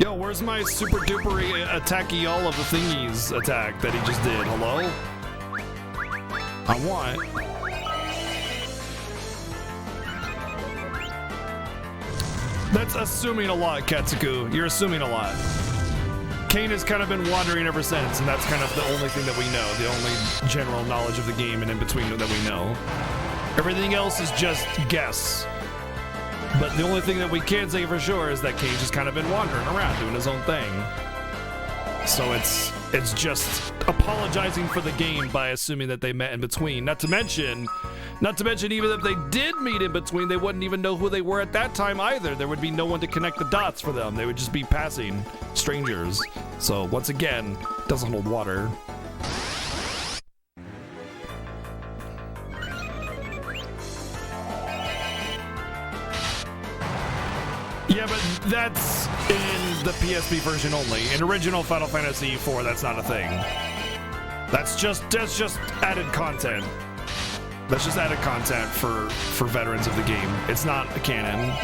Yo, where's my super duper attacky all of the thingies attack that he just did? Hello? I want. That's assuming a lot, Katsuku. You're assuming a lot. Kane has kind of been wandering ever since, and that's kind of the only thing that we know, the only general knowledge of the game and in between that we know. Everything else is just guess. But the only thing that we can say for sure is that Kane's just kind of been wandering around doing his own thing. So it's just apologizing for the game by assuming that they met in between. Not to mention, even if they did meet in between, they wouldn't even know who they were at that time either. There would be no one to connect the dots for them. They would just be passing strangers. So once again, doesn't hold water. Yeah, but that's in the PSP version only. In original Final Fantasy IV, that's not a thing. That's just added content. That's just added content for veterans of the game. It's not a canon.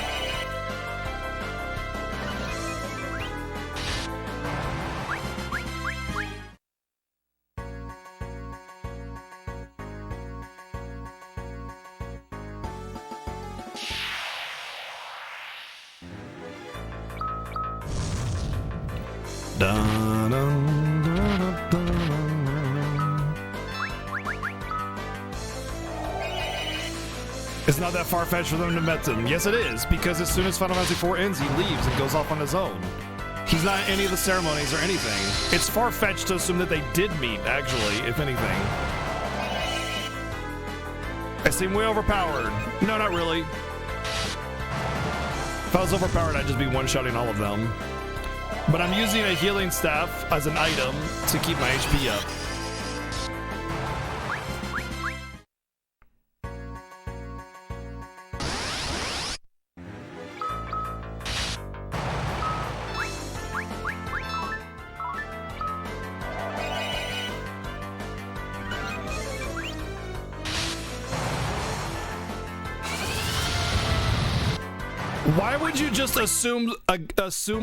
It's not that far-fetched for them to met them. Yes, it is, because as soon as Final Fantasy IV ends, he leaves and goes off on his own. He's not at any of the ceremonies or anything. It's far-fetched to assume that they did meet, actually, if anything. I seem way overpowered. No, not really. If I was overpowered, I'd just be one-shotting all of them. But I'm using a healing staff as an item to keep my HP up. Why would you just assume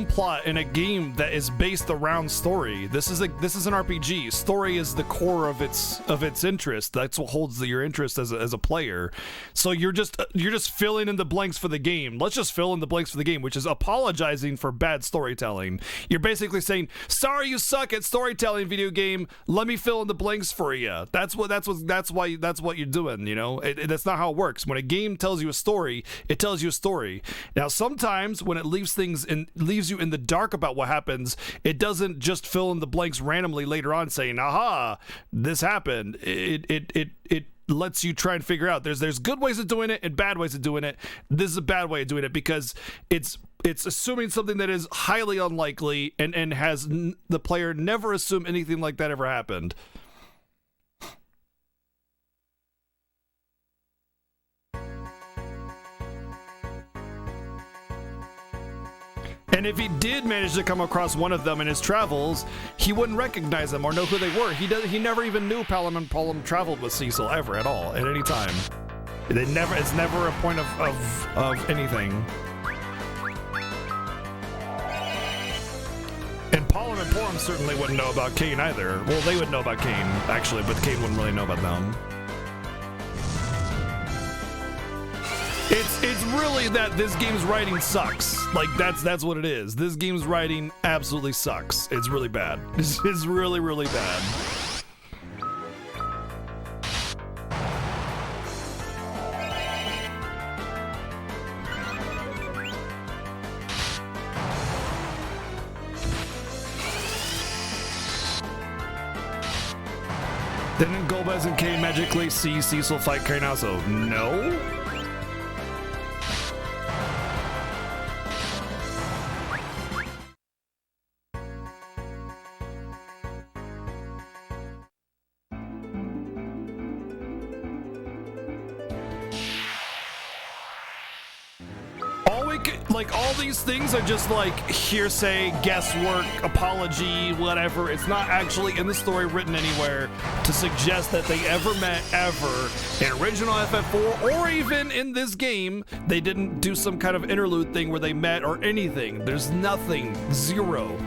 plot in a game that is based around story? This is an RPG. Story is the core of its interest. That's what holds your interest as a player. So you're just filling in the blanks for the game. Let's just fill in the blanks for the game, which is apologizing for bad storytelling. You're basically saying, "Sorry, you suck at storytelling, video game. Let me fill in the blanks for you." That's what you're doing. You know, that's not how it works. When a game tells you a story, it tells you a story. Now, sometimes when it leaves you in the dark about what happens, it doesn't just fill in the blanks randomly later on saying, "Aha, this happened." It lets you try and figure out. There's good ways of doing it and bad ways of doing it. This is a bad way of doing it because it's assuming something that is highly unlikely and has the player never assume anything like that ever happened. And if he did manage to come across one of them in his travels, he wouldn't recognize them or know who they were. He never even knew Palom and Palom traveled with Cecil ever at all at any time. It's never a point of anything. And Palom and Palom certainly wouldn't know about Cain either. Well, they would know about Cain actually, but Cain wouldn't really know about them. It's really that this game's writing sucks. Like, that's what it is. This game's writing absolutely sucks. It's really bad. It's really, really bad. Didn't Golbez and Cain magically see Cecil fight Carnazo? No? All these things are just like hearsay, guesswork, apology, whatever. It's not actually in the story written anywhere to suggest that they ever met ever in original FF4 or even in this game. They didn't do some kind of interlude thing where they met or anything. There's nothing. Zero.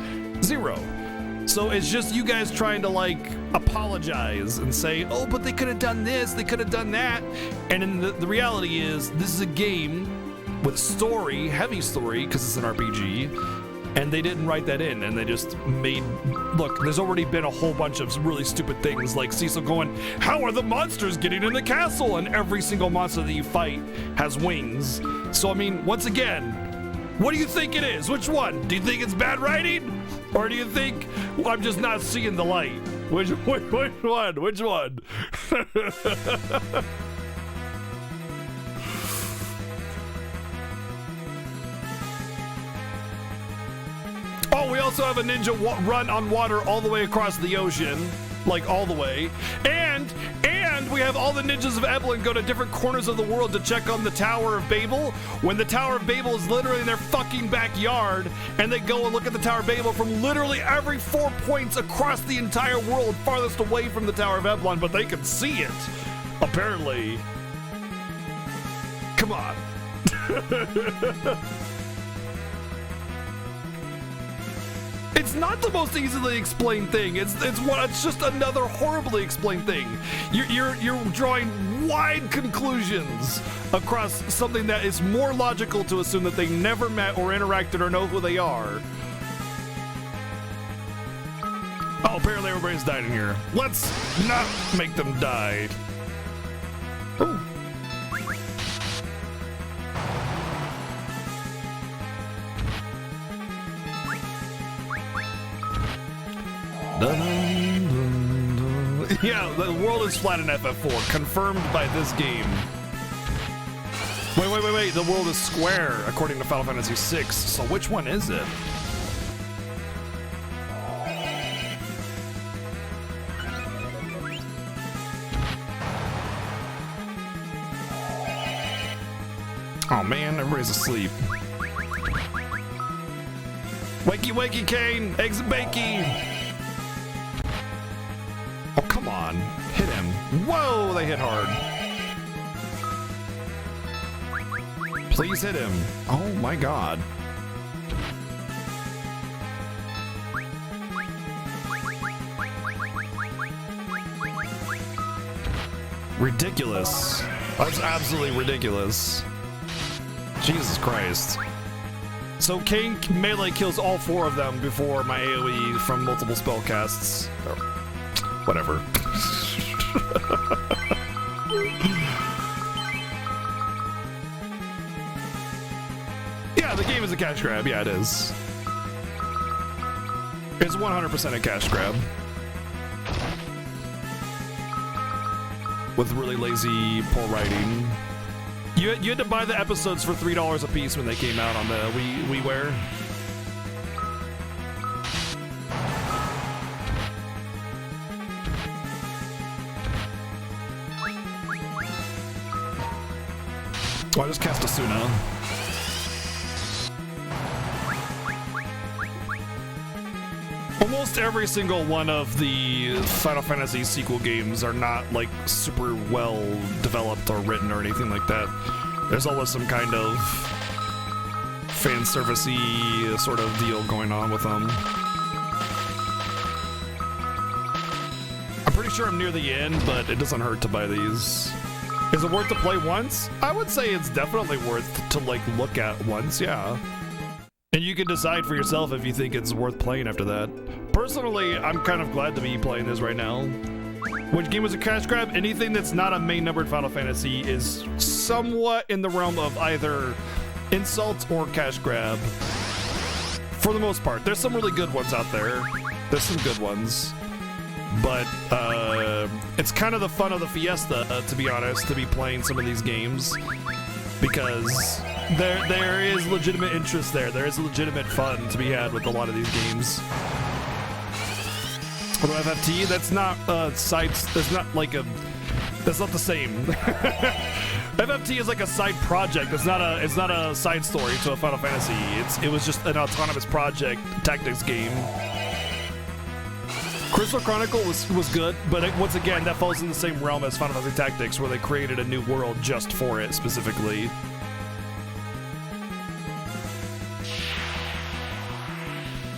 So it's just you guys trying to like apologize and say, oh, but they could have done this, they could have done that. And then the reality is this is a game with story, heavy story, because it's an RPG, and they didn't write that in, and they just made, look, there's already been a whole bunch of really stupid things, like Cecil going, how are the monsters getting in the castle? And every single monster that you fight has wings. So, I mean, once again, what do you think it is? Which one? Do you think it's bad writing? Or do you think I'm just not seeing the light? Which one? Which one? Oh, we also have a ninja run on water all the way across the ocean. Like, all the way. And we have all the ninjas of Evelyn go to different corners of the world to check on the Tower of Babel, when the Tower of Babel is literally in their fucking backyard, and they go and look at the Tower of Babel from literally every 4 points across the entire world, farthest away from the Tower of Evelyn, but they can see it, apparently. Come on. It's not the most easily explained thing. It's just another horribly explained thing. You're drawing wide conclusions across something that is more logical to assume that they never met or interacted or know who they are. Oh, apparently everybody's died in here. Let's not make them die. Oh. Yeah, the world is flat in FF4, confirmed by this game. Wait, the world is square, according to Final Fantasy VI, so which one is it? Oh man, everybody's asleep. Wakey, wakey, Kane! Eggs and bakey! Oh, come on. Hit him. Whoa, they hit hard. Please hit him. Oh my god. Ridiculous. That's absolutely ridiculous. Jesus Christ. So Kane melee kills all 4 of them before my AoE from multiple spellcasts. Or whatever. Yeah, the game is a cash grab. Yeah, it is. It's 100% a cash grab. With really lazy, poor writing. You had to buy the episodes for $3 a piece when they came out on the WiiWare. Oh, I just cast Asuna. Almost every single one of the Final Fantasy sequel games are not like super well developed or written or anything like that. There's always some kind of fan servicey sort of deal going on with them. I'm pretty sure I'm near the end, but it doesn't hurt to buy these. Is it worth to play once? I would say it's definitely worth to like look at once, yeah. And you can decide for yourself if you think it's worth playing after that. Personally, I'm kind of glad to be playing this right now. Which game was a cash grab? Anything that's not a main numbered Final Fantasy is somewhat in the realm of either insult or cash grab. For the most part. There's some really good ones out there. There's some good ones. But it's kind of the fun of the Fiesta, to be honest, to be playing some of these games. Because there is legitimate interest there. There is legitimate fun to be had with a lot of these games. Although FFT, that's not sites. That's not like a. That's not the same. FFT is like a side project. It's not a side story to a Final Fantasy. It was just an autonomous project tactics game. Crystal Chronicle was good, but once again, that falls in the same realm as Final Fantasy Tactics, where they created a new world just for it specifically.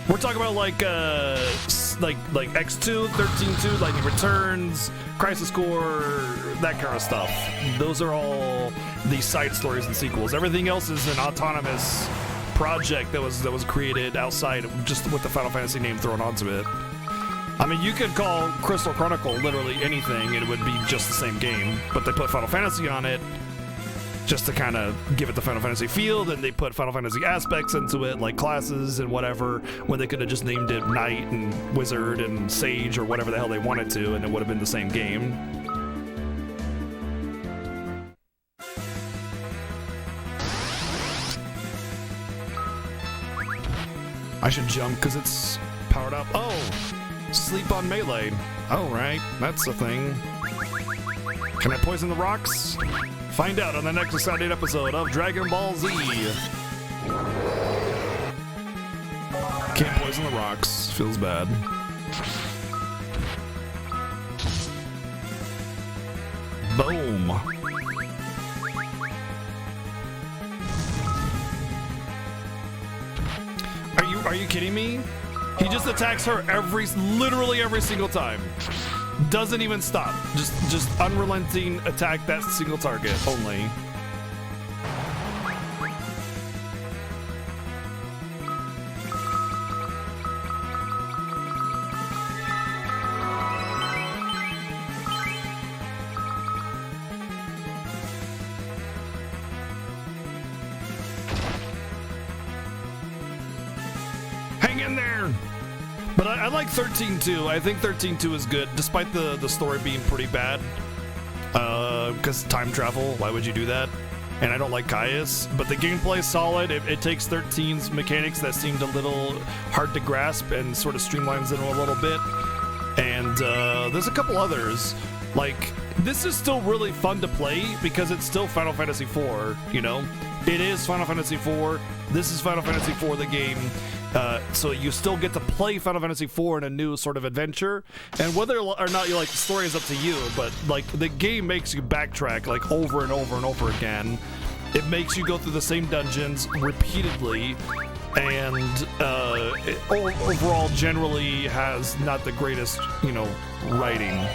We're talking about like X2, 13-2, Lightning Returns, Crisis Core, that kind of stuff. Those are all the side stories and sequels. Everything else is an autonomous project that was created outside, just with the Final Fantasy name thrown onto it. I mean, you could call Crystal Chronicle literally anything, and it would be just the same game. But they put Final Fantasy on it, just to kind of give it the Final Fantasy feel. Then they put Final Fantasy aspects into it, like classes and whatever, when they could have just named it Knight and Wizard and Sage or whatever the hell they wanted to, and it would have been the same game. I should jump because it's powered up. Oh, sleep on melee. Oh, right, that's a thing. Can I poison the rocks? Find out on the next exciting episode of Dragon Ball Z. Can't poison the rocks. Feels bad. Boom. Are you kidding me? He just attacks her literally every single time. Doesn't even stop. Just unrelenting attack that single target only. Hang in there. But I like 13-2. I think 13-2 is good, despite the story being pretty bad. Because time travel, why would you do that? And I don't like Caius, but the gameplay is solid. It takes 13's mechanics that seemed a little hard to grasp and sort of streamlines them a little bit. And there's a couple others. Like, this is still really fun to play because it's still Final Fantasy IV, you know? It is Final Fantasy IV. This is Final Fantasy IV, the game. So you still get to play Final Fantasy IV in a new sort of adventure, and whether or not you like the story is up to you, but like the game makes you backtrack like over and over and over again. It makes you go through the same dungeons repeatedly, and overall generally has not the greatest, you know, writing.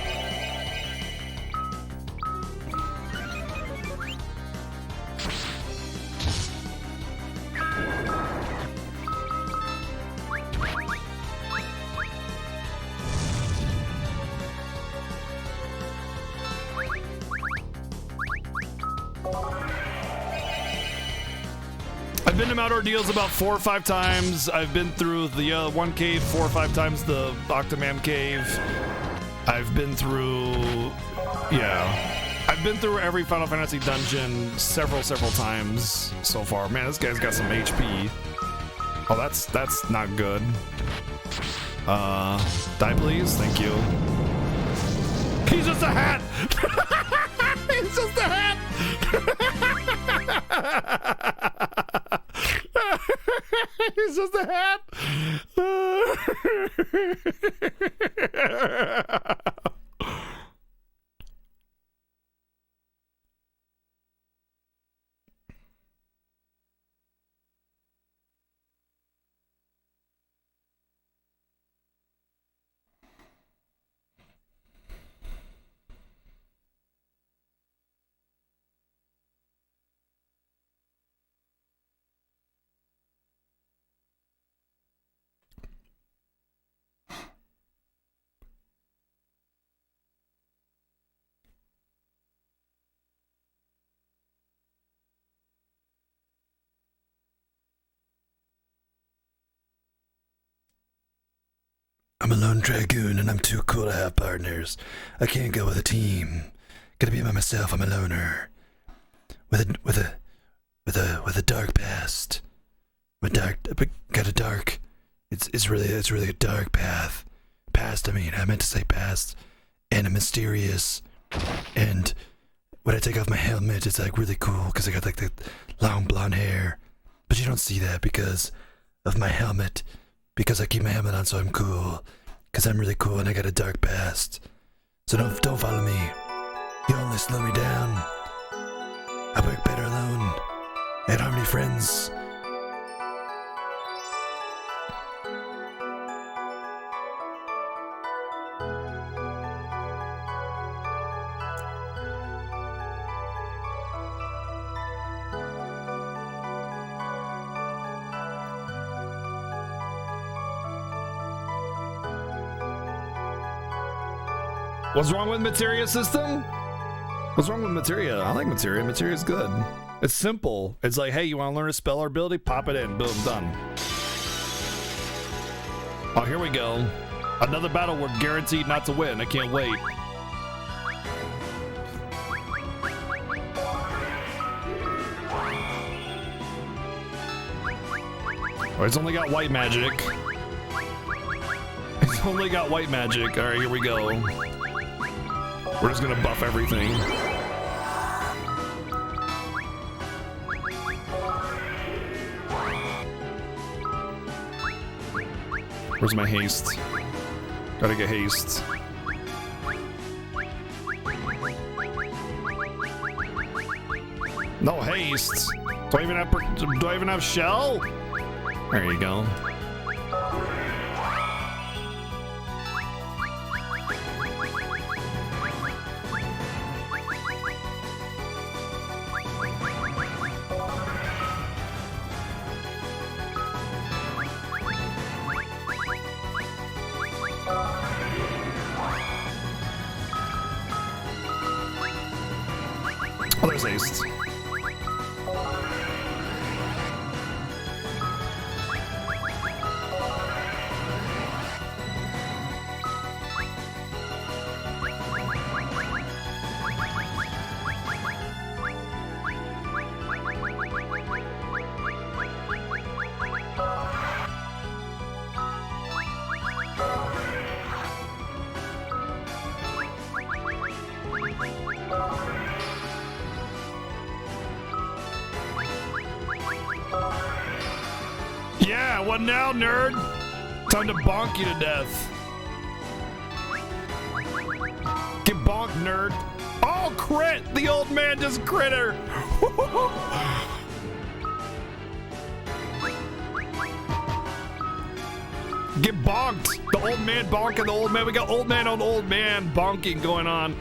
I've been to Mount Ordeals about 4 or 5 times. I've been through the one cave 4 or 5 times, the Octoman cave. I've been through, I've been through every Final Fantasy dungeon several times so far. Man, this guy's got some HP. Oh, that's not good. Die please, thank you. He's just a hat! He's just a hat! He's just a hat. I'm a lone dragoon and I'm too cool to have partners. I can't go with a team. Gotta be by myself. I'm a loner. With a dark past. Got a dark. It's really a dark path. Past. I meant to say past. And a mysterious. And when I take off my helmet, it's like really cool because I got like the long blonde hair. But you don't see that because of my helmet. Because I keep my helmet on, so I'm cool. Because I'm really cool and I got a dark past. So don't follow me. You only slow me down. I work better alone. I don't have any friends. What's wrong with Materia System? What's wrong with materia? I like materia. Materia's good. It's simple. It's like, hey, you want to learn a spell or ability? Pop it in. Boom, done. Oh, here we go. Another battle we're guaranteed not to win. I can't wait. Oh, it's only got white magic. It's only got white magic. All right, here we go. We're just gonna buff everything. Where's my haste? Gotta get haste. No haste. Do I even have shell? There you go. Oh, there's haste. Yeah, what now, nerd? Time to bonk you to death. Get bonked, nerd. Oh, crit! The old man just crit her. Get bonked. The old man bonking the old man. We got old man on old man bonking going on.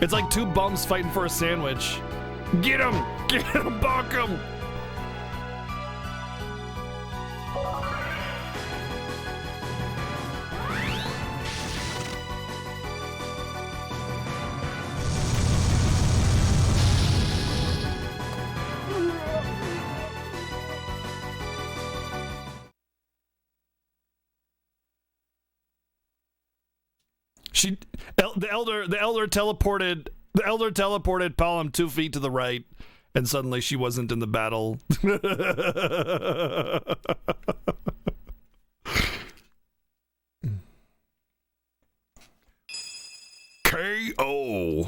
It's like two bums fighting for a sandwich. Get him! Get him! Bonk him! The elder teleported Palom 2 feet to the right, and suddenly she wasn't in the battle. KO.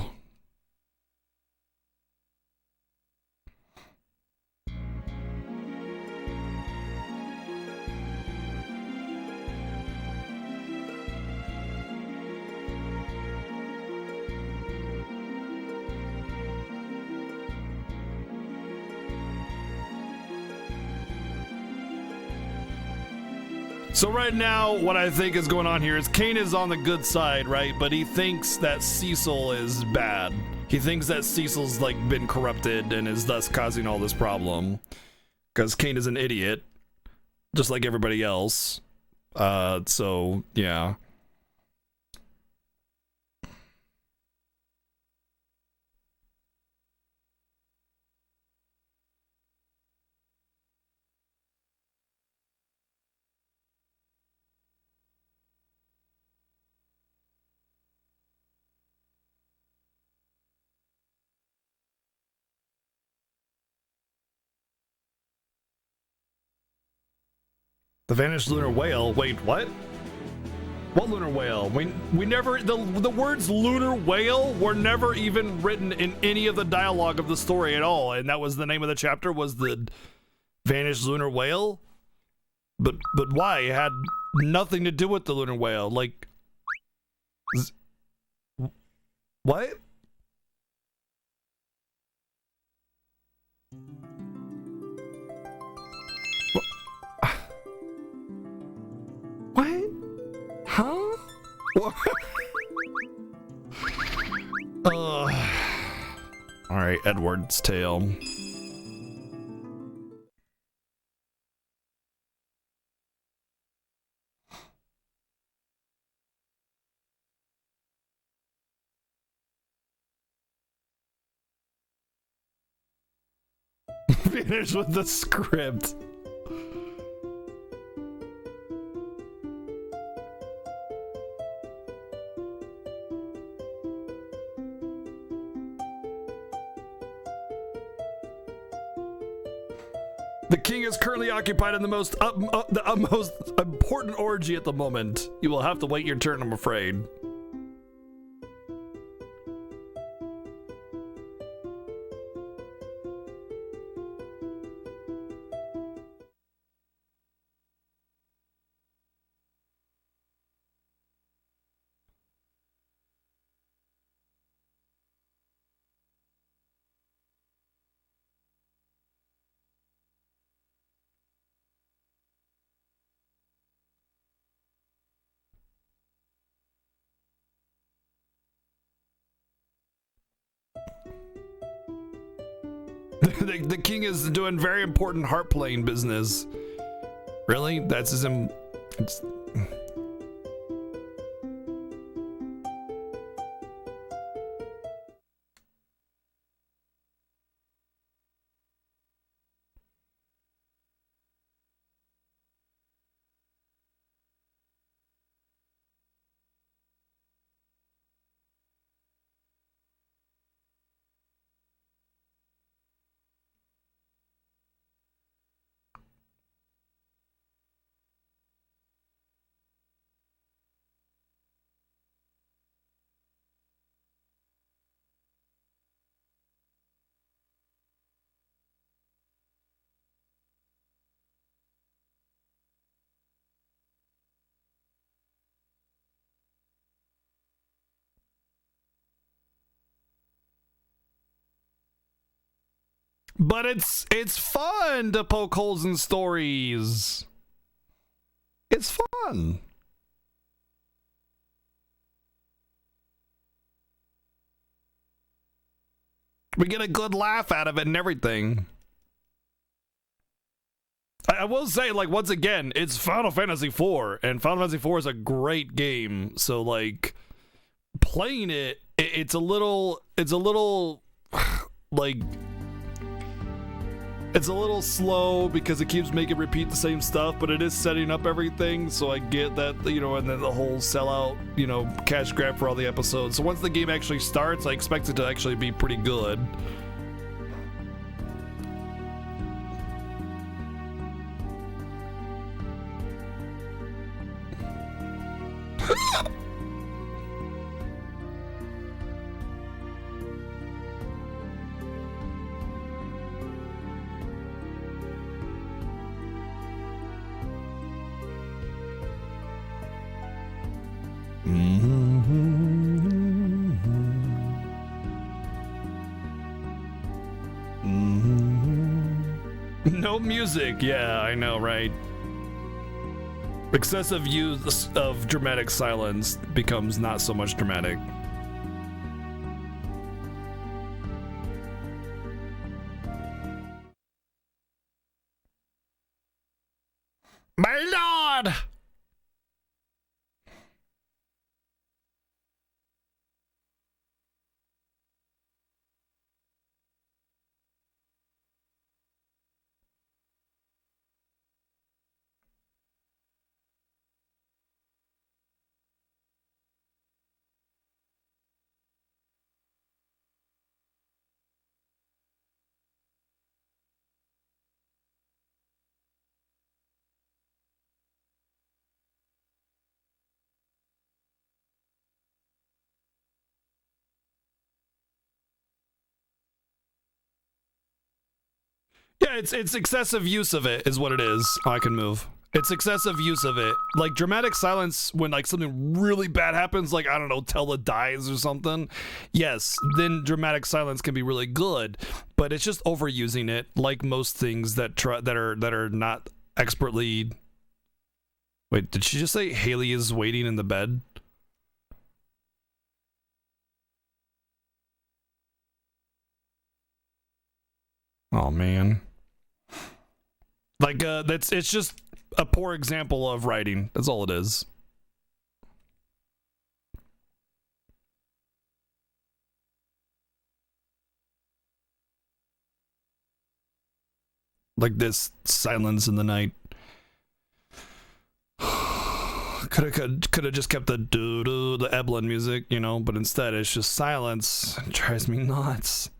So right now, what I think is going on here is Kane is on the good side, right? But he thinks that Cecil is bad. He thinks that Cecil's like been corrupted and is thus causing all this problem. Because Kane is an idiot, just like everybody else. So yeah. The vanished lunar whale. Wait, what? What lunar whale? We never, the words lunar whale were never even written in any of the dialogue of the story at all, and that was the name of the chapter, was the vanished lunar whale. But why? It had nothing to do with the lunar whale. Like, what? What? Huh? What? All right, Edward's tale. Finish with the script. The king is currently occupied in the most important orgy at the moment. You will have to wait your turn, I'm afraid. The king is doing very important harp playing business. Really? That's his. It's... But it's fun to poke holes in stories. It's fun. We get a good laugh out of it and everything. I will say, like, once again, it's Final Fantasy IV, and Final Fantasy IV is a great game. So, like, playing it's a little, like, it's a little slow because it keeps making repeat the same stuff, but it is setting up everything. So I get that, you know, and then the whole sellout, you know, cash grab for all the episodes. So once the game actually starts, I expect it to actually be pretty good. No music, yeah, I know, right? Excessive use of dramatic silence becomes not so much dramatic. My lord! Yeah, it's excessive use of it is what it is. Oh, I can move. It's excessive use of it. Like dramatic silence when like something really bad happens, like I don't know, Tella dies or something. Yes, then dramatic silence can be really good, but it's just overusing it like most things that are not expertly. Wait, did she just say Haley is waiting in the bed? Oh man. Like it's just a poor example of writing. That's all it is. like this silence in the night. Could have just kept the doo-doo, the Eblin music, you know, but instead it's just silence. It drives me nuts.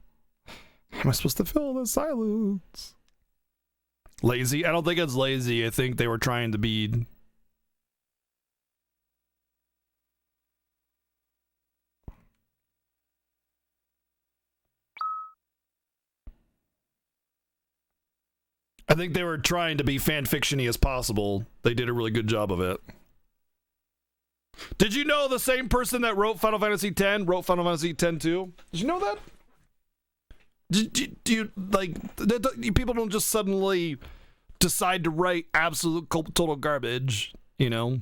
How am I supposed to fill the silence? Lazy? I don't think it's lazy. I think they were trying to be... I think they were trying to be fan-fiction-y as possible. They did a really good job of it. Did you know the same person that wrote Final Fantasy X wrote Final Fantasy X too? Did you know that? Do you, like, people don't just suddenly decide to write absolute total garbage, you know?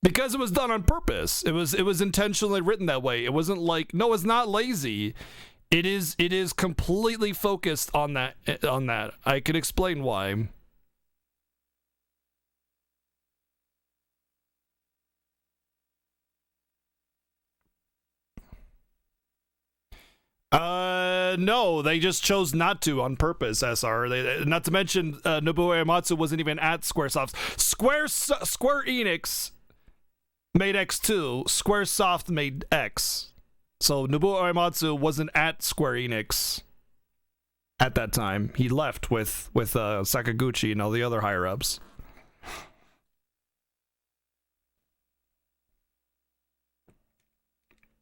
Because it was done on purpose. It was intentionally written that way. It wasn't like, no, it's not lazy. It is completely focused on that. I can explain why. No, they just chose not to on purpose, SR. Not to mention, Nobuo Uematsu wasn't even at Squaresoft. Square Enix made X2, Squaresoft made X. So Nobuo Uematsu wasn't at Square Enix at that time. He left with Sakaguchi and all the other higher-ups.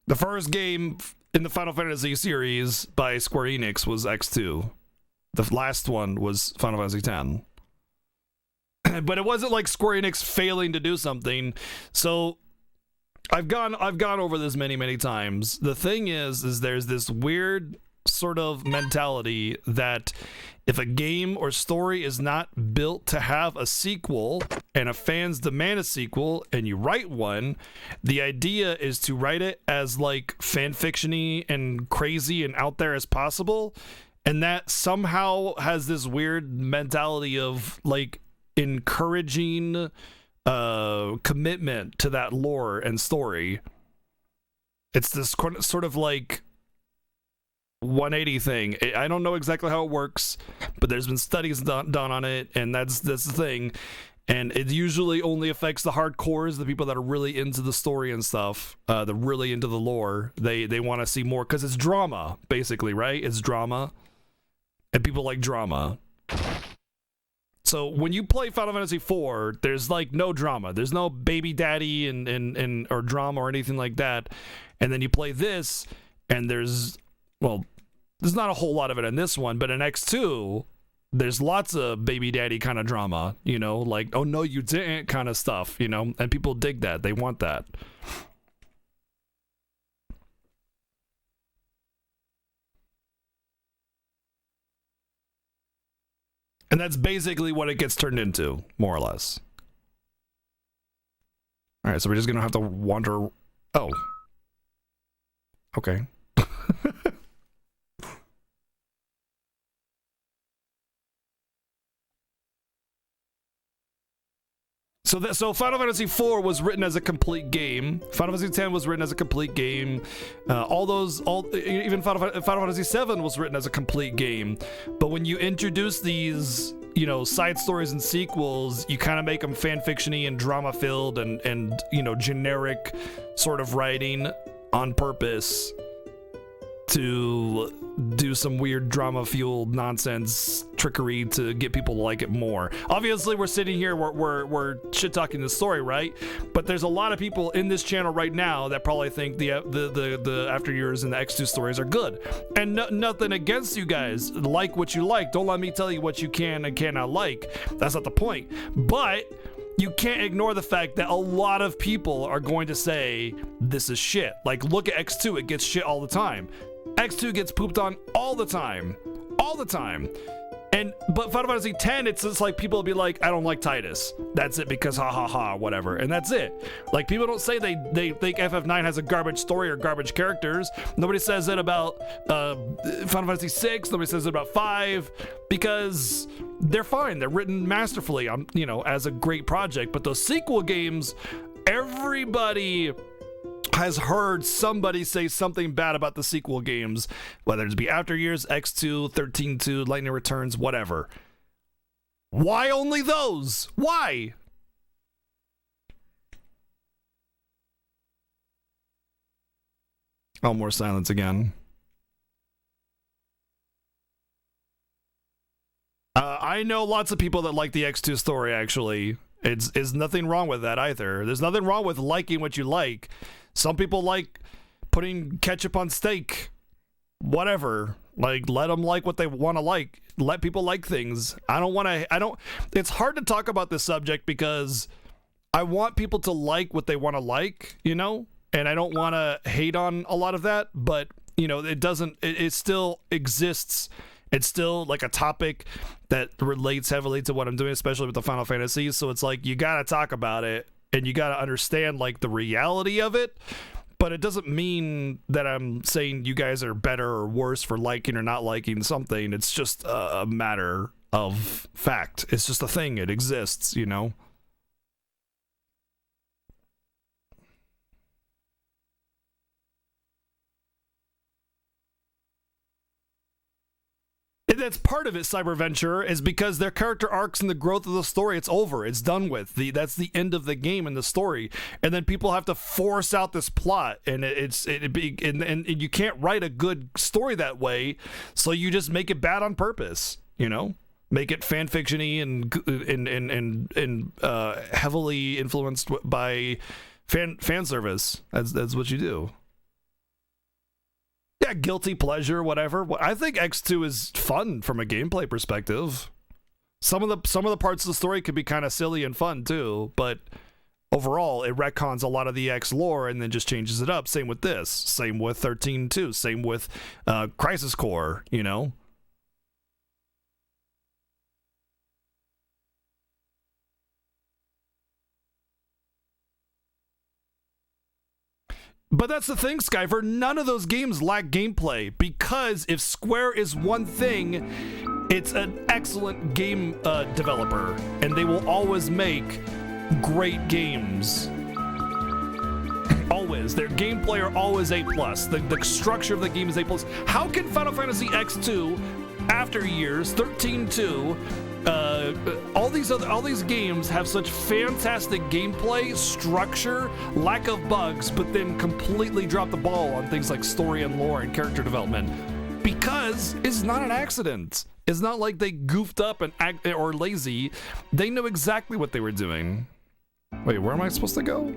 The first game in the Final Fantasy series by Square Enix was X2. The last one was Final Fantasy X. But it wasn't like Square Enix failing to do something. So I've gone over this many times. The thing is there's this weird sort of mentality that if a game or story is not built to have a sequel and a fans demand a sequel and you write one, the idea is to write it as like fan fiction-y and crazy and out there as possible, and that somehow has this weird mentality of like encouraging commitment to that lore and story. It's this sort of like 180 thing. I don't know exactly how it works, but there's been studies done on it, and that's the thing. And it usually only affects the hardcores, the people that are really into the story and stuff, they're really into the lore. They want to see more because it's drama, basically, right? It's drama, and people like drama. So when you play Final Fantasy IV, there's like no drama. There's no baby daddy and or drama or anything like that. And then you play this, and there's not a whole lot of it in this one, but in X2, there's lots of baby daddy kind of drama, you know, like, oh no, you didn't kind of stuff, you know, and people dig that. They want that. And that's basically what it gets turned into, more or less. All right, so we're just going to have to wander. Oh. Okay. So Final Fantasy IV was written as a complete game. Final Fantasy X was written as a complete game. Even Final Fantasy VII was written as a complete game. But when you introduce these, you know, side stories and sequels, you kind of make them fan fiction-y and drama filled and you know, generic sort of writing on purpose to do some weird drama-fueled nonsense trickery to get people to like it more. Obviously, we're sitting here, we're shit-talking the story, right? But there's a lot of people in this channel right now that probably think the After Years and the X2 stories are good. And nothing against you guys. Like what you like. Don't let me tell you what you can and cannot like. That's not the point. But you can't ignore the fact that a lot of people are going to say this is shit. Like, look at X2, it gets shit all the time. X2 gets pooped on all the time. But Final Fantasy X, it's just like people will be like, I don't like Titus. That's it, because ha ha ha, whatever. And that's it. Like, people don't say they think FF9 has a garbage story or garbage characters. Nobody says that about Final Fantasy VI. Nobody says it about 5, because they're fine. They're written masterfully, you know, as a great project. But those sequel games everybody has heard somebody say something bad about the sequel games, whether it be After Years, X2, 13-2, Lightning Returns, whatever. Why only those? Why? Oh, more silence again. I know lots of people that like the X2 story, actually. It's nothing wrong with that either. There's nothing wrong with liking what you like. Some people like putting ketchup on steak. Whatever. Like, let them like what they want to like. Let people like things. It's hard to talk about this subject because I want people to like what they want to like, you know? And I don't want to hate on a lot of that, but, you know, it still exists. It's still like a topic that relates heavily to what I'm doing, especially with the Final Fantasy. So it's like, you got to talk about it and you got to understand like the reality of it. But it doesn't mean that I'm saying you guys are better or worse for liking or not liking something. It's just a matter of fact. It's just a thing. It exists, you know? And that's part of it, Cyberventure, is because their character arcs and the growth of the story, it's over. It's done with. That's the end of the game and the story. And then people have to force out this plot, and and you can't write a good story that way, so you just make it bad on purpose, you know? Make it fan fiction-y and heavily influenced by fan service. That's what you do. Yeah, guilty pleasure, whatever. I think X2 is fun from a gameplay perspective. Some of the parts of the story could be kind of silly and fun too, but overall it retcons a lot of the X lore and then just changes it up. Same with this. Same with 13-2. Same with Crisis Core, you know? But that's the thing, Skyver, none of those games lack gameplay, because if Square is one thing, it's an excellent game developer, and they will always make great games. Always. Their gameplay are always A+. The structure of the game is A+. How can Final Fantasy X2, After Years, 13-2, all these games have such fantastic gameplay, structure, lack of bugs, but then completely drop the ball on things like story and lore and character development? Because it's not an accident. It's not like they goofed up or lazy. They know exactly what they were doing. Wait, where am I supposed to go?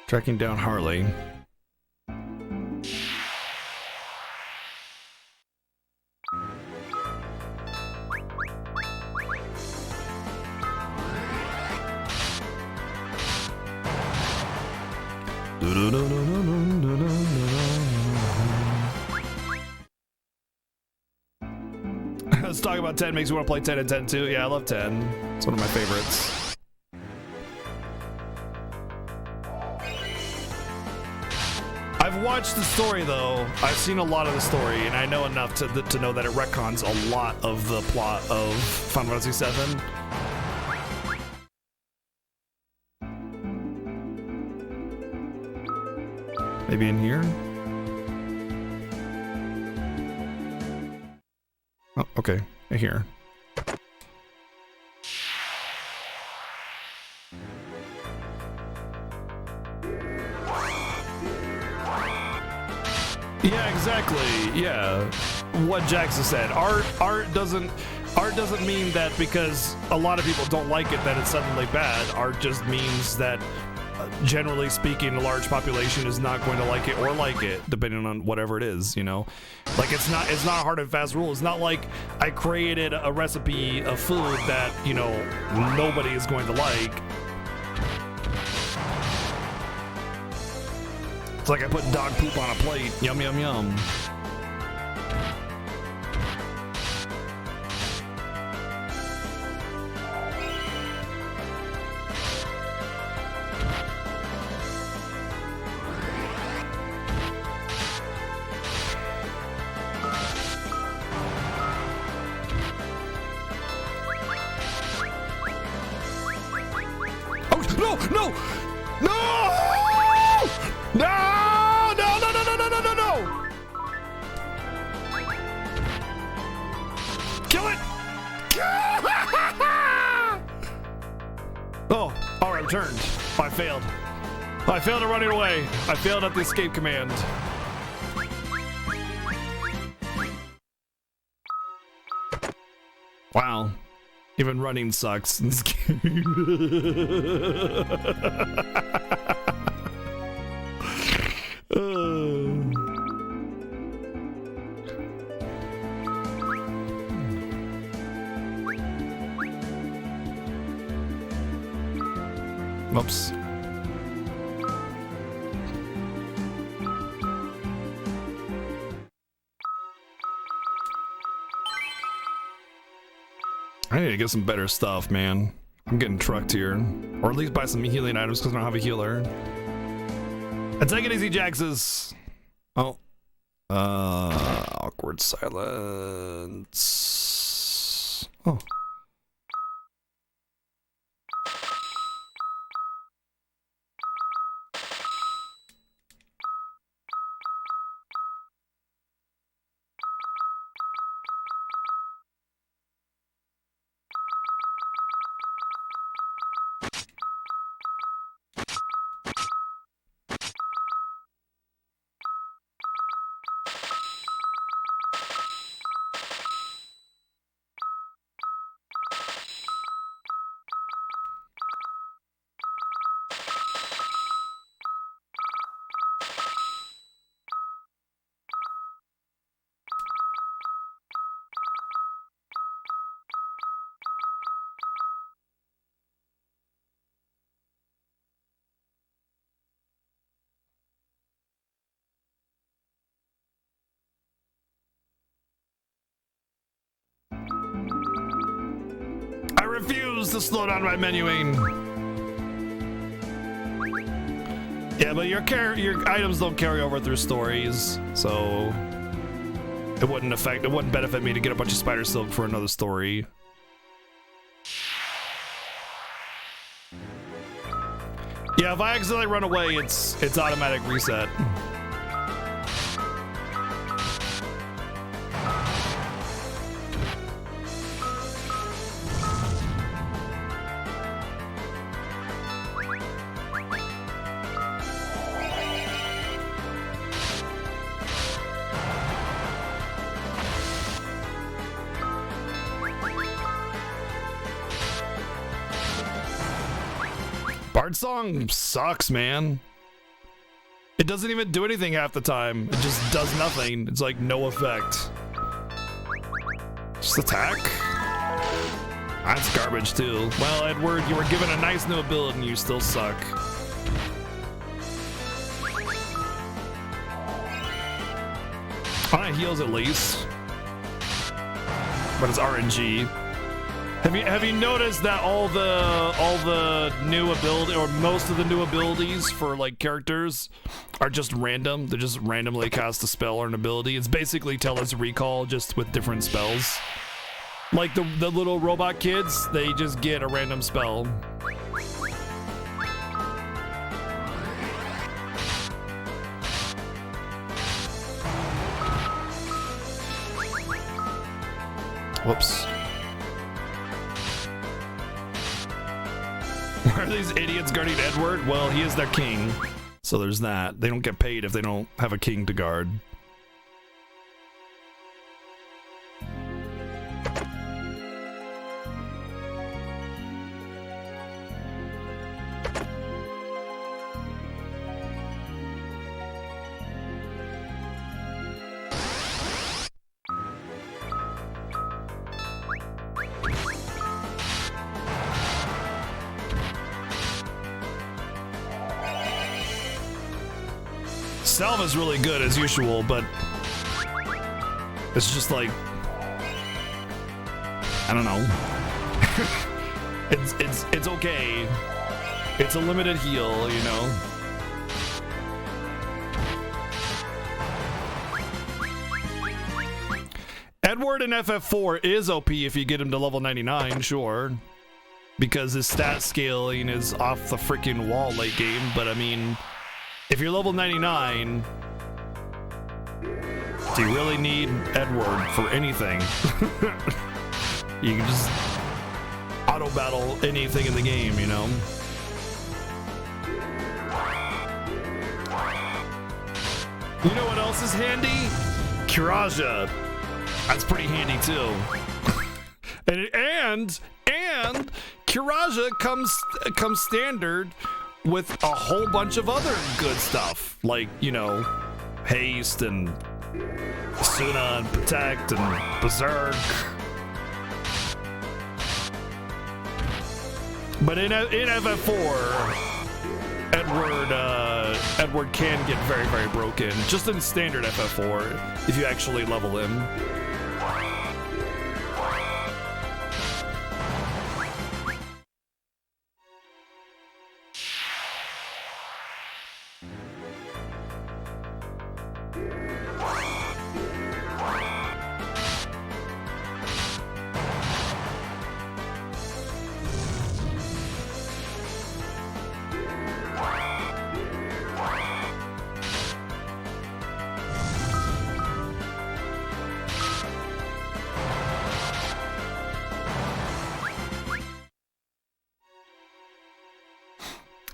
Tracking down Harley. Let's talk about 10. Makes me want to play 10 and 10 too. Yeah, I love 10. It's one of my favorites. I've watched the story though. I've seen a lot of the story, and I know enough to know that it retcons a lot of the plot of Final Fantasy VII. Maybe in here? Oh, okay. Here. Yeah, exactly. Yeah. What Jackson said. Art doesn't mean that because a lot of people don't like it that it's suddenly bad. Art just means that generally speaking, a large population is not going to like it or like it, depending on whatever it is, you know? Like, it's not a hard and fast rule. It's not like I created a recipe of food that, you know, nobody is going to like. It's like I put dog poop on a plate. Yum, yum, yum. I turned. Oh, I failed. Oh, I failed at running away. I failed at the escape command. Wow. Even running sucks in this game. Whoops. I need to get some better stuff, man. I'm getting trucked here. Or at least buy some healing items because I don't have a healer. And take it easy, Jaxes. Oh. Awkward silence. Oh. I refuse to slow down my menuing. Yeah, but your items don't carry over through stories, so it wouldn't benefit me to get a bunch of spider silk for another story. Yeah, if I accidentally run away, it's automatic reset. Bard song sucks, man. It doesn't even do anything half the time. It just does nothing. It's like no effect. Just attack? That's garbage too. Well, Edward, you were given a nice new ability and you still suck. On heals at least. But it's RNG. Have you noticed that all the new ability, or most of the new abilities for like characters are just random? They just randomly cast a spell or an ability. It's basically Teller's Recall, just with different spells. Like the little robot kids, they just get a random spell. Whoops. Are these idiots guarding Edward? Well, he is their king, so there's that. They don't get paid if they don't have a king to guard. Salva's really good as usual, but it's just like, I don't know. it's okay. It's a limited heal, you know. Edward in FF4 is OP if you get him to level 99, sure. Because his stat scaling is off the freaking wall late game, but I mean, if you're level 99, do you really need Edward for anything? You can just auto battle anything in the game, you know? You know what else is handy? Kiraja. That's pretty handy too. and Kiraja comes standard with a whole bunch of other good stuff, like, you know, haste and Suna and protect and berserk. But in FF4, Edward can get very, very broken. Just in standard FF4, if you actually level him.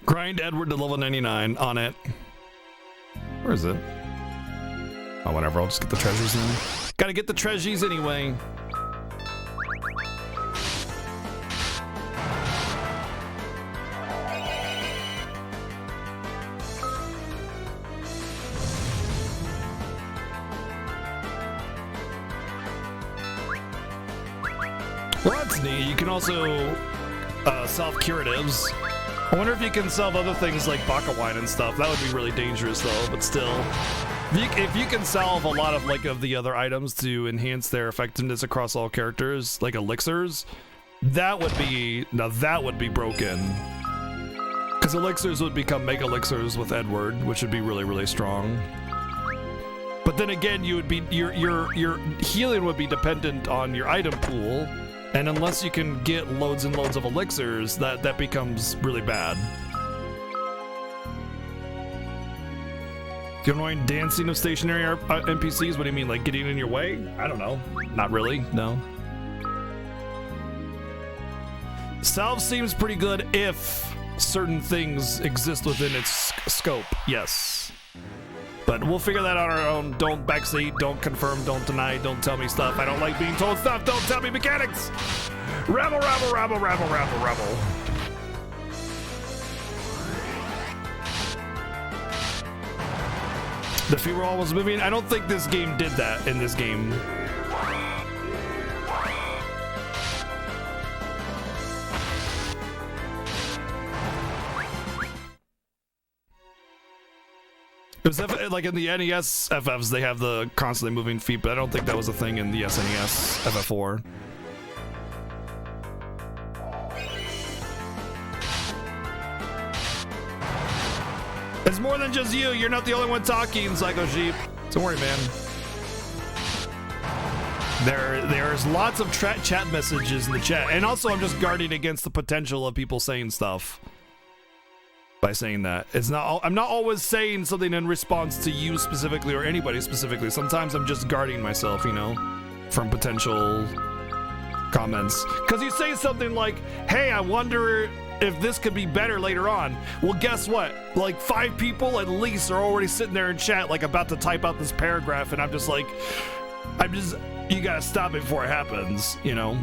Grind Edward to level 99 on it. Where is it? Oh, whatever. I'll just get the treasures now. Gotta get the treasures anyway. Well, that's neat. You can also self-curatives. I wonder if you can solve other things like baka wine and stuff. That would be really dangerous though, but still. If you can solve a lot of the other items to enhance their effectiveness across all characters, like elixirs, that would be broken. Because elixirs would become mega elixirs with Edward, which would be really, really strong. But then again, you would be your healing would be dependent on your item pool. And unless you can get loads and loads of elixirs, that becomes really bad. Do you mind dancing of stationary NPCs? What do you mean, like getting in your way? I don't know. Not really, no. Salve seems pretty good if certain things exist within its scope, yes. But we'll figure that out on our own. Don't backseat, don't confirm, don't deny, don't tell me stuff. I don't like being told stuff, don't tell me mechanics! Rabble, rabble, rabble, rabble, rabble, rabble. The fever wall was moving. I don't think this game did that in this game. It was like in the NES FFs, they have the constantly moving feet, but I don't think that was a thing in the SNES FF4. It's more than just you. You're not the only one talking, Psycho Sheep. Don't worry, man. There's lots of chat messages in the chat, and also I'm just guarding against the potential of people saying stuff. By saying that, I'm not always saying something in response to you specifically or anybody specifically. Sometimes I'm just guarding myself, you know, from potential comments. Because you say something like, hey, I wonder if this could be better later on. Well, guess what? Like 5 people at least are already sitting there in chat, like about to type out this paragraph, and I'm just like, you gotta stop it before it happens, you know?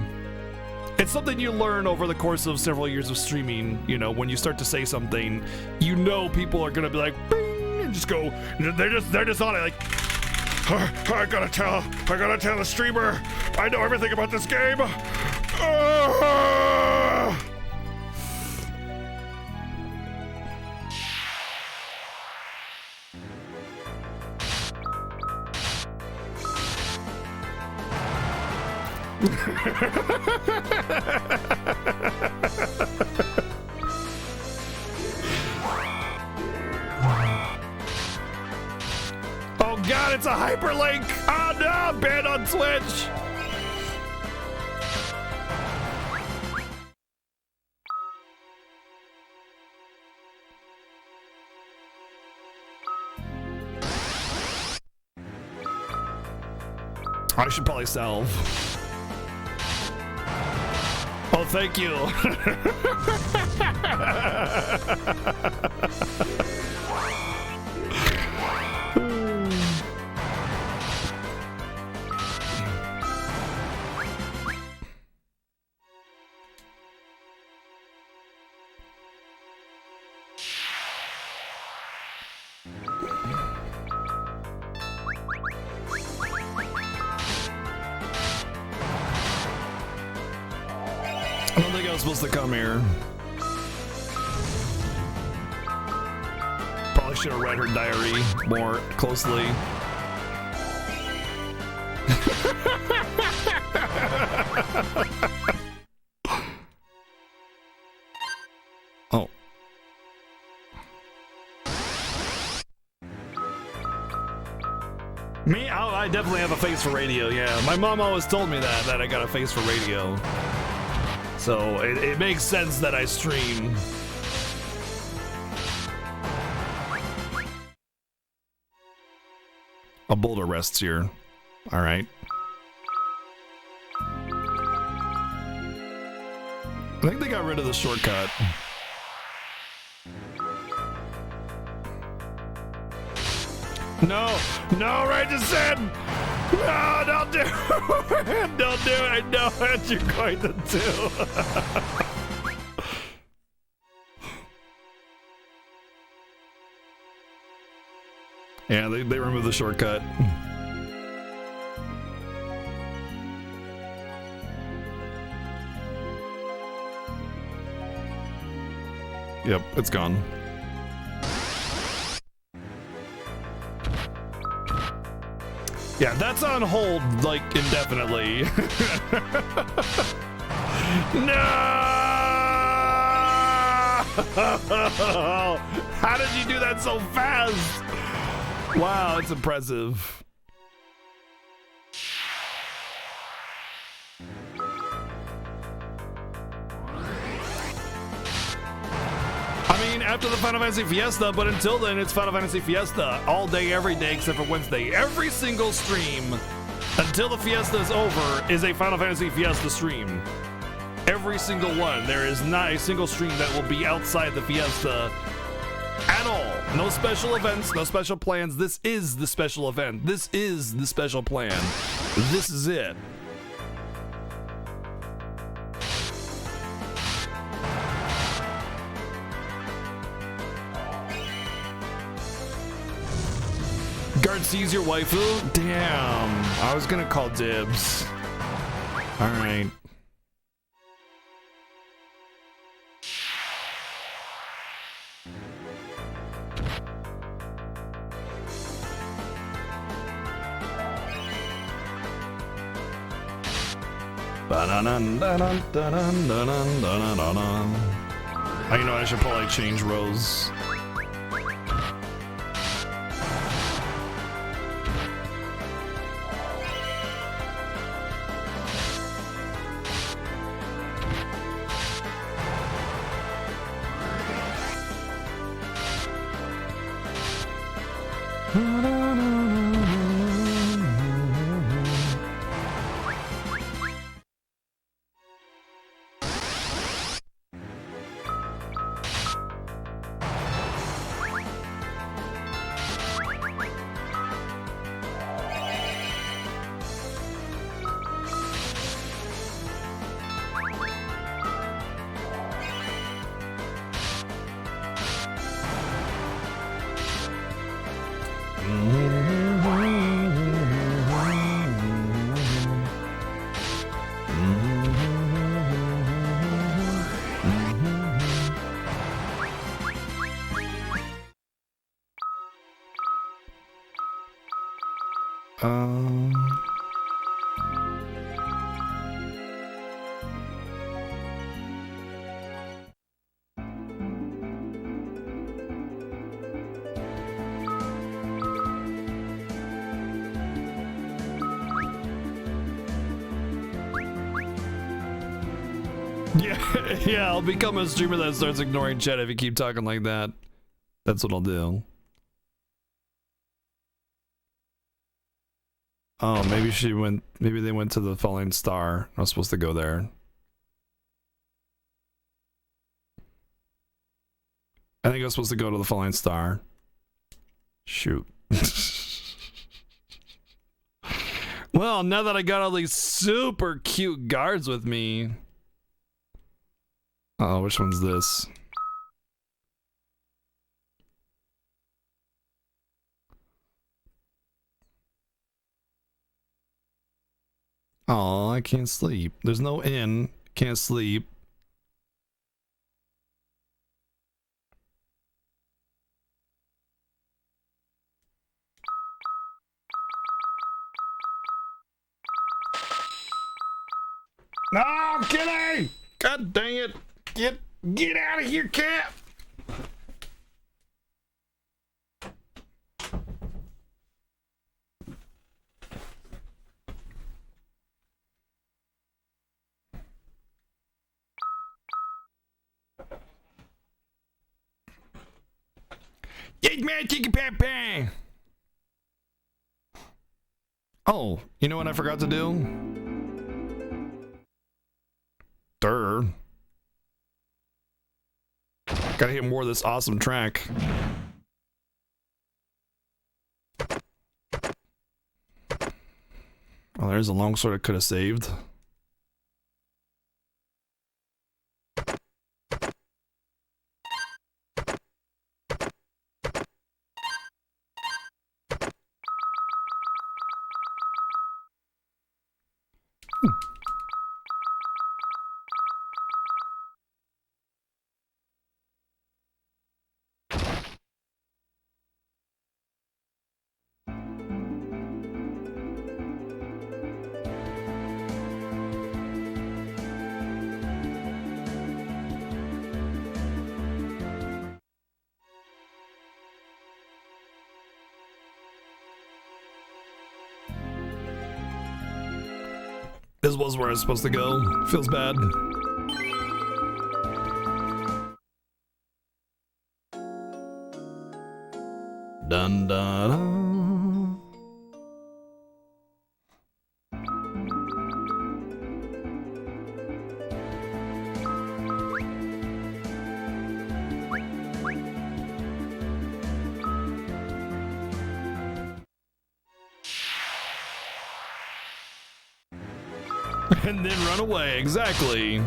It's something you learn over the course of several years of streaming, you know, when you start to say something, you know people are gonna be like, bing, and just go, they're just on it, like, I gotta tell the streamer, I know everything about this game. Oh god, it's a hyperlink! Oh no, banned on Twitch! I should probably salve. Oh, thank you. was supposed to come here. Probably should have read her diary more closely. Oh. Me? I definitely have a face for radio, yeah. My mom always told me that I got a face for radio. So it makes sense that I stream. A boulder rests here. All right. I think they got rid of the shortcut. No, no, Regis said, no, don't do it. Don't do it. I know what you're going to do. Yeah, they removed the shortcut. Yep, it's gone. Yeah, that's on hold, like, indefinitely. No! How did you do that so fast? Wow, it's impressive. I mean, after the Final Fantasy Fiesta, but until then, it's Final Fantasy Fiesta all day, every day, except for Wednesday. Every single stream until the Fiesta is over is a Final Fantasy Fiesta stream. Every single one. There is not a single stream that will be outside the Fiesta at all. No special events, no special plans. This is the special event. This is the special plan. This is it. Guard sees your waifu? Damn. I was gonna call dibs. Alright. You know, I should probably change rows. Yeah, I'll become a streamer that starts ignoring chat if you keep talking like that. That's what I'll do. Oh, maybe she went. Maybe they went to the Falling Star. I was supposed to go there. I think I was supposed to go to the Falling Star. Shoot. Well, now that I got all these super cute guards with me. Oh, which one's this? Oh, I can't sleep. There's no inn. Can't sleep. No, kitty! God dang it! Get out of here, cat! Yes, man, chicken pepper. Oh, you know what I forgot to do? Durr. Gotta hit more of this awesome track. Oh, there's a long sword I could have saved. This was where I was supposed to go. Feels bad. Dun dun dun. And then run away, exactly.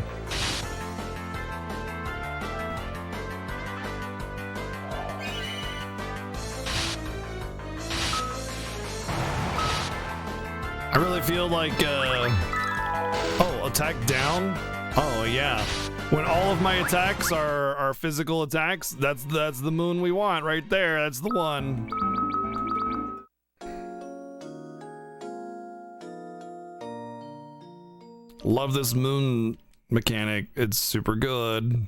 I really feel like, oh, attack down? Oh, yeah. When all of my attacks are physical attacks, that's the moon we want right there. That's the one. Love this moon mechanic. It's super good.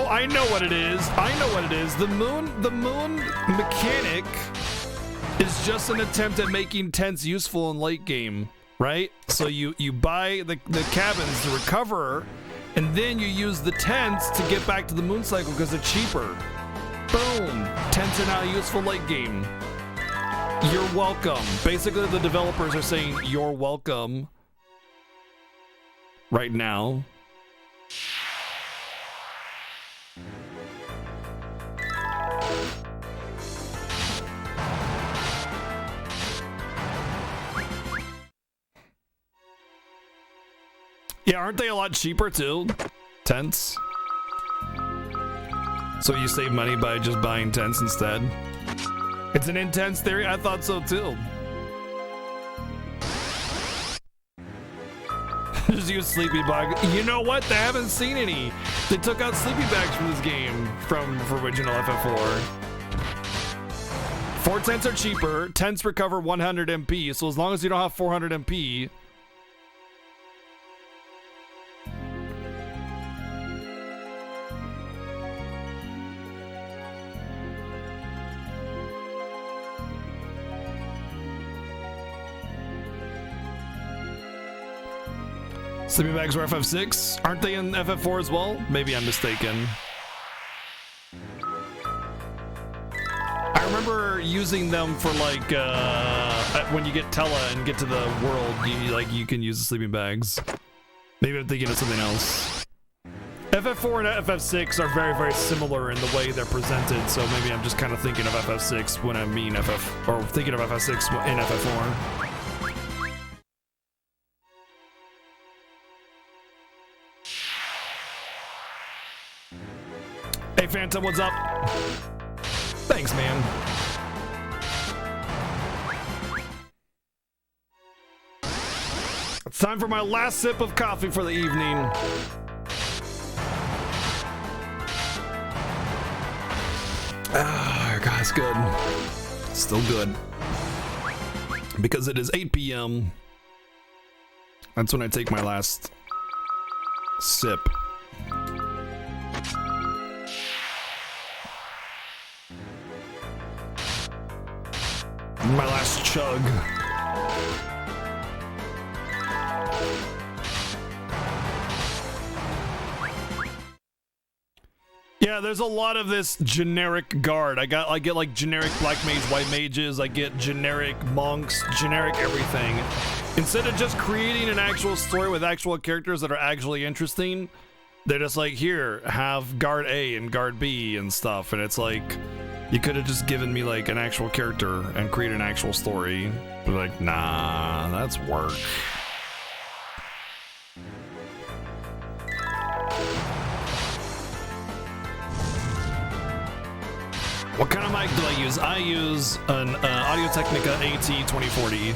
I know what it is. I know what it is. The moon mechanic is just an attempt at making tents useful in late game, right? So you buy the cabins to recover, and then you use the tents to get back to the moon cycle because they're cheaper. Boom! Tents are now useful late game. You're welcome. Basically, the developers are saying you're welcome right now. Yeah, aren't they a lot cheaper too? Tents. So you save money by just buying tents instead? It's an intense theory? I thought so too. Just use sleepy bag. You know what? They haven't seen any. They took out sleepy bags from this game from original FF4. 4 tents are cheaper. Tents recover 100 MP. So as long as you don't have 400 MP. Sleeping bags were FF6? Aren't they in FF4 as well? Maybe I'm mistaken. I remember using them for like when you get Tella and get to the world, you can use the sleeping bags. Maybe I'm thinking of something else. FF4 and FF6 are very, very similar in the way they're presented, so maybe I'm just kind of thinking of FF6 when I mean thinking of FF6 in FF4. Hey, Phantom, what's up? Thanks, man. It's time for my last sip of coffee for the evening. Ah, God, it's good. Still good. Because it is 8 p.m. That's when I take my last sip. My last chug. Yeah, there's a lot of this generic guard. I get like generic black mage, white mages. I get generic monks, generic everything. Instead of just creating an actual story with actual characters that are actually interesting, they're just like, here, have guard A and guard B and stuff. And it's like, you could have just given me like an actual character and create an actual story. But like, nah, that's work. What kind of mic do I use? I use an Audio-Technica AT2040.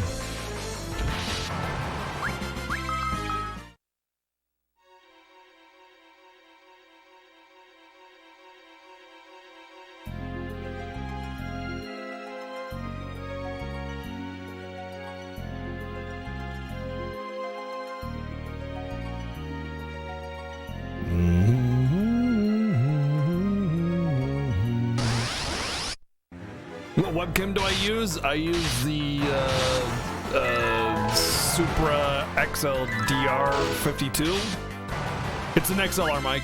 What webcam do I use? I use the Supra XLDR52. It's an XLR mic.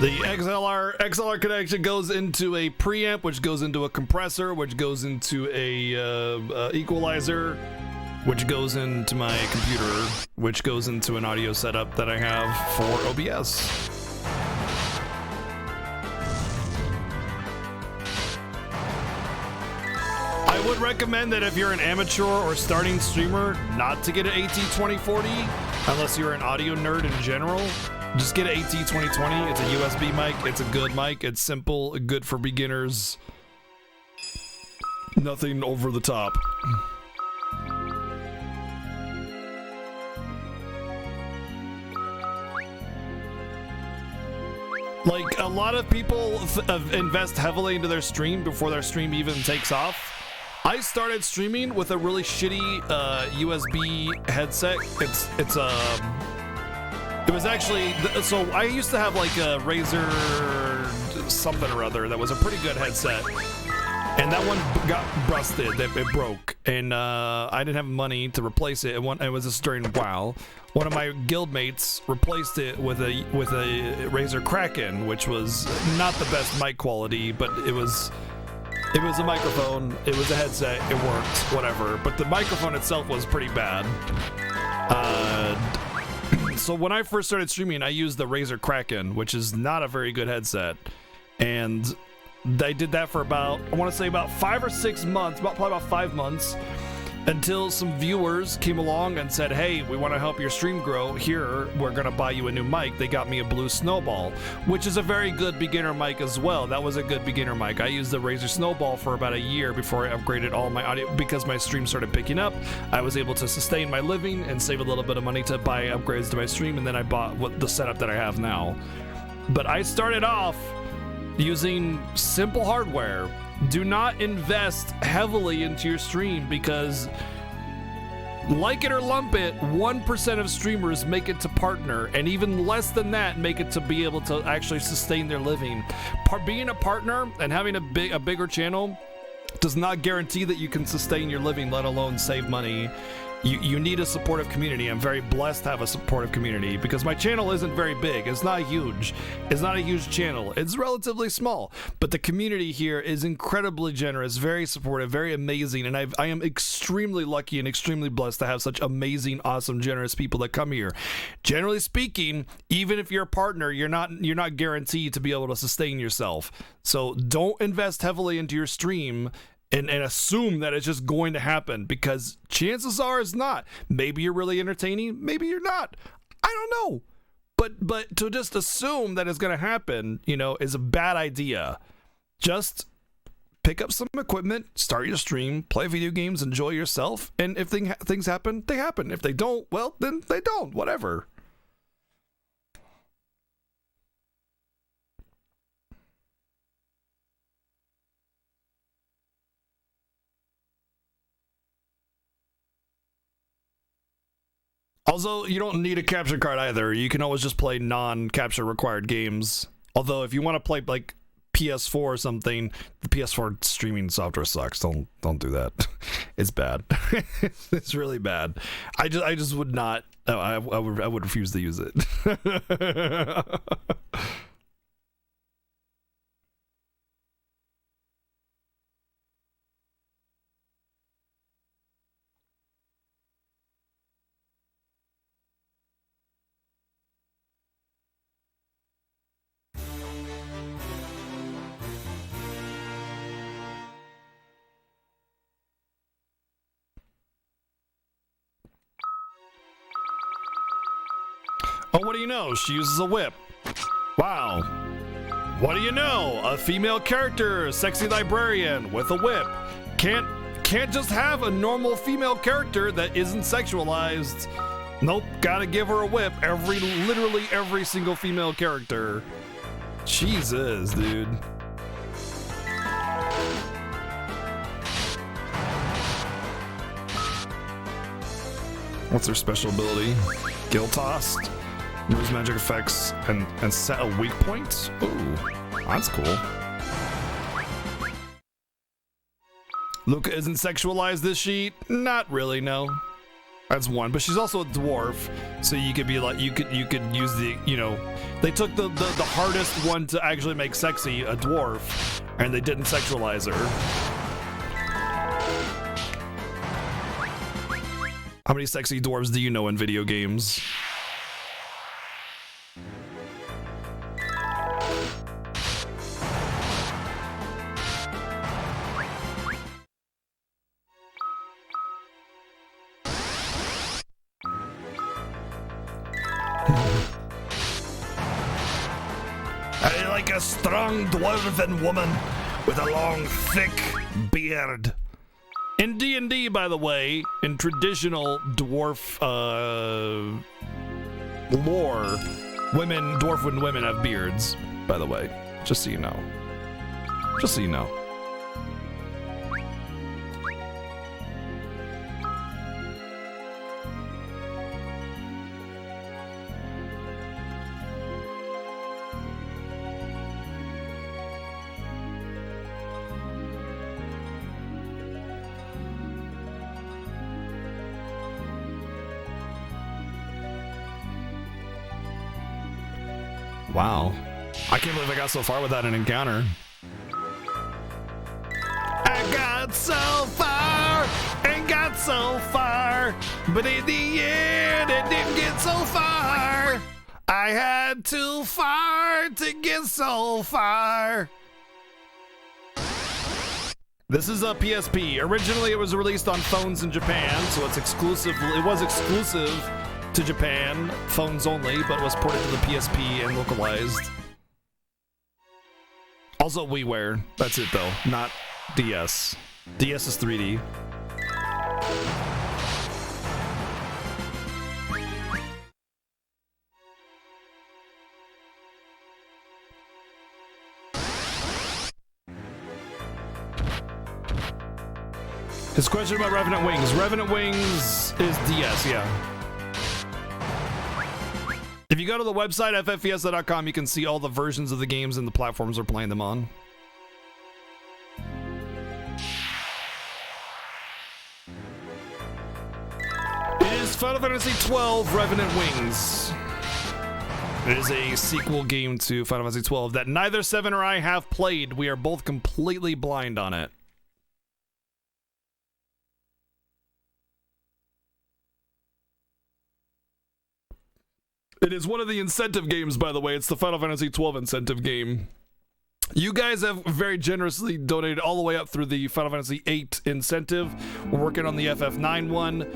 The XLR connection goes into a preamp, which goes into a compressor, which goes into a equalizer, which goes into my computer, which goes into an audio setup that I have for OBS. I would recommend that if you're an amateur or starting streamer, not to get an AT2040, unless you're an audio nerd in general. Just get an AT2020. It's a USB mic. It's a good mic. It's simple, good for beginners. Nothing over the top. Like, a lot of people invest heavily into their stream before their stream even takes off. I started streaming with a really shitty USB headset. It was actually, so I used to have like a Razer something or other that was a pretty good headset. And that one got busted, it broke. And I didn't have money to replace it. It was just during WoW. One of my guildmates replaced it with a Razer Kraken, which was not the best mic quality, but it was a microphone, it was a headset, it worked, whatever. But the microphone itself was pretty bad. So when I first started streaming, I used the Razer Kraken, which is not a very good headset. And I did that for about, I want to say about 5 or 6 months, probably about 5 months, until some viewers came along and said, hey, we want to help your stream grow. Here, we're going to buy you a new mic. They got me a Blue Snowball, which is a very good beginner mic as well. That was a good beginner mic. I used the Razer Snowball for about a year before I upgraded all my audio. Because my stream started picking up, I was able to sustain my living and save a little bit of money to buy upgrades to my stream, and then I bought the setup that I have now. But I started off using simple hardware. Do not invest heavily into your stream because, like it or lump it, 1% of streamers make it to partner, and even less than that make it to be able to actually sustain their living. Being a partner and having a bigger channel does not guarantee that you can sustain your living, let alone save money. you need a supportive community. I'm very blessed to have a supportive community because my channel isn't very big. It's not huge. It's not a huge channel. It's relatively small, but the community here is incredibly generous, very supportive, very amazing, and I am extremely lucky and extremely blessed to have such amazing, awesome, generous people that come here. Generally speaking, even if you're a partner, you're not guaranteed to be able to sustain yourself. So don't invest heavily into your stream and assume that it's just going to happen, because chances are it's not. Maybe you're really entertaining, maybe you're not. I don't know. But to just assume that it's going to happen, is a bad idea. Just pick up some equipment, start your stream, play video games, enjoy yourself, and if things happen, they happen. If they don't, well, then they don't. Whatever. Also, you don't need a capture card either. You can always just play non-capture required games. Although, if you want to play like PS4 or something, the PS4 streaming software sucks. Don't do that. It's bad. It's really bad. I just would not. I would refuse to use it. Oh, what do you know? She uses a whip. Wow. What do you know? A female character, sexy librarian with a whip. Can't just have a normal female character that isn't sexualized. Nope, gotta give her a whip. Literally every single female character. Jesus, dude. What's her special ability? Gill tossed. Moves magic effects and set a weak point? Ooh, that's cool. Luca isn't sexualized this sheet? Not really, no. That's one, but she's also a dwarf, so you could be like, you could use the, they took the hardest one to actually make sexy, a dwarf, and they didn't sexualize her. How many sexy dwarves do you know in video games? I like a strong dwarven woman with a long, thick beard. In D&D, by the way, in traditional dwarf lore, dwarven women have beards, by the way. Just so you know. Just so you know. Wow. I can't believe I got so far without an encounter. I got so far and got so far, but in the end it didn't get so far. I had too far to get so far. This is a PSP. Originally it was released on phones in Japan, so it's exclusive. It was exclusive to Japan, phones only, but was ported to the PSP and localized. Also WiiWare, that's it though, not DS. DS is 3D. His question about Revenant Wings. Revenant Wings is DS, yeah. If you go to the website, fffiesta.com, you can see all the versions of the games and the platforms they're playing them on. is Final Fantasy XII Revenant Wings. It is a sequel game to Final Fantasy XII that neither Seven or I have played. We are both completely blind on it. It is one of the incentive games, by the way. It's the Final Fantasy XII incentive game. You guys have very generously donated all the way up through the Final Fantasy VIII incentive. We're working on the FF9 one.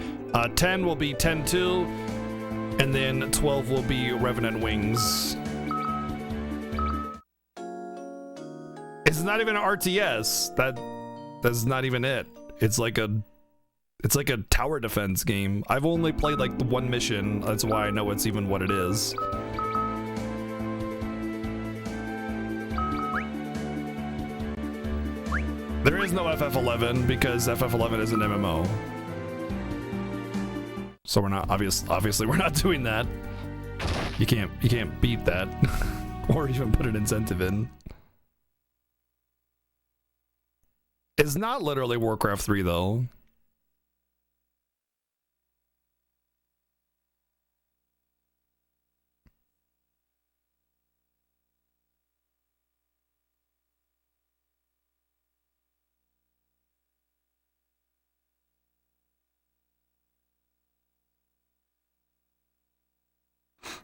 10 will be 10-2. And then 12 will be Revenant Wings. It's not even an RTS. That's not even it. It's like a tower defense game. I've only played like the one mission. That's why I know it's even what it is. There is no FF11 because FF11 is an MMO. So we're not obviously we're not doing that. You can't beat that or even put an incentive in. It's not literally Warcraft 3 though.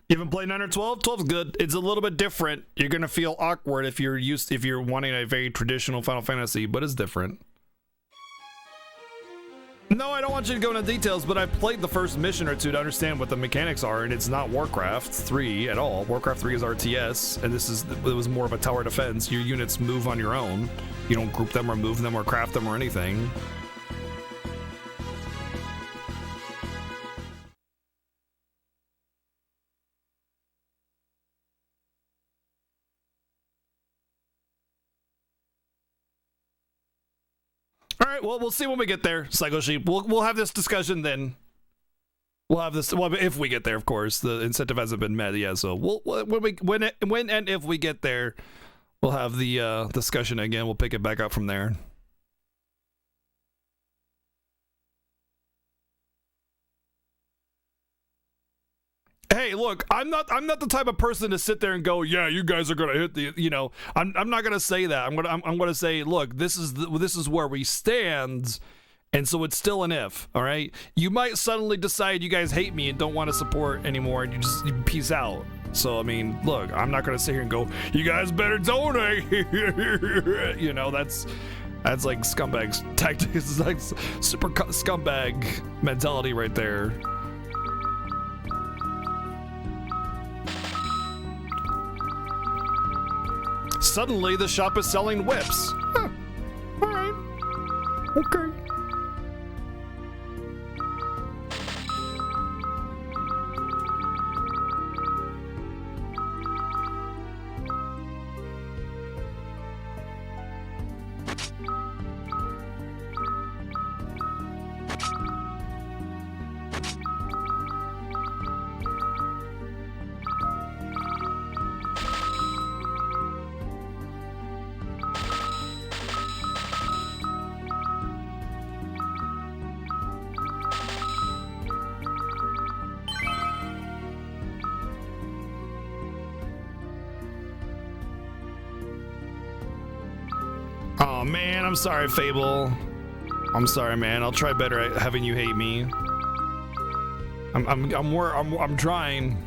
You haven't played 9 or 12? 12's good. It's a little bit different. You're gonna feel awkward if you're wanting a very traditional Final Fantasy, but it's different. No, I don't want you to go into details, but I've played the first mission or two to understand what the mechanics are, and it's not Warcraft 3 at all. Warcraft 3 is RTS, and it was more of a tower defense. Your units move on your own. You don't group them or move them or craft them or anything. All right, well, we'll see when we get there, Psycho Sheep. We'll have this discussion then. We'll have this, well, if we get there, of course. The incentive hasn't been met, yeah. So when and if we get there, we'll have the discussion again. We'll pick it back up from there. Hey, look, I'm not the type of person to sit there and go, yeah, you guys are gonna hit the, you know, I'm not gonna say that. I'm gonna say, look, this is where we stand, and so it's still an if. All right, you might suddenly decide you guys hate me and don't want to support anymore, and you peace out. So I mean, look, I'm not gonna sit here and go, you guys better donate. You know, that's like scumbags tactics. It's like super scumbag mentality right there. Suddenly, the shop is selling whips. Huh. All right. Okay. Oh man, I'm sorry, Fable. I'm sorry, man. I'll try better at having you hate me. I'm trying.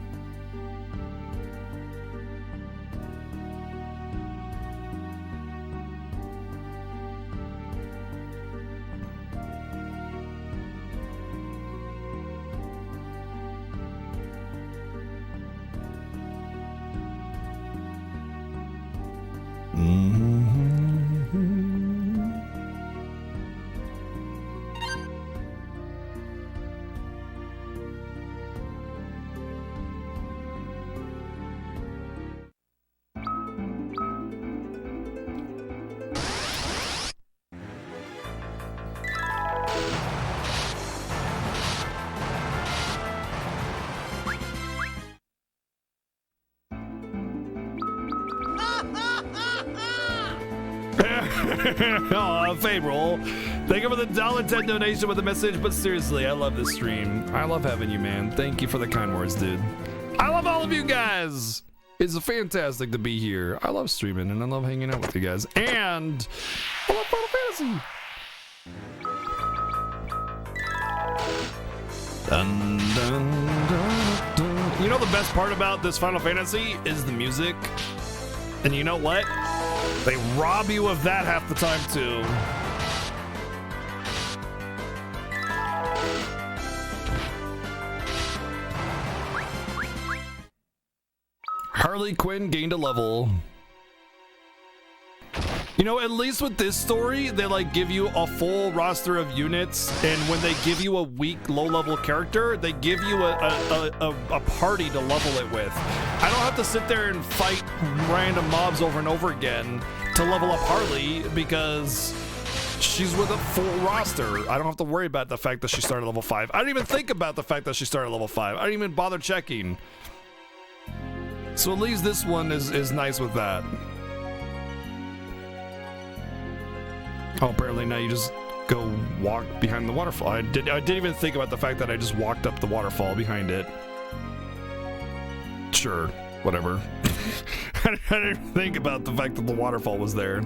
Oh, Fable. Thank you for the $10 donation with a message, but seriously, I love this stream. I love having you, man. Thank you for the kind words, dude. I love all of you guys. It's fantastic to be here. I love streaming and I love hanging out with you guys. And I love Final Fantasy. Dun, dun, dun, dun. You know the best part about this Final Fantasy is the music. And you know what? They rob you of that half the time too. Harley Quinn gained a level. You know, at least with this story, they like give you a full roster of units, and when they give you a weak, low-level character, they give you a party to level it with. I don't have to sit there and fight random mobs over and over again to level up Harley because she's with a full roster. I don't have to worry about the fact that she started level 5. I didn't even think about the fact that she started level 5. I didn't even bother checking. So at least this one is nice with that. Oh, apparently now you just go walk behind the waterfall. I didn't even think about the fact that I just walked up the waterfall behind it. Sure, whatever. I didn't even think about the fact that the waterfall was there.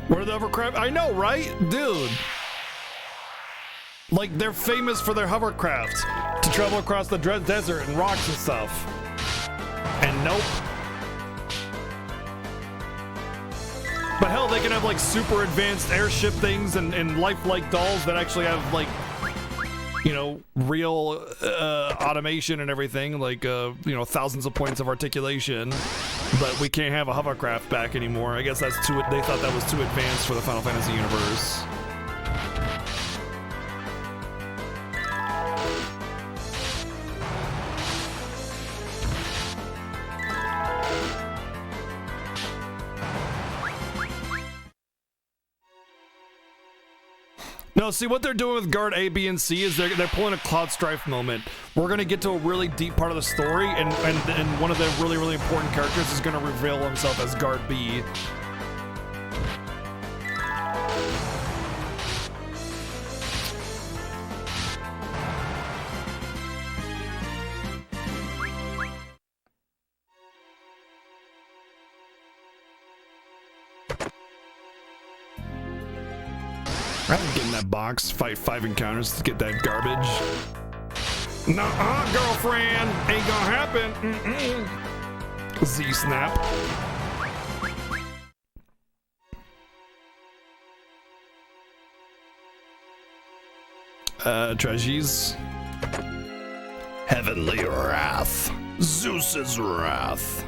Where the hovercraft? I know, right? Dude. Like, they're famous for their hovercraft to travel across the desert and rocks and stuff. And nope. But hell, they can have like super advanced airship things and lifelike dolls that actually have like, you know, real automation and everything, like, you know, thousands of points of articulation. But we can't have a hovercraft back anymore. I guess that's too, they thought that was too advanced for the Final Fantasy universe. No, see what they're doing with Guard A, B, and C is they're pulling a Cloud Strife moment. We're gonna get to a really deep part of the story, and one of the really important characters is gonna reveal himself as Guard B. Rather than get in that box, fight 5 encounters to get that garbage. Nuh-uh, girlfriend! Ain't gonna happen! Mm-mm. Z-snap. Tragedies. Heavenly Wrath. Zeus's Wrath.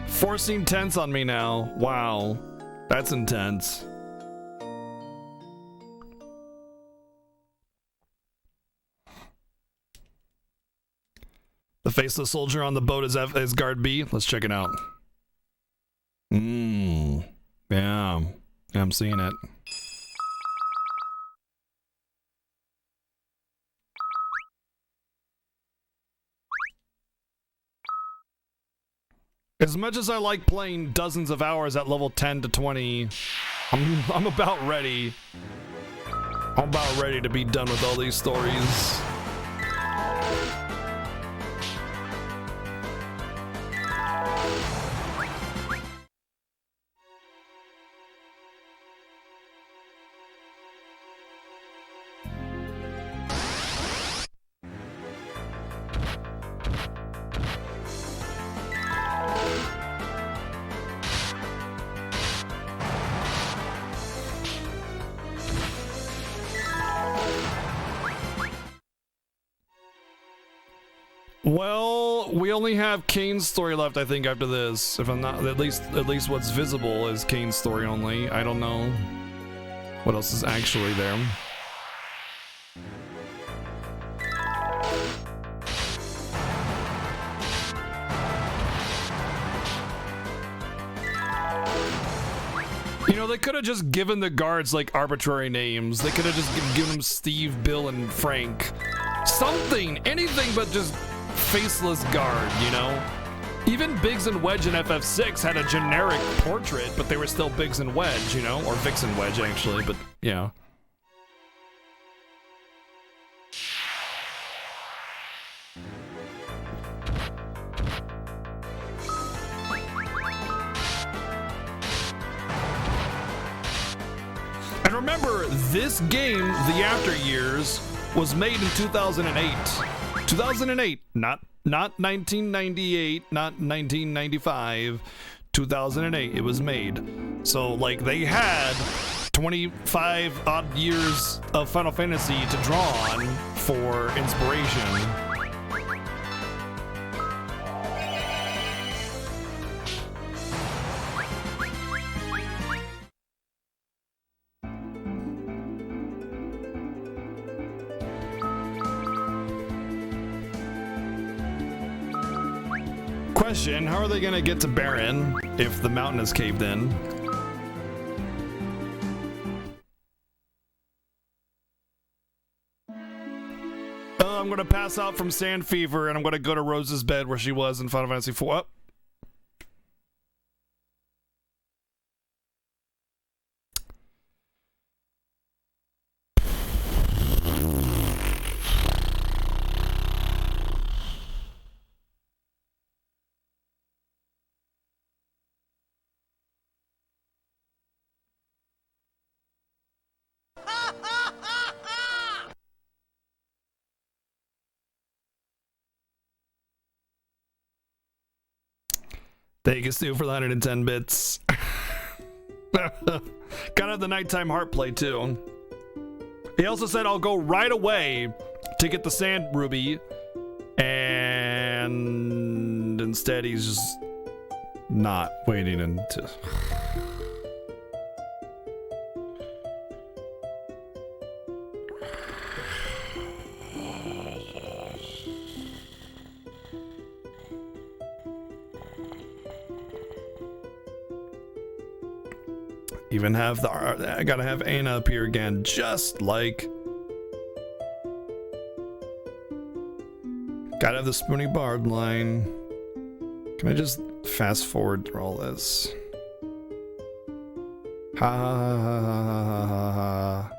Forcing tense on me now. Wow. That's intense. The faceless soldier on the boat is Guard B. Let's check it out. Yeah. I'm seeing it. As much as I like playing dozens of hours at level 10 to 20, I'm about ready. I'm about ready to be done with all these stories. Well, we only have Kane's story left, I think, after this. If I'm not, at least what's visible is Kane's story only. I don't know what else is actually there. You know, they could have just given the guards like arbitrary names. They could have just given them Steve, Bill, and Frank. Something, anything but just faceless guard, you know? Even Biggs and Wedge in FF6 had a generic portrait, but they were still Biggs and Wedge, you know? Or Vix and Wedge, actually, but yeah. And remember, this game, The After Years, was made in 2008. 2008, not 1998, not 1995, 2008 it was made. So like they had 25 odd years of Final Fantasy to draw on for inspiration. Question, how are they gonna get to Baron if the mountain is caved in? I'm gonna pass out from sand fever and I'm gonna go to Rose's bed where she was in Final Fantasy IV. Oh. Thank you, Stu, for the 110 bits. Gotta have the nighttime heart play, too. He also said, I'll go right away to get the sand ruby. And instead, he's just not waiting until... Even have the I gotta have Anna appear again, just like gotta have the Spoony Bard line. Can I just fast forward through all this? Ha ha ha ha ha ha.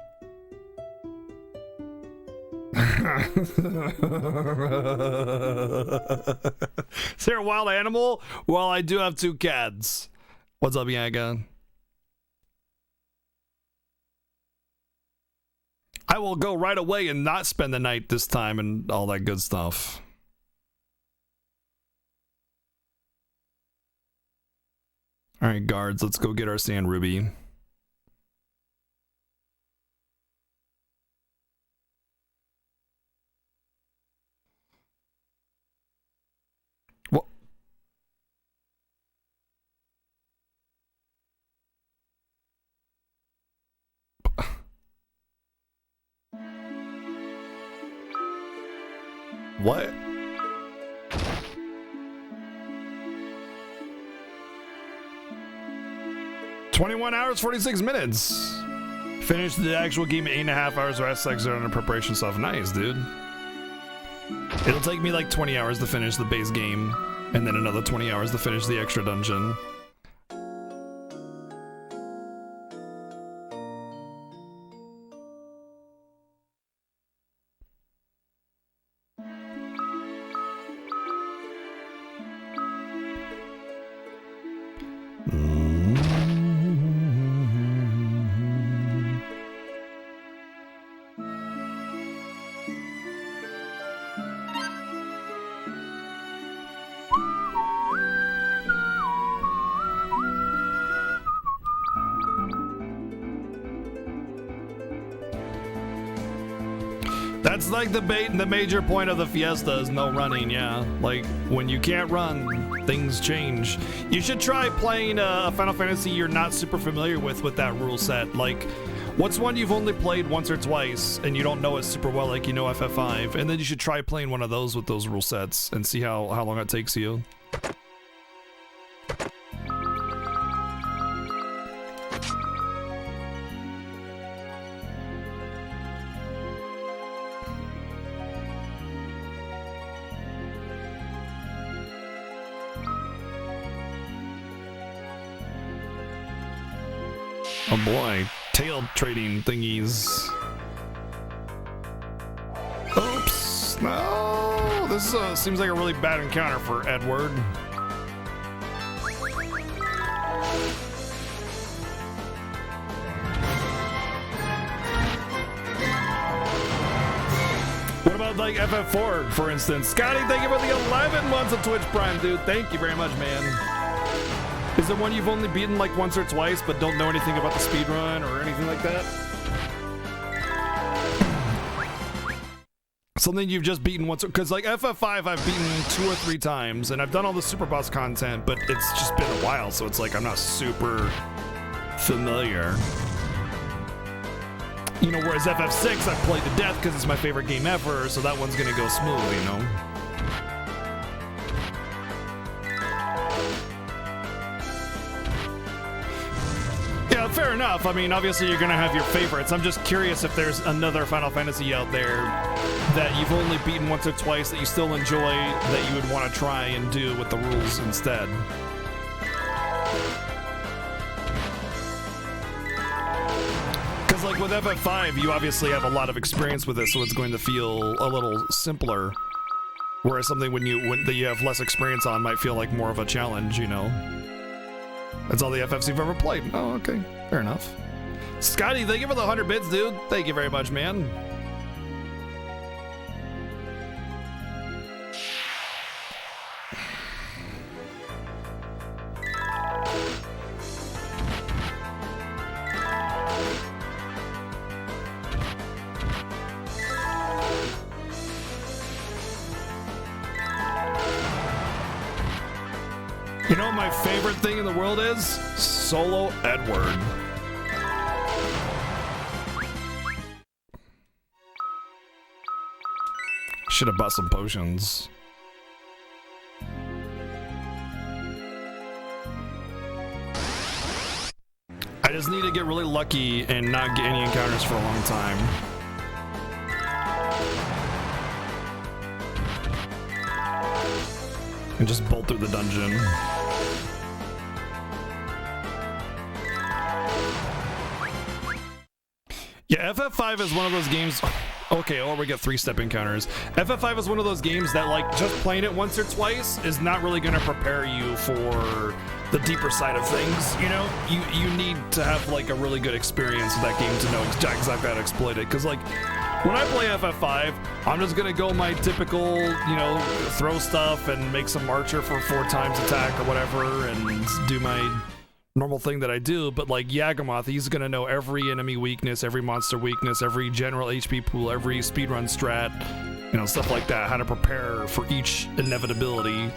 Is there a wild animal? Well, I do have 2 cats. What's up, Yaga? I will go right away and not spend the night this time and all that good stuff. All right, guards, let's go get our sand ruby. What? What? $21 hours, 46 minutes. Finished the actual game in 8.5 hours. Rest like on preparation stuff. Nice, dude. It'll take me like 20 hours to finish the base game, and then another 20 hours to finish the extra dungeon. That's like the major point of the Fiesta is no running, yeah. Like, when you can't run, things change. You should try playing a Final Fantasy you're not super familiar with that rule set. Like, what's one you've only played once or twice and you don't know it super well, like you know FF5, and then you should try playing one of those with those rule sets and see how long it takes you. Oh boy, tail trading thingies. Oops, no, this seems like a really bad encounter for Edward. What about like FF4, for instance? Scotty, thank you for the 11 months of Twitch Prime, dude. Thank you very much, man. Is it one you've only beaten like once or twice but don't know anything about the speedrun or anything like that? Something you've just beaten once, because like FF5 I've beaten 2 or 3 times and I've done all the super boss content, but it's just been a while, so it's like I'm not super familiar. You know, whereas FF6 I've played to death because it's my favorite game ever, so that one's gonna go smooth, you know? Yeah, fair enough. I mean, obviously you're gonna have your favorites. I'm just curious if there's another Final Fantasy out there that you've only beaten once or twice that you still enjoy, that you would want to try and do with the rules instead. Because like with FF5, you obviously have a lot of experience with it, so it's going to feel a little simpler. Whereas something that you have less experience on might feel like more of a challenge, you know? That's all the FFs you've ever played. Oh, okay. Fair enough. Scotty, thank you for the 100 bits, dude. Thank you very much, man. You know what my favorite thing in the world is? Solo Edward. Should have bought some potions. I just need to get really lucky and not get any encounters for a long time. And just bolt through the dungeon. Yeah, FF5 is one of those games. Okay, or we get 3-step encounters. FF5 is one of those games that, like, just playing it once or twice is not really going to prepare you for the deeper side of things. You know, you need to have like a really good experience with that game to know exactly how to exploit it. Because like, when I play FF5, I'm just gonna go my typical, you know, throw stuff and make some archer for 4 times attack or whatever, and do my normal thing that I do. But like Yagamoth, he's gonna know every enemy weakness, every monster weakness, every general HP pool, every speedrun strat, you know, stuff like that, how to prepare for each inevitability.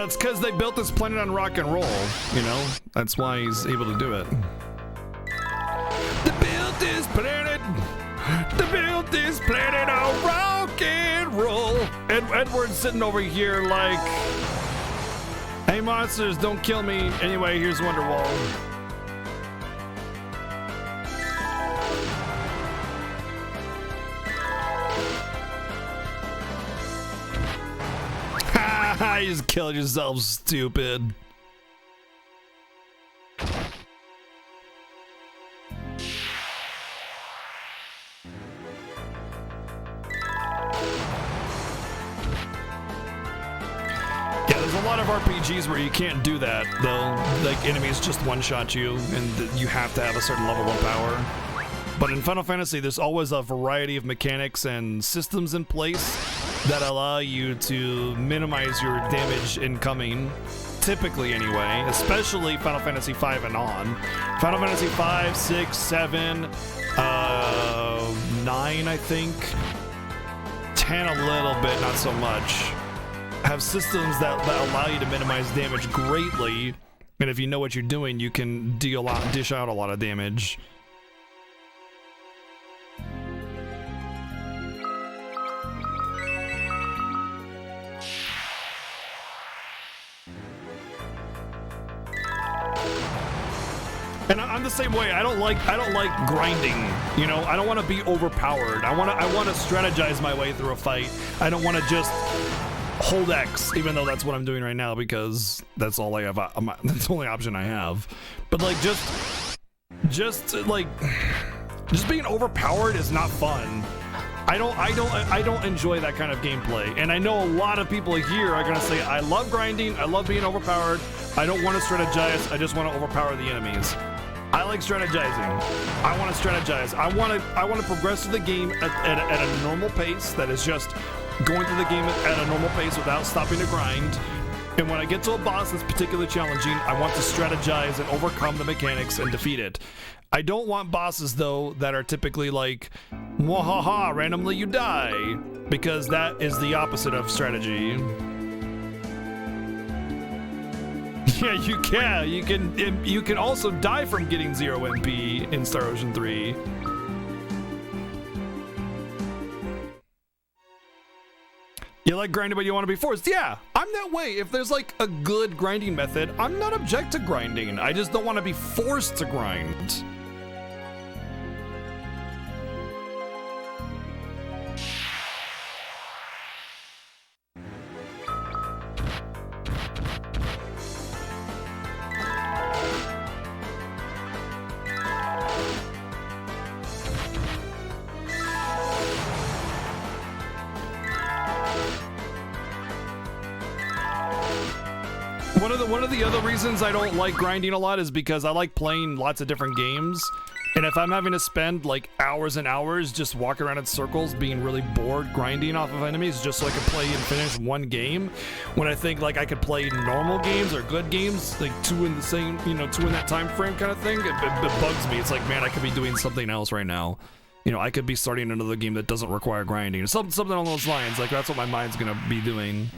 It's because they built this planet on rock and roll, you know? That's why he's able to do it. They built this planet on rock and roll. And Edward's sitting over here like, hey monsters, don't kill me. Anyway, here's Wonderwall. You just killed yourself, stupid. Yeah, there's a lot of RPGs where you can't do that, though. Like, enemies just one-shot you, and you have to have a certain level of power. But in Final Fantasy, there's always a variety of mechanics and systems in place that allow you to minimize your damage incoming, typically anyway, especially Final Fantasy V and on. Final Fantasy V, 6, 7, 9, I think. 10 a little bit, not so much. Have systems that allow you to minimize damage greatly, and if you know what you're doing, you can dish out a lot of damage. And I'm the same way. I don't like grinding. You know, I don't want to be overpowered. I want to strategize my way through a fight. I don't want to just hold X, even though that's what I'm doing right now because that's all I have. That's the only option I have. But like just being overpowered is not fun. I don't enjoy that kind of gameplay. And I know a lot of people here are gonna say, I love grinding, I love being overpowered, I don't want to strategize, I just want to overpower the enemies. I like strategizing. I want to strategize. I want to progress through the game at a normal pace that is just going through the game at a normal pace without stopping to grind. And when I get to a boss that's particularly challenging, I want to strategize and overcome the mechanics and defeat it. I don't want bosses, though, that are typically like, mwahaha, randomly you die, because that is the opposite of strategy. Yeah, you can. You can also die from getting 0 MP in Star Ocean 3. You like grinding, but you want to be forced? Yeah, I'm that way. If there's like a good grinding method, I'm not object to grinding. I just don't want to be forced to grind. One of the other reasons I don't like grinding a lot is because I like playing lots of different games. And if I'm having to spend like hours and hours just walking around in circles being really bored grinding off of enemies just so I can play and finish one game, when I think like I could play normal games or good games, like two in the same, you know, two in that time frame kind of thing, it bugs me. It's like, man, I could be doing something else right now. You know, I could be starting another game that doesn't require grinding. Something along those lines. Like, that's what my mind's gonna be doing.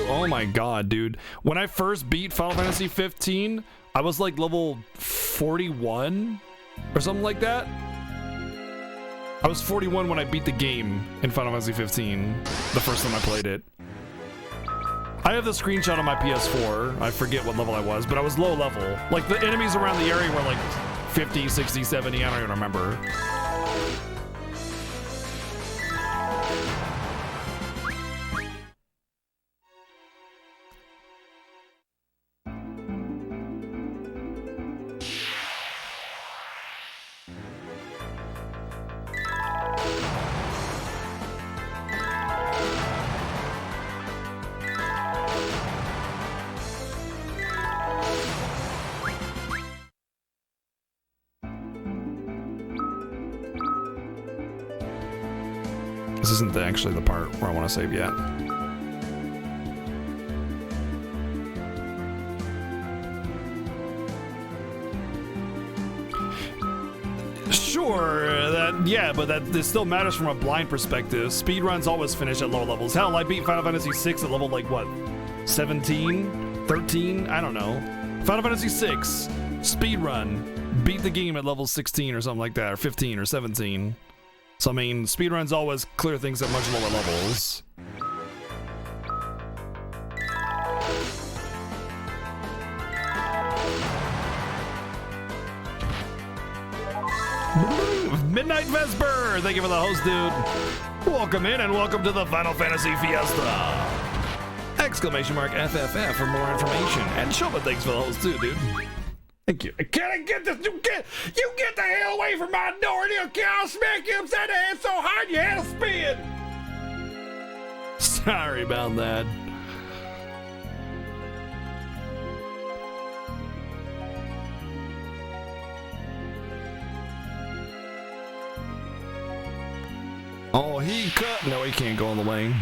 Oh my god, dude. When I first beat Final Fantasy 15, I was like level 41 or something like that. I was 41 when I beat the game in Final Fantasy 15, the first time I played it. I have the screenshot on my PS4. I forget what level I was, but I was low level. Like, the enemies around the area were like 50, 60, 70, I don't even remember. This isn't actually the part where I want to save yet. Sure, but this still matters from a blind perspective. Speedruns always finish at low levels. Hell, I beat Final Fantasy 6 at level like what, 17, 13? I don't know. Final Fantasy 6 speedrun, beat the game at level 16 or something like that, or 15 or 17. So, I mean, speedruns always clear things at much lower levels. Midnight Vesper! Thank you for the host, dude. Welcome in and welcome to the Final Fantasy Fiesta! Exclamation mark FFF for more information. And Shoma, thanks for the host, too, dude. Thank you. Can I get this? You get the hell away from my door and I'll smack you upside the head so hard you had to spin. Sorry about that. Oh, he cut. No, he can't go on the way.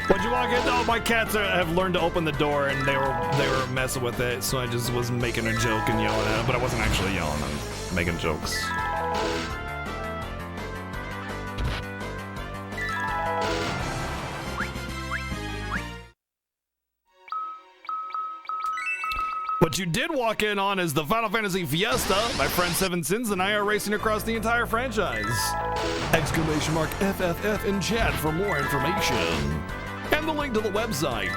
What'd you walk in? Oh, my cats have learned to open the door, and they were messing with it. So I just was making a joke and yelling at them, but I wasn't actually yelling. I'm making jokes. What you did walk in on is the Final Fantasy Fiesta. My friend Seven Sins and I are racing across the entire franchise. Exclamation mark FFF in chat for more information. And the link to the website.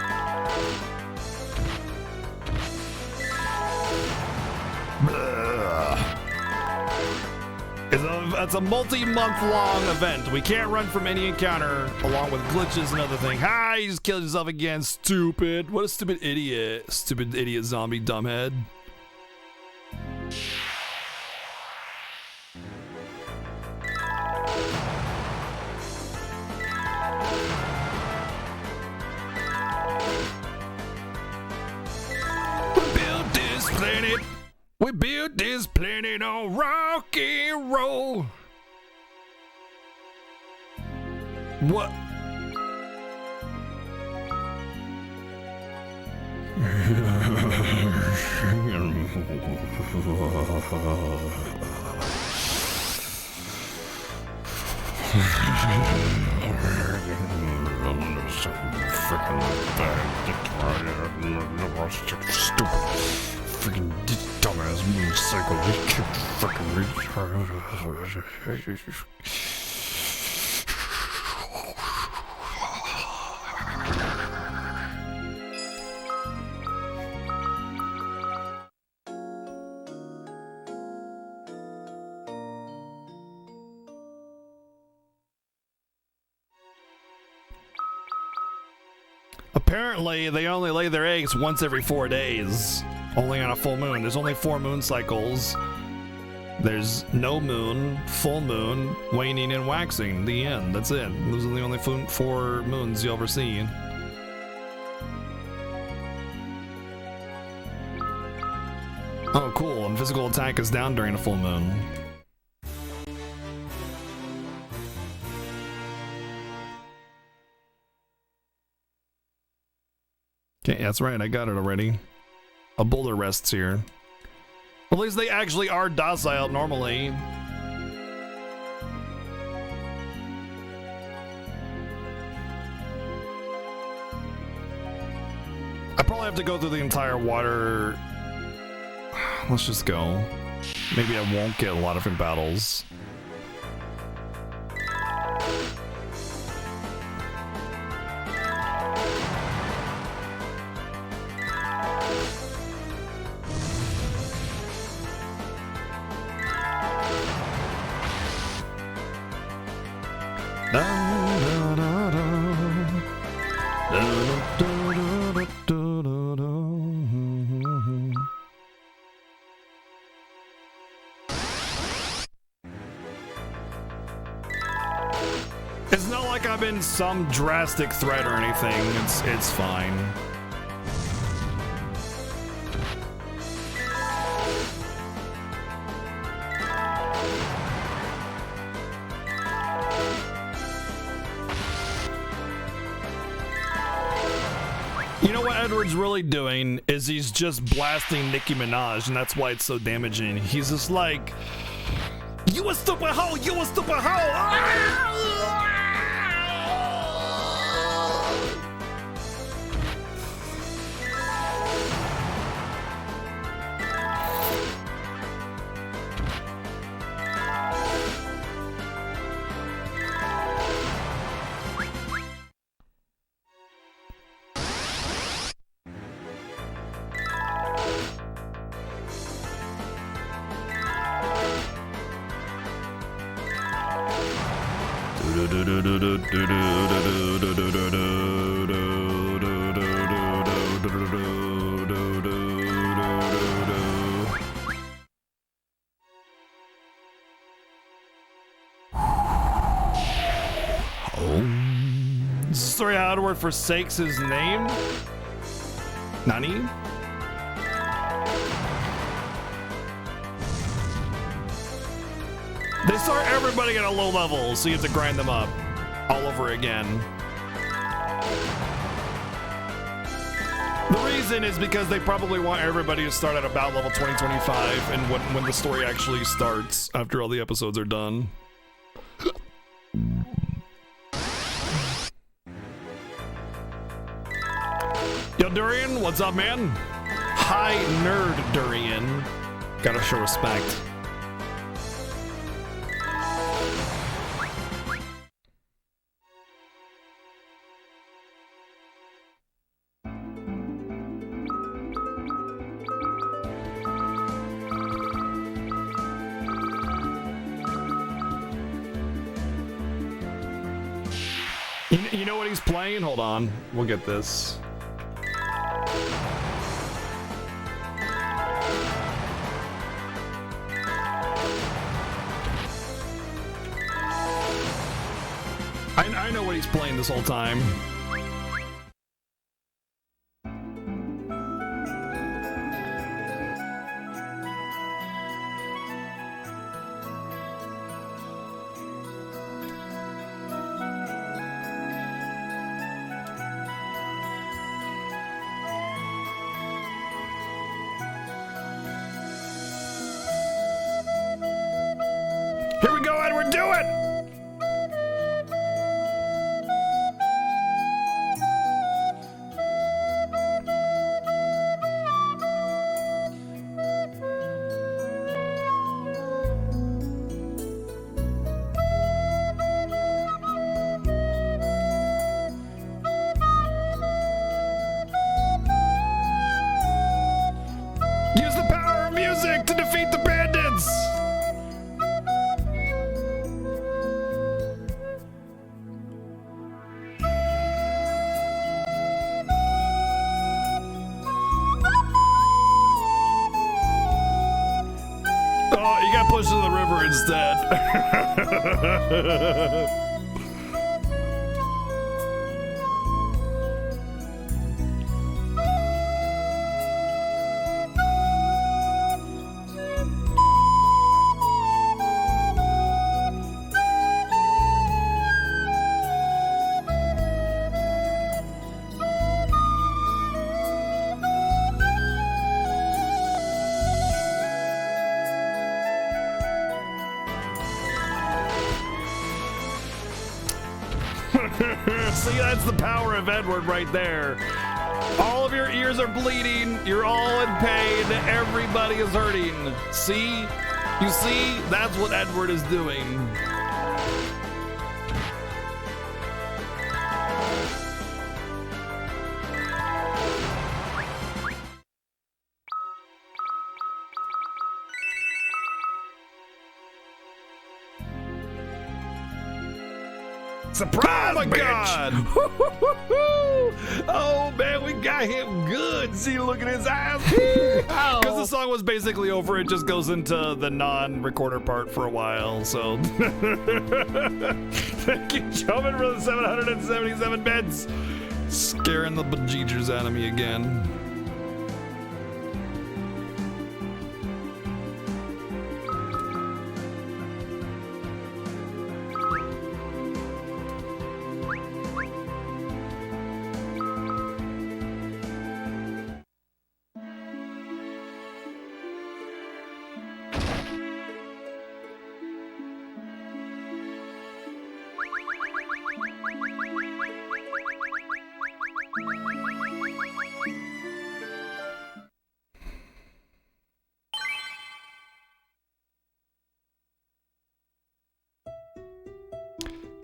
It's a multi-month-long event. We can't run from any encounter, along with glitches and other things. Ha! You just killed yourself again, stupid. What a stupid idiot. Stupid idiot zombie dumbhead. We built this planet on rock and roll. What? Stupid. Freaking dumbass motorcycle. Fucking Apparently, they only lay their eggs once every 4 days. Only on a full moon. There's only 4 moon cycles. There's no moon, full moon, waning, and waxing. The end. That's it. Those are the only 4 moons you'll ever see. Oh, cool. And physical attack is down during a full moon. Okay, that's right. I got it already. A boulder rests here. At least they actually are docile normally. I probably have to go through the entire water. Let's just go. Maybe I won't get a lot of battles. It's not like I'm in some drastic threat or anything. It's fine. You know what Edward's really doing is he's just blasting Nicki Minaj, and that's why it's so damaging. He's just like, you a stupid hoe, you a stupid hoe. Ah! This is story how Edward forsakes his name? Nani? They start everybody at a low level, so you have to grind them up all over again. The reason is because they probably want everybody to start at about level 2025 and when the story actually starts after all the episodes are done. Yo, Durian, what's up, man? Hi, nerd Durian. Gotta show respect. You know what he's playing? Hold on. We'll get this. I know what he's playing this whole time. Here we go, Edward, do it! Use the power of music to defeat the bandits! Oh, you got pushed in the river instead. See, that's the power of Edward right there. All of your ears are bleeding. You're all in pain. Everybody is hurting. See? You see? That's what Edward is doing. Surprise, oh my bitch. God! Oh man, we got him good. See, look at his eyes. Because the song was basically over, it just goes into the non-recorder part for a while. So, thank you, Chubbin, for the 777 bits, scaring the bejesus out of me again.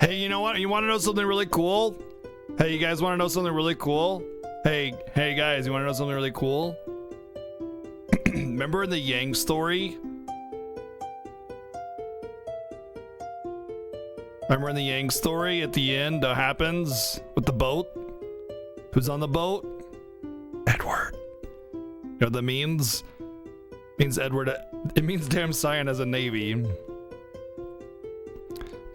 Hey, you know what? You want to know something really cool? Hey, you guys want to know something really cool? Hey guys, you want to know something really cool? Remember in the Yang story? Remember in the Yang story at the end, happens with the boat? Who's on the boat? Edward. You know what that means? It means Edward. It means damn Cyan has a navy.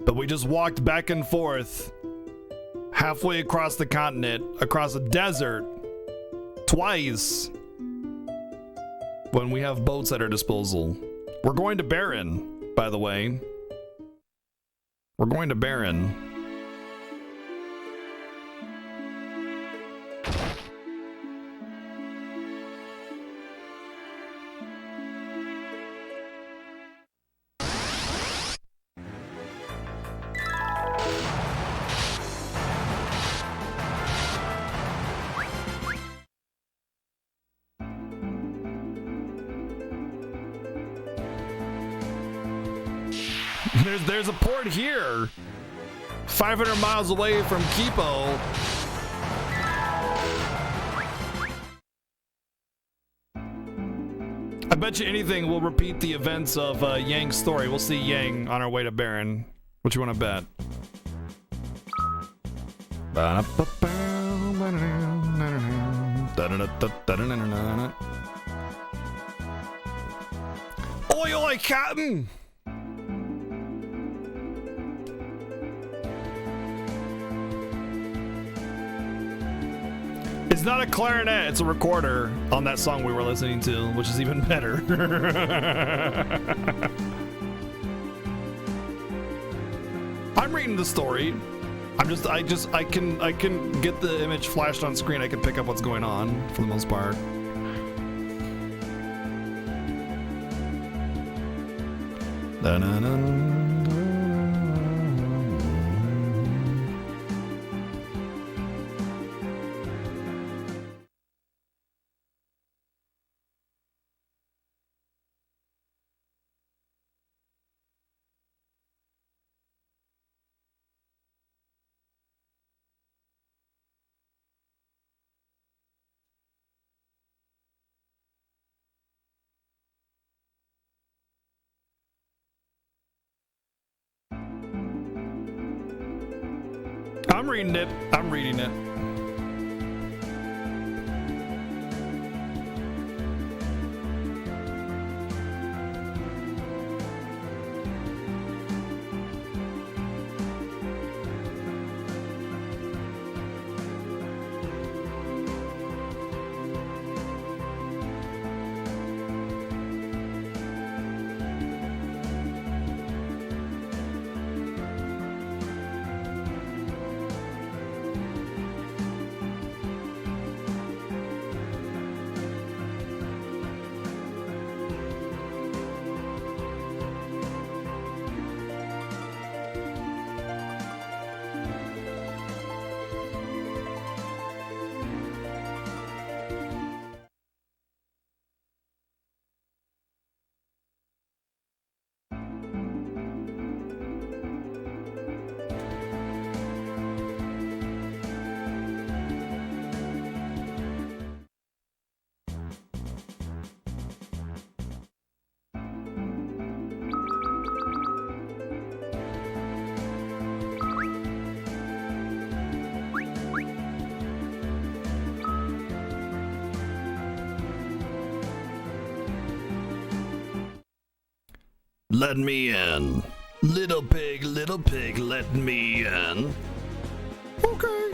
But we just walked back and forth halfway across the continent, across a desert, twice, when we have boats at our disposal. We're going to Barren, by the way. We're going to Baron. There's a port here, 500 miles away from Kipo. I bet you anything will repeat the events of Yang's story. We'll see Yang on our way to Baron. What you want to bet? Oi, oi, Captain! It's not a clarinet, it's a recorder on that song we were listening to, which is even better. I'm reading the story. I can get the image flashed on screen. I can pick up what's going on for the most part. I'm reading it. I'm reading it. Let me in. Little pig, let me in. Okay.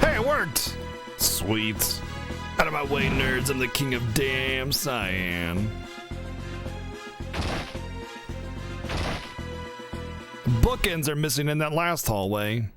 Hey, it worked! Sweet. Out of my way, nerds. I'm the king of damn Cyan. Bookends are missing in that last hallway.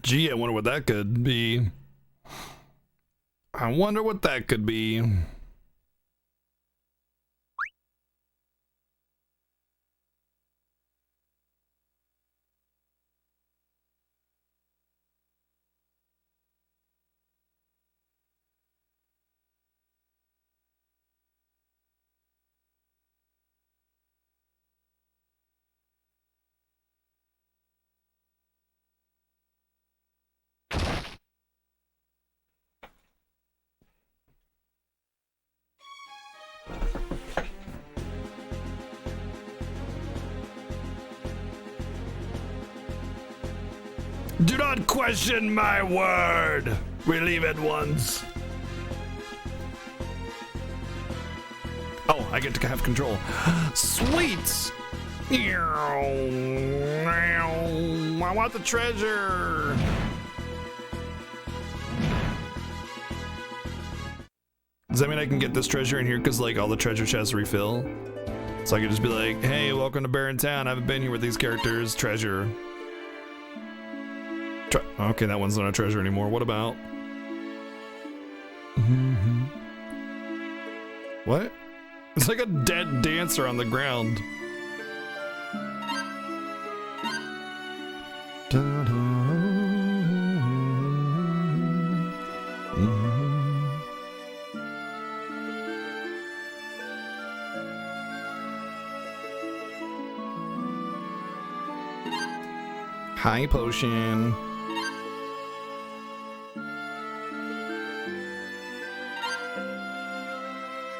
Gee, I wonder what that could be. I wonder what that could be. Do not question my word. We leave at once. Oh, I get to have control. Sweet. I want the treasure. Does that mean I can get this treasure in here because like all the treasure chests refill? So I could just be like, hey, welcome to Barren Town. I haven't been here with these characters. Treasure. Okay, that one's not a treasure anymore. What about? What? It's like a dead dancer on the ground. High potion.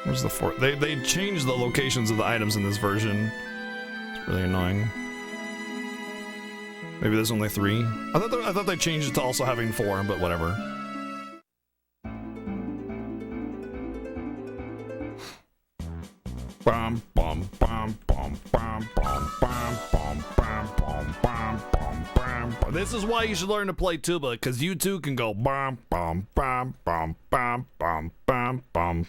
Where's the fourth? They changed the locations of the items in this version. It's really annoying. Maybe there's only 3. I thought they changed it to also having 4, but whatever. Bum bum bum bum bum bum bum bum bum bum bum bum bum. This is why you should learn to play tuba, because you too can go bum bum bum bum bum bum bum bum.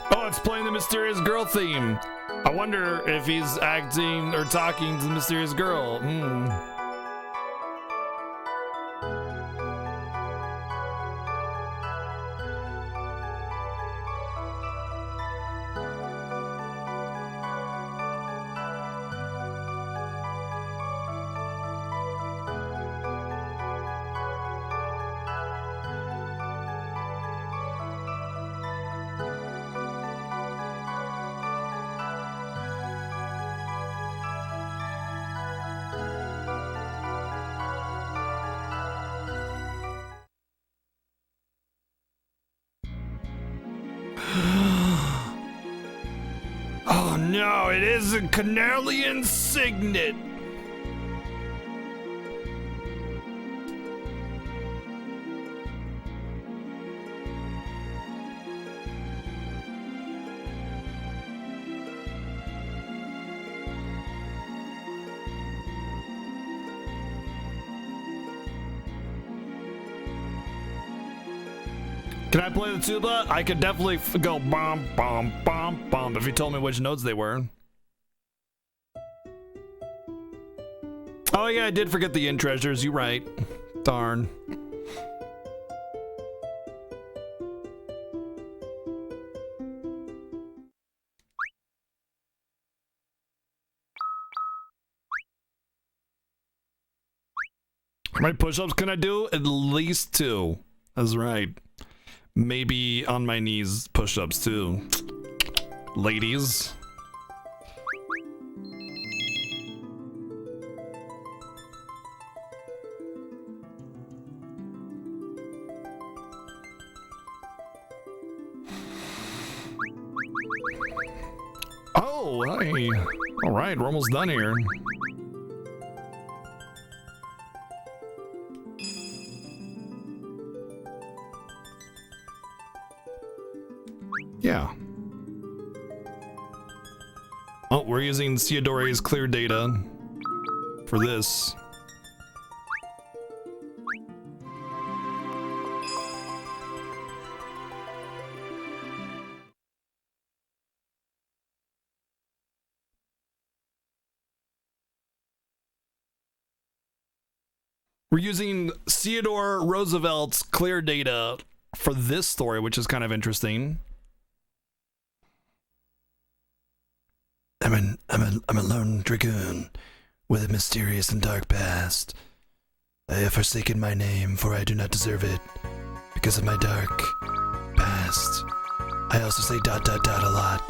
Oh, it's playing the Mysterious Girl theme. I wonder if he's acting or talking to the Mysterious Girl. Oh no, it is a Canarlian signet. Can I play the tuba? I could definitely go bum bum bum bum if you told me which notes they were. Oh yeah, I did forget the inn treasures. You're right. Darn. How many push-ups can I do? At least 2. That's right. Maybe on my knees push-ups too. Ladies. Oh, hey. All right, we're almost done here. Yeah. Oh, we're using Theodore's clear data for this. We're using Theodore Roosevelt's clear data for this story, which is kind of interesting. I'm a lone dragoon with a mysterious and dark past. I have forsaken my name, for I do not deserve it, because of my dark past. I also say ... a lot,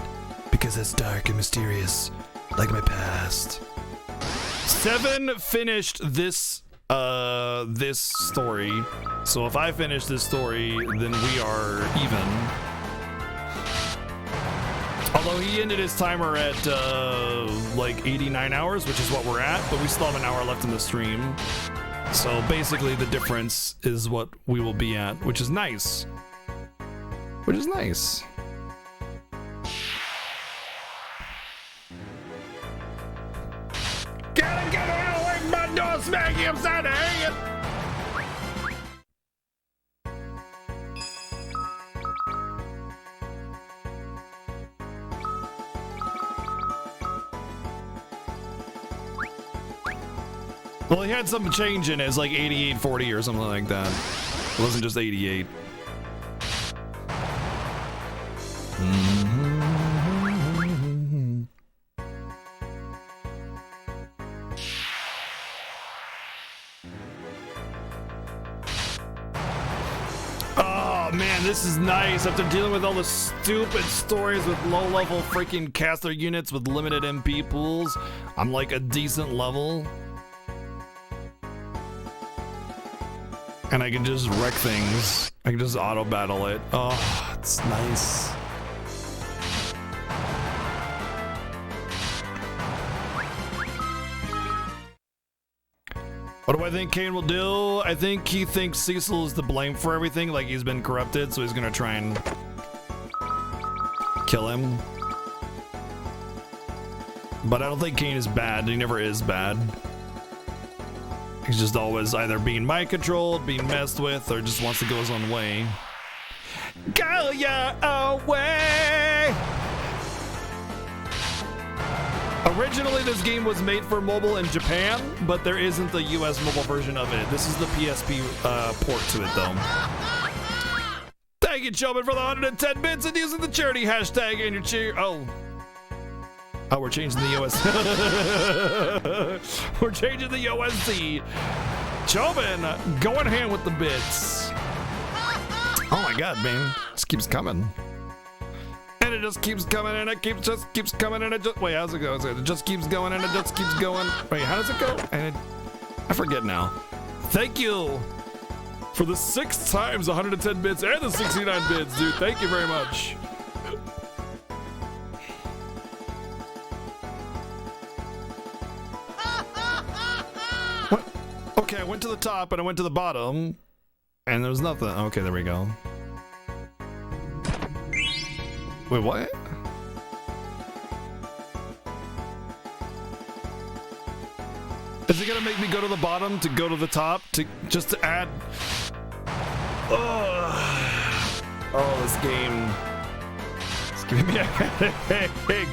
because it's dark and mysterious, like my past. 7 finished this story, so if I finish this story, then we are even. Although he ended his timer at like 89 hours, which is what we're at, but we still have an hour left in the stream. So basically the difference is what we will be at, which is nice. Which is nice. Get out of the way, my door, smack you upside the head! Well, he had some change in it. It's like 8840 or something like that. It wasn't just 88. Oh man, this is nice. After dealing with all the stupid stories with low-level freaking caster units with limited MP pools, I'm like a decent level. And I can just wreck things. I can just auto battle it. Oh, it's nice. What do I think Kane will do? I think he thinks Cecil is to blame for everything, like he's been corrupted, so he's gonna try and kill him. But I don't think Kane is bad. He never is bad. He's just always either being mind controlled, being messed with, or just wants to go his own way. Go your own way! Originally, this game was made for mobile in Japan, but there isn't the US mobile version of it. This is the PSP port to it, though. Thank you, Chobin, for the 110 bits and using the charity hashtag in your cheer. Oh, we're changing the US. We're changing the USD. Chobin, going hand with the bits. Oh my god, man. This keeps coming. And it just keeps coming, and it just keeps coming, and it just... Wait, how's it go? It just keeps going, and it just keeps going. Wait, how does it go? And I forget now. Thank you for the 6 times 110 bits and the 69 bits, dude. Thank you very much. What? Okay, I went to the top, and I went to the bottom, and there was nothing. Okay, there we go. Wait, what? Is it gonna make me go to the bottom to go to the top to just to add? Oh, this game. It's giving me a headache.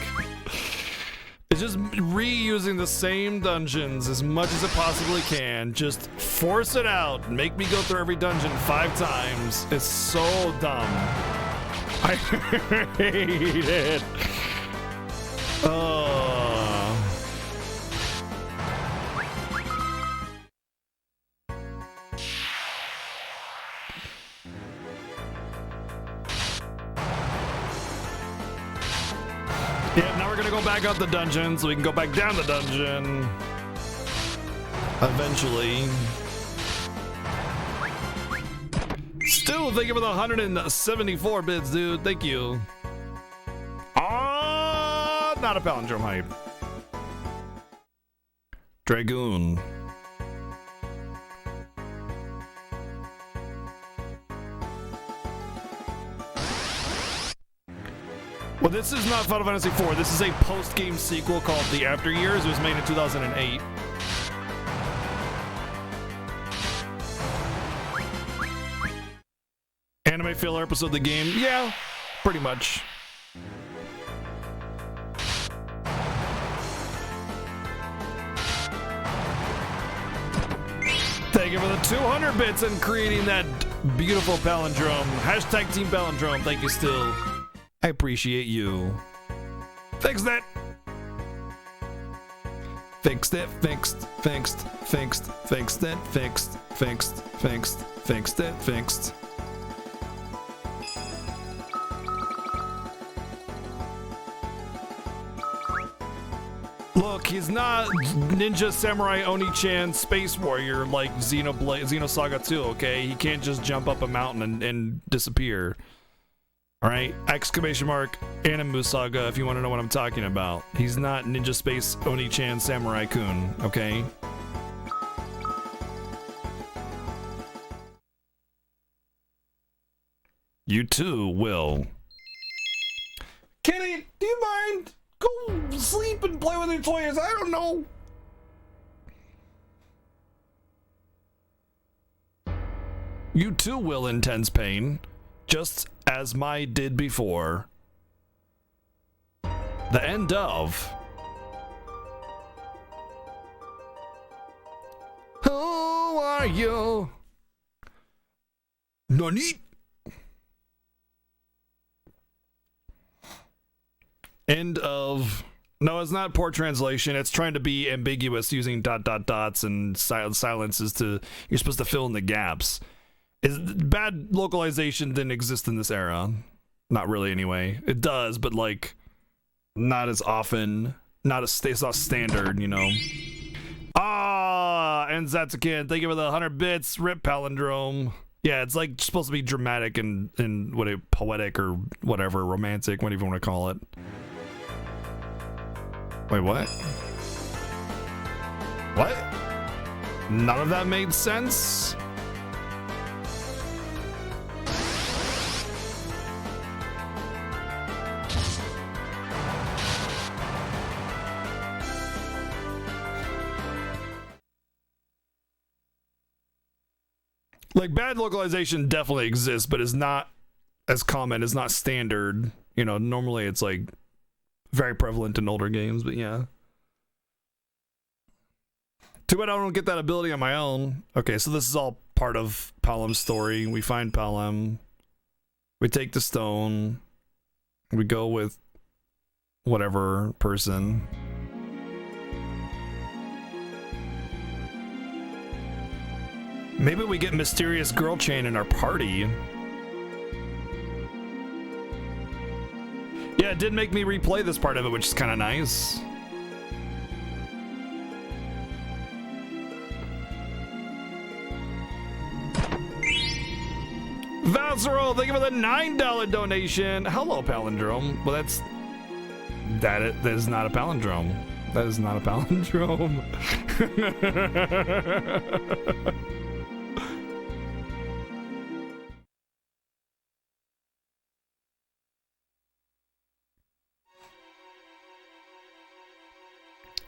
It's just reusing the same dungeons as much as it possibly can. Just force it out. Make me go through every dungeon 5 times. It's so dumb. I hate it. Oh. Yeah, now we're gonna go back up the dungeon so we can go back down the dungeon. Eventually. Stu, thank you for the 174 bits, dude. Thank you. Not a palindrome hype. Dragoon. Well, this is not Final Fantasy IV. This is a post-game sequel called The After Years. It was made in 2008. Anime filler episode of the game? Yeah, pretty much. Thank you for the 200 bits and creating that beautiful palindrome. Hashtag Team Palindrome. Thank you still. I appreciate you. Fixed it. Fixed it, fixed, fixed, fixed, fixed it, fixed, fixed, fixed, fixed it, fixed. Look, he's not Ninja Samurai Oni-chan Space Warrior like Xenosaga 2, okay? He can't just jump up a mountain and disappear. Alright? Exclamation mark, Animu Saga if you want to know what I'm talking about. He's not Ninja Space Oni-chan Samurai-kun, okay? You too will. Kenny, do you mind? Go sleep and play with your toys. I don't know. You too will intense pain, just as my did before. The end of. Who are you? Nani? End of. No, it's not poor translation. It's trying to be ambiguous using dots and silences to. You're supposed to fill in the gaps. Bad localization didn't exist in this era. Not really, anyway. It does, but like, not as often. It's not standard, you know. And Zatsukin, thank you for the 100 bits. Rip Palindrome. Yeah, it's like supposed to be dramatic and poetic or whatever, romantic, whatever you want to call it. Wait, what? What? None of that made sense? Like, bad localization definitely exists, but is not as common, is not standard. You know, normally it's like very prevalent in older games, but yeah. Too bad I don't get that ability on my own. Okay, so this is all part of Palem's story. We find Palem. We take the stone. We go with whatever person. Maybe we get Mysterious Girl Chain in our party. Yeah, it did make me replay this part of it, which is kind of nice. Valsero, thank you for the $9 donation. Hello, Palindrome. Well, that is not a palindrome. That is not a palindrome.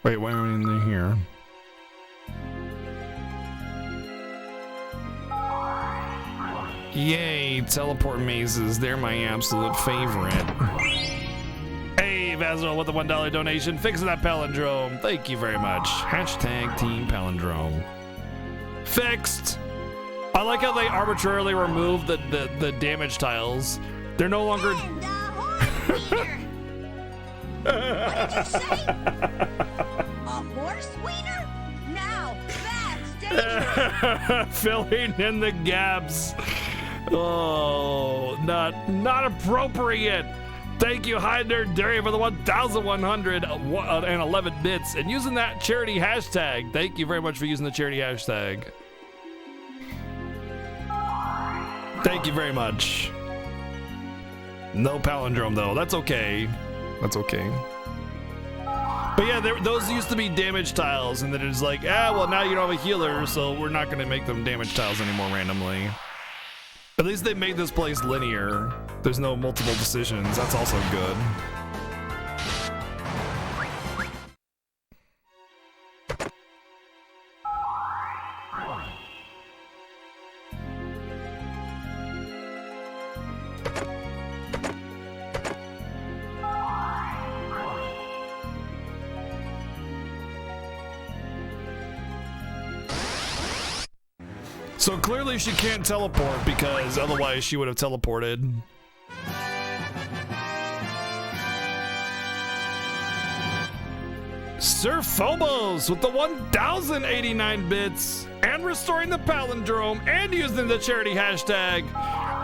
Wait, why are we in here? Yay, teleport mazes. They're my absolute favorite. Hey, Vasil with the $1 donation. Fixing that palindrome. Thank you very much. Hashtag Team Palindrome. Fixed. I like how they arbitrarily removed the damage tiles. They're no longer... What did you say? A horse wiener? Now that's dangerous. Filling in the gaps. Oh, not appropriate. Thank you, Heider Dairy, for the 1,111 bits and using that charity hashtag. Thank you very much for using the charity hashtag. Thank you very much. No palindrome though. That's okay. That's okay. But yeah, those used to be damage tiles, and then it's like, well, now you don't have a healer, so we're not going to make them damage tiles anymore randomly. At least they made this place linear. There's no multiple decisions. That's also good. So clearly she can't teleport because otherwise she would have teleported. Sir Phobos with the 1,089 bits and restoring the palindrome and using the charity hashtag,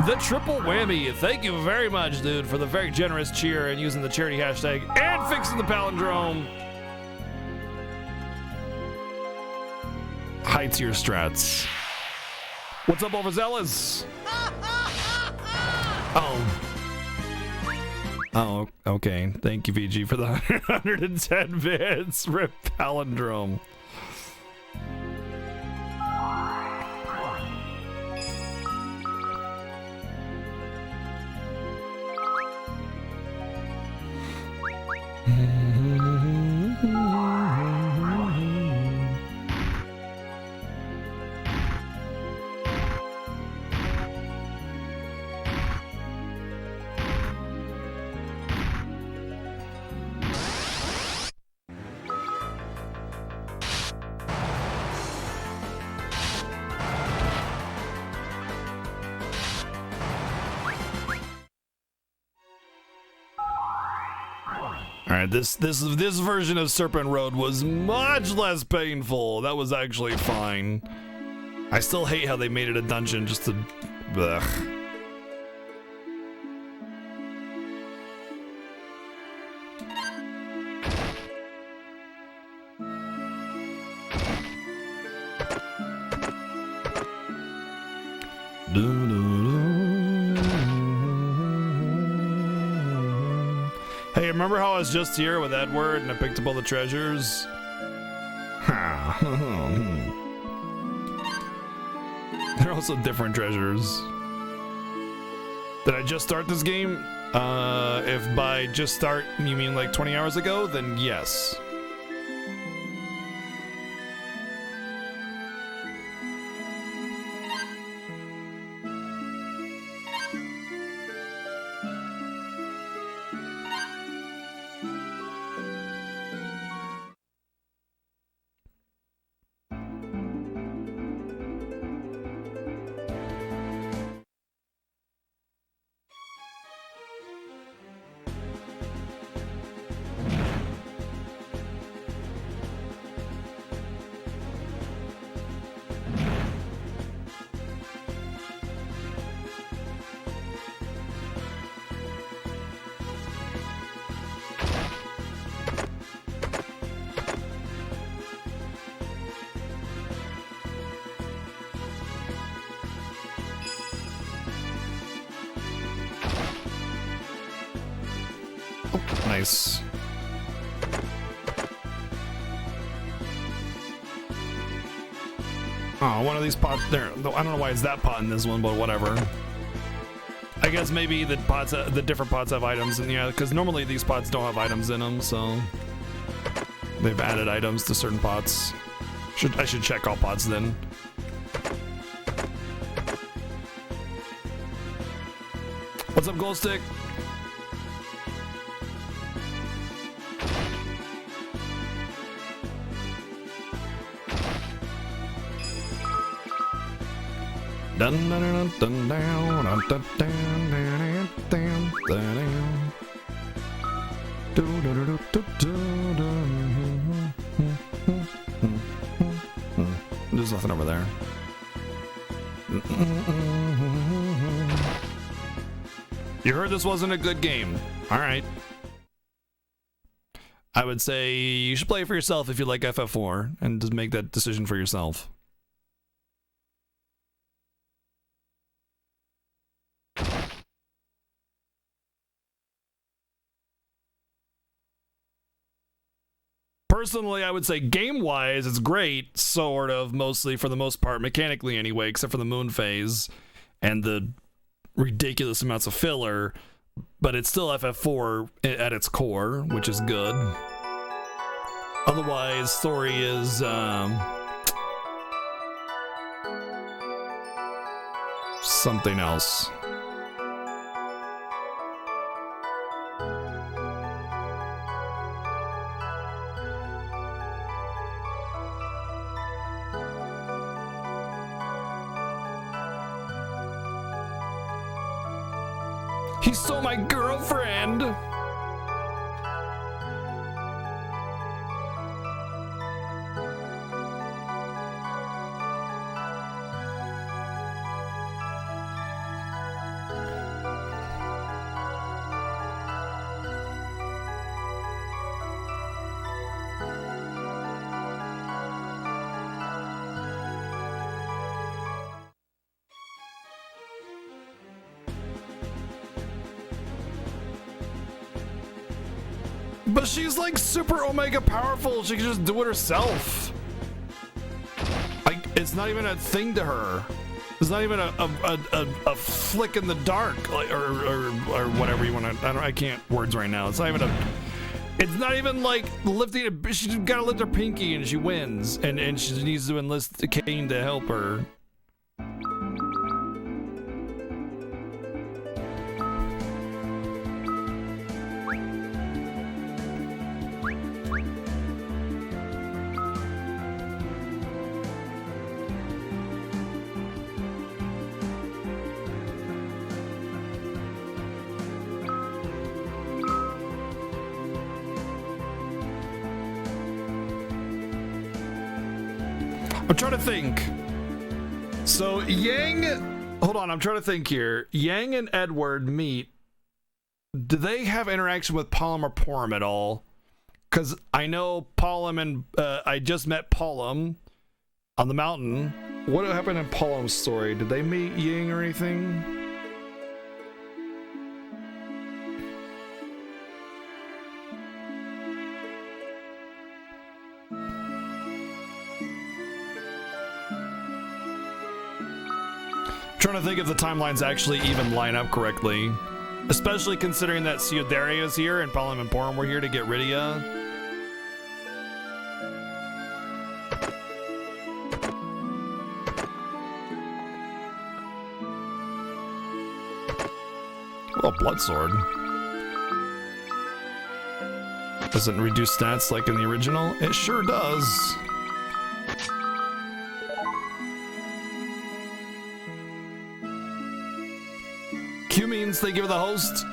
the triple whammy. Thank you very much, dude, for the very generous cheer and using the charity hashtag and fixing the palindrome. High tier strats. What's up, Overzealous? Oh, okay. Thank you, VG, for the 110 bits. Rip palindrome. All right, this version of Serpent Road was much less painful. That was actually fine. I still hate how they made it a dungeon just to... Ugh. Hey, remember how I was just here with Edward and I picked up all the treasures? They're also different treasures. Did I just start this game? If by just start you mean like 20 hours ago, then yes. Nice. Oh, one of these pots there. I don't know why it's that pot in this one, but whatever. I guess maybe the pots, the different pots have items, and yeah, because normally these pots don't have items in them, so they've added items to certain pots. I should check all pots then. What's up, Gold Stick? Dun dun dun dun down dun dun down down down. Do do do do do do. There's nothing over there. You heard this wasn't a good game. All right. I would say you should play it for yourself if you like FF4 and just make that decision for yourself. Personally, I would say game-wise, it's great, sort of, mostly for the most part, mechanically anyway, except for the moon phase and the ridiculous amounts of filler, but it's still FF4 at its core, which is good. Otherwise, story is something else. He stole my girlfriend. But she's like super omega powerful. She can just do it herself. Like, it's not even a thing to her. It's not even a flick in the dark, like, or whatever you want to. I can't words right now. It's not even a. It's not even like lifting. She's got to lift her pinky and she wins, and she needs to enlist Kane to help her. I'm trying to think. So Yang, hold on, I'm trying to think here. Yang and Edward meet. Do they have interaction with Palom or Porum at all? Because I know Palom and I just met Palom on the mountain. What happened in Palom's story? Did they meet Yang or anything? Trying to think if the timelines actually even line up correctly, especially considering that Theodaria is here and Palom and Porum were here to get rid of ya. Well, blood sword doesn't reduce stats like in the original. It sure does. Q means they give the host.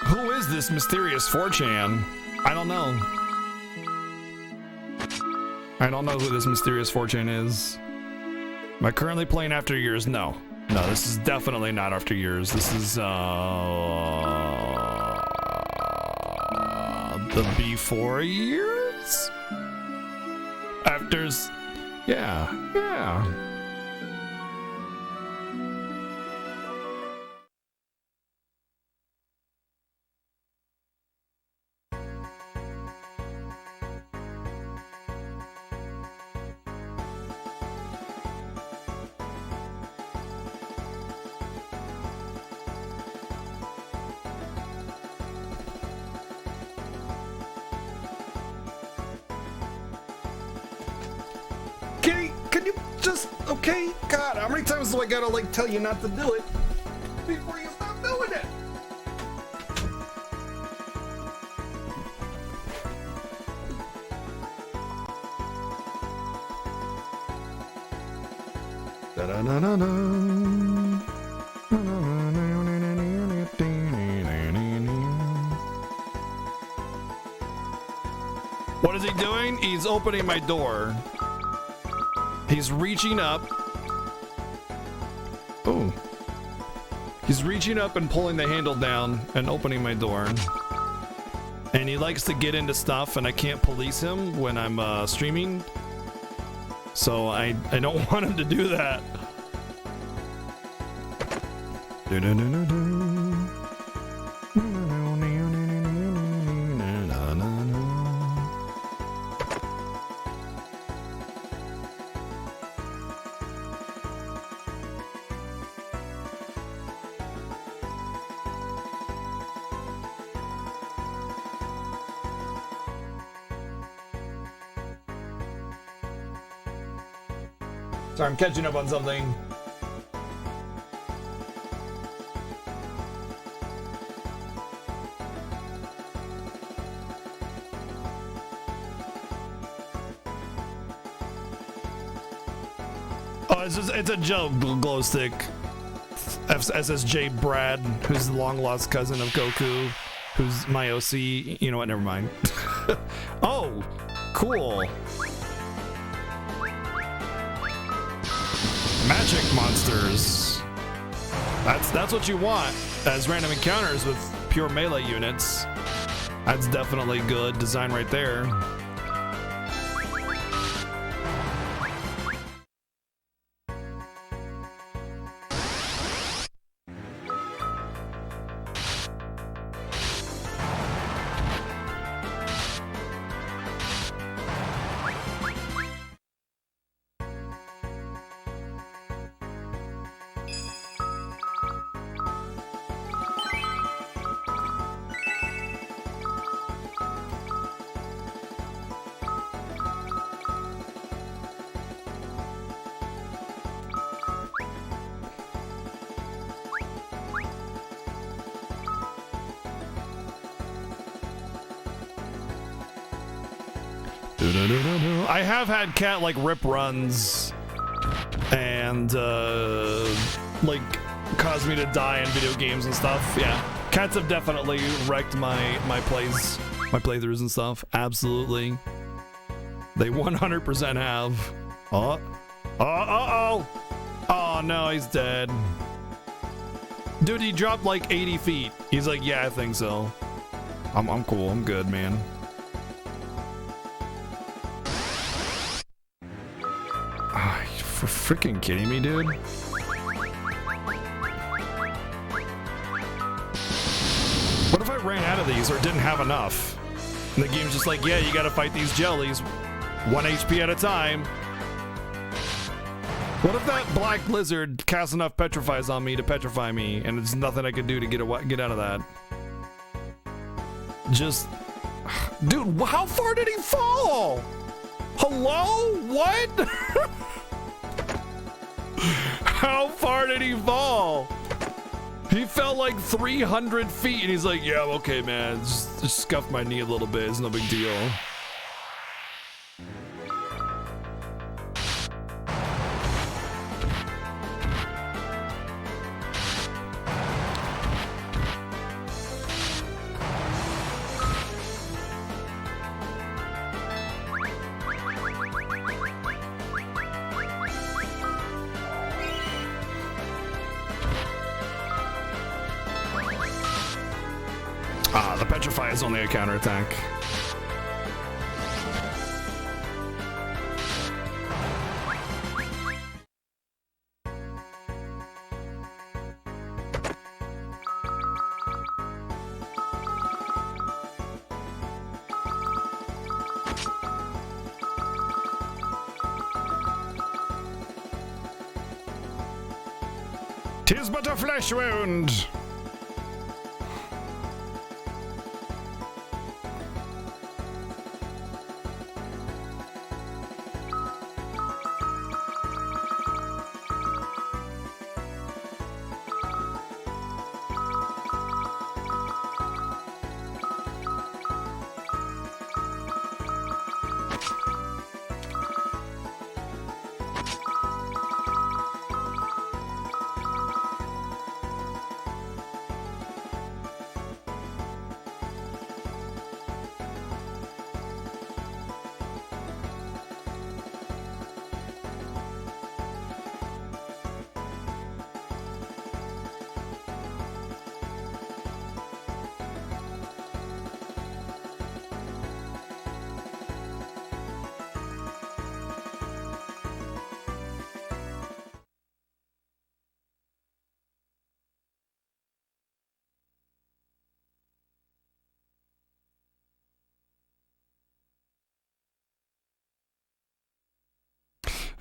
Who is this mysterious 4chan? I don't know. I don't know who this mysterious 4chan is. Am I currently playing After Years? No. No, this is definitely not After Years. This is the Before Years? Afters. Yeah. Can you just, okay? God, how many times do I gotta, like, tell you not to do it before you stop doing it? What is he doing? He's opening my door. He's reaching up. Oh. He's reaching up and pulling the handle down and opening my door. And he likes to get into stuff and I can't police him when I'm streaming. So I don't want him to do that. Sorry, I'm catching up on something. Oh, it's a joke, glow stick. SSJ Brad, who's the long lost cousin of Goku, who's my OC. You know what? Never mind. Oh, cool. Magic monsters. That's what you want as random encounters with pure melee units. That's definitely good design right there. I have had cat like rip runs and like caused me to die in video games and stuff. Yeah, cats have definitely wrecked my playthroughs and stuff. Absolutely, they 100% have. Oh no, he's dead. Dude, he dropped like 80 feet. He's like, yeah, I think so. I'm cool. I'm good, man. For freaking kidding me, dude? What if I ran out of these or didn't have enough? And the game's just like, yeah, you gotta fight these jellies 1 HP at a time. What if that black lizard casts enough petrifies on me to petrify me and there's nothing I can do to get out of that? Just... Dude, how far did he fall? Hello? What? How far did he fall? He fell like 300 feet and he's like, yeah, I'm okay, man. Just scuffed my knee a little bit. It's no big deal. The petrify is only a counterattack. "'Tis but a flesh wound."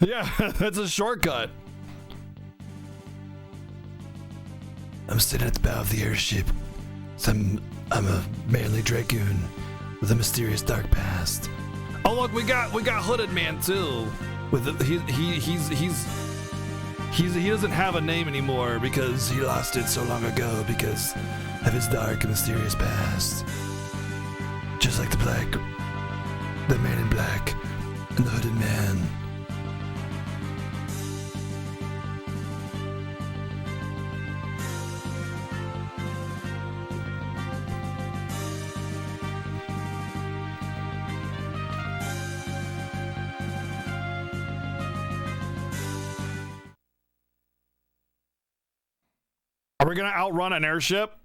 Yeah, that's a shortcut. I'm sitting at the bow of the airship. I'm a manly dragoon with a mysterious dark past. Oh look, we got Hooded Man too. He doesn't have a name anymore because he lost it so long ago because of his dark and mysterious past. Just like the man in black and the hooded man. Are we gonna outrun an airship?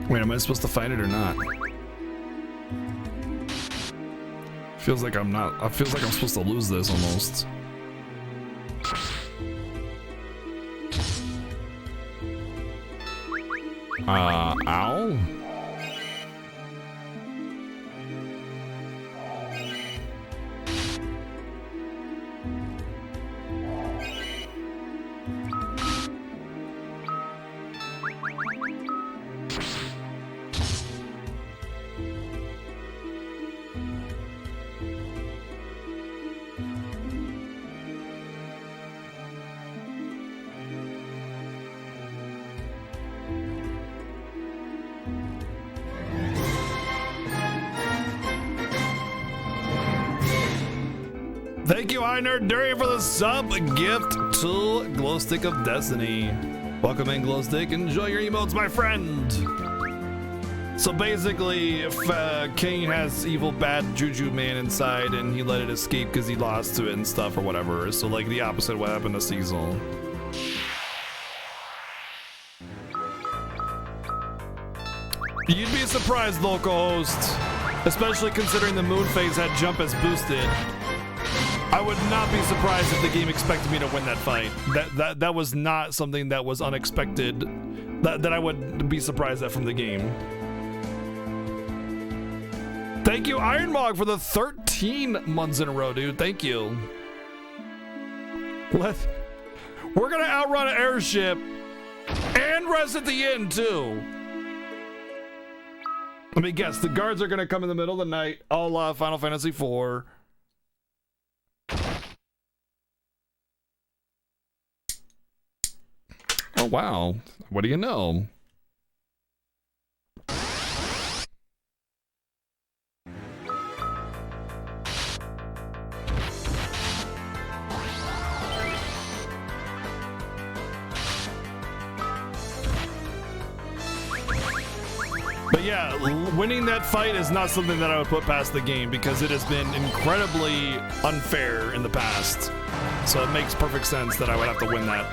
Wait, am I supposed to fight it or not? Feels like I'm not. It feels like I'm supposed to lose this almost. Ow? Thank you, High Nerd Dury, for the sub gift to Glowstick of Destiny. Welcome in, Glowstick. Enjoy your emotes, my friend. So basically, if Kane has evil bad juju man inside and he let it escape because he lost to it and stuff or whatever. So like the opposite of what happened to Cecil. You'd be surprised, local host, especially considering the moon phase had jump as boosted. I would not be surprised if the game expected me to win that fight. That was not something that was unexpected. That I would be surprised at from the game. Thank you, Ironmog, for the 13 months in a row, dude. Thank you. We're gonna outrun an airship and rest at the end too. Let me guess. The guards are gonna come in the middle of the night. All Final Fantasy IV. Oh, wow. What do you know? But yeah, winning that fight is not something that I would put past the game because it has been incredibly unfair in the past. So it makes perfect sense that I would have to win that.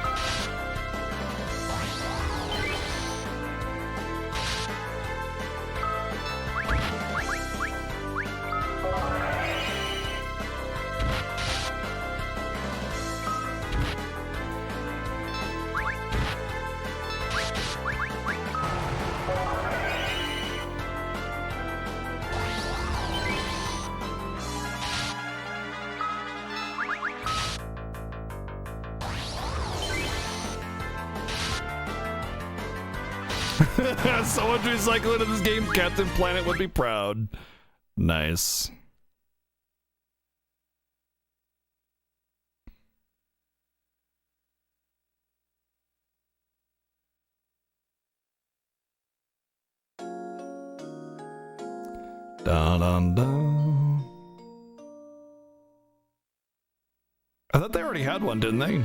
Someone to recycle into this game, Captain Planet would be proud. Nice. Dun, dun, dun. I thought they already had one, didn't they?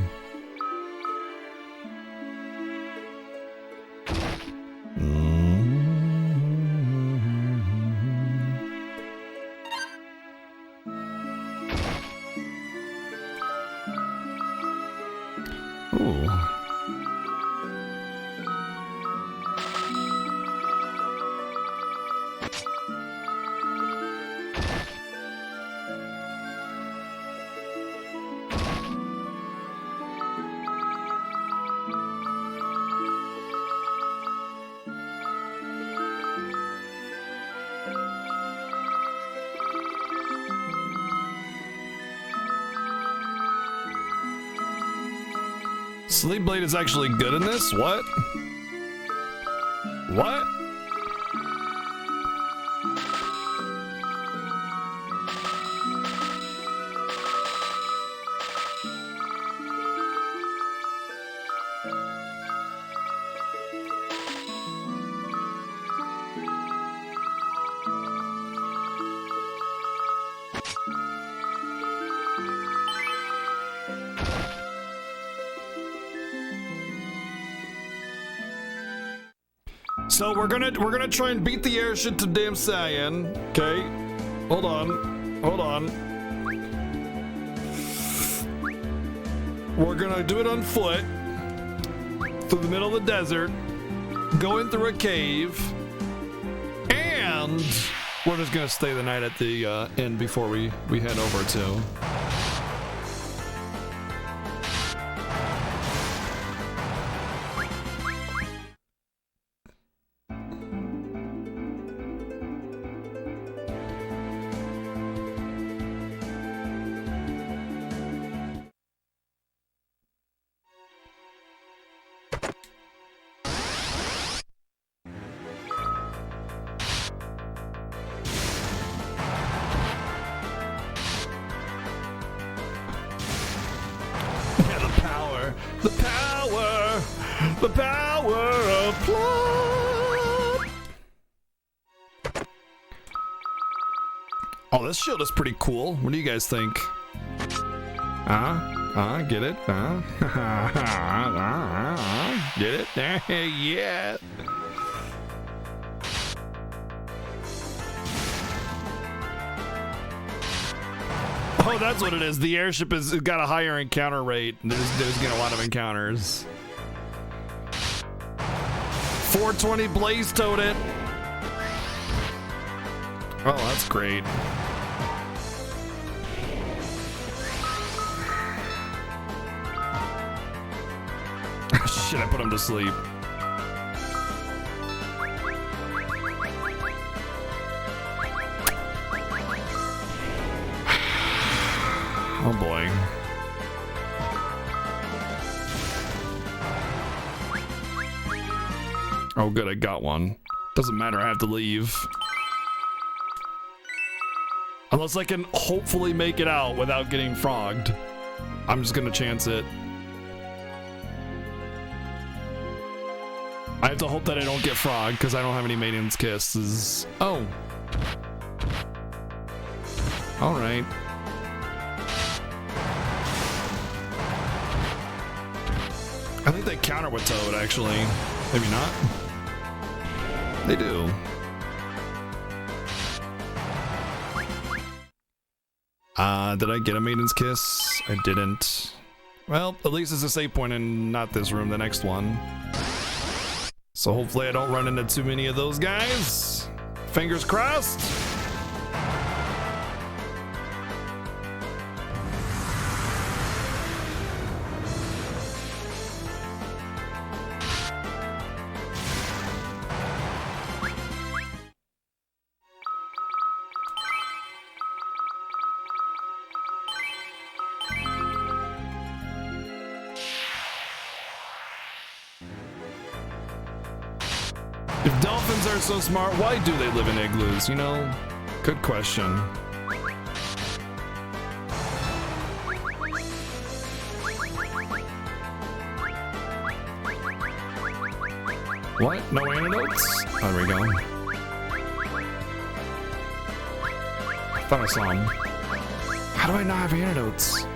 Sleep Blade is actually good in this? What? What? So we're gonna try and beat the airship to Damn Saiyan. Okay. Hold on. Hold on. We're gonna do it on foot. Through the middle of the desert. Going through a cave. And we're just gonna stay the night at the inn before we head over to. The power of plot. Oh, this shield is pretty cool. What do you guys think? Get it? Get it? Yeah. Oh, that's what it is. The airship has got a higher encounter rate. There's getting a lot of encounters. 420 Blaze Toad it. Oh, that's great. Shit, I put him to sleep. Oh boy. Oh good, I got one. Doesn't matter, I have to leave. Unless I can hopefully make it out without getting frogged. I'm just gonna chance it. I have to hope that I don't get frogged because I don't have any Maiden's Kisses. Oh. Alright. I think they counter with Toad, actually. Maybe not. They do. Did I get a Maiden's Kiss? I didn't. Well, at least it's a save point in not this room, the next one. So hopefully I don't run into too many of those guys. Fingers crossed. If dolphins are so smart, why do they live in igloos, you know? Good question. What? No antidotes? Oh, there we go. I thought I saw him. How do I not have antidotes?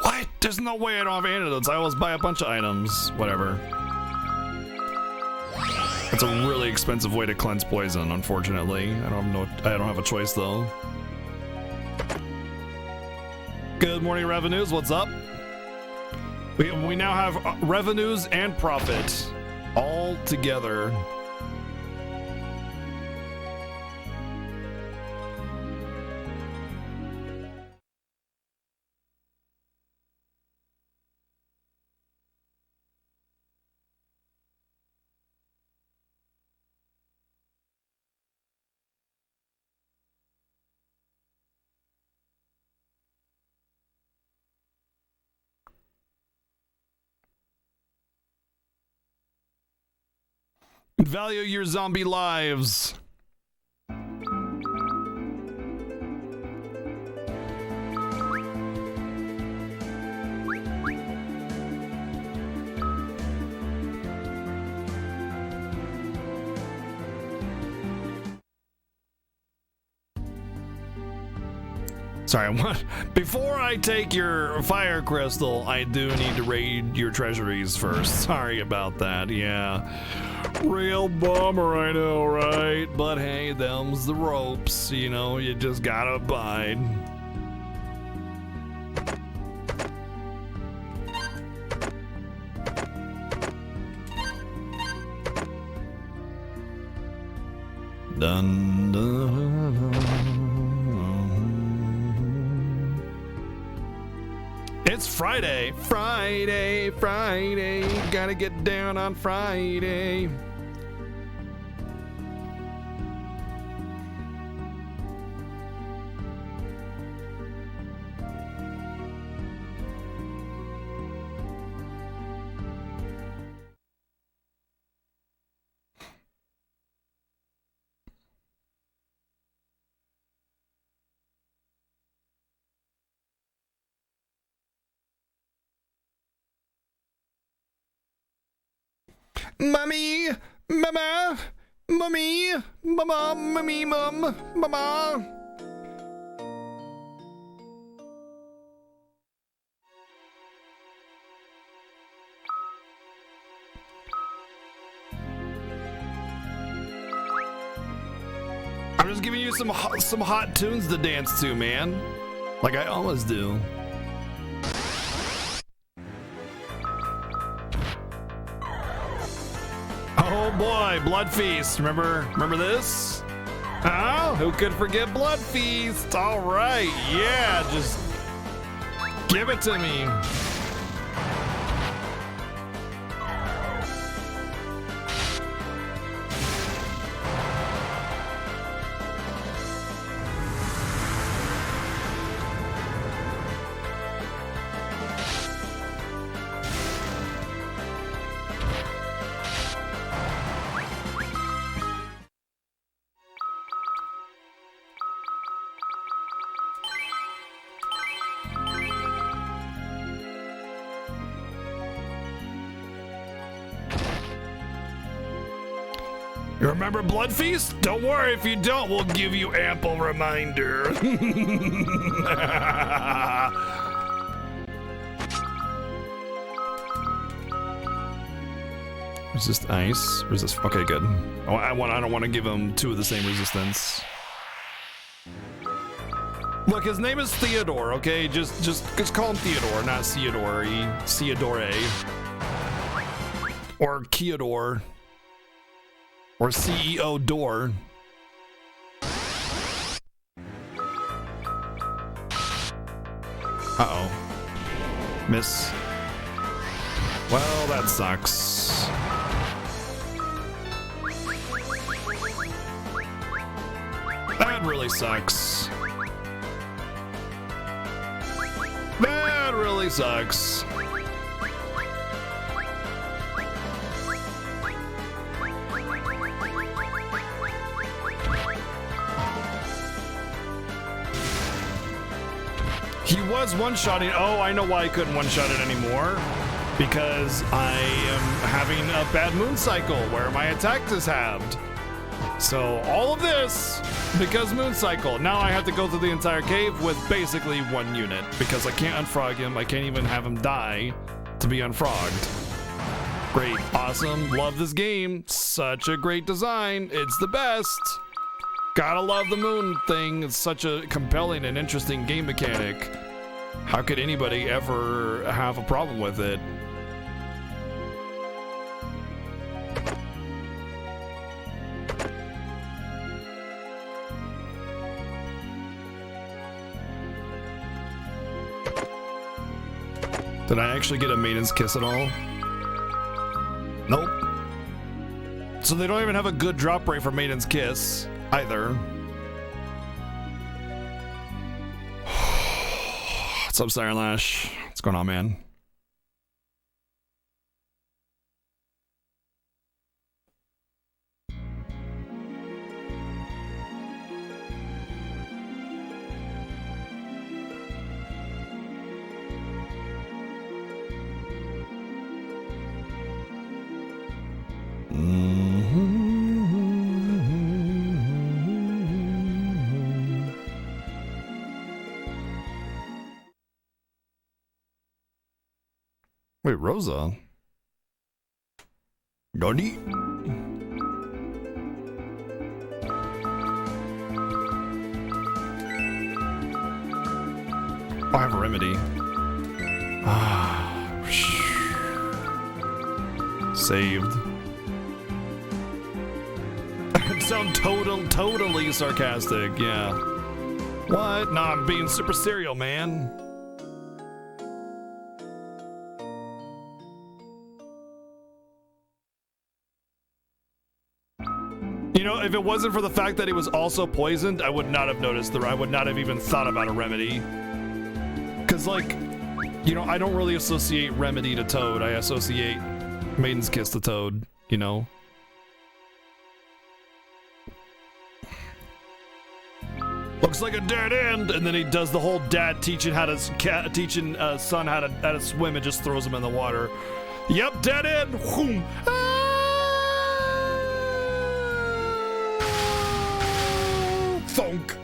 What? There's no way I don't have antidotes. I always buy a bunch of items. Whatever. That's a really expensive way to cleanse poison, unfortunately. I don't have a choice though. Good morning, revenues. What's up? We now have revenues and profit all together. Value your zombie lives. Sorry, before I take your fire crystal, I do need to raid your treasuries first. Sorry about that, yeah. Real bummer, I know, right? But hey, them's the ropes, you know, you just gotta abide. Dun, dun, dun. It's Friday, Friday, Friday. Gotta get down on Friday. Mommy, mama, mommy, mama, mommy, mum, mama. I'm just giving you some hot tunes to dance to, man. Like I always do. Oh boy, Blood Feast. Remember this? Oh, who could forget Blood Feast? All right, yeah, just give it to me. You remember Blood Feast? Don't worry if you don't, we'll give you ample reminder. Resist ice. Resist. Okay, good. I don't want to give him two of the same resistance. Look, his name is Theodore. Okay, just call him Theodore, not Theodore. Or Keodor. Or CEO Door. Uh-oh. Miss. Well, that sucks. That really sucks. That really sucks. He was one-shotting. Oh, I know why I couldn't one-shot it anymore. Because I am having a bad moon cycle where my attack is halved. So all of this because moon cycle. Now I have to go through the entire cave with basically one unit because I can't unfrog him. I can't even have him die to be unfrogged. Great, awesome, love this game. Such a great design. It's the best. Gotta love the moon thing. It's such a compelling and interesting game mechanic. How could anybody ever have a problem with it? Did I actually get a Maiden's Kiss at all? Nope. So they don't even have a good drop rate for Maiden's Kiss either. What's up, Siren Lash? What's going on, man? Wait, Rosa? Nani? I have a remedy. Saved. Sound totally sarcastic, yeah. What? Nah, I'm being super serial, man. You know, if it wasn't for the fact that he was also poisoned, I would not have noticed I would not have even thought about a remedy. Cause like, you know, I don't really associate remedy to Toad. I associate Maiden's Kiss to Toad, you know? Looks like a dead end, and then he does the whole dad teaching son how to swim and just throws him in the water. Yep, dead end. Whoom. Thunk.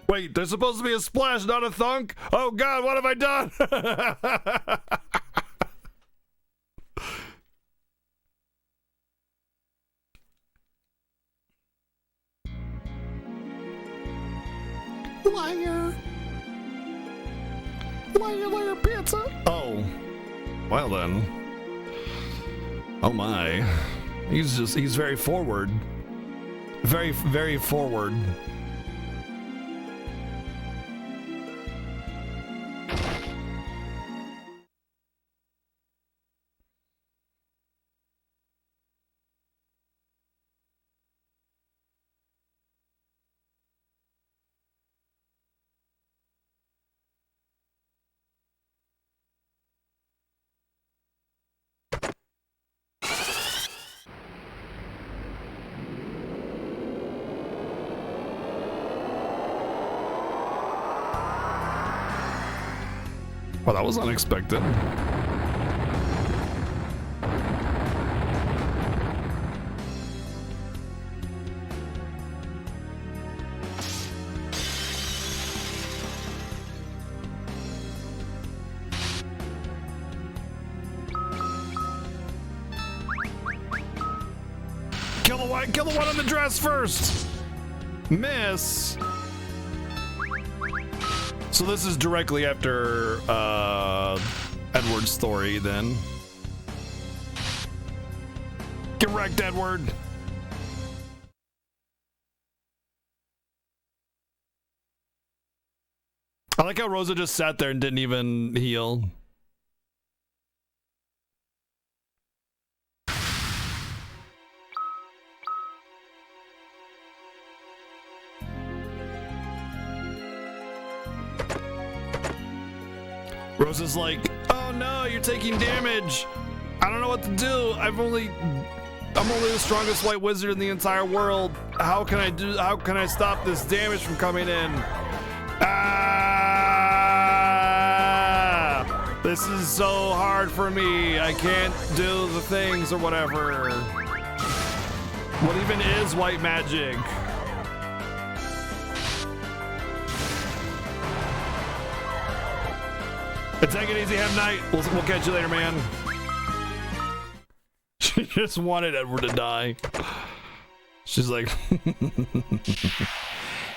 Wait, there's supposed to be a splash, not a thunk? Oh God, what have I done? Liar. Liar, pizza. Oh. Well then. Oh my. He's very forward. Very forward. Well, that was unexpected. Kill the one on the dress first. Miss. So this is directly after Edward's story, then. Get wrecked, Edward. I like how Rosa just sat there and didn't even heal. Rosa's like, oh no, you're taking damage. I don't know what to do. I'm only the strongest white wizard in the entire world. How can I stop this damage from coming in? Ah! This is so hard for me. I can't do the things or whatever. What even is white magic? Take it easy, have a night. We'll catch you later, man. She just wanted Edward to die. She's like,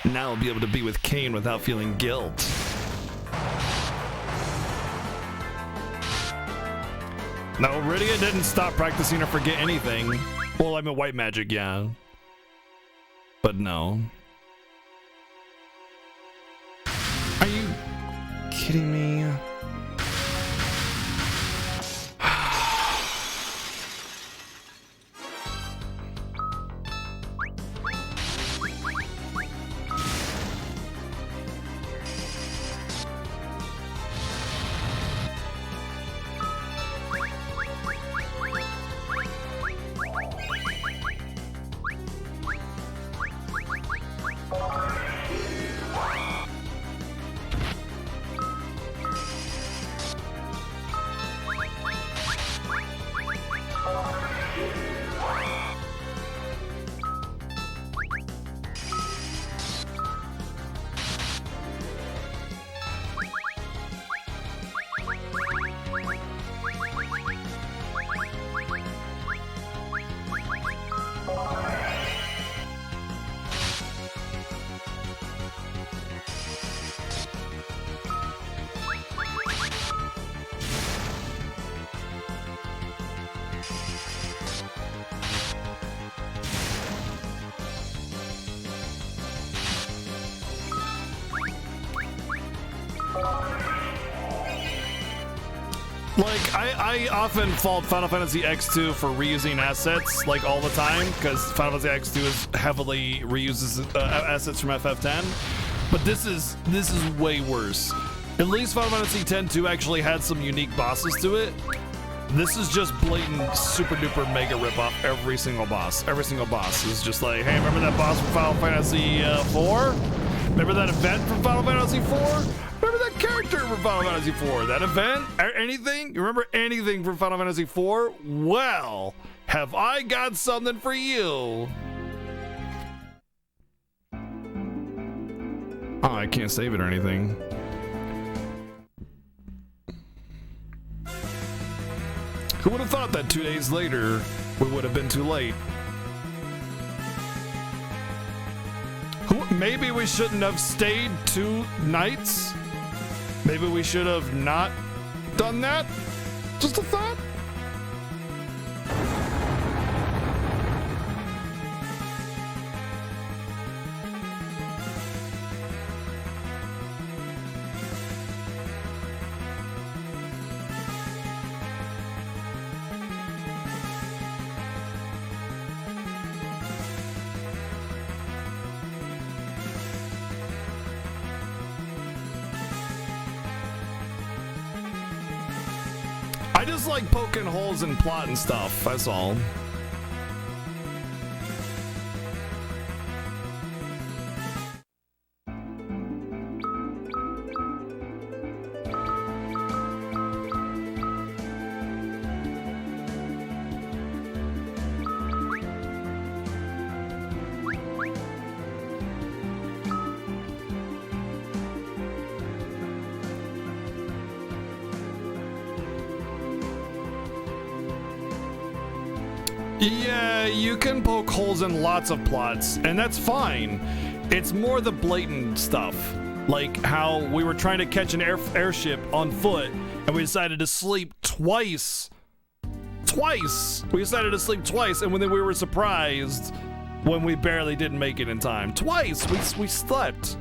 now I'll be able to be with Cain without feeling guilt. No, Rydia didn't stop practicing or forget anything. Well, I mean, white magic, yeah. But no. Are you kidding me? Like, I often fault Final Fantasy X2 for reusing assets, like, all the time, because Final Fantasy X2 is heavily reuses assets from FF10. But this is way worse. At least Final Fantasy X-2 actually had some unique bosses to it. This is just blatant, super duper mega ripoff. Every single boss is just like, hey, remember that boss from Final Fantasy 4? Remember that event from Final Fantasy 4? Remember that character from Final Fantasy 4? That event? Anything? You remember anything from Final Fantasy 4? Well, have I got something for you? Oh, I can't save it or anything. Who would have thought that 2 days later we would have been too late? Maybe we shouldn't have stayed 2 nights? Maybe we should have not done that? Just a thought? I just like poking holes in plot and stuff, that's all. Yeah, you can poke holes in lots of plots, and that's fine. It's more the blatant stuff, like how we were trying to catch an airship on foot, and we decided to sleep twice. We decided to sleep twice, and then we were surprised when we barely didn't make it in time. Twice we slept.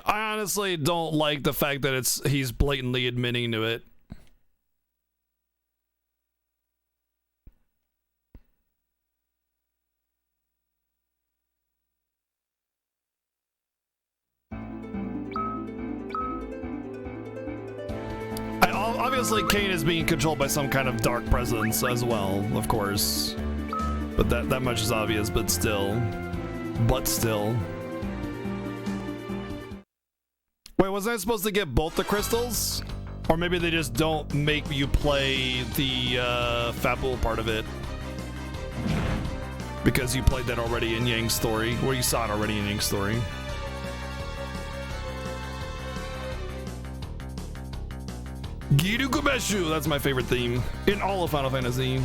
I honestly don't like the fact that he's blatantly admitting to it. Obviously, Kane is being controlled by some kind of dark presence as well, of course. But that much is obvious, but still. Wait, wasn't I supposed to get both the crystals? Or maybe they just don't make you play the Fabul part of it. Because you played that already in Yang's story, or you saw it already in Yang's story. Girukubeshu, that's my favorite theme in all of Final Fantasy.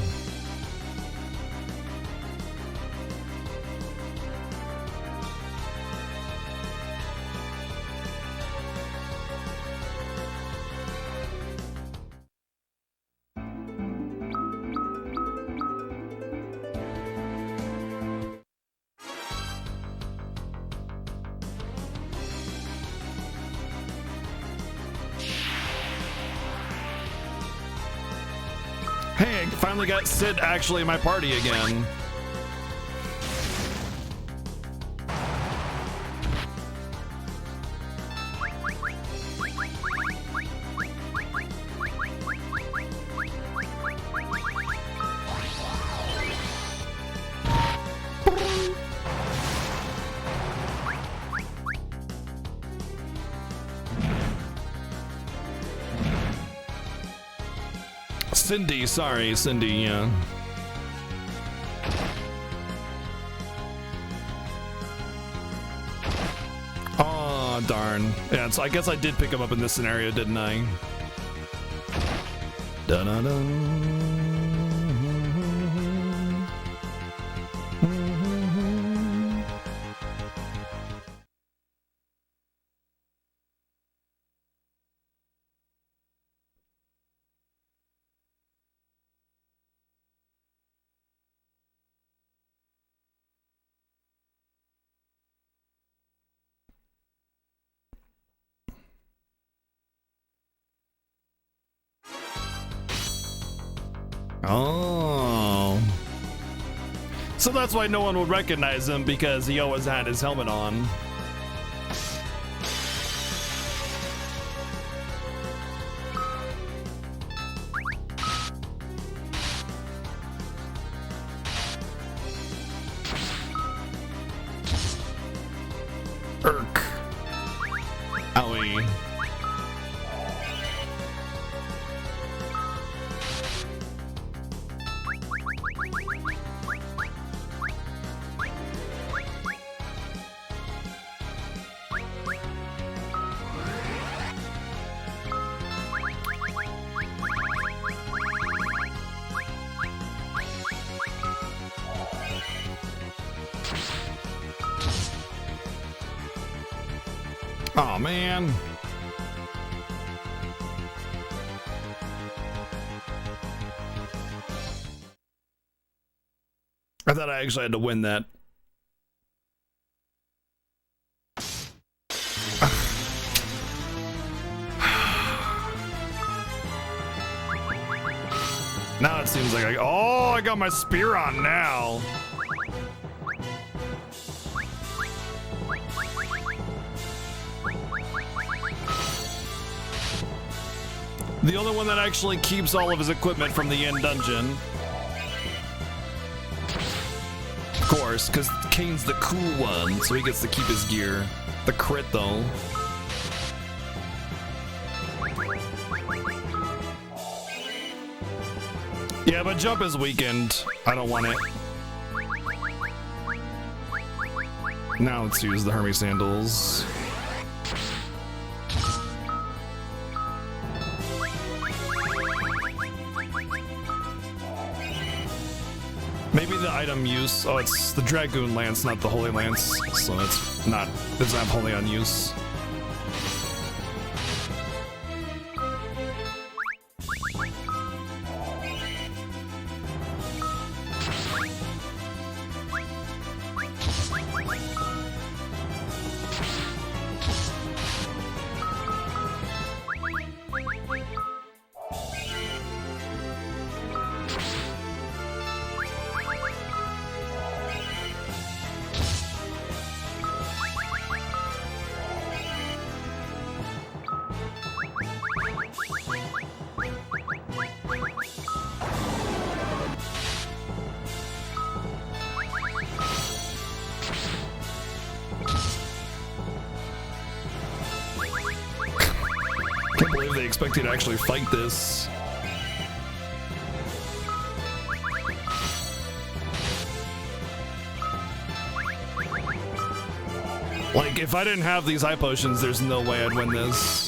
Hey, I finally got Sid actually in my party again. Cindy, sorry, Cindy, yeah. Oh, darn. Yeah, so I guess I did pick him up in this scenario, didn't I? Dun-dun-dun. Oh. So that's why no one would recognize him, because he always had his helmet on. Irk. Owie. Oh man. I thought I actually had to win that. Now it seems like I got my spear on now. The only one that actually keeps all of his equipment from the end dungeon. Of course, because Kane's the cool one, so he gets to keep his gear. The crit, though. Yeah, but jump is weakened. I don't want it. Now let's use the Hermes sandals. Maybe the item use. Oh, it's the Dragoon Lance, not the Holy Lance. So it's not. It doesn't have Holy on use. Can't believe they expect you to actually fight this. Like, if I didn't have these high potions, there's no way I'd win this.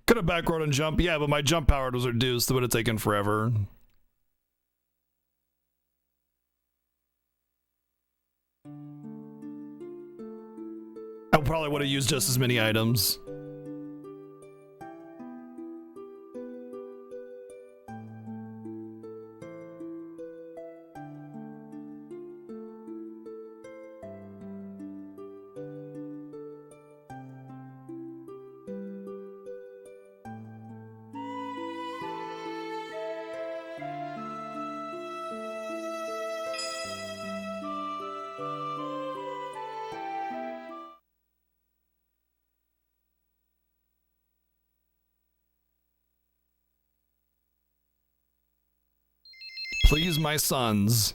Could have back road and jump, yeah, but my jump power was reduced. It would have taken forever. probably would have used just as many items. Please, my sons.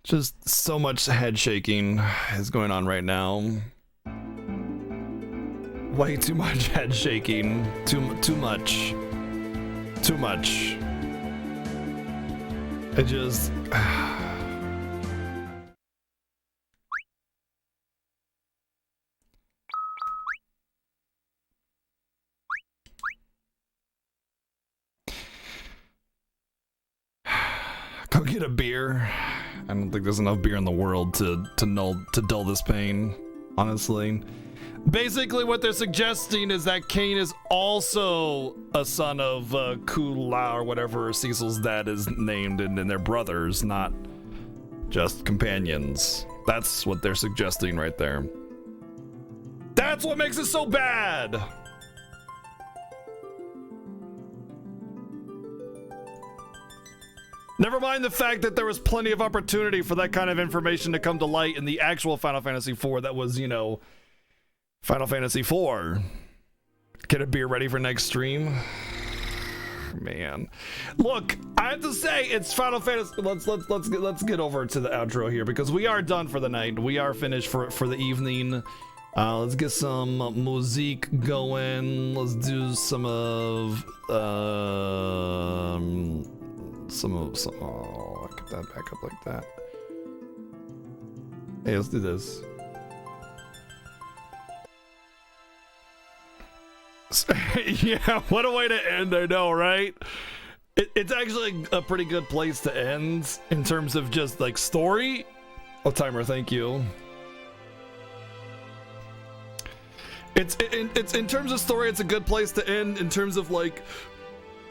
Just so much head shaking is going on right now. Way too much head shaking. Too much. Too much. It just... Go get a beer. I don't think there's enough beer in the world to dull this pain, honestly. Basically, what they're suggesting is that Cain is also a son of Kula or whatever Cecil's dad is named, and they're brothers, not just companions. That's what they're suggesting right there. That's what makes it so bad! Never mind the fact that there was plenty of opportunity for that kind of information to come to light in the actual Final Fantasy IV that was, you know, Final Fantasy IV. Get a beer ready for next stream. Man. Look, I have to say it's Final Fantasy. Let's get over to the outro here because we are done for the night. We are finished for the evening. Let's get some music going. Let's do some of oh, get that back up like that. Hey, let's do this. Yeah, what a way to end, I know, right? It's actually a pretty good place to end in terms of just like story. Oh, timer, thank you. It's in terms of story, it's a good place to end. In terms of like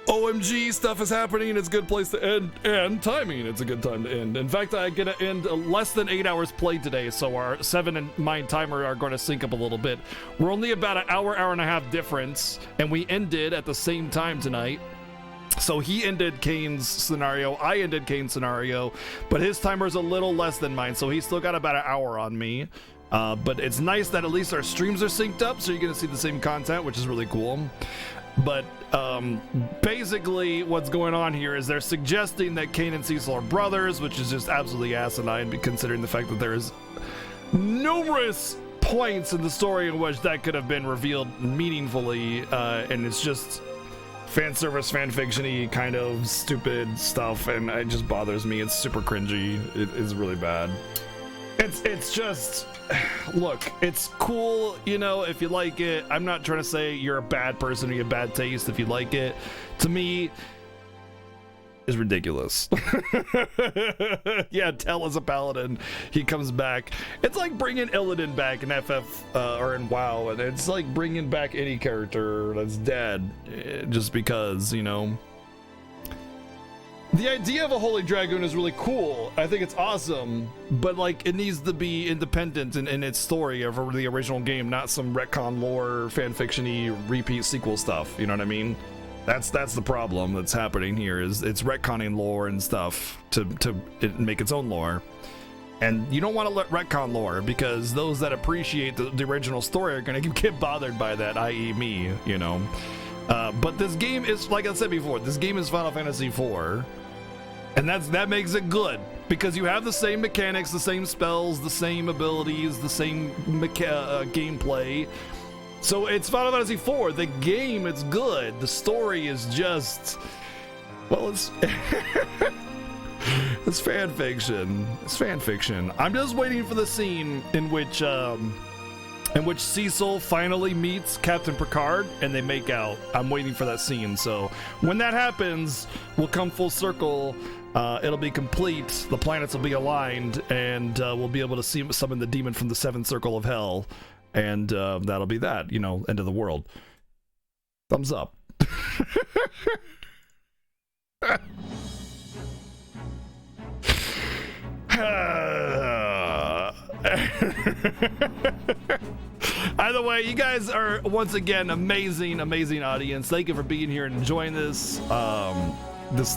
OMG stuff is happening, it's a good place to end, and timing, it's a good time to end. In fact, I get to end less than 8 hours played today, so our 7 and mine timer are going to sync up a little bit. We're only about an hour and a half difference, and we ended at the same time tonight. So he ended Kane's scenario, I ended Kane's scenario, but his timer's a little less than mine, so he's still got about an hour on me. But it's nice that at least our streams are synced up, so you're going to see the same content, which is really cool. But basically what's going on here is they're suggesting that Cain and Cecil are brothers, which is just absolutely asinine considering the fact that there's numerous points in the story in which that could have been revealed meaningfully, and it's just fan service, fan fiction-y kind of stupid stuff, and it just bothers me. It's super cringy. It is really bad. It's just, look, it's cool, you know, if you like it. I'm not trying to say you're a bad person or you have bad taste if you like it. To me, is ridiculous. Yeah, Tell is a paladin. He comes back. It's like bringing Illidan back in FF or in WoW, and it's like bringing back any character that's dead just because, you know. The idea of a Holy Dragoon is really cool. I think it's awesome, but like it needs to be independent in its story of the original game, not some retcon lore, fanfiction-y, repeat sequel stuff. You know what I mean? That's the problem that's happening here. Is it's retconning lore and stuff to make its own lore, and you don't want to let retcon lore because those that appreciate the original story are going to get bothered by that, i.e. me. You know. But this game is, like I said before, this game is Final Fantasy IV. And that makes it good because you have the same mechanics, the same spells, the same abilities, the same gameplay. So it's Final Fantasy IV. The game, it's good. The story is just, well, it's it's fan fiction. It's fan fiction. I'm just waiting for the scene in which Cecil finally meets Captain Picard and they make out. I'm waiting for that scene. So when that happens, we'll come full circle. It'll be complete. The planets will be aligned, and we'll be able to summon the demon from the seventh circle of hell, and that'll be that. You know, end of the world. Thumbs up. Either way, you guys are once again amazing audience. Thank you for being here and enjoying this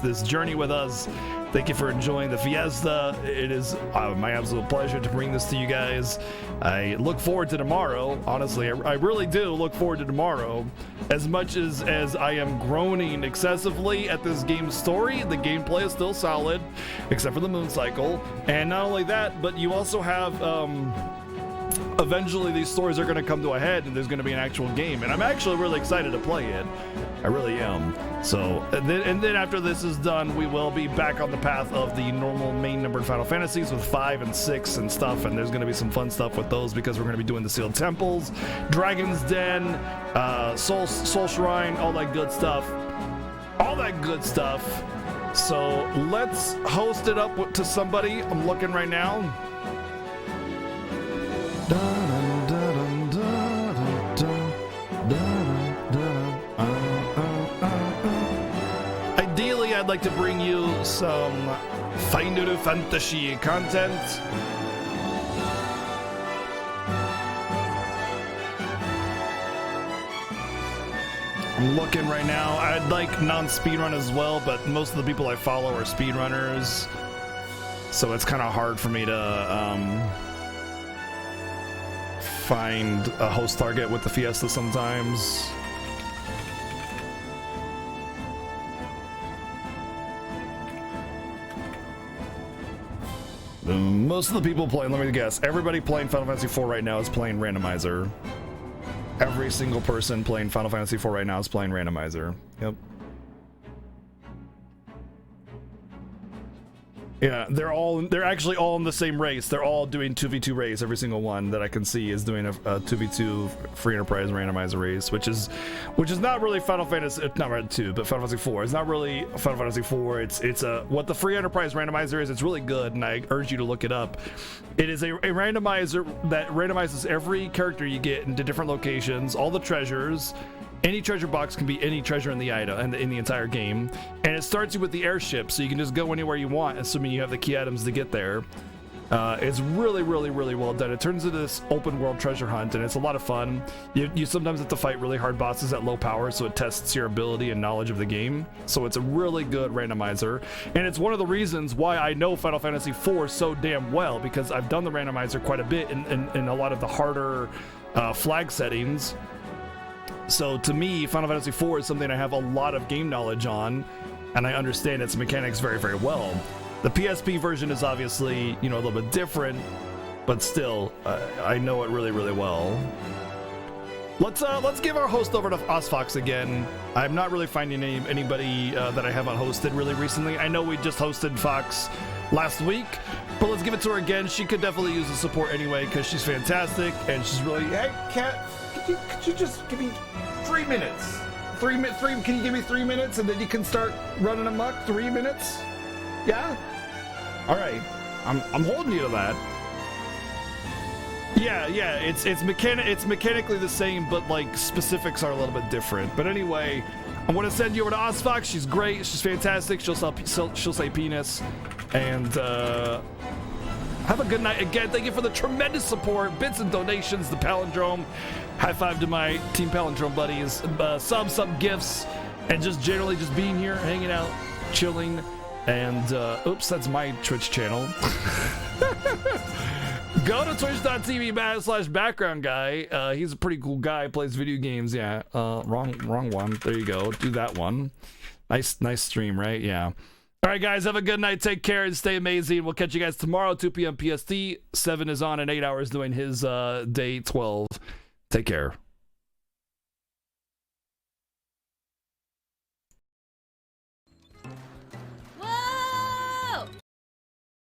this journey with us. Thank you for enjoying the Fiesta. It is my absolute pleasure to bring this to you guys. I look forward to tomorrow. Honestly, I really do look forward to tomorrow. As much as I am groaning excessively at this game's story, the gameplay is still solid, except for the moon cycle. And not only that, but you also have eventually these stories are going to come to a head and there's going to be an actual game, and I'm actually really excited to play it. I really am. So and then after this is done, we will be back on the path of the normal main numbered Final Fantasies with 5 and 6 and stuff, and there's going to be some fun stuff with those because we're going to be doing the Sealed Temples, Dragon's Den, Soul Shrine, all that good stuff. So let's host it up to somebody. I'm looking right now. Ideally, I'd like to bring you some Final Fantasy content. I'm looking right now. I'd like non-speedrun as well, but most of the people I follow are speedrunners, so it's kind of hard for me to find a host target with the Fiesta sometimes. Most of the people playing, let me guess, everybody playing Final Fantasy IV right now is playing Randomizer. Every single person playing Final Fantasy IV right now is playing Randomizer. Yep. Yeah, they're actually all in the same race. They're all doing 2v2 race. Every single one that I can see is doing a 2v2 free enterprise randomizer race, which is not really Final Fantasy, not Red 2, but Final Fantasy 4. It's not really Final Fantasy 4. It's a what the free enterprise randomizer is. It's really good, and I urge you to look it up. It is a randomizer that randomizes every character you get into different locations, all the treasures. Any treasure box can be any treasure in the item in the entire game, and it starts you with the airship, so you can just go anywhere you want, assuming you have the key items to get there. It's really well done. It turns into this open world treasure hunt, and it's a lot of fun. You sometimes have to fight really hard bosses at low power, so it tests your ability and knowledge of the game. So it's a really good randomizer, and it's one of the reasons why I know Final Fantasy IV so damn well, because I've done the randomizer quite a bit in a lot of the harder flag settings. So to me, Final Fantasy IV is something I have a lot of game knowledge on, and I understand its mechanics very well. The PSP version is obviously, a little bit different, but still, I know it really well. Let's give our host over to Osfox again. I'm not really finding anybody that I haven't hosted really recently. I know we just hosted Fox last week, but let's give it to her again. She could definitely use the support anyway because she's fantastic and she's really. Hey, Kat, could you just give me 3 minutes? Can you give me 3 minutes and then you can start running amok? 3 minutes? Yeah? All right. I'm holding you to that. Yeah, it's mechanically the same, but like specifics are a little bit different. But anyway, I want to send you over to Ozfox. She's great. She's fantastic. She'll say penis. And have a good night. Again, thank you for the tremendous support, bits and donations, the Palindrome. High five to my Team Palindrome buddies. Sub gifts, and just generally just being here, hanging out, chilling. And oops, that's my Twitch channel. Go to twitch.tv/background guy. He's a pretty cool guy. Plays video games. Yeah. Wrong one. There you go. Do that one. Nice stream, right? Yeah. All right, guys. Have a good night. Take care and stay amazing. We'll catch you guys tomorrow, 2 p.m. PST. 7 is on in 8 hours doing his day 12. Take care.